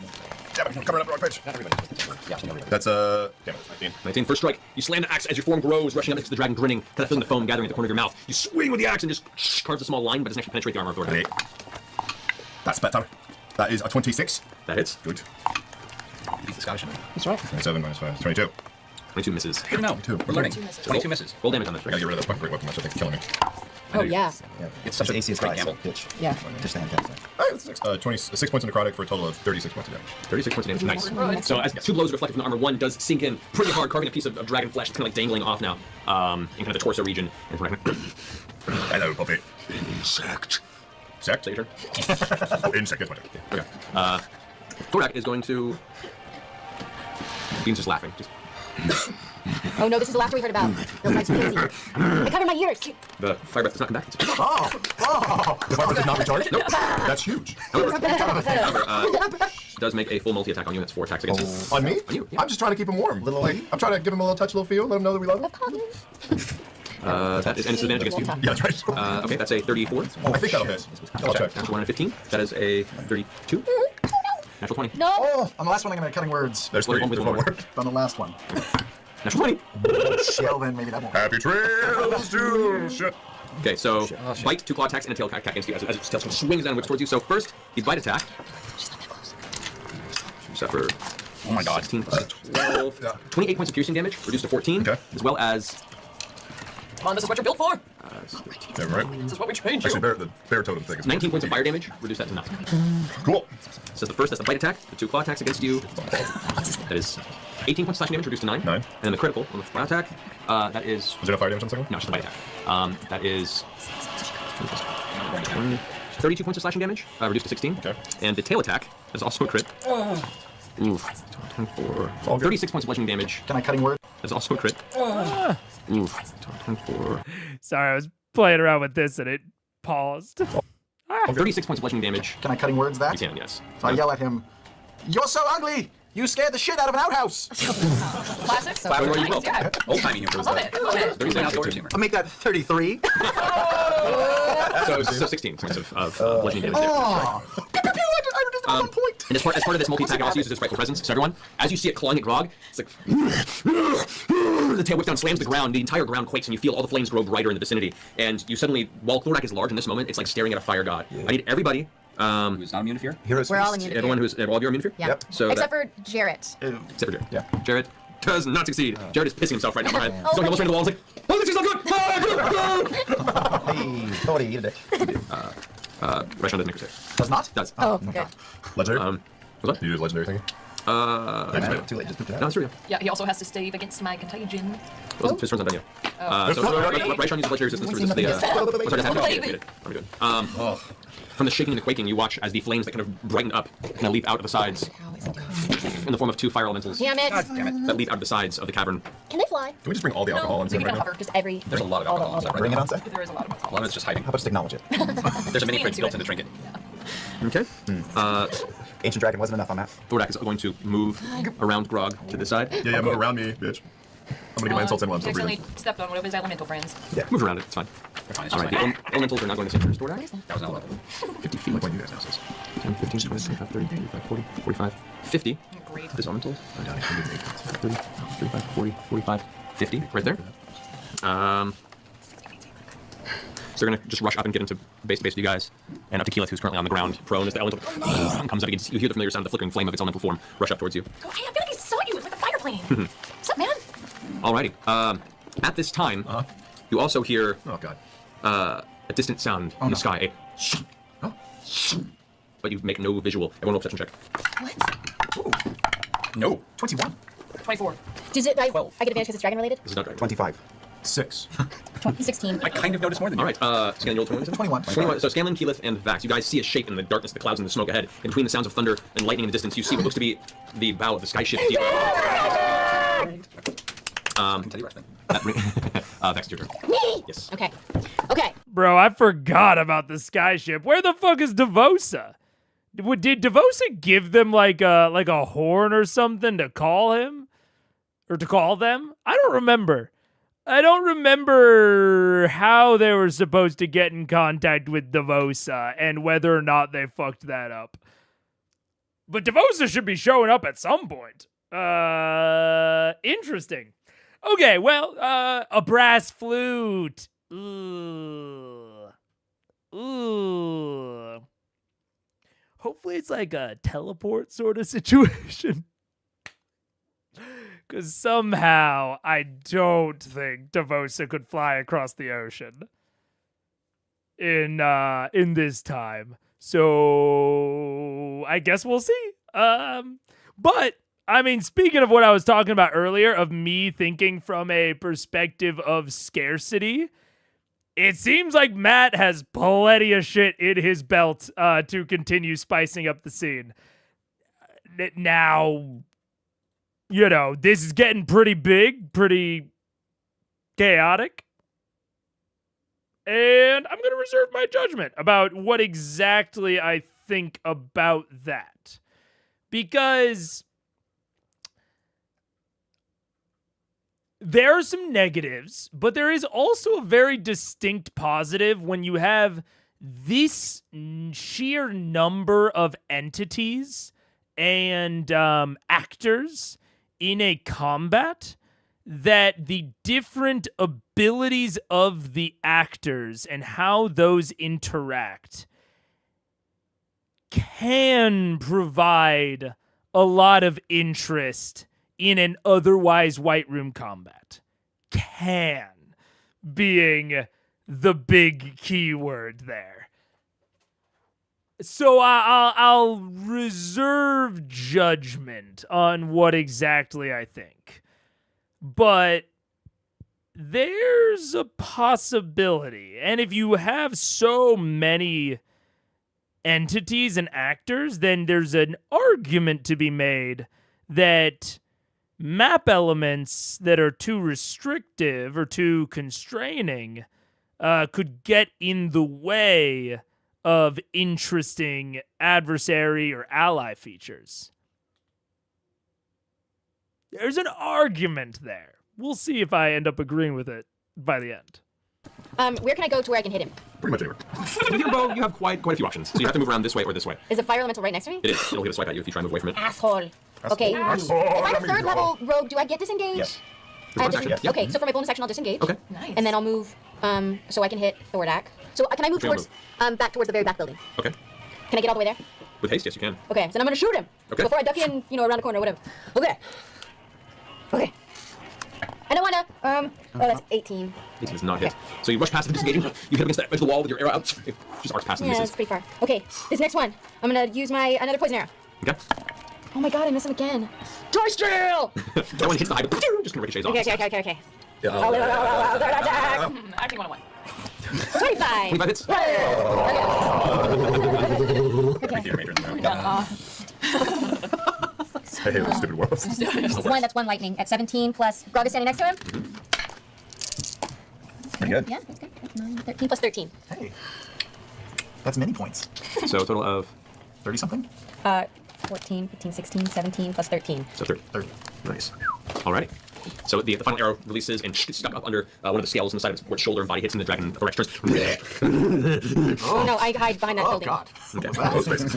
Damn it! I'm coming up the wrong page. That's damn it, 19. 19, first strike. You slam the axe as your form grows, rushing up next to the dragon, grinning, kind of feeling the foam gathering at the corner of your mouth. You swing with the axe and just carves a small line, but doesn't actually penetrate the armor of Thordak. 8. That's better. That is a 26. That hits. Good. Beat the Scottish. That's right. 27 minus 5. 22. 22 misses. Good to know. 22. We're learning. 22 misses. 22 misses. Roll damage on this. I gotta get rid of that fucking great weapon master. I think it's killing me. Oh, yeah. Yeah. It's such an AC is Great high, so gamble. bitch. Yeah. Just stand there. 26 points in necrotic for a total of 36 points of damage. 36 points of damage. Nice. So as 2 blows reflected from the armor, one does sink in pretty hard, carving a piece of dragon flesh. It's kind of like dangling off now in kind of the torso region. And Hello, puppy. Insect. Sect? Take your turn. Insect is my turn. Okay. Thordak is going to... Bean's just laughing. Just... Oh no, this is the laughter we heard about. No, that's crazy. I covered my ears. The fire breath does not come back. The fire breath did not recharge? Nope. That's huge. However, does make a full multi-attack on you. That's 4 attacks against you. On me? On you, yeah. I'm just trying to keep him warm. I'm trying to give him a little touch, a little feel, let him know that we love him. That is an advantage against you. Yeah, that's right. Okay, that's a 34. I think that'll hit. I'll check. Natural 1 and 15. That is a 32. Natural 20. No. Oh, on the last one, I'm gonna cutting words. There's 3. There's 1 more. On the last one. Natural 20. Well, then maybe that won't. Happy trails to shit. Okay, so bite, 2 claw attacks, and a tail attack against you as its tail swings down and whips towards you. So first, the bite attack. You suffer. Oh my god. 16 plus 12. 28 points of piercing damage, reduced to 14. Okay. As well as. Come on, this is what you're built for. Yeah, right. This is what we trained Actually, you. the bear totem thing is 19 points of fire damage, reduce that to 9. cool. So the first, that's the bite attack. The 2 claw attacks against you. That is 18 points of slashing damage, reduced to 9. 9. And then the critical on the fire attack. That is. Was there no fire damage on the second one? No, it's just a bite attack. That is 32 points of slashing damage, reduced to 16. Okay. And the tail attack is also a crit. Oof. 24. all good. 36 points of bludgeoning damage. Can I cutting word? That's also a crit. Oof. 24. Sorry, I was playing around with this and it paused. 36 points of bludgeoning damage. Can I cutting words that? You can, yes. So I yell at him, "You're so ugly! You scared the shit out of an outhouse!" Classics. Fire roll, you roll. Yeah. Old timey humor. Love it. Love it. 36 Outdoors humor. I'll make that 33. So 16 points of bludgeoning damage. Oh. I reduced it by 1 point. And as part of this multi-attack, it also uses its rightful presence. So everyone, as you see it clawing at Grog, it's like the tail whips down, slams the ground. The entire ground quakes, and you feel all the flames grow brighter in the vicinity. And you suddenly, while Thordak is large in this moment, it's like staring at a fire god. I need everybody. Who's not immune to fear? Heroes We're all feast. immune to Everyone fear. who's all of you are immune to fear. Yeah. Yep. So Except that, for Jarrett. except for Jared. Yeah. Jared does not succeed. Jared is pissing himself right now behind. He's going almost right to the wall. He's like, "Oh, this is not good." Hey, Thordy, eat a dick. Reshon doesn't make Does not? Does. Oh, good. Legendary? What's that? You do legendary thing? Too late, just pooped it out. No, it's true. Yeah, he also has to save against my contagion. His turn's not done yet. So Reshon uses legendary resistance to resist the. What's our attack? Are we good? From the shaking and the quaking, you watch as the flames that kind of brighten up kind of leap out of the sides in the form of 2 fire elementals Damn it. Damn it. that leap out of the sides of the cavern. Can they fly? Can we just bring all the alcohol into we him can right now? hover. Just every. There's a lot of alcohol inside right Bring it now. on, Zach. There is a lot of A lot of it's just hiding. How about just acknowledge it? There's a mini fridge built in the trinket. Okay. Ancient Dragon wasn't enough on that. Thordak is going to move around Grog to this side. Yeah, move around me, bitch. I'm gonna get my insults in while I'm still accidentally breathing. stepped on one of his elemental friends. Move around it. It's fine. They're fine. It's All just right. fine. The elementals are not going to center Thordak. That was not level. 50 feet. Like when you guys ask this. 10, 15, 20, 25, 30, 35, 40, 45, 50. Great. This elemental. 30, 35, 40, 45, 50. Right there. So they're going to just rush up and get into base with you guys. And up to Keyleth, who's currently on the ground, prone, as the elemental comes up. You hear the familiar sound of the flickering flame of its elemental form rush up towards you. Oh, hey, I feel like I saw you. It's like a fire plane. What's up, man? Alrighty. At this time, you also hear Oh, God. a distant sound in the sky. But you make no visual. Everyone roll a perception check. What? No. 21. 24. Does it? I 12. get advantage because it's dragon related? This is not dragon. 25. 6. 16. I kind of noticed more than you. All right, Scanlan, you roll 21. 21. So Scanlan, Keyleth, and Vax, you guys see a shape in the darkness, the clouds, and the smoke ahead. In between the sounds of thunder and lightning in the distance, you see what looks to be the bow of the sky ship. I can tell you right then. Vax, it's your turn. Me! Yes. Okay. Okay. Bro, I forgot about the skyship. Where the fuck is Devosa? Did Devosa give them like a horn or something to call him? Or to call them? I don't remember. I don't remember how they were supposed to get in contact with Devosa and whether or not they fucked that up. But Devosa should be showing up at some point. Interesting. Okay, well, a brass flute. Ooh. Hopefully it's like a teleport sort of situation. Because somehow I don't think Devosa could fly across the ocean in this time. So I guess we'll see. But I mean, speaking of what I was talking about earlier, of me thinking from a perspective of scarcity, it seems like Matt has plenty of shit in his belt to continue spicing up the scene. now, this is getting pretty big, pretty chaotic. And I'm going to reserve my judgment about what exactly I think about that. Because there are some negatives, but there is also a very distinct positive when you have this sheer number of entities and actors in a combat, that the different abilities of the actors and how those interact can provide a lot of interest in an otherwise white room combat. Can being the big keyword there. So I'll reserve judgment on what exactly I think. But there's a possibility. And if you have so many entities and actors, then there's an argument to be made that map elements that are too restrictive or too constraining could get in the way of interesting adversary or ally features. There's an argument there. We'll see if I end up agreeing with it by the end. Where can I go to where I can hit him? Pretty much anywhere. With your bow, you have quite a few options. So you have to move around this way or this way. Is a fire elemental right next to me? It is. It'll give a swipe at you if you try and move away from it. Asshole. Okay. If I'm a third level rogue, do I get disengaged? Yes. I have Bonus action, Okay, so for my bonus action, I'll disengage. Okay. Nice. And then I'll move, so I can hit Thordak. So can I move Which way towards, back towards the very back building? Okay. Can I get all the way there? With haste, yes, you can. Okay, so then I'm gonna shoot him. Okay. Before I duck in, around the corner or whatever. Okay. Okay. And I wanna, that's 18. 18 is not hit. So you rush past the disengaging. You hit against the edge of the wall with your arrow out. It just arcs past and Yeah, misses. that's pretty far. Okay, this next one, I'm gonna use another poison arrow. Okay. Oh my god, I miss him again. Joy Strail! That one hits the high, but just gonna ricochets off. Okay. Yeah. Third attack! I think 101. 25! 25 hits. Theater major in there. I hate those stupid worlds. That's one lightning at 17 plus Grog is standing next to him. Pretty good. Yeah, that's good. That's 9, 13 plus 13. Hey. That's many points. So a total of 30 something? 14, 15, 16, 17 plus 13. so 30. 30. Nice. Alrighty. So the final arrow releases and gets stuck up under one of the scales on the side of its shoulder and body, hits in the dragon. The turns. Oh no, I hide behind that Oh, building. God. Okay. Close spaces.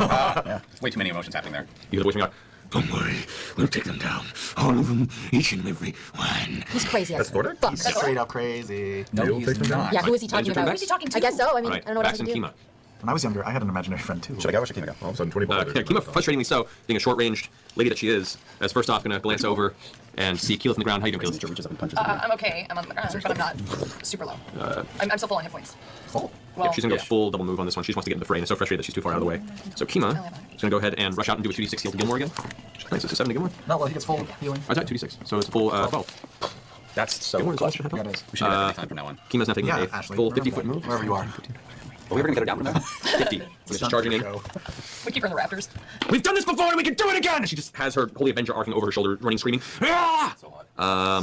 Way too many emotions happening there. You hear the voice from God. Don't worry, we'll take them down. All of them, each and every one. He's crazy. That's Thordak? Fuck. He's straight up crazy. No, You'll he's take them down. not. Yeah, who is he That is talking your turn, about? Vax? Who's he talking to? I guess so. I mean, Alright, I don't know what else Vax to and do. Kima. When I was younger, I had an imaginary friend too. Should I go or should Kima go? All of a sudden, 20 bullets. Yeah, Kima, frustratingly so, being a short-ranged lady that she is first off going to glance over and see Keyleth on the ground. How you doing, Keyleth? Reaches up and punches I'm okay. I'm on the ground, but I'm not super low. I'm still full on hit points. full. Well, Yep, she's going to go full double move on this one. She just wants to get in the fray, and is so frustrated that she's too far out of the way. So Kima is going to go ahead and rush out and do a 2d6 heal to Gilmore again. Nice, it's a 7 to Gilmore. No, well, he gets full healing. Oh, is that 2d6? So it's a full 12. That's so Gilmore is clutch. last. Yeah, it is. We should do that every time from now on. Kima's now taking Yeah, a Ashley. full remember 50-foot that. move. Wherever you are. Are we ever gonna get her down from that? 50. So she's charging in. we keep her in the rafters. We've done this before and we can do it again! And she just has her Holy Avenger arcing over her shoulder, running, screaming. Ah!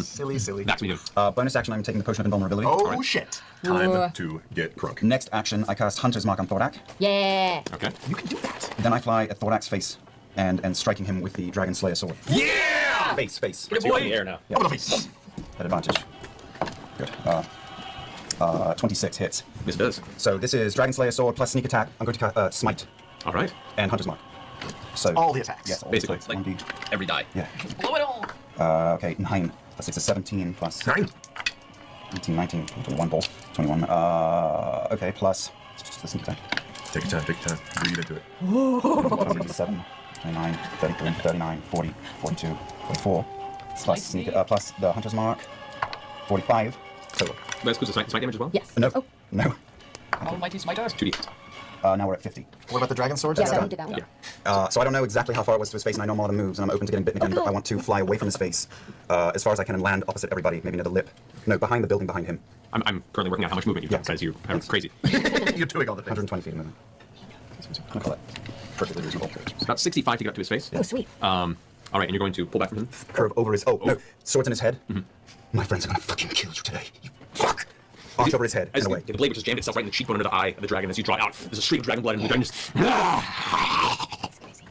Silly. Max, me doing. Bonus action, I'm taking the potion of invulnerability. Oh, shit. Time to get crunk. Next action, I cast Hunter's Mark on Thordak. Yeah. Okay. You can do that. Then I fly at Thordak's face and striking him with the Dragon Slayer sword. Yeah! Face. Good boy! In the air now. Yeah. Over the face. At advantage. Good. 26 hits. Yes, it does. So this is Dragon Slayer sword plus sneak attack. I'm going to smite All right. and Hunter's Mark. So All the attacks. Yes, all Basically. the attacks. 1d. Every die. Yeah. Blow it all. Okay, 9 plus 6 is 17 plus 9. 18, 19, 21 ball. 21. Okay, plus the sneak attack. Take your time. Breathe into it. 27, 29, 33, 39, 40, 42, 44. Plus sneak, plus the Hunter's Mark. 45. Total. That includes the smite damage as well? Yes. No. Oh, No. Almighty smiter. 2d8. Now we're at 50. What about the dragon sword? yeah, That's that done. one did that one. Yeah. So I don't know exactly how far it was to his face, and I know more of the moves, and I'm open to getting bitten again, but I want to fly away from his face as far as I can and land opposite everybody, maybe near the lip. No, behind the building behind him. I'm currently working out how much movement you've got because you're crazy. You're doing all the things. 120 feet of movement. I call it perfectly reasonable. about 65 to get up to his face. Oh, sweet. All right, and you're going to pull back from him. Curve over his. Oh, no. Swords in his head. My friends are gonna fucking kill you today. You fuck. Arch over his head. As And away. the blade which has jammed itself right in the cheekbone under the eye of the dragon as you draw out. There's a streak of dragon blood, and the dragon just.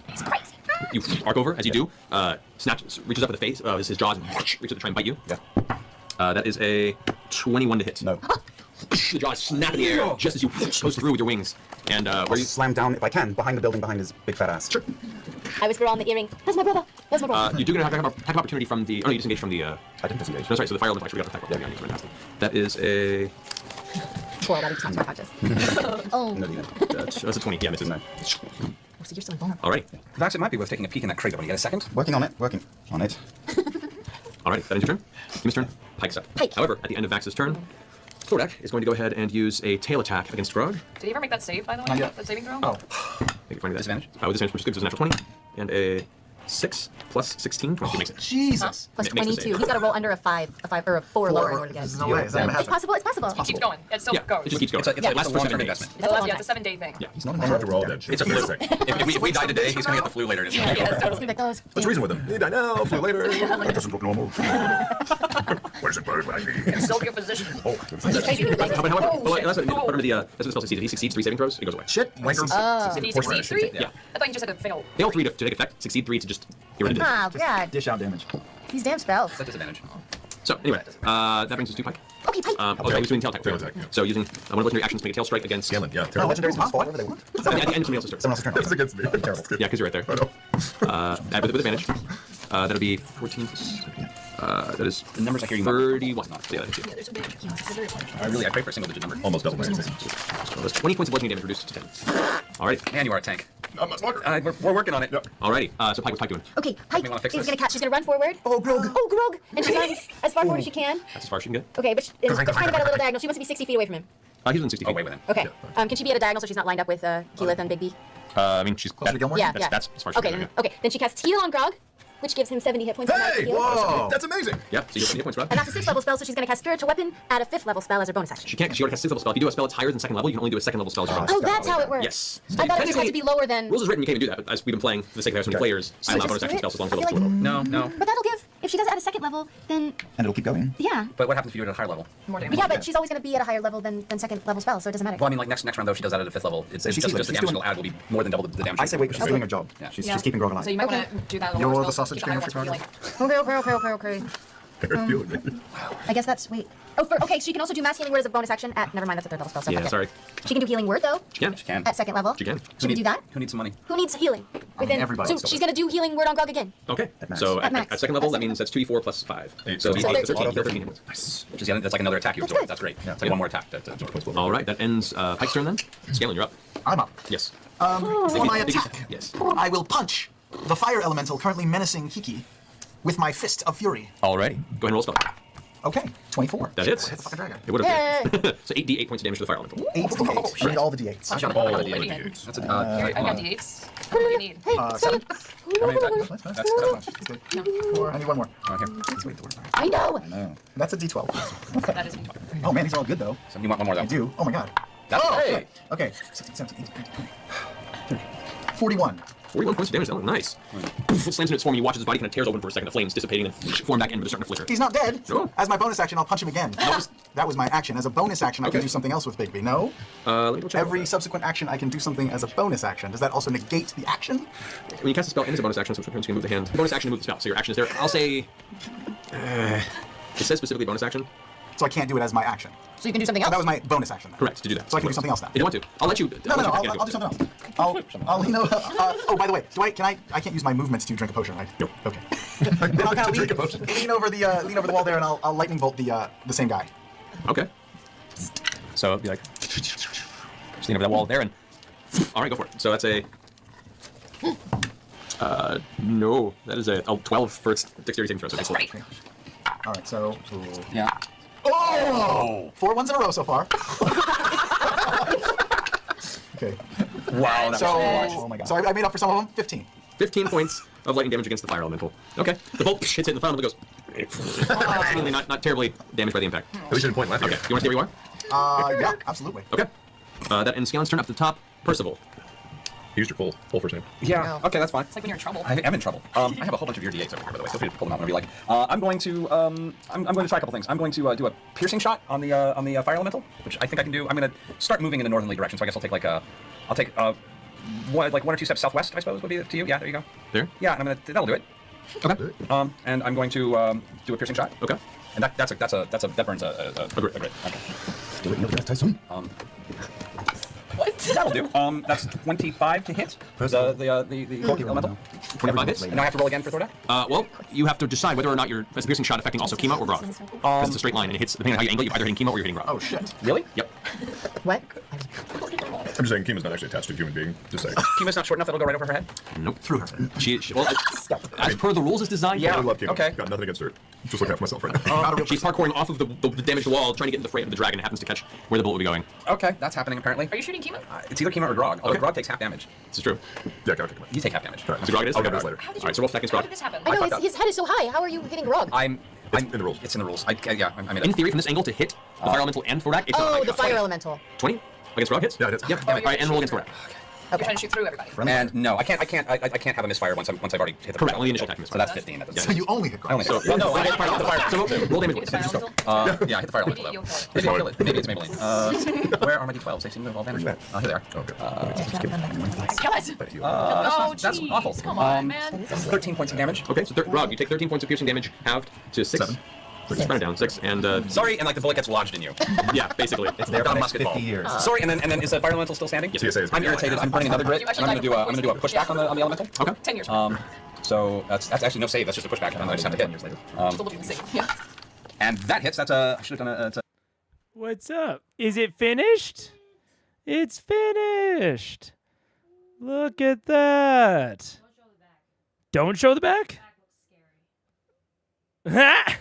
It's crazy. You arc over as you do. Reaches up at the face, his jaws, and reaches up to try and bite you. Yeah. That is a 21 to hit. No. The jaws snap in the air just as you post through with your wings. And I'll where you slam down if I can behind the building behind his big fat ass. Sure. I whisper on the earring. That's my brother. That's my brother. You do have attack opportunity from the. Oh, no, you disengage from the. I didn't disengage. That's right. So the fire element actually got attack opportunity on you. Fantastic. That is a. 4. That is my practice. Oh. No, you That's a 20. Yeah, misses. No. Oh, so you're still invulnerable. All right. Vax, it might be worth taking a peek in that crate. When you get a second. Working on it. Working on it. All right. That ends your turn. Game's turn. Pike's up. Pike. However, at the end of Vax's turn, Thordak is going to go ahead and use a tail attack against Grog. Did he ever make that save, by the way? Not yet. That saving throw? Oh. Thank you for finding that. Disadvantage? With disadvantage, which is good. So it's a natural 20. And a 6 plus 16. 22 makes it. Jesus. Plus Makes the 22. save. He's got to roll under a 5 or a 4 lower in order to get There's it. no way. Is that gonna It's happen? possible. It's possible. It keeps going. It still Yeah, goes. it just keeps going. It's a It lasts for 7 long-term days. investment. That's a long Yeah, time. it's a 7-day thing. Yeah. He's not I don't have to roll that shit. It's a flu. If we die today, he's gonna get the flu later. Yes, It's totally. gonna be like those. What's the reason with him? You die now, flu later. It doesn't look normal. Where's the bird like me? Still be a physician. Oh, However, that's what the spell succeeds. If he succeeds 3 saving throws, it goes away. shit. Wanker. Did he succeed 3? Yeah. I thought you just had to fail. Fail 3 to take effect, succeed 3 to just get rid of it. Oh, God. Dish out damage. These damn spells. It's a disadvantage. So, anyway, that brings us to Pike. Okay, Pike. I was doing tail attack. Tail attack, yeah. So, using one of legendary actions to make a tail strike against. Scanlan, yeah. No, Terrible. legendaries can spawn wherever they want. At the end of somebody else's turn. Someone else's turn. It's against me. Terrible. Yeah, because you're right there. I know. With advantage. That'll be 14 plus. That is The numbers I hear you 31. Yeah, that's it. They're so big. I pray for a single digit number. Almost double my AC. So that's 20 points of bludgeoning damage reduced to 10. Alrighty. Man, you are a tank. Not much longer. We're working on it. Yep. Alrighty. So Pike, what's Pike doing? Okay, Pike wanna fix is this? gonna catch. She's gonna run forward. Oh, Grog. Oh, Grog! And she runs as far forward as she can. That's as far as she can get. Okay, but it's kind of got a little diagonal. She wants to be 60 feet away from him. He's within 60 feet. Oh, wait with him. Okay. Can she be at a diagonal so she's not lined up with Keyleth and Big B? I mean, she's. Closer to Gilmore? Yeah, That's, yeah. that's as far as she Okay, can then, get. okay. Then she casts Heal on Grog, which gives him 70 hit points. of Hey! magic heal. Whoa! That's amazing. Yeah, so you're 20 points, Rob. And that's a 6th level spell, so she's gonna cast Spiritual Weapon at a 5th level spell as her bonus action. She can't, because she already has 6th level spell. If you do a spell that's higher than 2nd level, you can only do a 2nd level spell as your bonus. Oh, that's how it works. Yes. I thought it just had to be lower than. Rules is written, you can't even do that. But as we've been playing for the sake of having so many players, I allow just bonus do action it? spells as long as I they're feel level like- 2 No. But that'll give. If she does it at a 2nd level, then And it'll keep going. yeah. But what happens if you do it at a higher level? More But damage. yeah, but she's always gonna be at a higher level than 2nd level spell, so it doesn't matter. Well, I mean, like next round though, if she does that at a 5th level. It's she's just healing. the She's damage doing- she'll add will be more than double the damage. I say wait, she's doing her job. Yeah. She's keeping Grog alive. So you might Okay. want to do that a You're little the more spells, sausage keep the higher king of ones for Chicago? healing. Okay. I feel it. I guess that's wait. Oh, okay. So you can also do Mass Healing Word as a bonus action at. Never mind, that's a 3rd level spell. So I Yeah, forget. sorry. She can do Healing Word though She can. She can. at 2nd level. She can. She can do that. Who needs some money? Who needs healing? everybody. So she's gonna do Healing Word on Grog again. Okay. max. So At max. at 2nd level, At that second means that's 2d4 plus 5. Eight. So So 13. that's 13 13. hit points. Which is that's like another attack you absorb. That's great. Yeah, It's like one more attack. All right, that ends Pike's turn then. Scanlan, you're up. I'm up. Yes. For my Biggie- attack, Yes. I will punch the fire elemental currently menacing Hiki with my Fist of Fury. Alrighty. Go ahead and roll a spell. Okay, 24. That hits. Hit the fucking dragon. It would have Yay. So 8d8 points of damage to the fire elemental. 8 d8. I need all the d8s. I've got Oh, all the the D8. D8s. That's a Here, I've got D8s. What do you need? 7. How many attacks? That's Good. 4. I need one more. okay. I know. No. That's a d12. That is D12. Oh man, these are all good though. So you want one more though? I do. Oh my god. That's Hey. Okay. 16, 17, 18, 19, 20. 41. 41 points of damage. That looked nice. It slams in its form, and you watch his body kind of tears open for a second. The flames dissipating and form back in, but they're starting to flicker. He's not dead. No. As my bonus action, I'll punch him again. That was my action. As a bonus action, I can Okay. do something else with Bigby. No? Let me go check. Every subsequent action, I can do something as a bonus action. Does that also negate the action? When you cast a spell and it's a bonus action, so sometimes you can move the hand. Bonus action to move the spell. So your action is there. I'll say. It says specifically bonus action. So I can't do it as my action. So you can do something Oh, else. that was my bonus action. Then. Correct, to do that. So I can do something else now. If you don't want to. I'll let you. No, I'll let you I'll do something else. I'll you know. Oh, by the way, I can't use my movements to drink a potion, right? Nope. Okay. Then I'll kind of lean over the wall there, and I'll lightning bolt the same guy. Okay. So it'd be like. Just lean over that wall there and. All right, go for it. So that's a. No, that is a 12 for its dexterity saving throw. So it's Right. All right, so. Yeah. Oh! 4 ones in a row so far. Okay. Wow. That So, Oh my god. so I made up for some of them. 15. 15 points of lightning damage against the fire elemental. Okay. The bolt hits it and the fire elemental goes. Seemingly not terribly damaged by the impact. At least you didn't point left. Okay. You want to stay where you are? Yeah, absolutely. Okay. That ends Scanlan's turn up to the top. Percival. He used your full first name. Yeah. Okay, that's fine. It's like when you're in trouble. I am in trouble. I have a whole bunch of your D8s over here, by the way. Feel free to pull them out whenever you like. I'm going to try a couple things. I'm going to do a piercing shot on the fire elemental, which I think I can do. I'm going to start moving in the northerly direction, so I guess I'll take one or two steps southwest, I suppose, would be to you. Yeah, there you go. There? Yeah, and that'll do it. Okay. And I'm going to do a piercing shot. Okay. And that burns a grit. Okay. Do it real fast, Tyson. What? That'll do. That's 25 to hit. The elemental. 25 hits. And now I have to roll again for Thordak? Well, you have to decide whether or not is the piercing shot affecting also Kima or Grog. Because it's a straight line, and it hits, depending on how you angle it, you're either hitting Kima or you're hitting Grog. Oh shit. Really? Yep. What? I'm just saying Kima's not actually attached to a human being. Just saying. Kima's not short enough that'll go right over her head? Nope. Through her. Well, as per the rules it's designed. Yeah. I love Kima. Okay. Got nothing against her. Just looking out for myself right now. She's parkouring off of the damaged wall, trying to get in the fray of the dragon, and happens to catch where the bullet will be going. Okay, that's happening apparently. Are you shooting Kima? It's either Kima or Grog. Although Okay. Grog takes half damage. This is true. Yeah, gotta take him. You take half damage. Right. So Grog it is? I'll Okay. get this later. How did you? Alright, so roll seconds, How Grog. did this happen? I know fucked up. his head is so high. How are you hitting Grog? It's in the rules. It's in the rules. I mean, In theory, from this angle to hit the fire elemental and Thordak, it's Oh, not the fire elemental. 20 against Grog hits? Yeah, it hits. Yep. Alright, and roll against Thordak. You're trying to shoot through everybody. and no, I can't have a misfire once I've already hit the Correct, fire. only initial attack misfire. So that's 15. That doesn't So you only hit I only Grog. hit. Well, no, I hit the fire. So roll damage. Hit the fire elemental? Yeah, I hit the fire elemental though. You'll kill it. Maybe I'll kill it. Maybe it's Maybelline. Where are my d12s? They seem to have all vanished. Here they are. Okay. God. That's Jeez, awful. Come on, man. 13 points of damage. Okay, so Grog, you take 13 points of piercing damage, halved to 6. 7. Just round it down, 6, and Sorry, and like the bullet gets lodged in you. yeah, basically. It's there for the next musket 50 ball. years. Sorry, and then is the fire elemental still standing? Yes. CSA is I'm gonna be irritated. I'm burning another grit, You and actually I'm gonna do a pushback on the elemental. Okay. 10 years. So that's actually no save. That's just a pushback. I just have to hit. Still looking the same. Yeah. And that hits. That's a. I should have done a. It's a What's up? Is it finished? It's finished. Look at that. Don't show the back. Ha!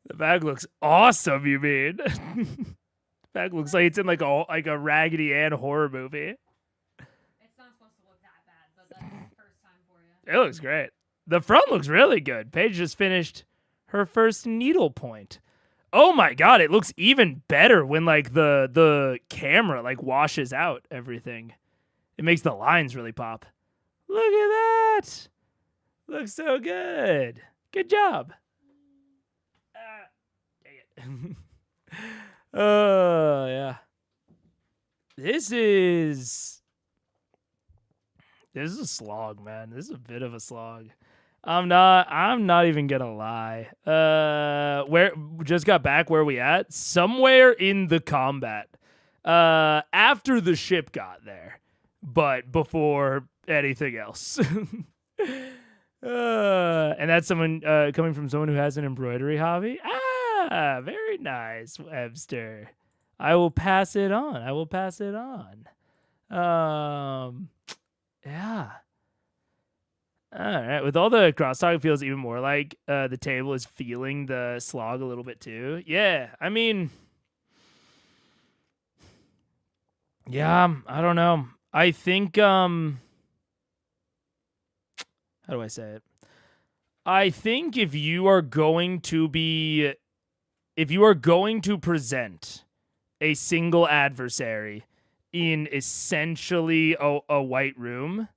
The back looks awesome. You mean? The back looks like it's in like a Raggedy Ann horror movie. It's not supposed to look that bad, but that's the first time for you. It looks great. The front looks really good. Paige just finished her first needle point. Oh my god, it looks even better when like the camera like washes out everything. It makes the lines really pop. Look at that. Looks so good. Good job. Dang it. Oh, yeah. This is a slog, man. This is a bit of a slog. I'm not even gonna lie. Where just got back where we at? Somewhere in the combat. After the ship got there, but before anything else. And that's someone coming from someone who has an embroidery hobby. Ah, very nice, Webster. I will pass it on. Yeah. All right. With all the crosstalk, it feels even more like the table is feeling the slog a little bit too. Yeah. I mean, yeah. I don't know. I think. How do I say it? I think if you are going to present a single adversary in essentially a white room,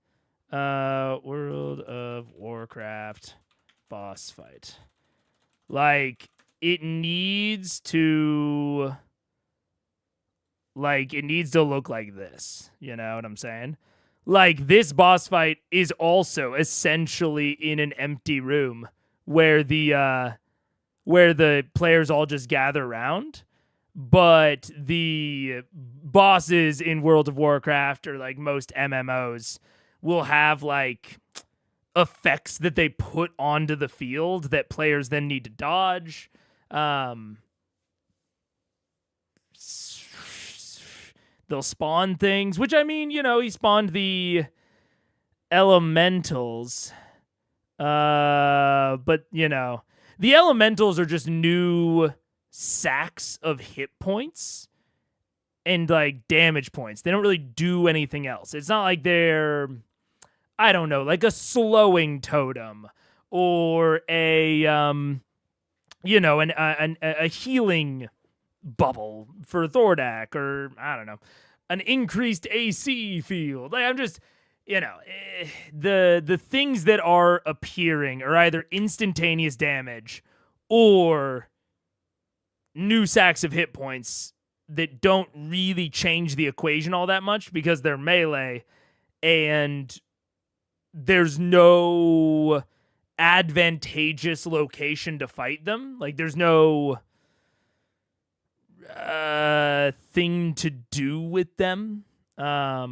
World of Warcraft boss fight, like it needs to look like this. You know what I'm saying? Like, this boss fight is also essentially in an empty room where the players all just gather around, but the bosses in World of Warcraft or like most MMOs will have like effects that they put onto the field that players then need to dodge. They'll spawn things, which I mean, you know, he spawned the elementals. But, you know, the elementals are just new sacks of hit points and like damage points. They don't really do anything else. It's not like they're, I don't know, like a slowing totem or a healing bubble for Thordak, or I don't know. an increased AC field. Like, I'm just, the things that are appearing are either instantaneous damage or new sacks of hit points that don't really change the equation all that much because they're melee and there's no advantageous location to fight them. Like, there's no thing to do with them. I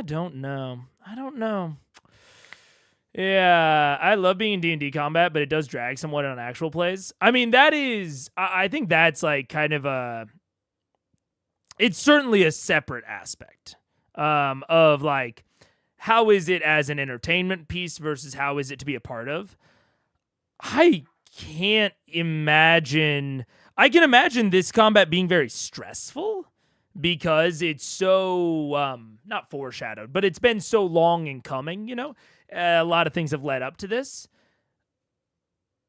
don't know. Yeah, I love being in D&D combat, but it does drag somewhat on actual plays. I mean, I think that's like kind of it's certainly a separate aspect of like, how is it as an entertainment piece versus how is it to be a part of? I can imagine this combat being very stressful because it's so, not foreshadowed, but it's been so long in coming, a lot of things have led up to this.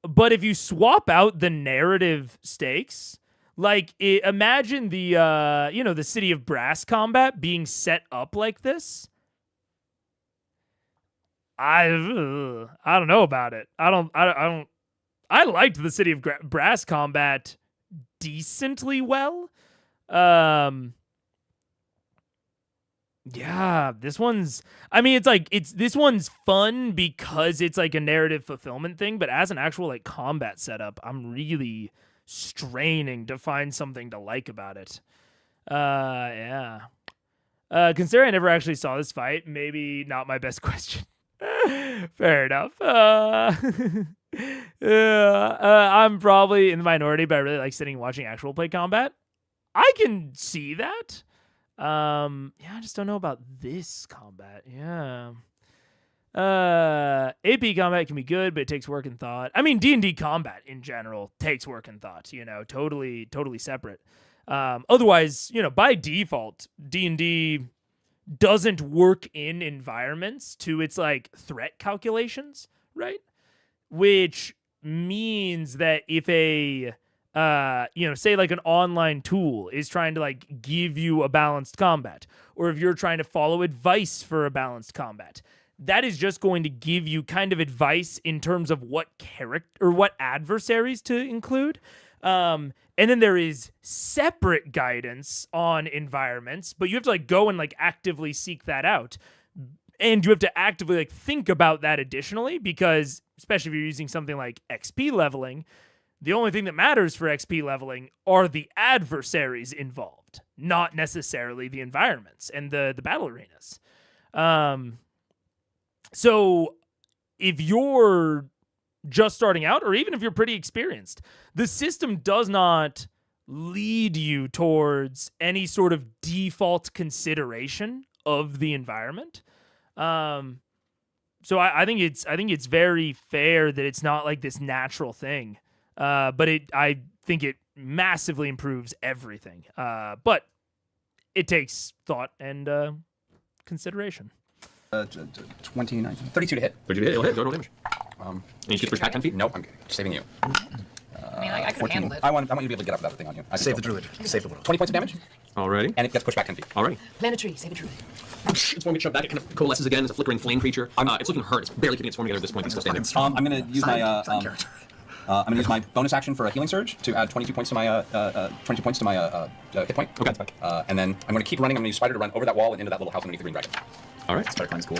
But if you swap out the narrative stakes, like imagine the City of Brass combat being set up like this. I don't know about it. I liked the City of Brass combat decently well. Yeah, this one's fun because it's like a narrative fulfillment thing, but as an actual like combat setup, I'm really straining to find something to like about it. Yeah. Considering I never actually saw this fight, maybe not my best question. Fair enough. I'm probably in the minority, but I really like sitting and watching actual play combat. I can see that. I just don't know about this combat. Yeah. AP combat can be good, but it takes work and thought. I mean, D&D combat in general takes work and thought, totally separate. Otherwise, by default, D&D doesn't work in environments to its like threat calculations, right? Which means that if say like an online tool is trying to like give you a balanced combat, or if you're trying to follow advice for a balanced combat, that is just going to give you kind of advice in terms of what character or what adversaries to include. And then there is separate guidance on environments, but you have to like go and like actively seek that out. And you have to actively like think about that additionally, because especially if you're using something like XP leveling, the only thing that matters for XP leveling are the adversaries involved, not necessarily the environments and the battle arenas. So if you're just starting out, or even if you're pretty experienced, the system does not lead you towards any sort of default consideration of the environment. So I think it's very fair that it's not like this natural thing. But I think it massively improves everything. But it takes thought and consideration. 29, 32 to hit. 32 to hit, it'll hit, don't damage. And you shoot push back 10 feet? Nope, I'm saving you. I mean, I could handle it. I want you to be able to get up with that thing on you. Save the druid. Save the world. 20 points of damage, Alrighty. and it gets pushed back 10 feet. Alrighty. Plant a tree, save a tree. It's one get shoved back, it kind of coalesces again as a flickering flame creature. It's looking hurt, it's barely keeping its form together at this point, it's still standing. I'm going to use my I'm going to use my bonus action for a healing surge to add 22 points to my hit point. Okay. And then I'm going to keep running. I'm going to use Spider to run over that wall and into that little house underneath the green dragon. Alright. Spider Climb's cool.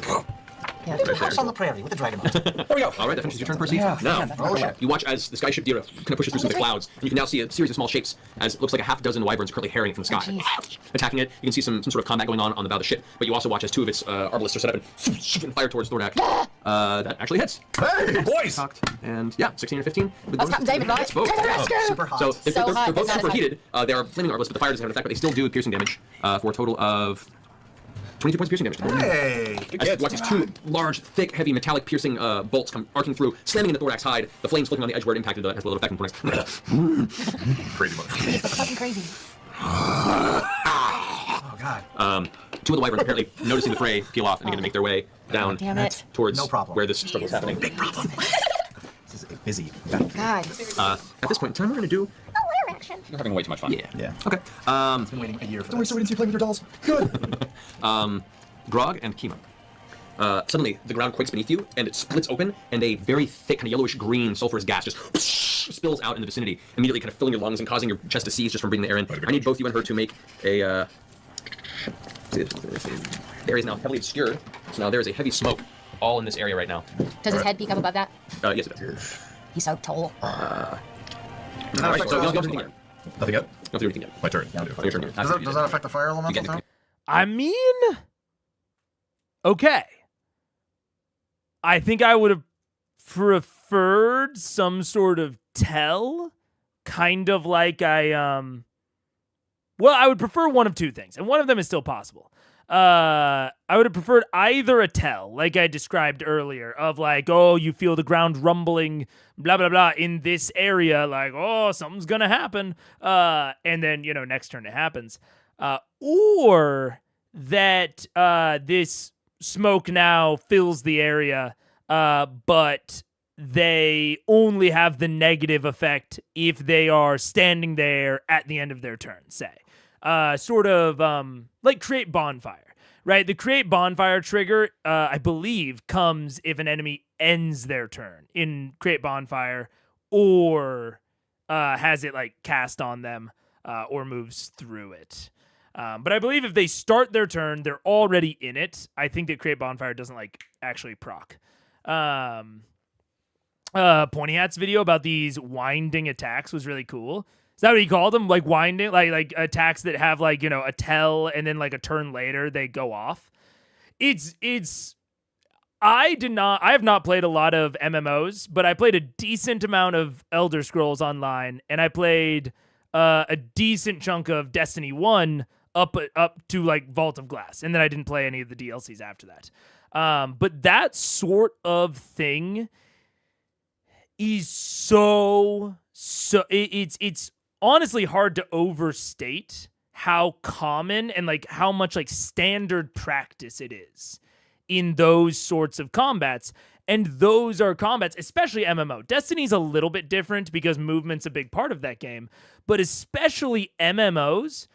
Yeah. Right house on the prairie with the dragon on it. There we go. Alright, that finishes your turn, Percy. Yeah. Now, Oh shit. you watch as the skyship Dira kind of pushes through some of the clouds, and you can now see a series of small shapes as it looks like a half dozen wyverns currently harrying it from the sky. Attacking it, you can see some sort of combat going on the bow of the ship, but you also watch as two of its arbalists are set up and fire towards Thordak. That actually hits. Hey, boys! And yeah, 16 or 15. That's Captain David, right? Both. Super hot. So they're hot, both that's not superheated. They are flaming arbalists, but the fire doesn't have an effect, but they still do piercing damage for a total of 22 points of piercing damage. Hey. As watch these two large, thick, heavy, metallic piercing bolts come arcing through, slamming into Thordak's hide. The flames flicking on the edge where it impacted has a little effect on Thordak's. Crazy much. It's so fucking crazy. Oh god. Two of the wyverns apparently noticing the fray peel off and begin to make their way down Damn it. towards No problem. where this struggle is happening. Big problem. This is a busy battle. God. At this point in time, we're going to do action. You're having way too much fun. Yeah. Yeah. Okay. I've been waiting a year for Don't worry, so we didn't see you playing with your dolls. Good. Grog and Kima. Suddenly, the ground quakes beneath you, and it splits open, and a very thick, kind of yellowish green sulfurous gas just spills out in the vicinity, immediately kind of filling your lungs and causing your chest to seize just from breathing the air in. I need both you and her to make a... The area is now heavily obscured, so now there is a heavy smoke all in this area right now. Does his head peek up above that? Yes, it does. He's so tall. All right, so you don't do anything yet. Nothing yet? You don't do anything yet. My turn. On your turn. Does that affect the fire elemental too? I mean, okay. I think I would have preferred some sort of tell, kind of like well, I would prefer one of two things, and one of them is still possible. I would have preferred either a tell, like I described earlier, of like, oh, you feel the ground rumbling, blah, blah, blah, in this area, like, oh, something's gonna happen, and then, next turn it happens. Or that this smoke now fills the area, but they only have the negative effect if they are standing there at the end of their turn, say. Sort of like create bonfire, right? The create bonfire trigger, I believe, comes if an enemy ends their turn in create bonfire or has it like cast on them or moves through it. But I believe if they start their turn, they're already in it. I think that create bonfire doesn't like actually proc. Pointy Hat's video about these winding attacks was really cool. Is that what he called them? Like winding, like attacks that have like, a tell and then like a turn later they go off. I have not played a lot of MMOs, but I played a decent amount of Elder Scrolls Online, and I played a decent chunk of Destiny 1 up to like Vault of Glass, and then I didn't play any of the DLCs after that. But that sort of thing is it's honestly hard to overstate how common and like how much like standard practice it is in those sorts of combats. And those are combats, especially MMO. Destiny's a little bit different because movement's a big part of that game, but especially MMOs,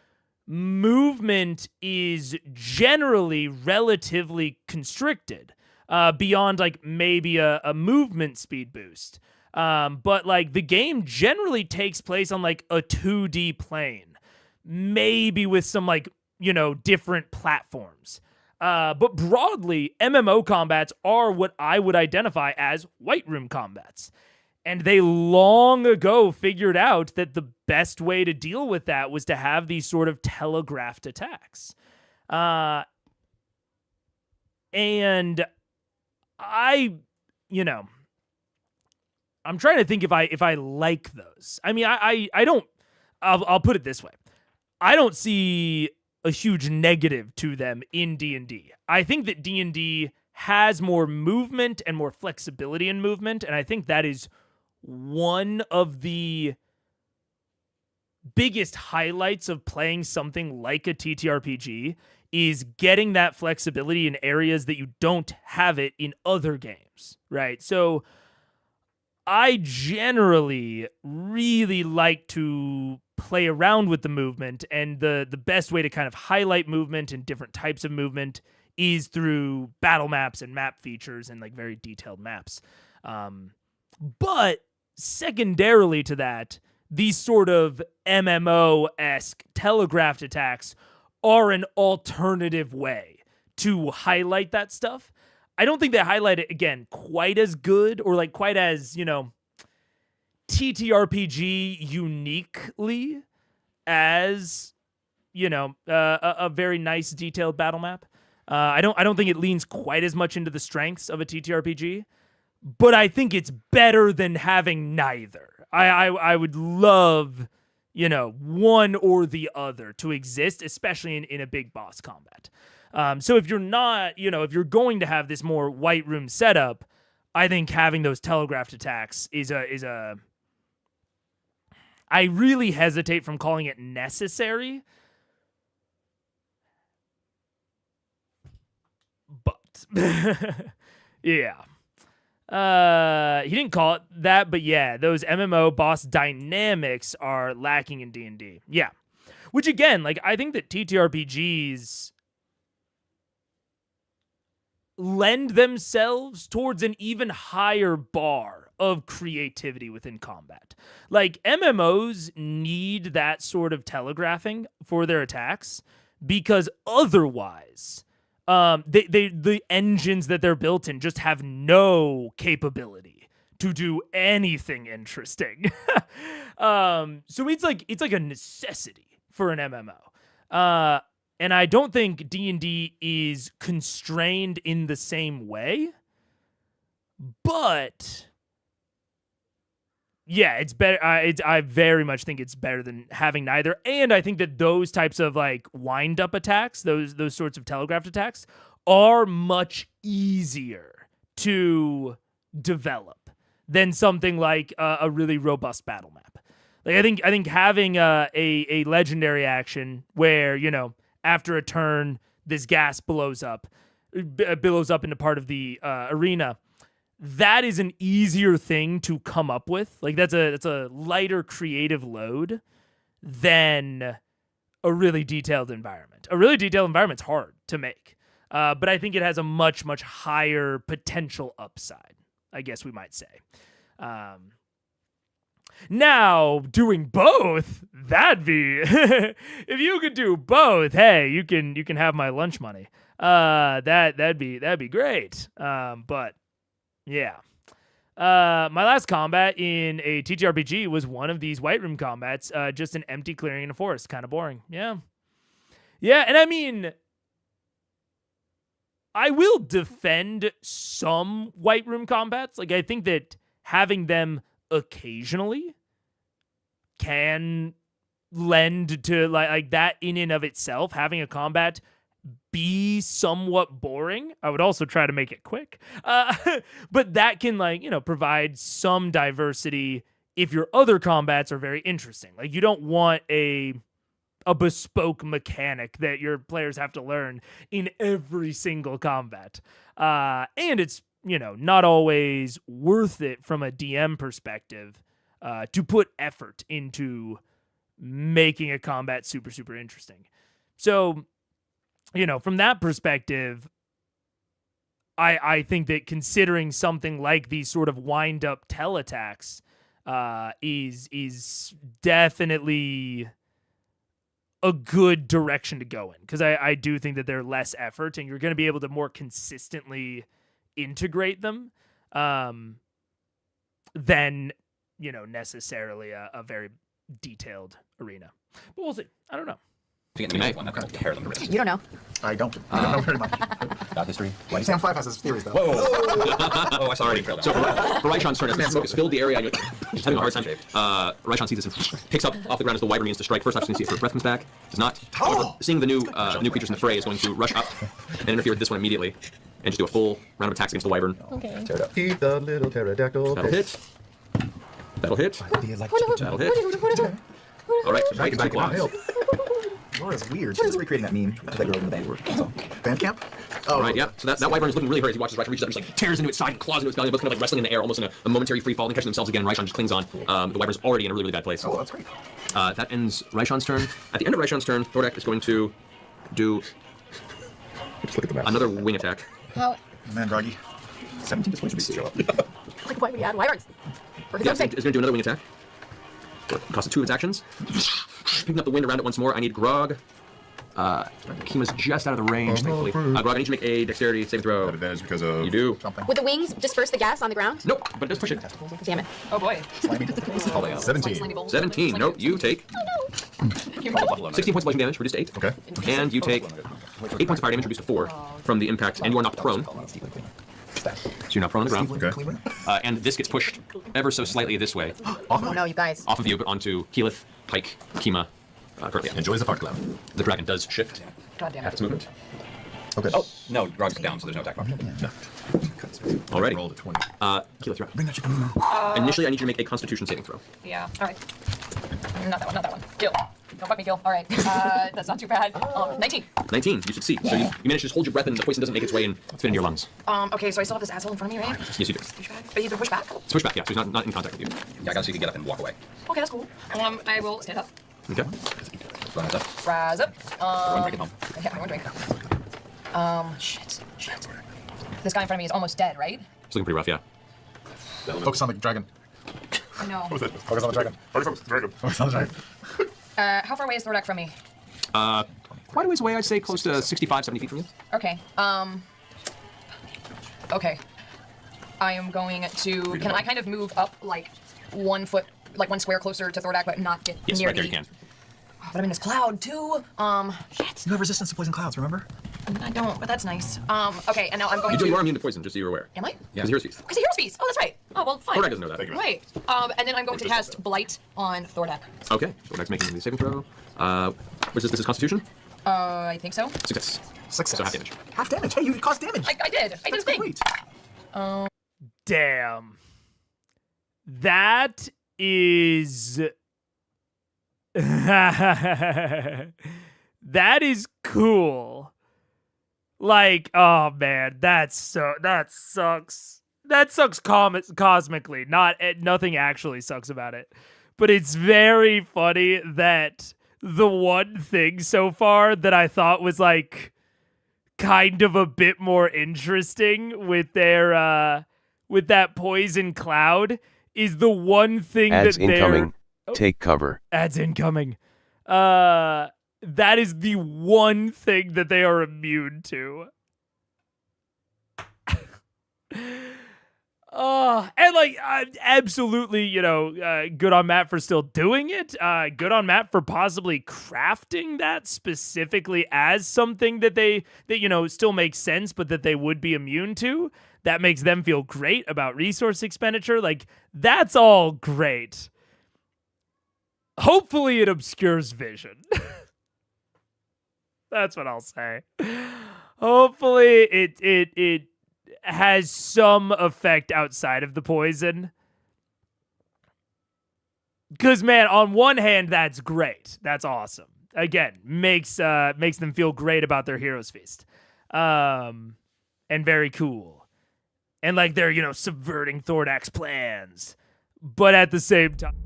movement is generally relatively constricted beyond like maybe a movement speed boost. But like the game generally takes place on like a 2D plane, maybe with some like, different platforms. But broadly, MMO combats are what I would identify as White Room combats. And they long ago figured out that the best way to deal with that was to have these sort of telegraphed attacks. And I'm trying to think if I like those. I mean, I don't. I'll put it this way: I don't see a huge negative to them in D&D. I think that D&D has more movement and more flexibility in movement, and I think that is one of the biggest highlights of playing something like a TTRPG is getting that flexibility in areas that you don't have it in other games, right? So I generally really like to play around with the movement, and the best way to kind of highlight movement and different types of movement is through battle maps and map features and like very detailed maps. But secondarily to that, these sort of MMO-esque telegraphed attacks are an alternative way to highlight that stuff. I don't think they highlight it, again, quite as good or like quite as, TTRPG uniquely as, a very nice detailed battle map. I don't think it leans quite as much into the strengths of a TTRPG, but I think it's better than having neither. I would love, one or the other to exist, especially in a big boss combat. So if you're not, if you're going to have this more White Room setup, I think having those telegraphed attacks is a I really hesitate from calling it necessary, but yeah. He didn't call it that, but yeah, those MMO boss dynamics are lacking in D&D. Yeah. Which again, like, I think that TTRPGs lend themselves towards an even higher bar of creativity within combat. Like, MMOs need that sort of telegraphing for their attacks because otherwise, the engines that they're built in just have no capability to do anything interesting. So it's like a necessity for an MMO. And I don't think D&D is constrained in the same way, but yeah, it's better. I very much think it's better than having neither. And I think that those types of like wind-up attacks, those sorts of telegraphed attacks, are much easier to develop than something like a really robust battle map. Like I think having a legendary action where, you know, after a turn, this gas billows up into part of the arena. That is an easier thing to come up with. Like that's a lighter creative load than a really detailed environment. A really detailed environment's hard to make, but I think it has a much, much higher potential upside, I guess we might say. Now, doing both, that'd be if you could do both, hey, you can have my lunch money. That'd be great. But yeah. My last combat in a TTRPG was one of these White Room combats, just an empty clearing in a forest, kind of boring. Yeah. Yeah, and I mean, I will defend some White Room combats. Like I think that having them occasionally can lend to like that in and of itself. Having a combat be somewhat boring, I would also try to make it quick, but that can, like, you know, provide some diversity if your other combats are very interesting. Like you don't want a bespoke mechanic that your players have to learn in every single combat, and it's, you know, not always worth it from a DM perspective to put effort into making a combat super, super interesting. So, you know, from that perspective, I think that considering something like these sort of wind-up tell attacks is definitely a good direction to go in, because I do think that they're less effort and you're going to be able to more consistently integrate them than, you know, necessarily a very detailed arena. But we'll see. I don't know. To get the nice one, I'm going to tear them to wrist. You don't know. I don't. I don't know very much. About history. Sam 5 has his theories, though. Whoa! Oh, I saw already. So for Raishan's turn, as it's filled the area, and he's having a hard time. Raishan sees this and picks up off the ground as the wyvern begins to strike. First off, you can see it first breath comes back. Does not. However, seeing the new creatures in the fray is going to rush up and interfere with this one immediately, and just do a full round of attacks against the wyvern. Okay. Tear it up. Eat the little pterodactyl. That'll hit. That'll hit. That'll hit. All right, so break it back claws. Laura's weird. She's just recreating that meme that girl in the band. Band camp? Oh, all right, yeah. So that wyvern is looking really hurt as he watches Raishan reaches up, just like tears into its side and claws into its belly, both kind of like wrestling in the air, almost in a momentary free fall, and catching themselves again. Raishan just clings on. The wyvern's already in a really, really bad place. Oh, that's great. That ends Raishan's turn. At the end of Raishan's turn, Thordak is going to do Just look at the map. another wing attack. How? Man, Groggy. 17 displays should show up. Like, why would he add wyverns? For his Yeah, own sake. is going to do another wing attack. Cost of 2 of its actions. Picking up the wind around it once more. I need Grog. Kima's just out of the range, thankfully. Grog, I need you to make a dexterity saving throw. At advantage because of You do. Jumping. Would the wings disperse the gas on the ground? Nope, but it does push it. Damn it. Oh boy. Slimy. 17. 17. Nope, you take 16 points of bludgeoning damage, reduced to 8. Okay. And you take 8 points of fire damage, reduced to 4 from the impact, and you are knocked prone. So you're not prone on the ground. Okay. And this gets pushed ever so slightly this way, Oh no, you guys. off of you, but onto Keyleth, Pike, Kima, currently. Enjoys the fart cloud. The dragon does shift God damn half it. its movement. Okay. Oh, no, Grog's down, so there's no attack option. Alrighty. Rolled a 20. Keyleth, you're up. Initially, I need you to make a Constitution saving throw. Yeah. All right. Not that one. Not that one. Deal. Don't fuck me, kill. All right. That's not too bad. 19. 19. You succeed. So you manage to just hold your breath and the poison doesn't make its way and fit into your lungs. Okay, so I still have this asshole in front of me, right? Yes, you do. Douchebag. But he's been pushed back. It's pushed back, yeah. So he's not in contact with you. Yeah, I gotta see if you can get up and walk away. Okay, that's cool. I will stand up. Okay. Run it up. Rise up. Run, drink it home. Yeah, I want to drink. Shit. This guy in front of me is almost dead, right? It's looking pretty rough, yeah. Focus on the dragon. I know. What was it? Focus on the dragon. Focus on the dragon. Focus on the dragon. How far away is Thordak from me? Quite a ways away, I'd say close to 65, 70 feet from you. Okay. Okay. I am going to. Can I kind of move up like 1 foot, like 1 square closer to Thordak, but not get Yes, near right there the? you can. But I'm in this cloud too. Shit. You have resistance to poison clouds, remember? I don't, but that's nice. Okay, and now I'm going You to. do, you are immune to poison, just so you're aware. Am I? Yeah. It's a hero's feast. It's a hero's feast. Oh, that's right. Oh, well, fine. Thordak doesn't know that. Thank you. Wait. And then I'm going to cast Blight on Thordak. Okay. Thordak's making the saving throw. What's this? This is Constitution? I think so. Success. Success. So half damage. Half damage. Hey, you caused damage. I did. I did a thing. Great. Damn. That is. That is cool. Like, oh man, that sucks. That sucks cosmically. Nothing actually sucks about it. But it's very funny that the one thing so far that I thought was like kind of a bit more interesting with their with that poison cloud is the one thing Ads that they're incoming. Take cover. Ads incoming. That is the one thing that they are immune to. And like, absolutely, you know, good on Matt for still doing it. Good on Matt for possibly crafting that specifically as something that you know, still makes sense, but that they would be immune to. That makes them feel great about resource expenditure. Like, that's all great. Hopefully it obscures vision. That's what I'll say. Hopefully it has some effect outside of the poison. Because, man, on one hand, that's great. That's awesome. Again, makes them feel great about their Heroes Feast. And very cool. And, like, they're, you know, subverting Thordak's plans. But at the same time...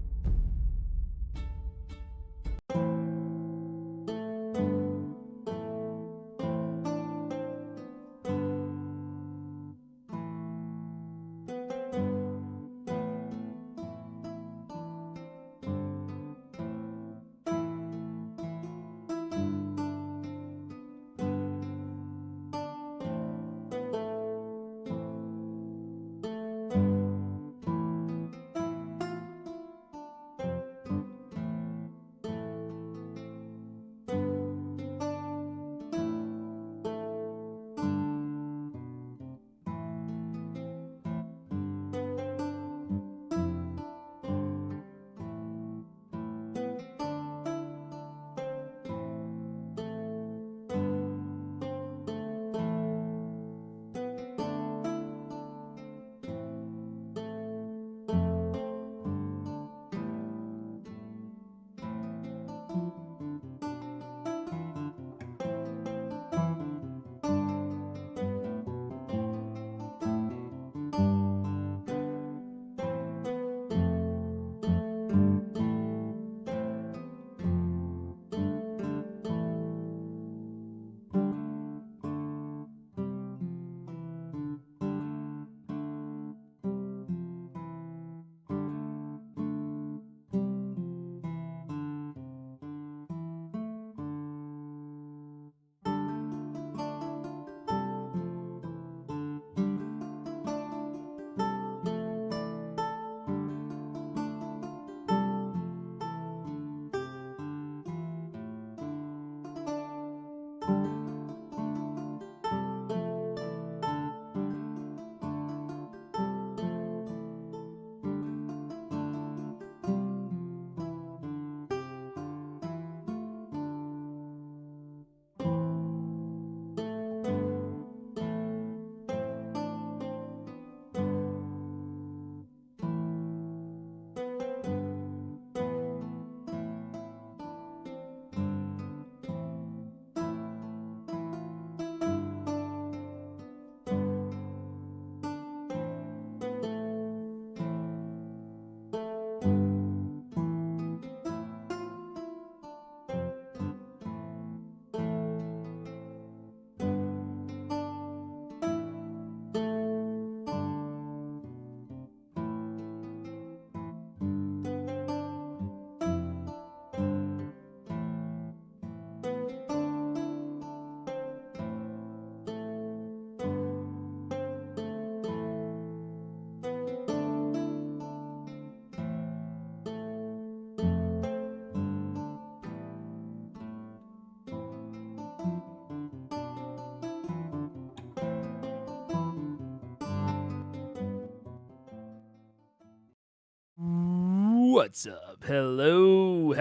What's up? Hello.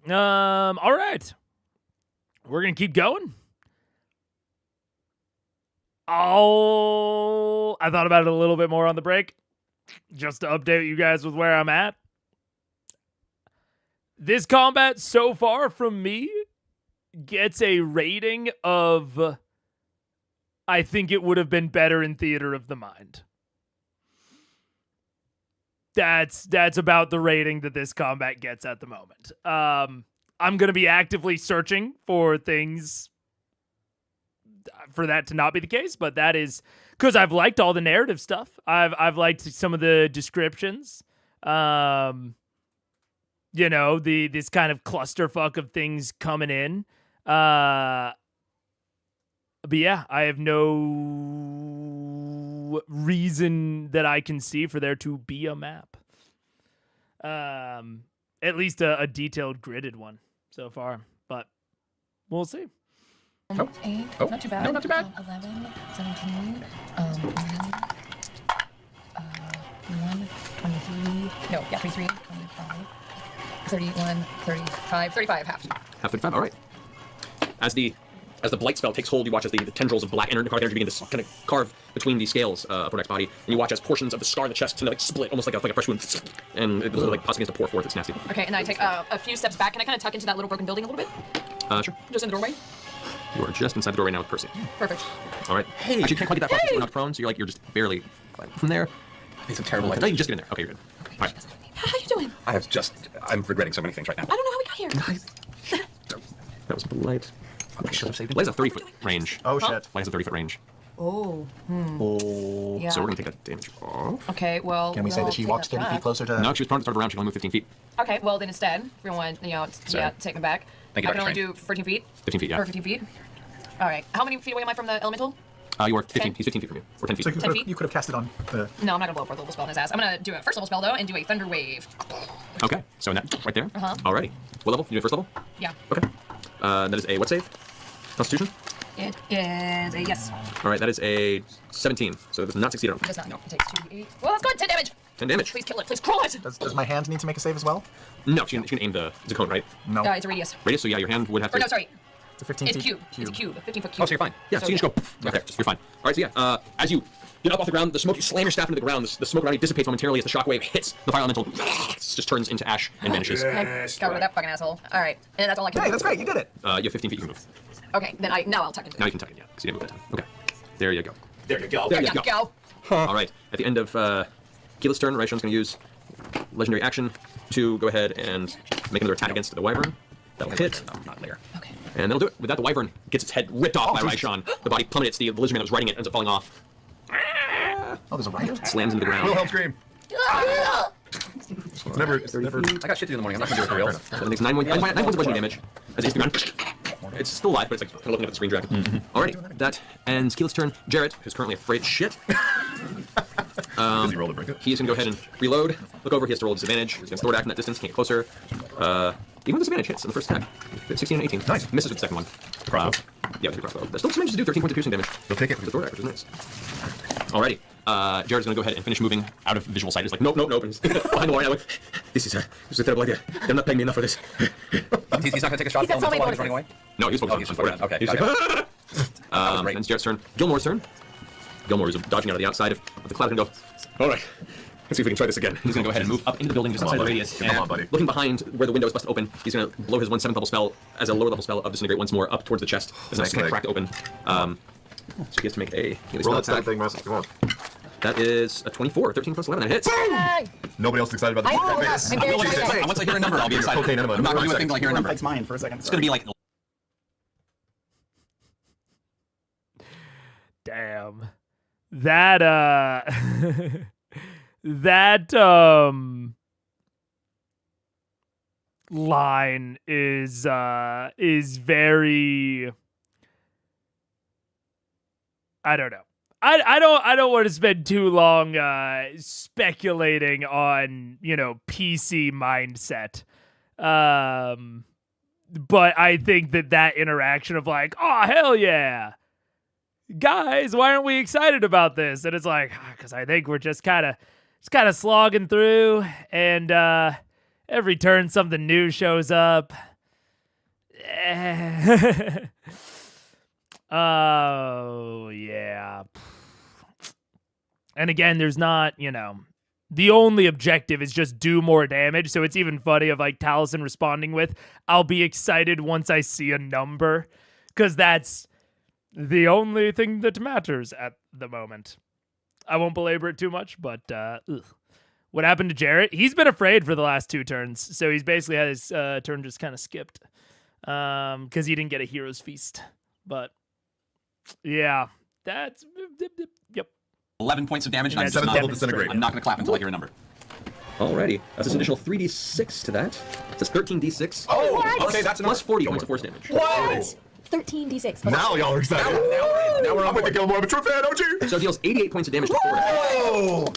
All right. We're going to keep going. I thought about it a little bit more on the break, just to update you guys with where I'm at. This combat so far from me gets a rating of, I think it would have been better in Theater of the Mind. That's about the rating that this combat gets at the moment. I'm going to be actively searching for things for that to not be the case, but that is because I've liked all the narrative stuff. I've liked some of the descriptions. This kind of clusterfuck of things coming in. But yeah, I have no reason that I can see for there to be a map. At least a detailed gridded one so far, but we'll see. 8, not too bad. No, not too bad. 11, 17, 1, 23, 23, 25, 31, 35, half. Half 35, all right. As the blight spell takes hold, you watch as the tendrils of black necrotic energy begin to kind of carve between the scales of Thordak's body, and you watch as portions of the scar in the chest split, almost like a fresh wound, and it like pus begins to pour forth. It's nasty. Okay, and I take a few steps back, and I kind of tuck into that little broken building a little bit. Sure. Just in the doorway. You are just inside the doorway now with Percy. Perfect. All right. Hey. Actually, you can't quite get that far because you're not prone, so you're just barely from there. It's a terrible No, you can just get in there. Okay, you're good. All right. How you doing? I'm regretting so many things right now. I don't know how we got here. That was blight. I should have saved it. Blight has a 30-foot range. Oh, shit. Blight has a 30-foot range. Oh. Yeah. So we're going to take that damage off. Okay, well... Can we say that she walks 30 feet closer to... No, she was prone to start around. She can only move 15 feet. Okay, well then instead, if you want, take me back. Thank you, I can only Dr. do 14 feet. 15 feet, yeah. Or 15 feet. All right. How many feet away am I from the elemental? You are 15. 10. He's 15 feet from you. Or 10 feet. So 10 feet? you could have cast it on the... No, I'm not gonna blow up a level spell in his ass. I'm gonna do a first level spell though and do a thunder wave. Okay, so in that right there. Alrighty. What level? You do first level? Yeah. Okay. That is a what save? Constitution? It is a yes. Alright, that is a 17. So it does not succeed on. It does not. No. It takes 2d8. Well, that's good. 10 damage. 10 damage. Please kill it. Please crush it. Does my hand need to make a save as well? No, she can aim the. It's a cone, right? No. It's a radius. Radius, so yeah, your hand would have to. Or no, sorry. It's a 15 It's feet cube. It's a cube. 15-foot cube. Oh, so you're fine. Yeah, so you can just go poof, right there. You're fine. All right, so yeah, as you get up off the ground, the smoke, you slam your staff into the ground. The smoke around you dissipates momentarily as the shockwave hits the fire elemental. It just turns into ash and vanishes. Got rid of that fucking asshole. All right, and that's all I can do. Hey, that's great. You did it. You have 15 feet you can move. Okay, then now I'll tuck into it. Now you can tuck it, yeah, because you didn't move that time. Okay. There you go. There you go. There you Go. All right. At the end of Keyleth's turn, Raishon's going to use legendary action to go ahead and make another attack against the wyvern. That'll hit. No, not later. Okay. And that'll do it. With that, the wyvern gets its head ripped off by Raishon. The body plummets. The lizardman that was riding it ends up falling off. Oh, there's a rider? Slams into the ground. Wilhelm scream. It's never. I got shit to do in the morning. I'm not gonna do it for real. So it takes 9 points of bludgeoning damage as it hits the ground. It's still alive, but it's like kind of looking at the screen dragon. Alrighty, that ends Keyleth's turn. Jarrett, who's currently afraid as shit. Does he roll to break it? He's gonna go ahead and reload. Look over. He has to roll disadvantage. He's gonna Thordak in that distance. Can't get closer. Even with disadvantage hits on the first attack. 16 and 18. Nice. Misses with the second one. Crossbow. Yeah, with the crossbow. That still manages to do 13 points of piercing damage. He'll take it. The Thordak, which is nice. Alrighty. Jared's gonna go ahead and finish moving out of visual sight. He's like, nope. And he's behind the wall. Like, this is a terrible idea. They're not paying me enough for this. He's not gonna take a shot He's got so many while he's bonuses. running away? No, he's Oh, he's just focused on okay. He's Okay. like, great. then it's Jared's turn. Gilmore's turn. Gilmore is dodging out of the outside of the cloud and go, alright, let's see if we can try this again. He's gonna go ahead and move up into the building just outside the radius. Come on, buddy. Looking behind where the window is busted open, he's gonna blow his 1/7 level spell as a lower level spell of Disintegrate once more up towards the chest. As it's gonna leg. crack open. So he has to make a Roll that stat thing, Russell. Come on. That is a 24, 13 plus 11, that hits. Nobody else is excited about this. I know. Yes. I'm very Jesus. excited. Once I hear a number, I'll be excited. Cocaine enema. I'm not gonna do a Seconds. thing till I hear a number. It's mine for a second. It's gonna be like Damn. That that line is very, I don't know. I don't want to spend too long speculating on, PC mindset. But I think that interaction of like, oh hell yeah, guys, why aren't we excited about this? And it's like, because I think we're just kind of just kind of slogging through, and every turn something new shows up. Oh, yeah. And again, there's not, the only objective is just do more damage. So it's even funny of like Taliesin responding with, I'll be excited once I see a number, because that's the only thing that matters at the moment. I won't belabor it too much, but what happened to Jarrett? He's been afraid for the last 2 turns. So he's basically had his turn just kind of skipped because he didn't get a Hero's Feast. But yeah, that's, yep. 11 points of damage, and I'm Seventh not level disintegrate. I'm not going to clap until I hear a number. Alrighty. That's an additional 3d6 to that. That's 13d6. Oh, What? okay, that's Plus 40 points of force damage. What? 13d6. Now y'all are excited. Now we're on I'm with the Gilmore, I'm a true fan, OG. So it deals 88 points of damage to Thordak. Oh!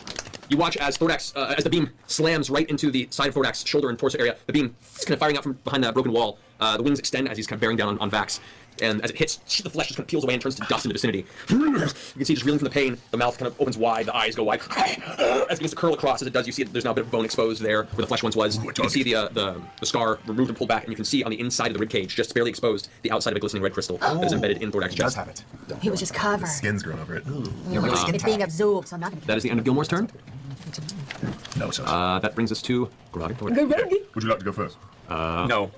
You watch as Thordak's, as the beam slams right into the side of Thordak's shoulder and torso area. The beam is kind of firing out from behind the broken wall. The wings extend as he's kind of bearing down on Vax. And as it hits, the flesh just kind of peels away and turns to dust in the vicinity. You can see just reeling from the pain. The mouth kind of opens wide, the eyes go wide. As it begins to curl across, as it does, you see there's now a bit of bone exposed there where the flesh once was. You can see the scar removed and pulled back, and you can see on the inside of the ribcage, just barely exposed, the outside of a glistening red crystal that is embedded in Thordak's He does chest. have it. He was just covered. Skin's grown over it. It's being absorbed, so I'm not going to. That is the end of Gilmore's turn. No, so. That brings us to Grog. Would you like to go first? No.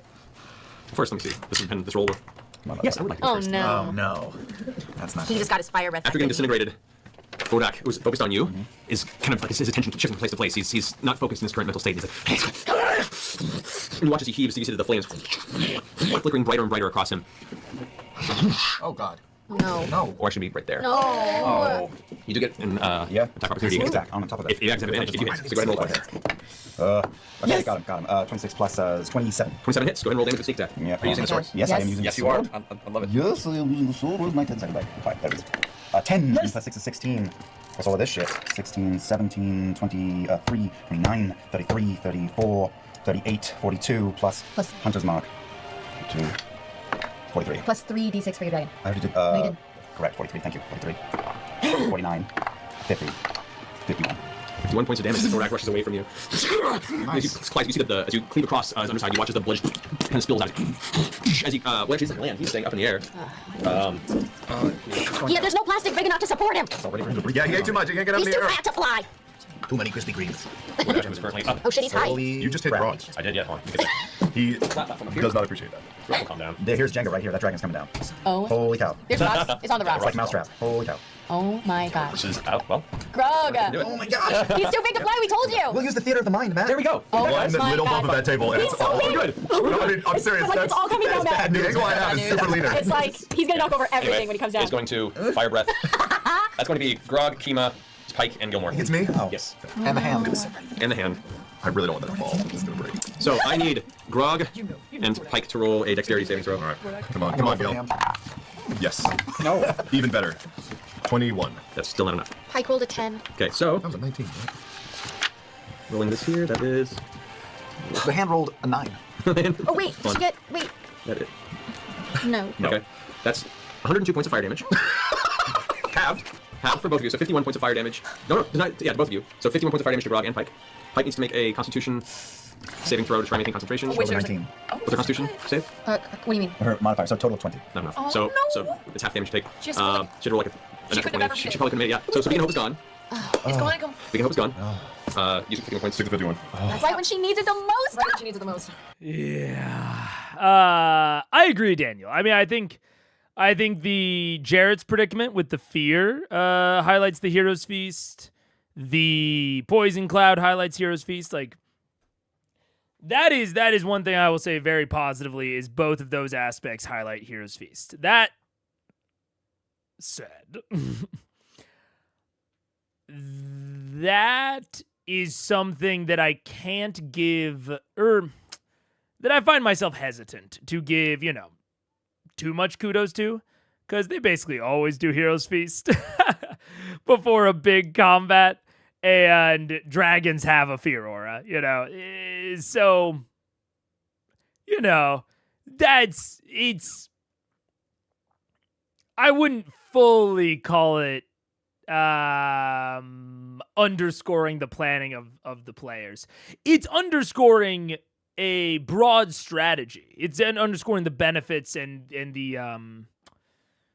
First, let me see. This roll. Yes, I would like to go Oh first. no. Oh, no. That's not He just got his fire breath. After getting disintegrated, Thordak, who's focused on you, is kind of like his attention shifting from place to place. He's not focused in his current mental state. He's like, and you watch as he heaves, you see the flames flickering brighter and brighter across him. Oh God. No. No. Or actually, right there. No. Oh. You do get an Yeah. attack opportunity against Attack on top of that. If you have advantage, if you hit, so go ahead and roll it. Okay, Yes. got him. 26 plus 27. 27 hits. Go ahead and roll damage with sneak attack. Yeah. Are you using the sword? Yes, I am Yes. using Yes, the you are. sword. I love it. Yes, I am using the sword. Where's my 10-second back? Alright, there it is. 10 plus 6 is 16. Plus all of this shit. 16, 17, 23, 29, 33, 34, 38, 42, plus Hunter's Mark. 2, 43. Plus 3d6 for your dragon. I already did, No, you didn't. correct, 43, thank you. 43. 49, 50, 51. 51 points of damage as Thordak rushes away from you. As you see that as you cleave across his underside, you watch as the blood kind of spills out. As he, well, actually, he doesn't land. He's staying up in the air. Yeah, there's no plastic big enough to support him. Yeah, he ate too much. He can't get up He's in the too air. fat to fly. Too many Krispy Kremes. Which is currently up. Oh shit, he's high. You just hit Grog. I did, yeah. Hold on. He does not appreciate that. Grog will calm down. Here's Jenga right here. That dragon's coming down. Oh. Holy cow. There's rocks. It's on the It's rocks. like a mousetrap. Holy cow. Oh my gosh. Which is out. Well, Grog. do it. Oh my gosh. He's too big to fly, we told you. We'll use the theater of the mind, Matt. There we go. Oh I'm the my little God. bump of that table, and He's it's so all big. good. No, I mean, I'm serious. Like, it's all coming down that's now. bad news. The angle I have is super leaner. It's like he's gonna knock over everything anyway, when he comes down. It's going to Fire Breath. That's going to be Grog, Kima, Pike, and Gilmore. It's me? Oh. Yes. And the hand. And the hand. I really don't want that to fall. It's going to break. So I need Grog and Pike to roll a dexterity saving throw. All right. Come on, Gil. Yes. No. Even better. 21. That's still not enough. Pike rolled a 10. Okay, so That was a 19, right? rolling this here, that is. The hand rolled a 9. Oh wait, Fun. wait. That is. No. Okay. That's 102 points of fire damage. Halved. Halved for both of you, so 51 points of fire damage. No, yeah, to both of you. So 51 points of fire damage to Grog and Pike. Pike needs to make a Constitution saving throw to try and maintain concentration. Wait, What's there's 19. their Constitution save? What do you mean? Her modifier, so total of 20. Not enough. Oh, so no. so it's half damage to take. She has to roll like- She'd roll like a She natural couldn't have 20. ever She made it. probably couldn't have made it, yeah. So Beacon Hope is gone. It's going to come. Beacon Hope is gone. Using 51 points. 651. That's right when she needs it the most. Right when she needs it the most. Yeah. I agree, Daniel. I mean, I think the Jarrett's predicament with the fear highlights the Hero's Feast. The Poison Cloud highlights Hero's Feast. Like that is one thing I will say very positively is both of those aspects highlight Hero's Feast. That said, that is something that I can't give that I find myself hesitant to give, too much kudos to, because they basically always do Hero's Feast before a big combat, and dragons have a fear aura, so, I wouldn't fully call it underscoring the planning of the players. It's underscoring a broad strategy. It's underscoring the benefits and the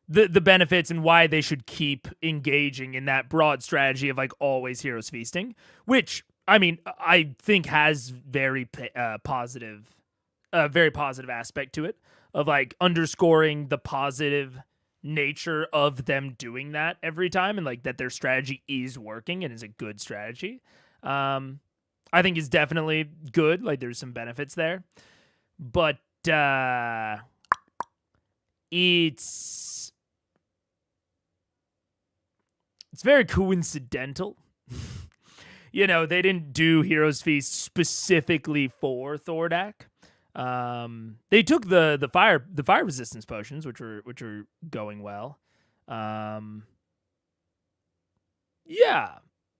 benefits and why they should keep engaging in that broad strategy of like always heroes feasting, which I mean I think has very positive aspect to it of like underscoring the positive nature of them doing that every time and like that their strategy is working and is a good strategy. I think is definitely good. Like there's some benefits there, but it's very coincidental. You know, they didn't do Heroes Feast specifically for Thordak. They took the fire resistance potions, which were going well. Yeah.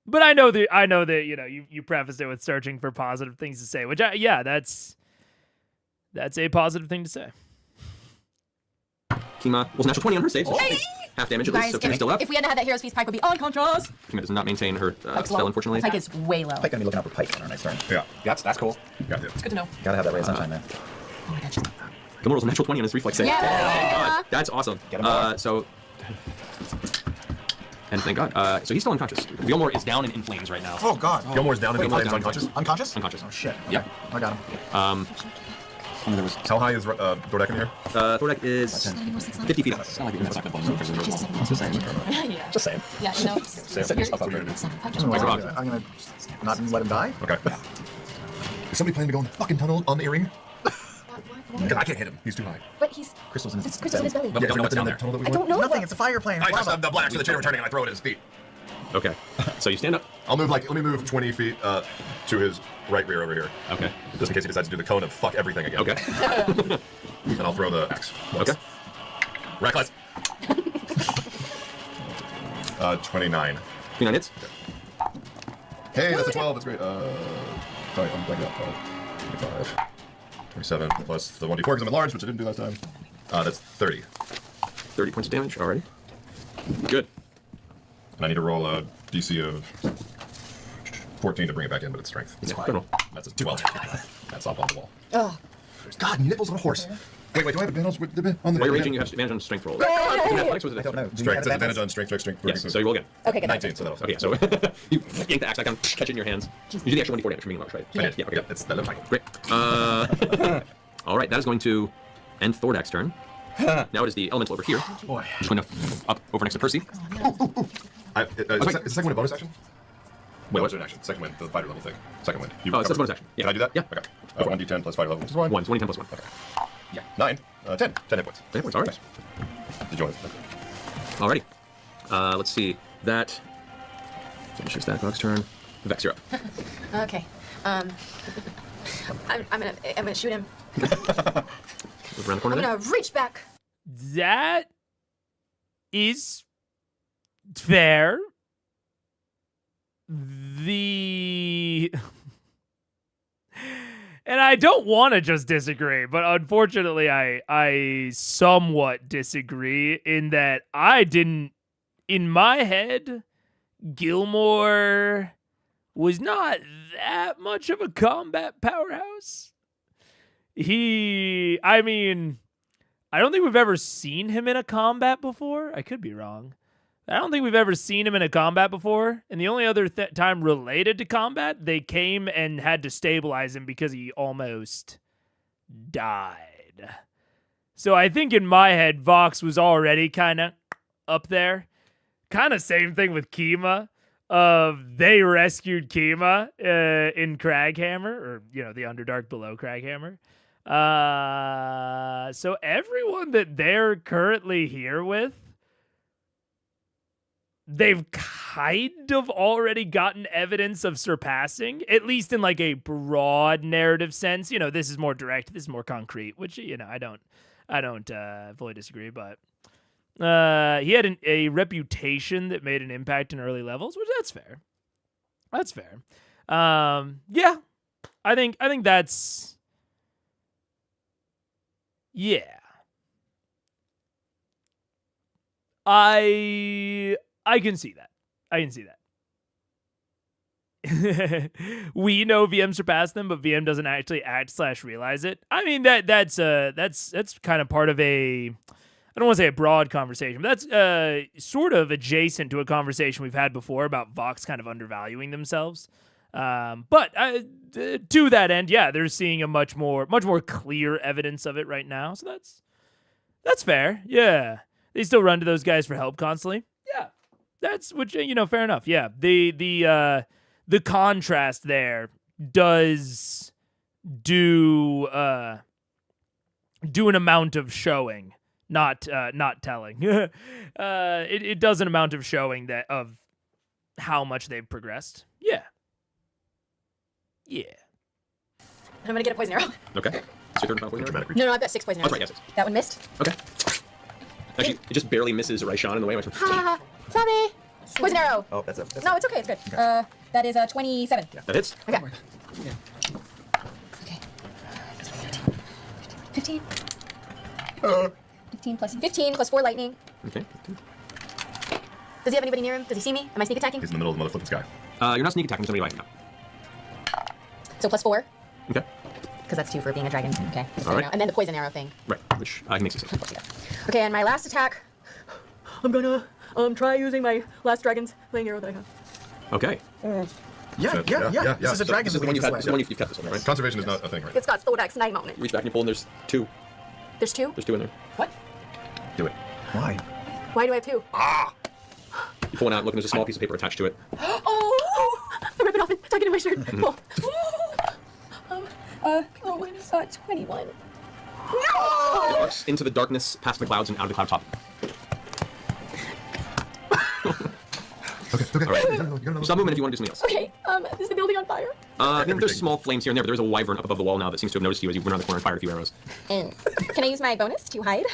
But I know that you know you prefaced it with searching for positive things to say, which that's a positive thing to say. Kima was natural 20 on her save, so she'll take half damage at least, so Kima's still up. If we hadn't had that Heroes Feast, Pike would be unconscious. Kima does not maintain her spell, unfortunately. Pike is way low. Pike gonna be looking out for Pike on our next turn. Yeah. That's cool. Got it. It's good to know. Gotta have that ray of sunshine there. Oh my god, she's Gilmore rolls a natural 20 on his reflex save. Yeah. Oh, God. That's awesome. Get him more. So... And thank God. So he's still unconscious. Gilmore is down and in flames right now. Oh God. Gilmore's down in Wait, the flames, down. unconscious. Unconscious? Unconscious. Oh shit. Yeah. I got him. How high is Thordak in here? Thordak is 50 feet up. It's not like you're Just saying. Yeah, you know. Set yourself up for it. I'm gonna not let him die. Okay. Is somebody planning to go in the fucking tunnel on the earring? Because I can't hit him. He's too high. But he's Crystals in his it's crystals in his belly. But we don't know what's down there. I don't know. Nothing. It's a fire plane. I touch the blast to the chain returning and I throw it at his feet. Okay. So you stand up. Let me move 20 feet to his right rear over here. Okay. Just in case he decides to do the cone of fuck everything again. Okay. And I'll throw the axe. Once. Okay. Reckless. 29. 29 hits. Hey, that's a 12. That's great. Sorry, I'm blanking out. 25. 27 plus the 1d4 because I'm at large, which I didn't do last time. That's 30. 30 points of damage already. Good. And I need to roll a DC of 14 to bring it back in, but it's strength. Yeah, good roll. That's a 12. That's up on the wall. Oh. God, nipples on a horse. Wait, do I have advantage on the... While you're raging, you have advantage on strength rolls. Athletics was it? I don't know. Strength. It's advantage on strength. Yes, so you roll again. Okay, good. 19, so that'll... Okay, so you yank the axe back down, catch it in your hands. You do the extra 1d4 damage for being large, right? I did. Yeah, okay. That looks like Great. All right, that is going to end Thordak's turn. Now it is the elemental over here. Boy. Just going to up over next to Percy. Is the second wind a bonus action? Wait, What's what? an action? Second wind, the fighter level thing. Second wind. That's a bonus action. Yeah. Can I do that? Yeah. Okay. 1d10 plus fighter level. 1. 1, 20, 10 plus 1. Okay. Yeah. 9. 10. 10 hit points. 10 points, all right. Did you want to... Alrighty. Let's see. That finishes that dog's turn. Vex, you're up. Okay. I'm gonna shoot him. Move around the corner I'm there. gonna reach back. That is fair. And I don't want to just disagree, but unfortunately I somewhat disagree in that I didn't, in my head, Gilmore was not that much of a combat powerhouse. I mean, I don't think we've ever seen him in a combat before. I could be wrong. I don't think we've ever seen him in a combat before. And the only other time related to combat, they came and had to stabilize him because he almost died. So I think in my head, Vox was already kind of up there. Kind of same thing with Kima. They rescued Kima in Craghammer, or, the Underdark below Craghammer. So everyone that they're currently here with, they've kind of already gotten evidence of surpassing, at least in like a broad narrative sense. This is more direct, this is more concrete, which, I don't fully disagree, but he had a reputation that made an impact in early levels, which that's fair. That's fair. Yeah, I think that's, yeah. I can see that. we know VM surpassed them, but VM doesn't actually act/realize it. I mean, that's kind of part of a, I don't want to say a broad conversation, but that's sort of adjacent to a conversation we've had before about Vox kind of undervaluing themselves. But to that end, yeah, they're seeing a much more clear evidence of it right now. So that's fair. Yeah, they still run to those guys for help constantly. Yeah, that's fair enough. Yeah, the contrast there does do an amount of showing, not telling. It does an amount of showing that of how much they've progressed. Yeah. I'm gonna get a poison arrow. Okay. It's your third and final poison arrow? No, I've got 6 poison arrows. That's right, yes. That one missed. Okay. Actually, it just barely misses Raishan in the way. Ha ha! Sorry! Poison arrow! Oh, that's No, it's okay, it's good. That is 27. That hits. Okay. Okay. 15. 15 plus 4 lightning. Okay. Does he have anybody near him? Does he see me? Am I sneak attacking? He's in the middle of the motherfucking sky. You're not sneak attacking somebody right now. So plus 4. Okay. Because that's 2 for being a dragon. Okay. So All right. now, and then the poison arrow thing. Right, which makes sense. Okay, and my last attack. I'm gonna try using my last dragon's flaming arrow that I have. Okay. Yeah. This is a dragon. This is the one you've kept this one, right? Conservation is not a thing, right? It's got Thordak's name on it. You reach back and you pull, and there's 2. There's 2? There's 2 in there. What? Do it. Why? Why do I have 2? You pull one out and look, and there's a small piece of paper attached to it. Oh! I rip it off and tuck it in my shirt. Oh. 21. It walks into the darkness, past the clouds, and out of the cloud top. Okay. All right. You gotta know. Stop moving if you want to do something else. Okay, is the building on fire? There's small flames here and there, but there's a wyvern up above the wall now that seems to have noticed you as you went around the corner and fired a few arrows. Can I use my bonus to hide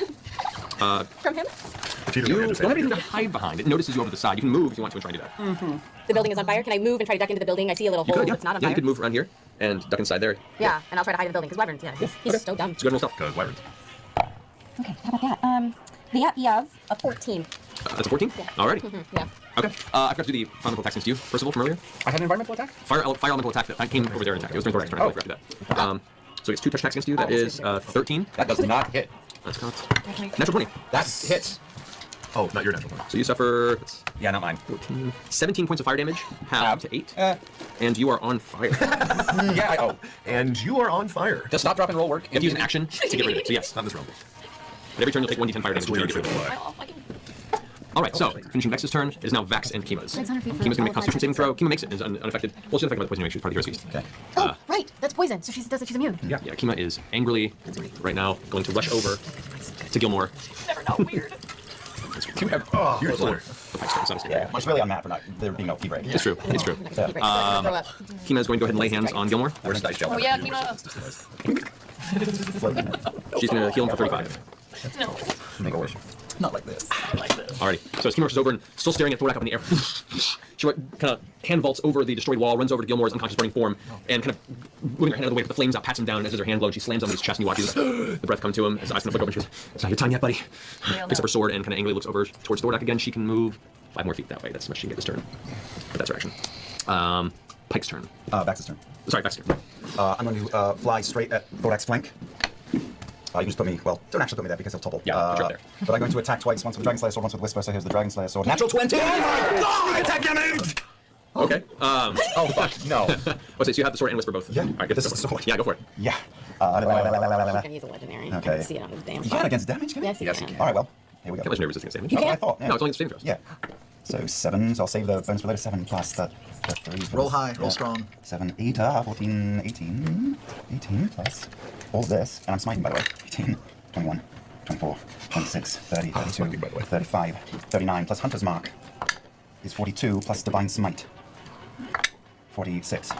from him? You don't have anything to hide behind. It notices you over the side. You can move if you want to and try and do that. The building is on fire. Can I move and try to duck into the building? I see a little You hole could, yeah. that's not on Yeah, fire. you could move around here and duck inside there. Yeah, and I'll try to hide in the building because wyverns. Yeah, he's so dumb. It's good and stuff. Because wyverns. Okay, how about that? The app you have a 14. That's a 14? Yeah. Alrighty. Yeah. Okay. I forgot to do the fire elemental attack since you, Percival, from earlier. I had an environmental attack? Fire elemental attack that I came over there and attacked. It was during Thordak's turn. I forgot to do that. So it's 2 touch attacks against you. That is 13. That does not hit. That's got natural 20. That hits. Oh, not your natural one. So you suffer Yeah, not mine. 14, 17 points of fire damage, halved to 8, and you are on fire. Yeah, And you are on fire. Does stop, drop, and roll work? You have to use an action to get rid of it. So yes, not in this round. But every turn you'll take 1d10 fire damage. That's until you get rid of it. Oh, I can... All right, so finishing Vex's turn is now Vex and Kima's. Kima's going to make a Constitution saving throw. Kima makes it. Is unaffected. Well, she's unaffected by the poison. She's part of the hero's feast. Okay. Oh, right. That's poison. So she's immune. Yeah, Kima is angrily right now going to rush over to Gilmore. Never know. Weird. Oh, you're The Pike's turn. It's not a state. Yeah, it's really on Matt for not there being no key break. It's true. It's true. Throw up. Kima is going to go ahead and lay hands on Gilmore. Where's the dice gel? Oh, yeah, Kima. She's going to heal him for 35. No. Make it worse. Not like this. Alrighty. So as Kima rushes over and still staring at Thordak up in the air, she kind of hand vaults over the destroyed wall, runs over to Gilmore's unconscious burning form, and kind of moving her hand out of the way, put the flames out, pats him down, and as her hand blows, she slams on his chest, and you watch the breath come to him, his eyes kind of flick open, she goes, "It's not your time yet, buddy." Picks up her sword and kind of angrily looks over towards Thordak again. She can move 5 more feet that way. That's as much as she can get this turn. But that's her action. Pike's turn. Bax's turn. Sorry, Vex's turn. I'm going to fly straight at Thordak's flank. You can just put me, well, don't actually put me there because he'll topple. Yeah, sure there. But I'm going to attack twice, once with the Dragon Slayer sword, once with Whisper, so here's the Dragon Slayer sword. Natural 20! Oh my God! Attack damage! Okay. Oh, fuck, no. So you have the sword and whisper both. Yeah. All right, get This this is the sword. Yeah, go for it. Yeah. I'm going to use a legendary. Okay. I can see it on his damn You can against damage, can you? Yes, you can. All right, well, here we go. Get legendary resistance damage. That's what I thought, yeah. No, it's only the saving throws. Yeah. So 7, so I'll save the bonus related 7 plus the 3. Roll high, roll strong. 7, 8, 14, 18 plus all this, and I'm smiting by the way. 18, 21, 24, 26, 30, 32, 35, 39 plus Hunter's Mark is 42 plus Divine Smite. 46,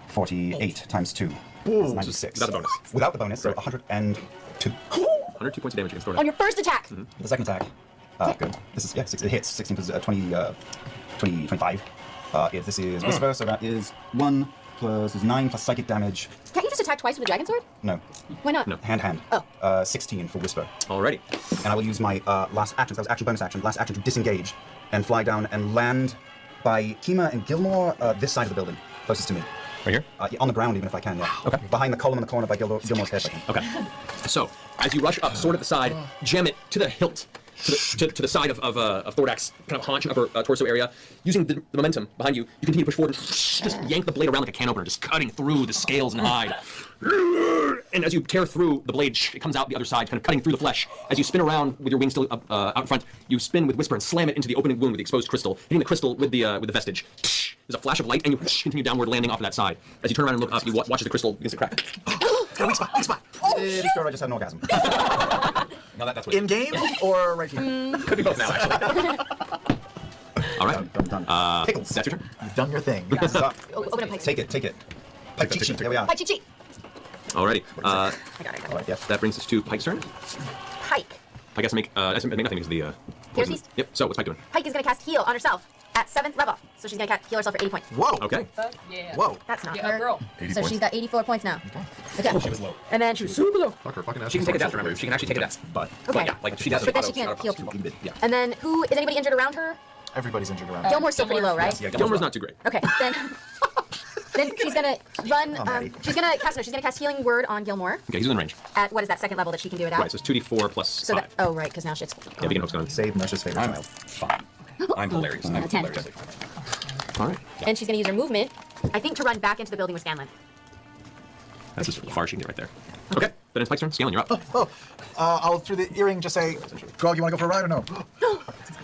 48 times 2 is 96. Without the bonus. Without the bonus, so Right. 102. 102 points of damage against Thordak. On your first attack. The second attack, good. This is, it hits. 16 plus 20, 25. If this is Whisper, so that is 1 plus is 9 plus psychic damage. Can't you just attack twice with a dragon sword? No. Why not? No. Hand. Oh. 16 for Whisper. Alrighty. And I will use my last action, so that was action bonus action, last action to disengage and fly down and land by Kima and Gilmore this side of the building. Closest to me. Right here? Yeah, on the ground, even if I can, yeah. Okay. Behind the column in the corner by Gilmore's head, I can. Okay. So, as you rush up, sword at the side, jam it to the hilt, to the side of Thordak's kind of haunch, upper torso area. Using the momentum behind you, you continue to push forward and just yank the blade around like a can opener, just cutting through the scales and hide. And as you tear through the blade, it comes out the other side, kind of cutting through the flesh. As you spin around with your wings still out in front, you spin with Whisper and slam it into the opening wound with the exposed crystal, hitting the crystal with the vestige. There's a flash of light, and you continue downward, landing off of that side. As you turn around and look up, you watch as the crystal begins to crack. It's got a weak spot. Weak spot. Pretty sure I just had an orgasm. No, that's what In game or right here? could be both now, actually. All right. Done. Pickles. That's your turn. You've done your thing. Open up Pike. Take it. Pike cheat. Here we are. Pike, cheat. Alrighty. I got it. All right, yes. That brings us to Pike's turn. Pike. Pike has to make nothing because of the Here's poison. these. Yep. So what's Pike doing? Pike is gonna cast heal on herself at 7th level. So she's gonna heal herself for 80 points. Whoa. Okay. Yeah. Whoa. That's not Yeah, her. girl. 80 So points. she's got 84 points now. Okay. She was low. And then she was super low. Fuck her fucking ass. She can take a death, remember. She can actually take a death. But Okay. yeah, like she does. But then she can't heal people. Yeah. And then who is anybody injured around her? Everybody's injured around. Gilmore's still pretty low, right? Yeah, Gilmore's not too great. Okay. Then she's gonna run. Maddie. She's gonna cast healing word on Gilmore Okay, he's within range. at what is that 2nd level that she can do it at? Right. So it's 2d4 plus So 5. that. Oh right, because now she's. Yeah, begin hook's gone. Save Nurse's favorite I'm child. fine. I'm hilarious. I'm 10. hilarious. All right. And she's gonna use her movement, I think, to run back into the building with Scanlan. That's as far as she can get right there. Okay. Then it's Pike's turn. Scanlan, you're up. I'll through the earring just say, Grog, you want to go for a ride or no?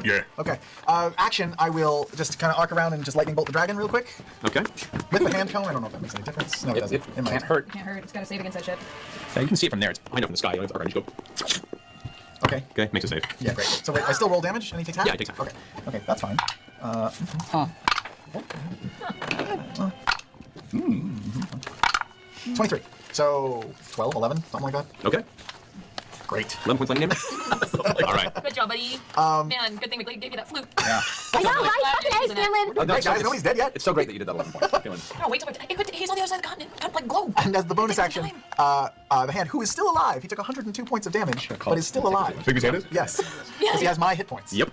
Yeah. Okay. Action. I will just kind of arc around and just lightning bolt the dragon real quick Okay. with the hand cone. I don't know if that makes any difference. No, it doesn't. It might. Can't hurt. Can't hurt. It's got to save against that shit. Yeah, you can see it from there. It's high enough in the sky. You don't have to arc around. You just go. Okay. Okay. Makes a save. Yeah, great. So wait, I still roll damage and he takes half? Yeah, he takes half. Okay. Okay, that's fine. Huh. 23. So 12, 11, something like that. Okay. Great. 11 points lightning damage. All right. Good job, buddy. Man, good thing we gave you that flute. Yeah. I know, right? Fucking A, Scanlan. Hey, guys, nobody's dead yet. It's so great that you did that 11 points. I'm feeling. Oh, wait till he's on the other side of the continent. Kind of like globe. And as the bonus Take action, time. the hand, who is still alive, he took 102 points of damage, but is still alive. Think he's handed? Yes. Because he has my hit points. Yep.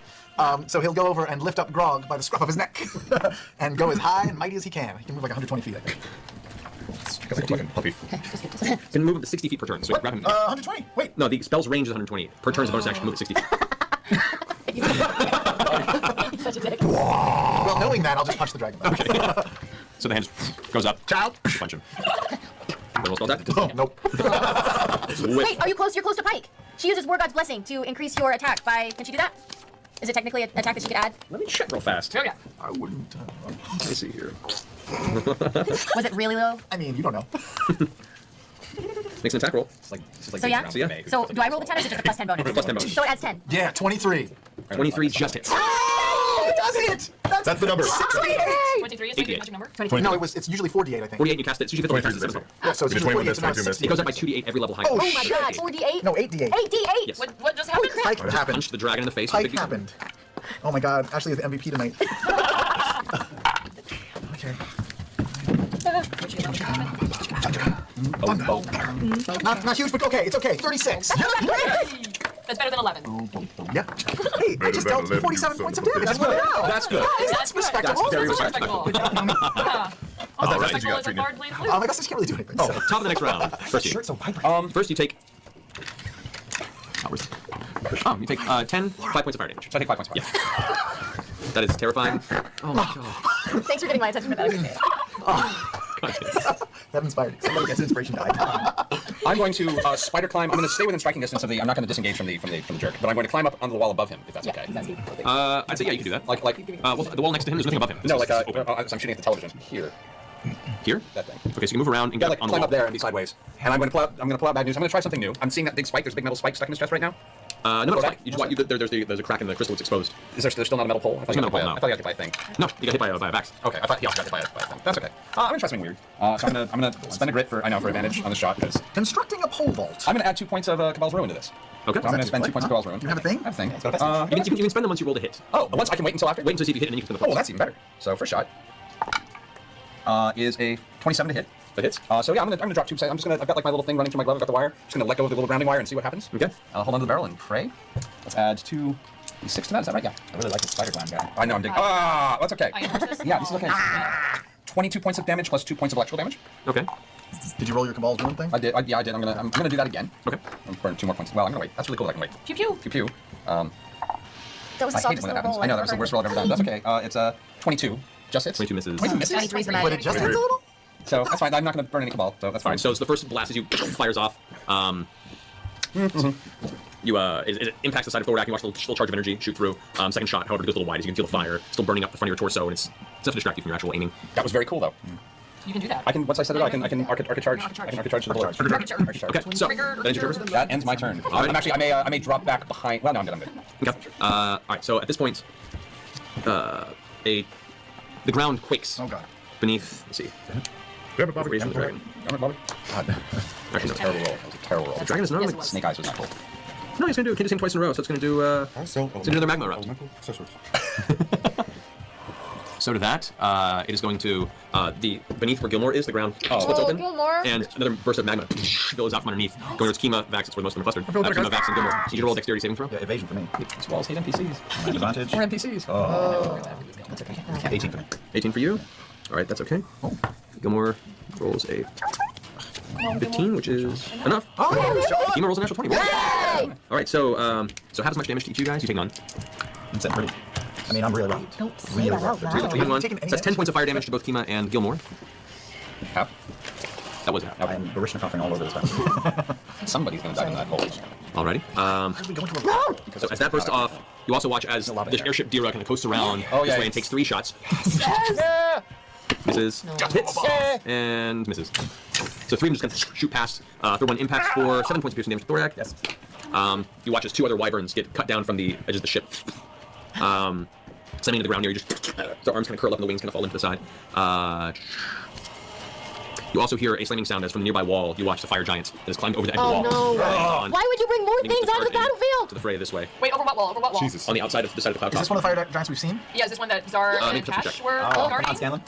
So he'll go over and lift up Grog by the scruff of his neck and go as high and mighty as he can. He can move like 120 feet, I think. Like a fucking puppy. Can move up to 60 feet per turn. So grab him. 120. Wait. No, the spell's range is 120. Per turn is a bonus action. Move at 60 feet. Such a dick. Well, knowing that, I'll just punch the dragon. Okay. So the hand just goes up. Child. Punch him. What else spell attack? Nope. Wait, are you close? You're close to Pike. She uses War God's Blessing to increase your attack by. Can she do that? Is it technically an attack that she could add? Let me check real fast. Oh, yeah. I wouldn't. Let me see here. Was it really low? I mean, you don't know. Makes an attack roll. It's like So yeah. So, yeah. So do I roll the 10 or is it just a plus 10 bonus? Plus 10 bonus. So it adds 10. Yeah, 23. 23 just hits. Oh, it does hit. That's the number. 68. 23 is like the 88. magic number. 23. No, it's usually 48, I think. 48 you cast it. It's usually 50 23 times. Yeah, so it's It's usually 21, 48, so now it's 22 60. It goes up by 2d8 every level higher. Oh, Oh my shit. god, 4d8? No, 8d8. 8d8? Yes. What just happened? Pike What happened? Punch the dragon in the face. Pike with a big- happened. Oh my god, Ashley is the MVP tonight. Okay. Not huge, but okay, it's okay. 36. That's better than 11. Yeah. Hey, I just dealt 47 points of damage. That's good. That's respectable. That's very That's respectable. Yeah. How's that All right. respectable? Respectable as a bard blade flute. I guess I just can't really do anything. Oh, So. top of the next round. First you. Shirt so vibrant. First you take. Oh, where's it? Oh, you take 10, 5 points of fire damage. So I take 5 points. Yeah. That is terrifying. Oh my god. Thanks for getting my attention for that. That inspired. Somebody gets inspiration die. I'm going to spider climb. I'm going to stay within striking distance of the. I'm not going to disengage from the jerk, but I'm going to climb up onto the wall above him, if that's okay. I'd say yeah, you can do that. Well, the wall next to him, there's nothing above him. No, It's like open. I'm shooting at the television here. Here? That thing. Okay, so you can move around and Yeah, get like on the climb wall. up there and be sideways. And I'm going to pull out bad news. I'm going to try something new. I'm seeing that big spike. There's a big metal spike stuck in his chest right now. No, it's Okay. fine. You just want, there's a crack in the crystal. It's exposed. Is there still not a metal pole? I thought you There's no got metal I pole, thought you got hit by a thing. No, you got hit by a vax. Okay, I thought he also got hit by a thing. That's okay. I'm gonna try something weird. So I'm gonna spend a grit for advantage on the shot because Constructing a pole vault. I'm gonna add 2 points of Cabal's Ruin to this. Okay. So I'm gonna spend 2 points of Cabal's Ruin. You have a thing? I have a thing. You can spend them once you roll the hit. Oh, once I can wait until after. Wait until see if you hit and then you can spend the Oh, points. that's even better. So first shot is a 27 to hit. That hits. So yeah, I'm gonna drop 2. I've got like my little thing running through my glove. I've got the wire. Just gonna let go of the little grounding wire and see what happens. Okay. Hold on to the barrel and pray. Let's add 2d6 to that. Is that right? Yeah. I really like the spider gland guy. I know I'm digging. That's okay. I endorsed this. Yeah, this is okay. 22 points of damage plus 2 points of electrical damage. Okay. Did you roll your Cabal's ruin thing? I did. Yeah, I did. I'm gonna do that again. Okay. I'm burning 2 more points. Well, I'm gonna wait. That's really cool. I can wait. Pew pew. Pew pew. That was the I hate softest when that happens. roll I know I've that was the ever worst roll I've ever done. That's okay. It's 22. Just hits. 22 misses. 22 misses. 23 is the max. But it just hits a little? So that's fine. I'm not gonna burn any Cabal. So that's All fine. right. So the first blast as you fires off. You it impacts the side of Thordak. You watch the full charge of energy shoot through. Second shot, however, it goes a little wide as you can feel the fire still burning up the front of your torso, and it's enough to distract you from your actual aiming. That was very cool though. You can do that. I can once I set it up, I can arc charge. I can arc charge to the bullet. Arc charge. Okay. So Trigger. that ends your turn. That ends my turn. I'm actually I may drop back behind. Well, no, I'm good. I'm good. Okay. All right. So at this point, the ground quakes Oh god. beneath. Let's see. Grab it, Bobby. Raise from the dragon. Damn it, Bobby. God. Actually, no. Terrible roll. That was a terrible roll. The dragon is not. Yes, Like, it was. Snake Eyes was not cool. no, he's gonna do. It can do the same twice in a row. So it's gonna do. Also, It's another magma round. elemental sorcerers. So to that, it is going to the beneath where Gilmore is. The ground splits Oh, open, Gilmore. and another burst of magma goes out from underneath, going towards Kima, Vax. It's where most of them are clustered. feel better, Kima, guys. Vax, and Gilmore. So you need to roll a dexterity saving throw. Yeah, evasion for me. These walls hate NPCs. Advantage. More NPCs. Oh. 18 for me. 18 for you. All right, that's okay. Gilmore rolls a 15, which is enough. Kima rolls a natural 20. All right, so how much damage to each of you guys? You take none. I'm set pretty. I mean, I'm really rough. Don't say Really that rough. out You loud. take one. taken So any that's 10 points of fire damage to both Kima and Gilmore. Half. That was half. I'm Barishnikov all over this time. Somebody's gonna die in that hole. Alrighty. So as that bursts off, you also watch as the airship Dira kind of coasts around Oh, this yeah. way and takes 3 shots. Misses, hits, and misses. So 3 of them just kind of shoot past. Third one impacts for 7 points of piercing damage to Thordak. Yes. You watch as 2 other wyverns get cut down from the edges of the ship. Slamming to the ground near you, just their arms kind of curl up and the wings kind of fall into the side. You also hear a slamming sound as from the nearby wall you watch the fire giant that has climbed over the edge Oh of the wall. no. Why would you bring more things onto the To battlefield? the fray this way. Wait, over what wall? Over what wall? Jesus. On the outside of the side of the cloud Is top. this one of the fire giants we've seen? Yeah, is this one that Zara and make a perception Cash check. were guarding? On Scanlan?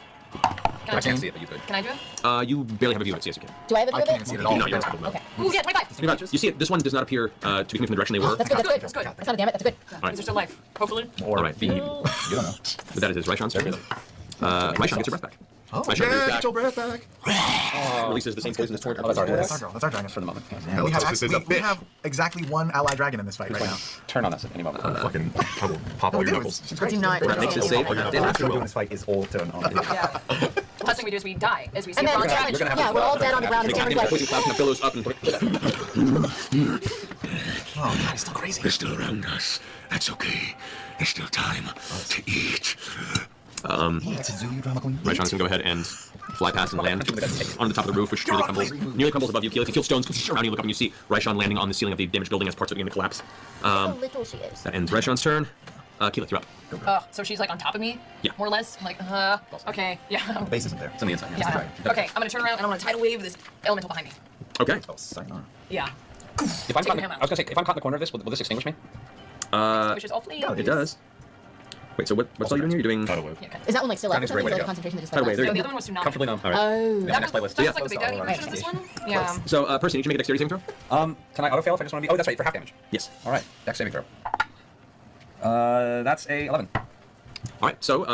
Can I can't see it, but you could. Can I do it? You barely have a view of it, so yes you can. Do I have a view I of can't it? see it at all. No, you're not. Okay. Ooh, yeah, 25. You see it. This one does not appear to be coming from the direction they were. That's good. That's good. That's good. That's not a damn it. That's good. right. Is there still life? Hopefully. All right. You don't know. But that is his. Raishon's turn. Raishon gets her breath back. Oh, Raishon yeah, gets get your breath back. releases the same poison as Thordak. Oh, that's our That's our girl. That's our dragon. for the moment. Hell, We have, this is a we bitch. have exactly one ally dragon in this fight right now. Turn on us at any moment. Fucking I will pop all your nipples. She's great. Do not. Thordak makes his save. All we're doing in this fight is all turn on. Yeah. The last thing we do is we die as we see And a then, bronze dragon. you're gonna have yeah, to- we're all dead on the ground. And Takes Cameron's the poison like, cloud kind of billows up and Oh, God, he's still crazy. They're still around us. That's okay. There's still time to eat. It's a zoo, you drama queen. Raishon's gonna go ahead and fly past and land on the top of the roof, which nearly crumbles above you. You feel stones around you. Look up and you see Raishon landing on the ceiling of the damaged building as parts of it begin to collapse. how little she is. That ends Raishon's turn. Keyleth, you're up. So she's like on top of me? Yeah. More or less? I'm like, okay, yeah. The base isn't there. It's on the inside. Yeah. Okay, I'm gonna turn around and I'm gonna tidal wave this elemental behind me. Okay. Oh, sayonara. Yeah. If I'm caught, I was gonna say, if I'm caught in the corner of this, will this extinguish me? Which is all fleas. It does. Wait, so what's all you doing here? You're doing Tidal wave. Yeah, kind of. Is that one like still up? Dragon's a great way to the go. concentration that just By the way, like there No, you the go. other one was tsunami. Comfortably numb. All right. Oh. That next was, playlist. that Yeah. was like the big daddy version of this one. Yeah. So, Percy, need you make a dexterity saving throw? Can I auto fail if I just want to be? Oh, that's right, for half damage. Yes. All right, dex saving throw. That's a 11. All right. So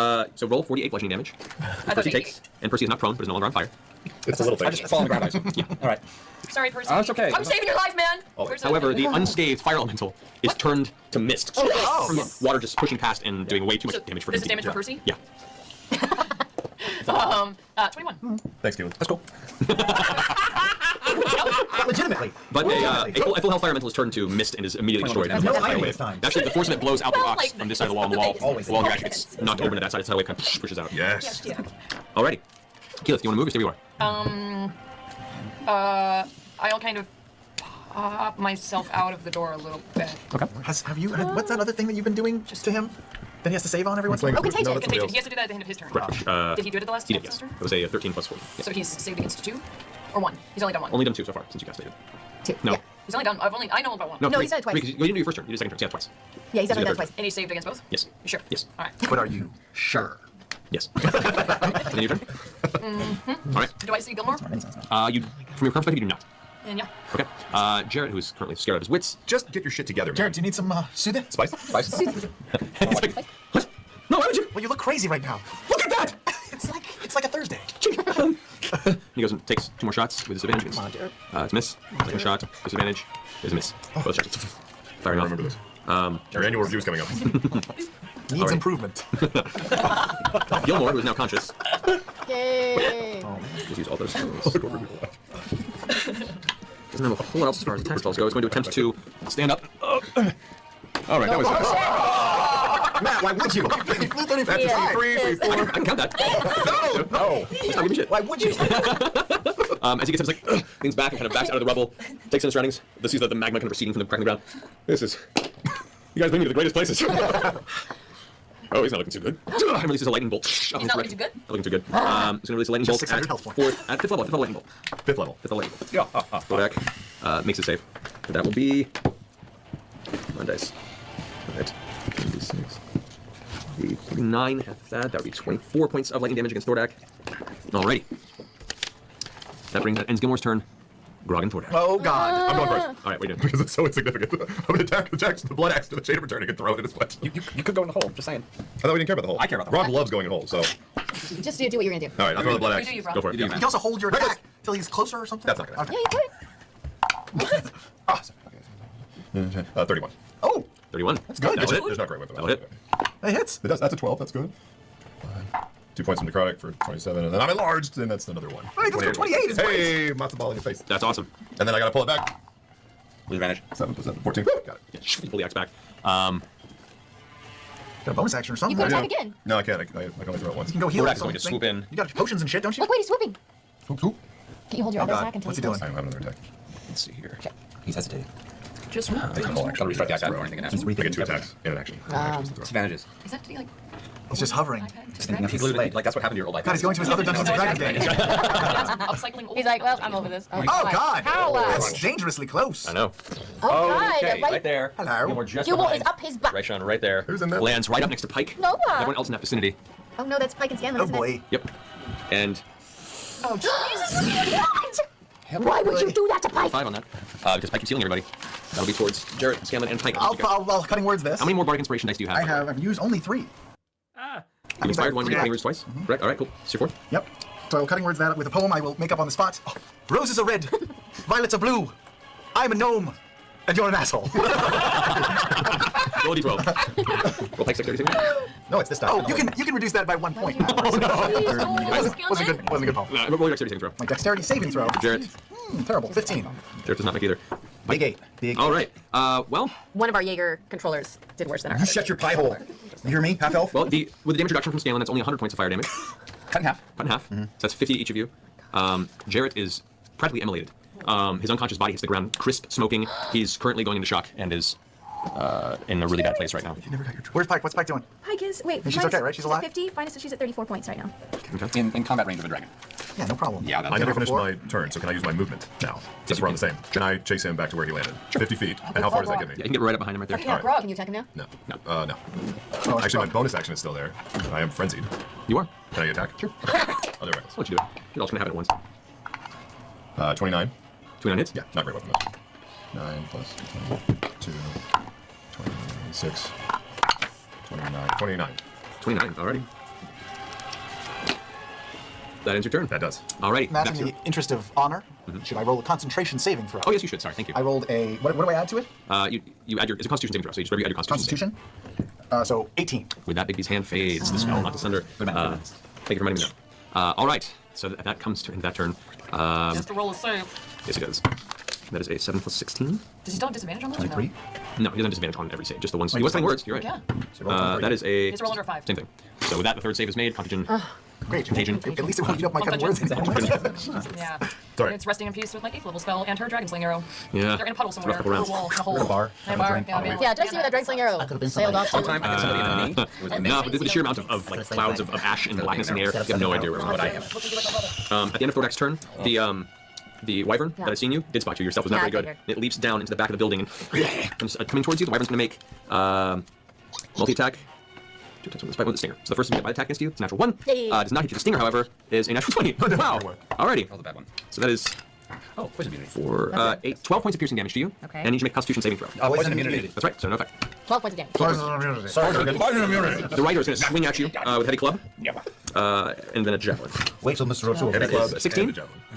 roll 48 bludgeoning damage. thought Percy maybe- takes, and Percy is not prone, but is no longer on fire. It's a little I thing. just fall on the ground. I assume. Yeah. All right. Sorry, Percy. Oh, it's okay. I'm saving your life, man. Where's the- However, the unscathed fire elemental is turned to mist. From the water just pushing past and doing way too much damage for This him. is damage for Percy? Yeah. 21. Thanks, Keelan. That's cool. Legitimately. But a full health fire elemental is turned to mist and is immediately destroyed. There's no irony this time. Actually, the force of it blows out the Well, rocks like- from this side of the wall, and the wall, Always. the wall actually gets knocked over to that side. It's how it kind of pushes out. Yes. Yeah. Alrighty. Keyleth, you want to move or stay where you are? I'll kind of pop myself out of the door a little bit. Okay. Have you had, what's that other thing that you've been doing to him that he has to save on every once in a while? Oh, contagion. No, that's somebody Contagion. else. He has to do that at the end of his turn. Correct. Did he do it at the last He did, yes. turn? It was a 13 plus 4. Yes. So he's saved against 2? Or 1? He's only done 1. Only done 2 so far since you cast it. Two. No. Yeah. He's only done, I know about 1. No, No, three. he's done it twice. Three, 'cause you didn't do your first turn. You did second turn. So you have twice. Yeah, he's done This is that the twice. And he saved against both? Yes. You sure? Yes. Alright. But are you sure? Yes. And then your turn. All right. Do I see Gilmore? You, from your perspective, you do not. And yeah. Okay. Jared, who's currently scared of his wits. Just get your shit together, man. Jared, do you need some soothing? Spice? Spice. It's like, what? No, why would you? Well, you look crazy right now. Look at that! It's like a Thursday. He goes and takes 2 more shots with disadvantage. It's a miss. Second shot, disadvantage. There's a miss. Both shots. Firing I off. remember this. Your annual review is coming up. Needs improvement. Gilmore, who is now conscious. Yay. Just use all those. Doesn't have a whole lot else as far as attack spells go. He's going to attempt to stand up. All right, that was Matt, why would you? That's a free 4. I can count that. No. He's not giving me shit. Why would you? As he gets up, he's like, leans back and kind of backs out of the rubble, takes in his surroundings. This is the magma kind of receding from the crack in the ground. This is... You guys bring me to the greatest places. Oh, he's not looking too good. And releases a lightning bolt. He's not looking too good? Not looking too good. He's going to release a lightning bolt 600 health points. at 5th level. 5th level lightning bolt. 5th level. 5th level lightning bolt. Yeah. Thordak makes it save. And that will be... Come on, dice. All right. 26. 39, half that. That would be 24 points of lightning damage against Thordak. Alrighty. That ends Gilmore's turn. Grog and Thordak. Oh God. I'm going first. All right, what are you doing? Because it's so insignificant. I'm going to attack the blood axe to the chain of returning and throw it in his foot. You could go in the hole. Just saying. I thought we didn't care about the hole. I care about the Rob hole. loves going in holes, so. Just do what you're gonna do. All right, I'll throw the blood axe. You do you, Rob. Go for it. You do, man. You can also hold your attack till he's closer or something. That's not gonna Okay. Yeah, you could. Ah, sorry. 31. Oh, 31. that's good. That's it. There's not great with That'll hit. That hits. It does. That's a 12. That's good. 2 points from necrotic for 27, and then I'm enlarged, and that's another one. All right, let's go 28. Is great. Hey, matzo ball in your face. That's awesome. And then I gotta pull it back. With advantage. 7 plus 7, 14. Got it. Yeah, you pull the axe back. Got a bonus action or You something. could You attack again. No, I can't. I can only throw it once. can go heal. Thordak's or going to something. swoop in. You got potions and shit, don't you? Look, wait, he's swooping. Whoop. Can you hold your Oh other God. attack until What's he he doing? goes? I have another attack. Let's see here. He's hesitating. Just I'll restart the attack before anything can happen. I get 2 attacks in an action. Disadvantages. Is that like He's just hovering. Just thinking of his slate. Like that's what happened to your old life. God, he's going to his other Dungeons and Dragons game. upcycling old He's like, well, I'm over this. Oh God. How? That's dangerously close. I know. Oh God. Okay, right there. Hello. Gilmore just Gilmore behind. is up his butt. Right, Sean, right there. Who's in that? Lands right up next to Pike. Noah. Everyone else in that vicinity. Oh no, that's Pike and Scanlan. Oh isn't it? boy. Yep. And Oh Jesus! What? Why would you do that to Pike? 5 on that. Because Pike keeps healing everybody. That'll be towards Jarrett, Scanlan, and Pike. I'll cutting words this. How many more Bardic Inspiration dice do you have? I've used only 3. You inspired one, you cutting words twice? Correct, alright, cool. It's your 4th. Yep. So cutting words that with a poem I will make up on the spot. Oh, roses are red, violets are blue. I'm a gnome, and you're an asshole. Roll a d12. Roll Pike's dexterity saving. No, it's this time. Oh, you can reduce that by 1 point. Wasn't a good poem. Roll your dexterity saving throw. My dexterity saving throw. Jarrett. Terrible. 15. Jarrett does not make either. Big 8. Big. Alright, well, One of our Jaeger controllers did worse than You ours. shut your pie hole. You hear me? Half elf? with the damage reduction from Scanlan, that's only 100 points of fire damage. Cut in half. Cut in half. So that's 50 each of you. Jarrett is practically immolated. His unconscious body hits the ground, crisp, smoking. He's currently going into shock and is in a really bad place right now. Where's Pike? What's Pike doing? Pike is wait. She's okay, right? She's alive? 50. She's at 34 points right now. In combat range of a dragon. Yeah, no problem. Yeah, I that's never Number finished 4? my turn, so can I use my movement now? Since we're on the same. Can I chase him back to where he landed? 50 feet. And how far does that get Yeah, me? you can get right up behind him right there. Yeah, Grog. Can you attack him now? No. No. No. Oh, Actually, my bonus action is still there. I am frenzied. You are. Can I attack? Sure. I'll do it. I'll let you do it. You're all just gonna have it at once. 29. 29 hits? Yeah, not great weapon. 9 plus 22, 26, 29. 29. 29, alrighty. That ends your turn. That does. Alrighty. Matt, Next in the turn. interest of honor, should I roll a concentration saving throw? Oh, yes, you should. Sorry, thank you. I rolled a. What do I add to it? You add your. It's a Constitution saving throw, so you just add your Constitution. Constitution? So 18. With that, Bigby's hand fades. The spell knocked asunder. Thank you for reminding me that. Alright. So that comes to that turn. Just to roll a save. Yes, it does. That is a 7 plus 16. Does he still have disadvantage on those? or no? 23. No, he doesn't have disadvantage on every save. Just the one. He was saying words. You're right. Yeah. That is a. He's roll under 5. Same thing. So with that, the third save is made. Contagion. Great. Contagion. At least it won't eat up my kind of words anymore. Yeah. Sorry. It's resting in peace with my 8th level spell and her dragon sling arrow. Yeah. They're in a puddle somewhere. Rough couple rounds. A wall, a hole. a bar. In a bar. Drink. Yeah, Yeah, did I see where that dragon sling arrow sailed off? Sometime I get somebody in the knee. It was No, but the sheer amount of like clouds of ash and blackness in the air, you have no idea where what I we're am. at the end of Thordak's turn, the wyvern that had seen you did spot you. Your stealth was not Yeah, very I good. figured. It leaps down into the back of the building and comes coming towards you. The wyvern's going to make multi-attack. 2 attacks with the spike with the stinger. So the first one you get by attack against you, it's a natural 1. Yay. Does not hit you. The stinger, however, is a natural 20. Wow. Alrighty. Roll the bad one. So that is Oh, poison immunity. For 12 points of piercing damage to you. Okay. And you need to make a Constitution saving throw. Poison immunity. That's right, so no effect. 12 points of damage. Poison immunity. The rider is going to swing at you with a heavy club. And then a javelin. Wait till Mr. O'Toole. That is 16.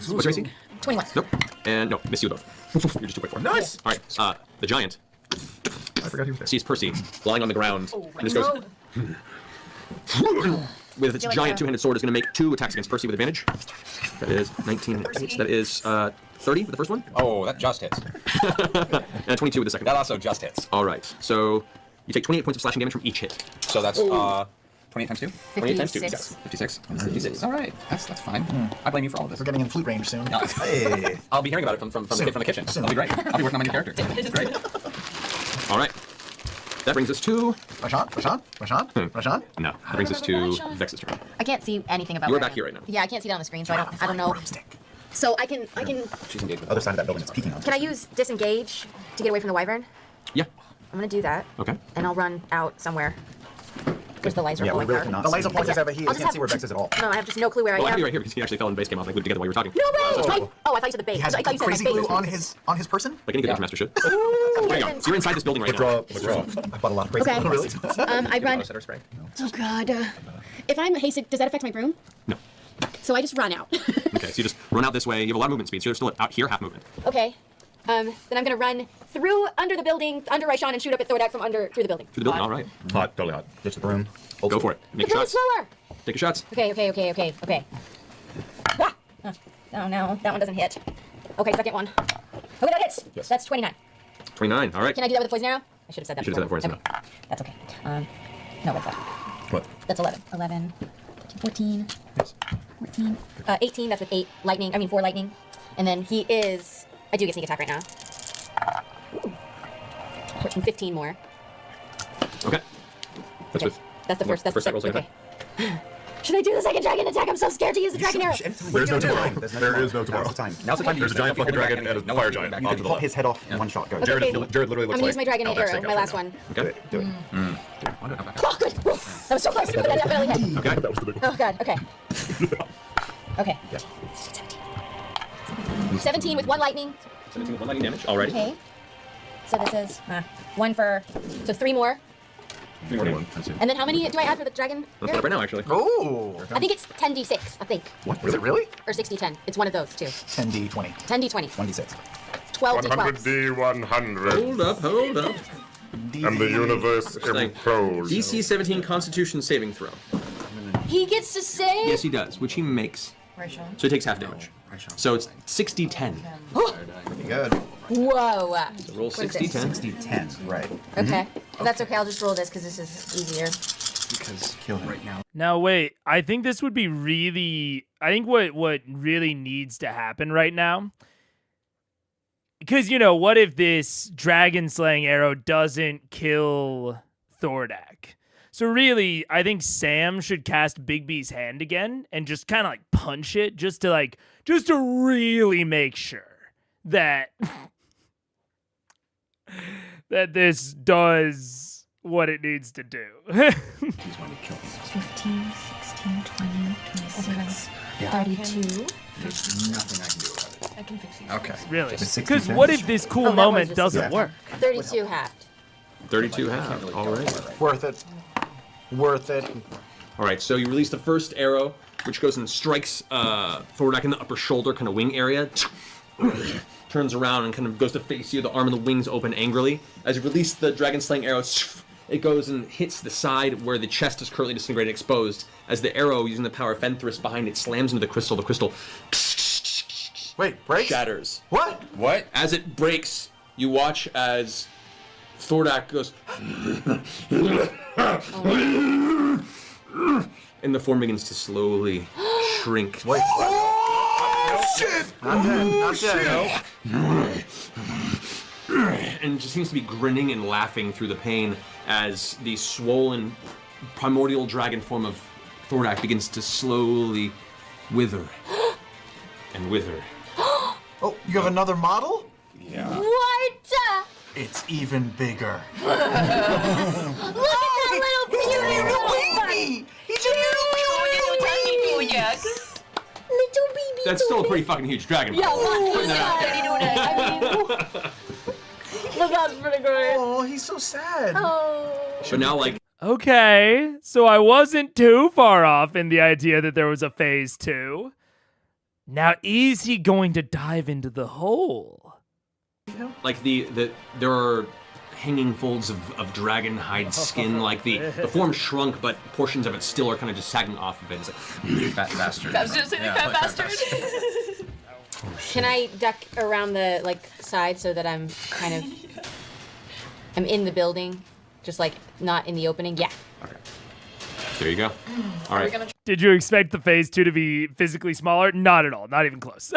What's your AC? 21. Nope. And no, miss you both. You're just too quick for it. Nice. All right, the giant I forgot he was there. sees Percy lying on the ground and just goes. With its giant two-handed sword, is going to make 2 attacks against Percy with advantage. That is 19. That is 30 with the first one. Oh, that just hits. And 22 with the second. That also just hits. All right. So you take 28 points of slashing damage from each hit. So that's 28 times 2? 28 times 2. 56. 56. 56. All right. That's fine. I blame you for all of this. We're getting in flute range soon. Hey. I'll be hearing about it from the kitchen. That'll be great. I'll be working on my new character. Great. All right. That brings us to... Rashawn? No. That brings us to Vex's turn. I can't see anything about You are where back I am. here right now. Yeah, I can't see it on the screen, so I don't know. So I can She's engaged with Other side of that building is peeking on. can I use disengage to get away from the wyvern? Yeah. I'm gonna do that. Okay. And I'll run out somewhere. Where's the laser Yeah, we point really card? cannot. The laser see. pointer's over here. I'll We just can't see have- where Vex is at all. No, I have just no clue where Well, I I have am. you right here because he actually fell in base came off. Like, glued together while you were talking. No way! Oh, I thought you said the base. He has I thought you said crazy the base. glue on his person? Like any good master should. Ooh, There you go. You're inside this building right now. Withdraw. I bought a lot of crazy. Okay. glue. Really? I run. Setter spray. Oh God. If I'm hasted, does that affect my broom? No. So I just run out. Okay, so you just run out this way. You have a lot of movement speed, so you're still out here, half movement. Okay. Then I'm gonna run through under the building, under Raishan, and shoot up at Thordak from through the building. Through the building, all right. Hot, totally hot. Ditch the broom. Go for it. Make The broom your is shots. slower. Take your shots. Okay. Ah! Oh no, that one doesn't hit. Okay, second one. Okay, that hits. Yes. That's 29. 29, all right. Can I do that with a poison arrow? I should have said that You should have before. said that before, Okay. That's okay. No, what's that? What? That's 11. 11, 14, 14, 18, that's with 4 lightning. And then he is, I do get sneak attack right now. Ooh. 14, 15 more. Okay. That's Okay. with... That's the first, that's first the roll, second okay. Should I do the second dragon attack? I'm so scared to use the dragon arrow. There's no tomorrow. There is no tomorrow. Now's the time. Now's the time to There's use a giant it. If you fucking hold dragon back and a no fire one can giant back You onto can the pop left. his head off in one shot. Go. Okay. Jared literally looks I'm gonna use like my dragon Al arrow, Bastic my out last right one. Do Okay. it. Do it. Oh, good. Whew. That was so close. But I definitely hit. Okay. That was the big one. Oh, God. Okay. Okay. 17 with 1 lightning. 17 with 1 lightning damage, already. Okay. So this is 1 for, so 3 more. 21. And then how many do I add for the dragon? Let's put up right now, actually. Oh! I think it's 10d6, I think. What? Is it really? Or 60-10. It's one of those, too. 10d20. 10d20. 26. 12d12. 100. Hold up. And the universe implodes. DC 17 Constitution saving throw. He gets to say... Yes, he does, which he makes. So he takes half damage. So it's 60-10. Pretty good. Whoa. So roll What is this? 60-10. 60-10. Right. Okay. That's okay. I'll just roll this because this is easier. Because kill him right now. Now wait, I think this would be really what really needs to happen right now. Because what if this dragon slaying arrow doesn't kill Thordak? So really, I think Sam should cast Bigby's hand again and just kind of like punch it just to really make sure that that this does what it needs to do. He's going to kill him. 15, 16, 20, 26, 32. There's nothing I can do about it. I can fix these. Okay. Really? Just 60 Because what if this cool Oh, that moment was just- doesn't Yeah. work? 32 halved. 32 half. All right. Worth it. Worth it. All right, so you release the first arrow, which goes and strikes Thordak in the upper shoulder, kind of wing area. Turns around and kind of goes to face you. The arm and the wings open angrily. As you release the dragon slaying arrow, it goes and hits the side where the chest is currently disintegrated, exposed. As the arrow, using the power of Fenthras behind it, slams into the crystal. The crystal Wait, breaks? shatters. What? What? As it breaks, you watch as Thordak goes, and the form begins to slowly shrink. Wait. Shit! Not dead. And just seems to be grinning and laughing through the pain as the swollen primordial dragon form of Thordak begins to slowly wither and wither. Oh, you have another model? What? It's even bigger. Look at that little beauty little Baby! He's a little Tiny boy, yes. little baby That's still a pretty fucking huge dragon. Yeah, Putting that out there. I mean, but that's pretty great. Oh, he's so sad. Oh. So now, like, Okay, so I wasn't too far off in the idea that there was a phase 2. Now, is he going to dive into the hole? like there are hanging folds of dragon hide skin. Like the form shrunk, but portions of it still are kind of just sagging off of it. It's like Fat bastard. I was just saying fat bastard. Can I duck around the side so that I'm kind of I'm in the building, just like not in the opening? Yeah. okay. There you go. All right. Did you expect the phase 2 to be physically smaller? Not at all. Not even close.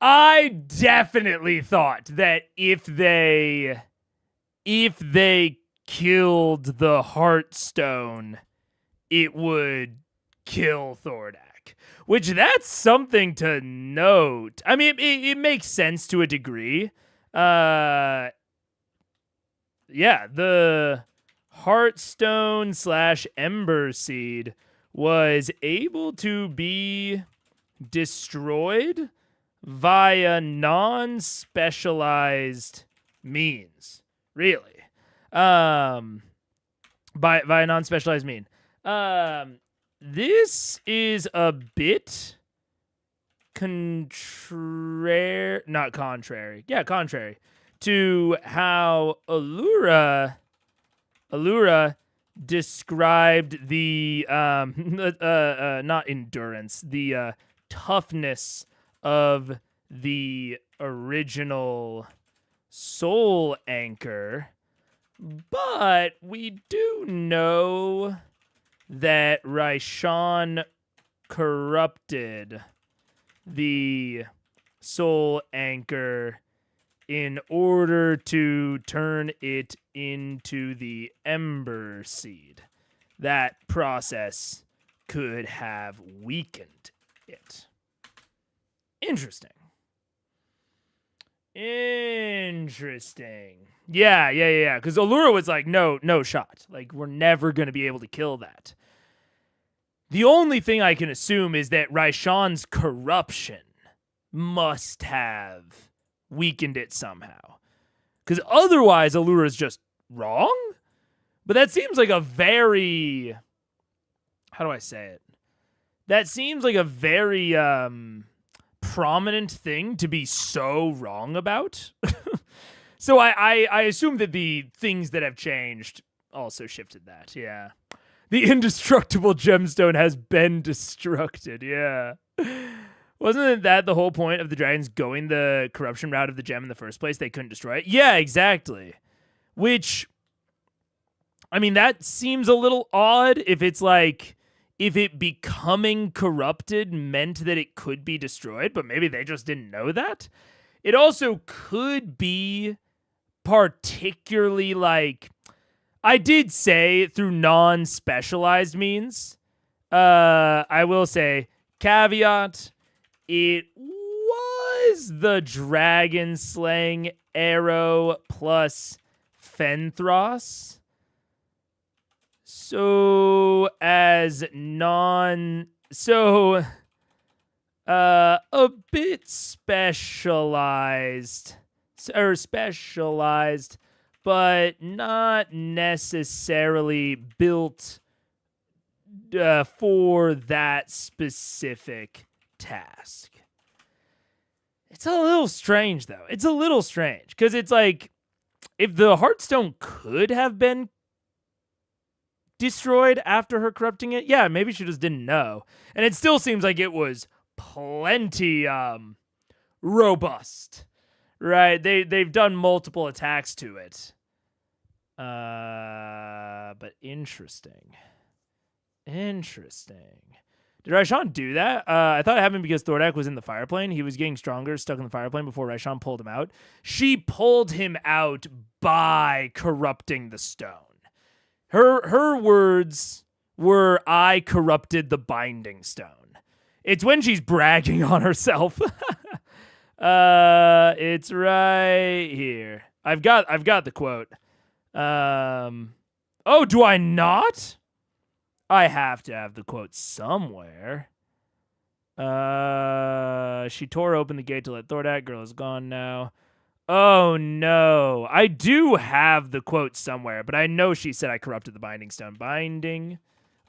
I definitely thought that if they killed the Heartstone, it would kill Thordak. Which that's something to note. I mean, it makes sense to a degree. Yeah, the Heartstone / Ember Seed was able to be destroyed via non-specialized means. Really. Via non-specialized mean. This is a bit contrary to how Allura described the not endurance, the toughness of the original Soul Anchor. But we do know that Raishan corrupted the Soul Anchor in order to turn it into the Ember Seed. That process could have weakened it. Interesting. Yeah. Because Allura was like, no shot. Like, we're never going to be able to kill that. The only thing I can assume is that Raishan's corruption must have weakened it somehow. Because otherwise, Allura is just wrong? But that seems like a very... How do I say it? That seems like a very prominent thing to be so wrong about. So I assume that the things that have changed also shifted that, yeah. The indestructible gemstone has been destructed, yeah. Wasn't that the whole point of the dragons going the corruption route of the gem in the first place? They couldn't destroy it? Yeah, exactly. Which, I mean, that seems a little odd if it's like, if it becoming corrupted meant that it could be destroyed, but maybe they just didn't know that. It also could be particularly like, I did say through non-specialized means. I will say, caveat, it was the dragon slaying arrow plus Fenthros. So a bit specialized, but not necessarily built for that specific task. It's a little strange, though. It's a little strange, because it's like, if the Heartstone could have been destroyed after her corrupting it, yeah, maybe she just didn't know. And it still seems like it was plenty robust, right? They've done multiple attacks to it. But interesting. Did Raishan do that? I thought it happened because Thordak was in the fire plane. He was getting stronger, stuck in the fire plane before Raishan pulled him out. She pulled him out by corrupting the stone. Her words were, "I corrupted the binding stone." It's when she's bragging on herself. It's right here. I've got the quote. Oh, do I not? I have to have the quote somewhere. She tore open the gate to let Thordak. Girl is gone now. Oh, no. I do have the quote somewhere, but I know she said I corrupted the binding stone. Binding.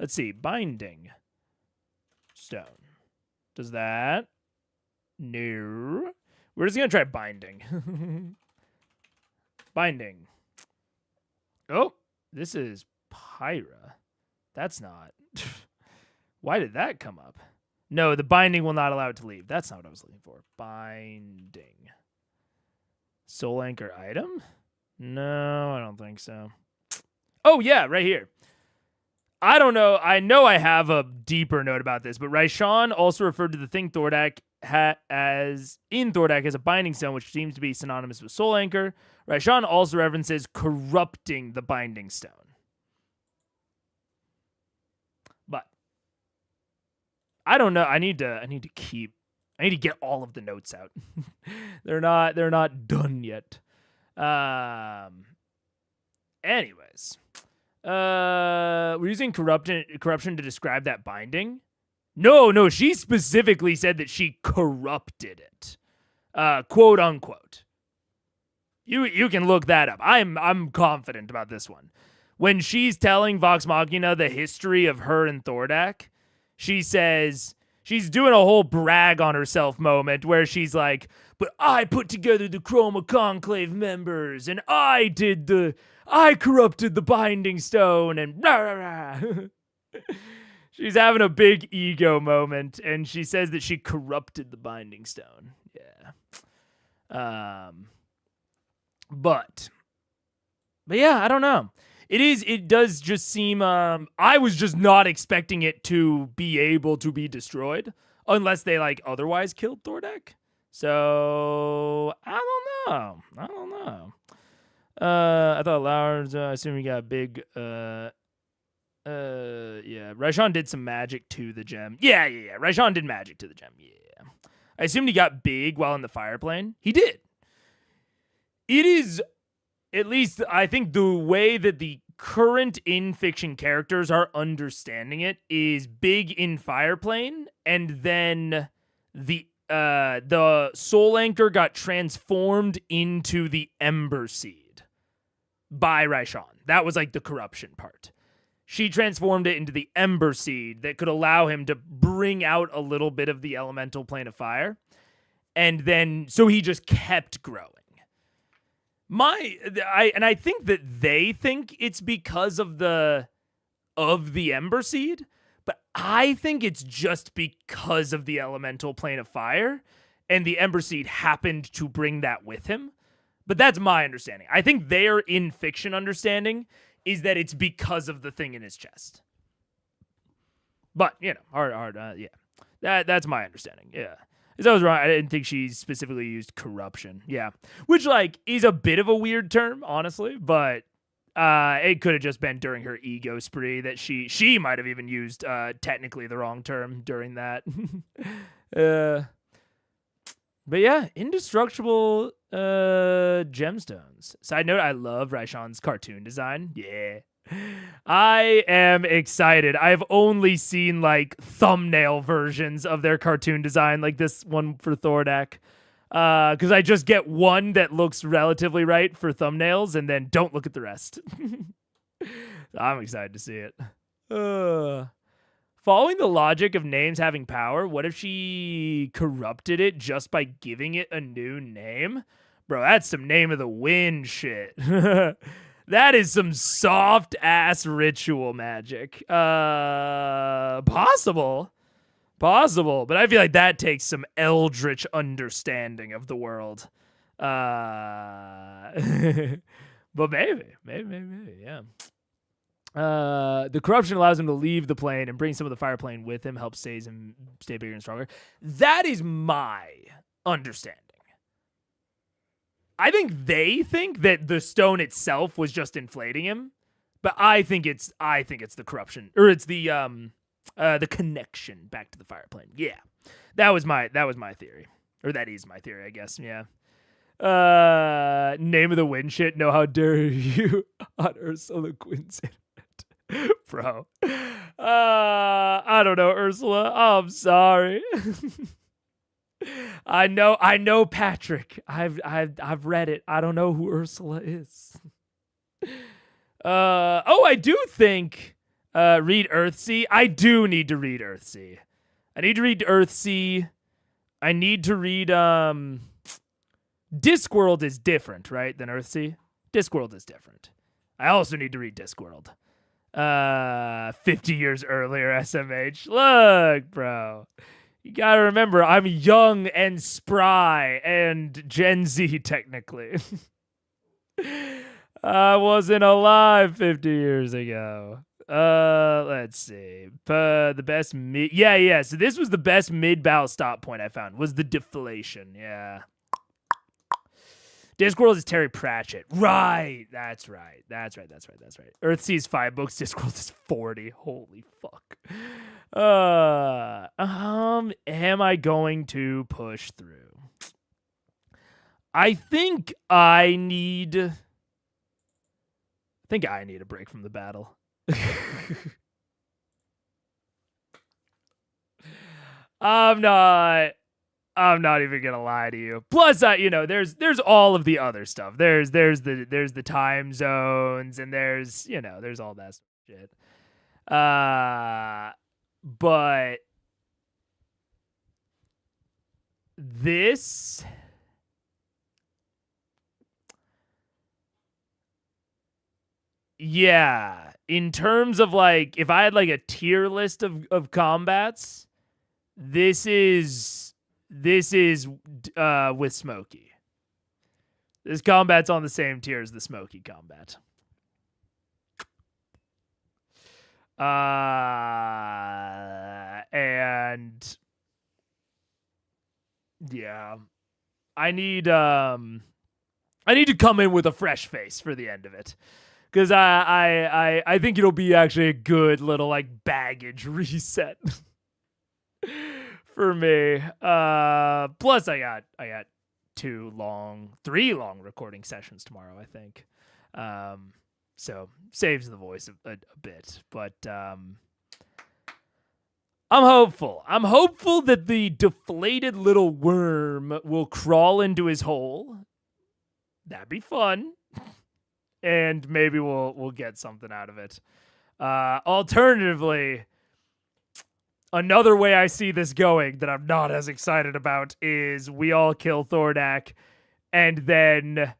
Let's see. Binding stone. Does that? No. We're just going to try binding. Binding. Oh, this is Pyra. That's not. Why did that come up? No, the binding will not allow it to leave. That's not what I was looking for. Binding. Soul anchor item? No, I don't think so. Oh, yeah, right here. I don't know. I know I have a deeper note about this, but Raishan also referred to the thing Thordak as a binding stone, which seems to be synonymous with soul anchor. Raishan also references corrupting the binding stone. But I don't know. I need to get all of the notes out. They're not done yet. Anyways. We're using corruption to describe that binding. No, she specifically said that she corrupted it. Quote unquote. You can look that up. I'm confident about this one. When she's telling Vox Machina the history of her and Thordak, she says she's doing a whole brag on herself moment where she's like, but I put together the Chroma Conclave members and I corrupted the binding stone and rah, rah, rah. She's having a big ego moment and she says that she corrupted the binding stone. Yeah. But yeah, I don't know. It does just seem, I was just not expecting it to be able to be destroyed unless they like otherwise killed Thordak. So I don't know. I thought Lowers, I assume he got big, yeah. Raishan did some magic to the gem. Yeah. Raishan did magic to the gem. Yeah. I assumed he got big while in the fire plane. He did. It is, at least I think the way that the current in-fiction characters are understanding it is big in Fireplane, and then the Soul Anchor got transformed into the Ember Seed by Raishan. That was like the corruption part. She transformed it into the Ember Seed that could allow him to bring out a little bit of the elemental plane of fire. And then, so he just kept growing. I think that they think it's because of the Ember Seed, but I think it's just because of the elemental plane of fire, and the Ember Seed happened to bring that with him. But that's my understanding. I think their in-fiction understanding is that it's because of the thing in his chest. But, you know, hard, yeah. That's my understanding, yeah. Because I was wrong. I didn't think she specifically used corruption. Yeah. Which, like, is a bit of a weird term, honestly. But it could have just been during her ego spree that she might have even used technically the wrong term during that. But yeah, indestructible gemstones. Side note, I love Raishan's cartoon design. Yeah. I am excited. I've only seen like thumbnail versions of their cartoon design, like this one for Thordak. Because I just get one that looks relatively right for thumbnails and then don't look at the rest. So I'm excited to see it. Following the logic of names having power, what if she corrupted it just by giving it a new name? Bro, that's some Name of the Wind shit. That is some soft-ass ritual magic. Possible, but I feel like that takes some eldritch understanding of the world. But maybe, yeah. The corruption allows him to leave the plane and bring some of the fire plane with him, helps stay bigger and stronger. That is my understanding. I think they think that the stone itself was just inflating him, but I think it's the corruption, or it's the connection back to the fire plane. Yeah, that was my theory, or that is my theory, I guess. Yeah. Name of the Wind shit. No, how dare you on Ursula Quinn's internet. Bro. I don't know, Ursula. I'm sorry. I know Patrick. I've read it. I don't know who Ursula is. I do think read Earthsea. I do need to read Earthsea. I need to read Earthsea. I need to read Discworld is different, right, than Earthsea? Discworld is different. I also need to read Discworld. 50 years earlier, SMH. Look, bro. You gotta remember, I'm young and spry and Gen Z, technically. I wasn't alive 50 years ago. Let's see. The best mid... Yeah. So this was the best mid-battle stop point I found, was the deflation. Yeah. Discworld is Terry Pratchett. Right. That's right. Earthsea's 5 books. Discworld is 40. Holy fuck. Am I going to push through? I think I need a break from the battle. I'm not even gonna lie to you. Plus, there's all of the other stuff. There's the time zones, and there's all that shit. But this, yeah. In terms of like, if I had like a tier list of combats, this is with Smokey. This combat's on the same tier as the Smokey combat. And yeah, I need to come in with a fresh face for the end of it. Because I think it'll be actually a good little like baggage reset for me. Plus I got 3 long recording sessions tomorrow, I think. So saves the voice a bit. But I'm hopeful. I'm hopeful that the deflated little worm will crawl into his hole. That'd be fun. And maybe we'll get something out of it. Alternatively, another way I see this going that I'm not as excited about is we all kill Thordak, and then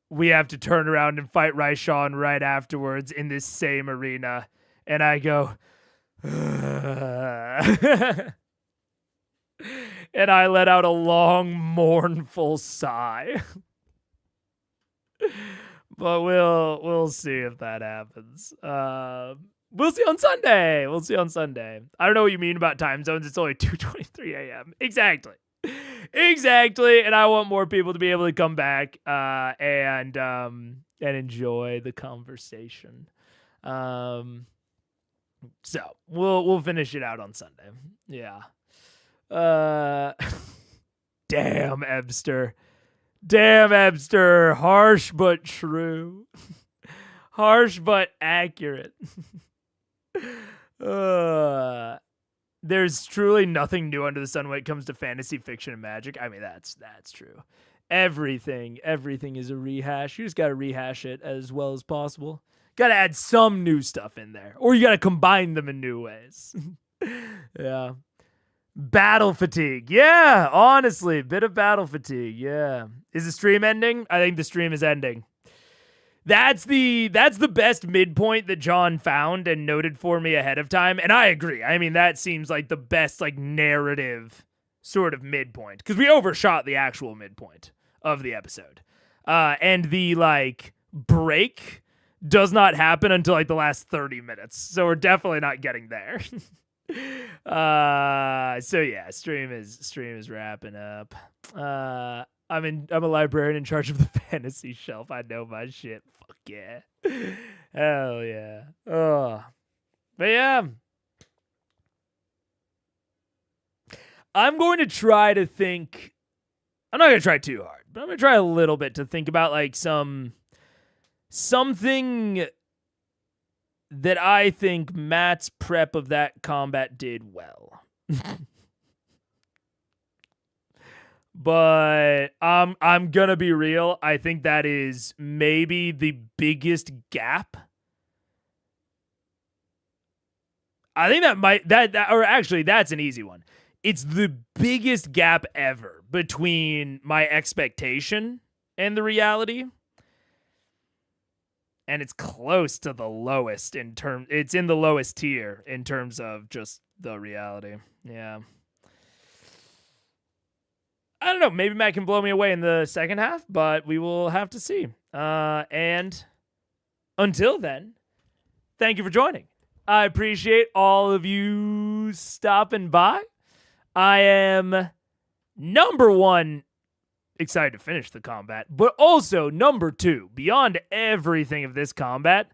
we have to turn around and fight Raishan right afterwards in this same arena. And I go, and I let out a long, mournful sigh. But we'll see if that happens. We'll see on Sunday. I don't know what you mean about time zones. It's only 2:23 a.m. Exactly. And I want more people to be able to come back and enjoy the conversation. So we'll finish it out on Sunday. Yeah. Damn, Ebster. Harsh but true. Harsh but accurate. There's truly nothing new under the sun when it comes to fantasy fiction and magic. I mean, that's true. Everything is a rehash. You just gotta rehash it as well as possible. Gotta add some new stuff in there, or you gotta combine them in new ways. Yeah. Battle fatigue. Yeah, honestly, bit of battle fatigue. Yeah. Is the stream ending? I think the stream is ending. That's the best midpoint that John found and noted for me ahead of time, and I agree. I mean, that seems like the best like narrative sort of midpoint, because we overshot the actual midpoint of the episode. And the like break does not happen until like the last 30 minutes. So we're definitely not getting there. So yeah, stream is wrapping up. I'm a librarian in charge of the fantasy shelf. I know my shit. Fuck yeah. Hell yeah. Oh. But yeah. I'm going to try to think. I'm not going to try too hard, but I'm going to try a little bit to think about like something that I think Matt's prep of that combat did well. But I'm gonna be real. I think that is maybe the biggest gap. I think that's an easy one. It's the biggest gap ever between my expectation and the reality. And it's close to the lowest it's in the lowest tier in terms of just the reality. Yeah. I don't know. Maybe Matt can blow me away in the second half, but we will have to see. And until then, thank you for joining. I appreciate all of you stopping by. I am number one, excited to finish the combat, but also number two, beyond everything of this combat,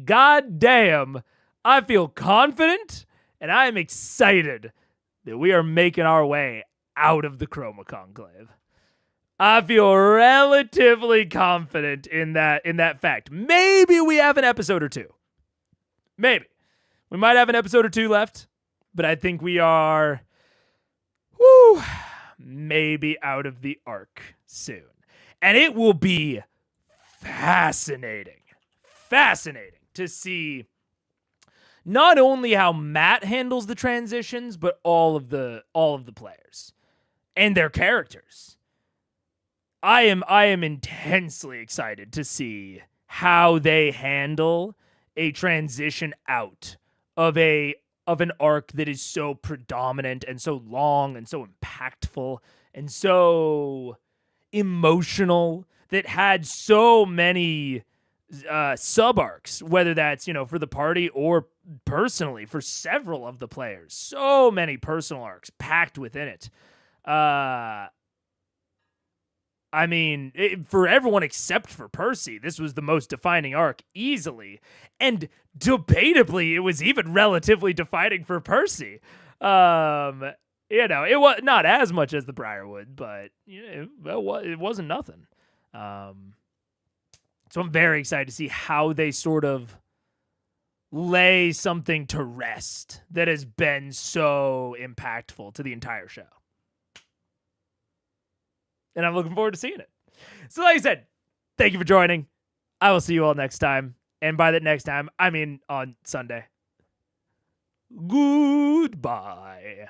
goddamn, I feel confident and I am excited that we are making our way out of the Chroma Conclave. I feel relatively confident in that fact. Maybe we have an episode or two. Maybe. We might have an episode or two left, but I think we are maybe out of the arc soon. And it will be fascinating to see not only how Matt handles the transitions, but all of the players and their characters. I am intensely excited to see how they handle a transition out of an arc that is so predominant and so long and so impactful and so emotional, that had so many sub arcs, whether that's, for the party or personally for several of the players. So many personal arcs packed within it. For everyone except for Percy, this was the most defining arc easily. And debatably, it was even relatively defining for Percy. It was not as much as the Briarwood, but it wasn't nothing. So I'm very excited to see how they sort of lay something to rest that has been so impactful to the entire show. And I'm looking forward to seeing it. So like I said, thank you for joining. I will see you all next time. And by that next time, I mean on Sunday. Goodbye.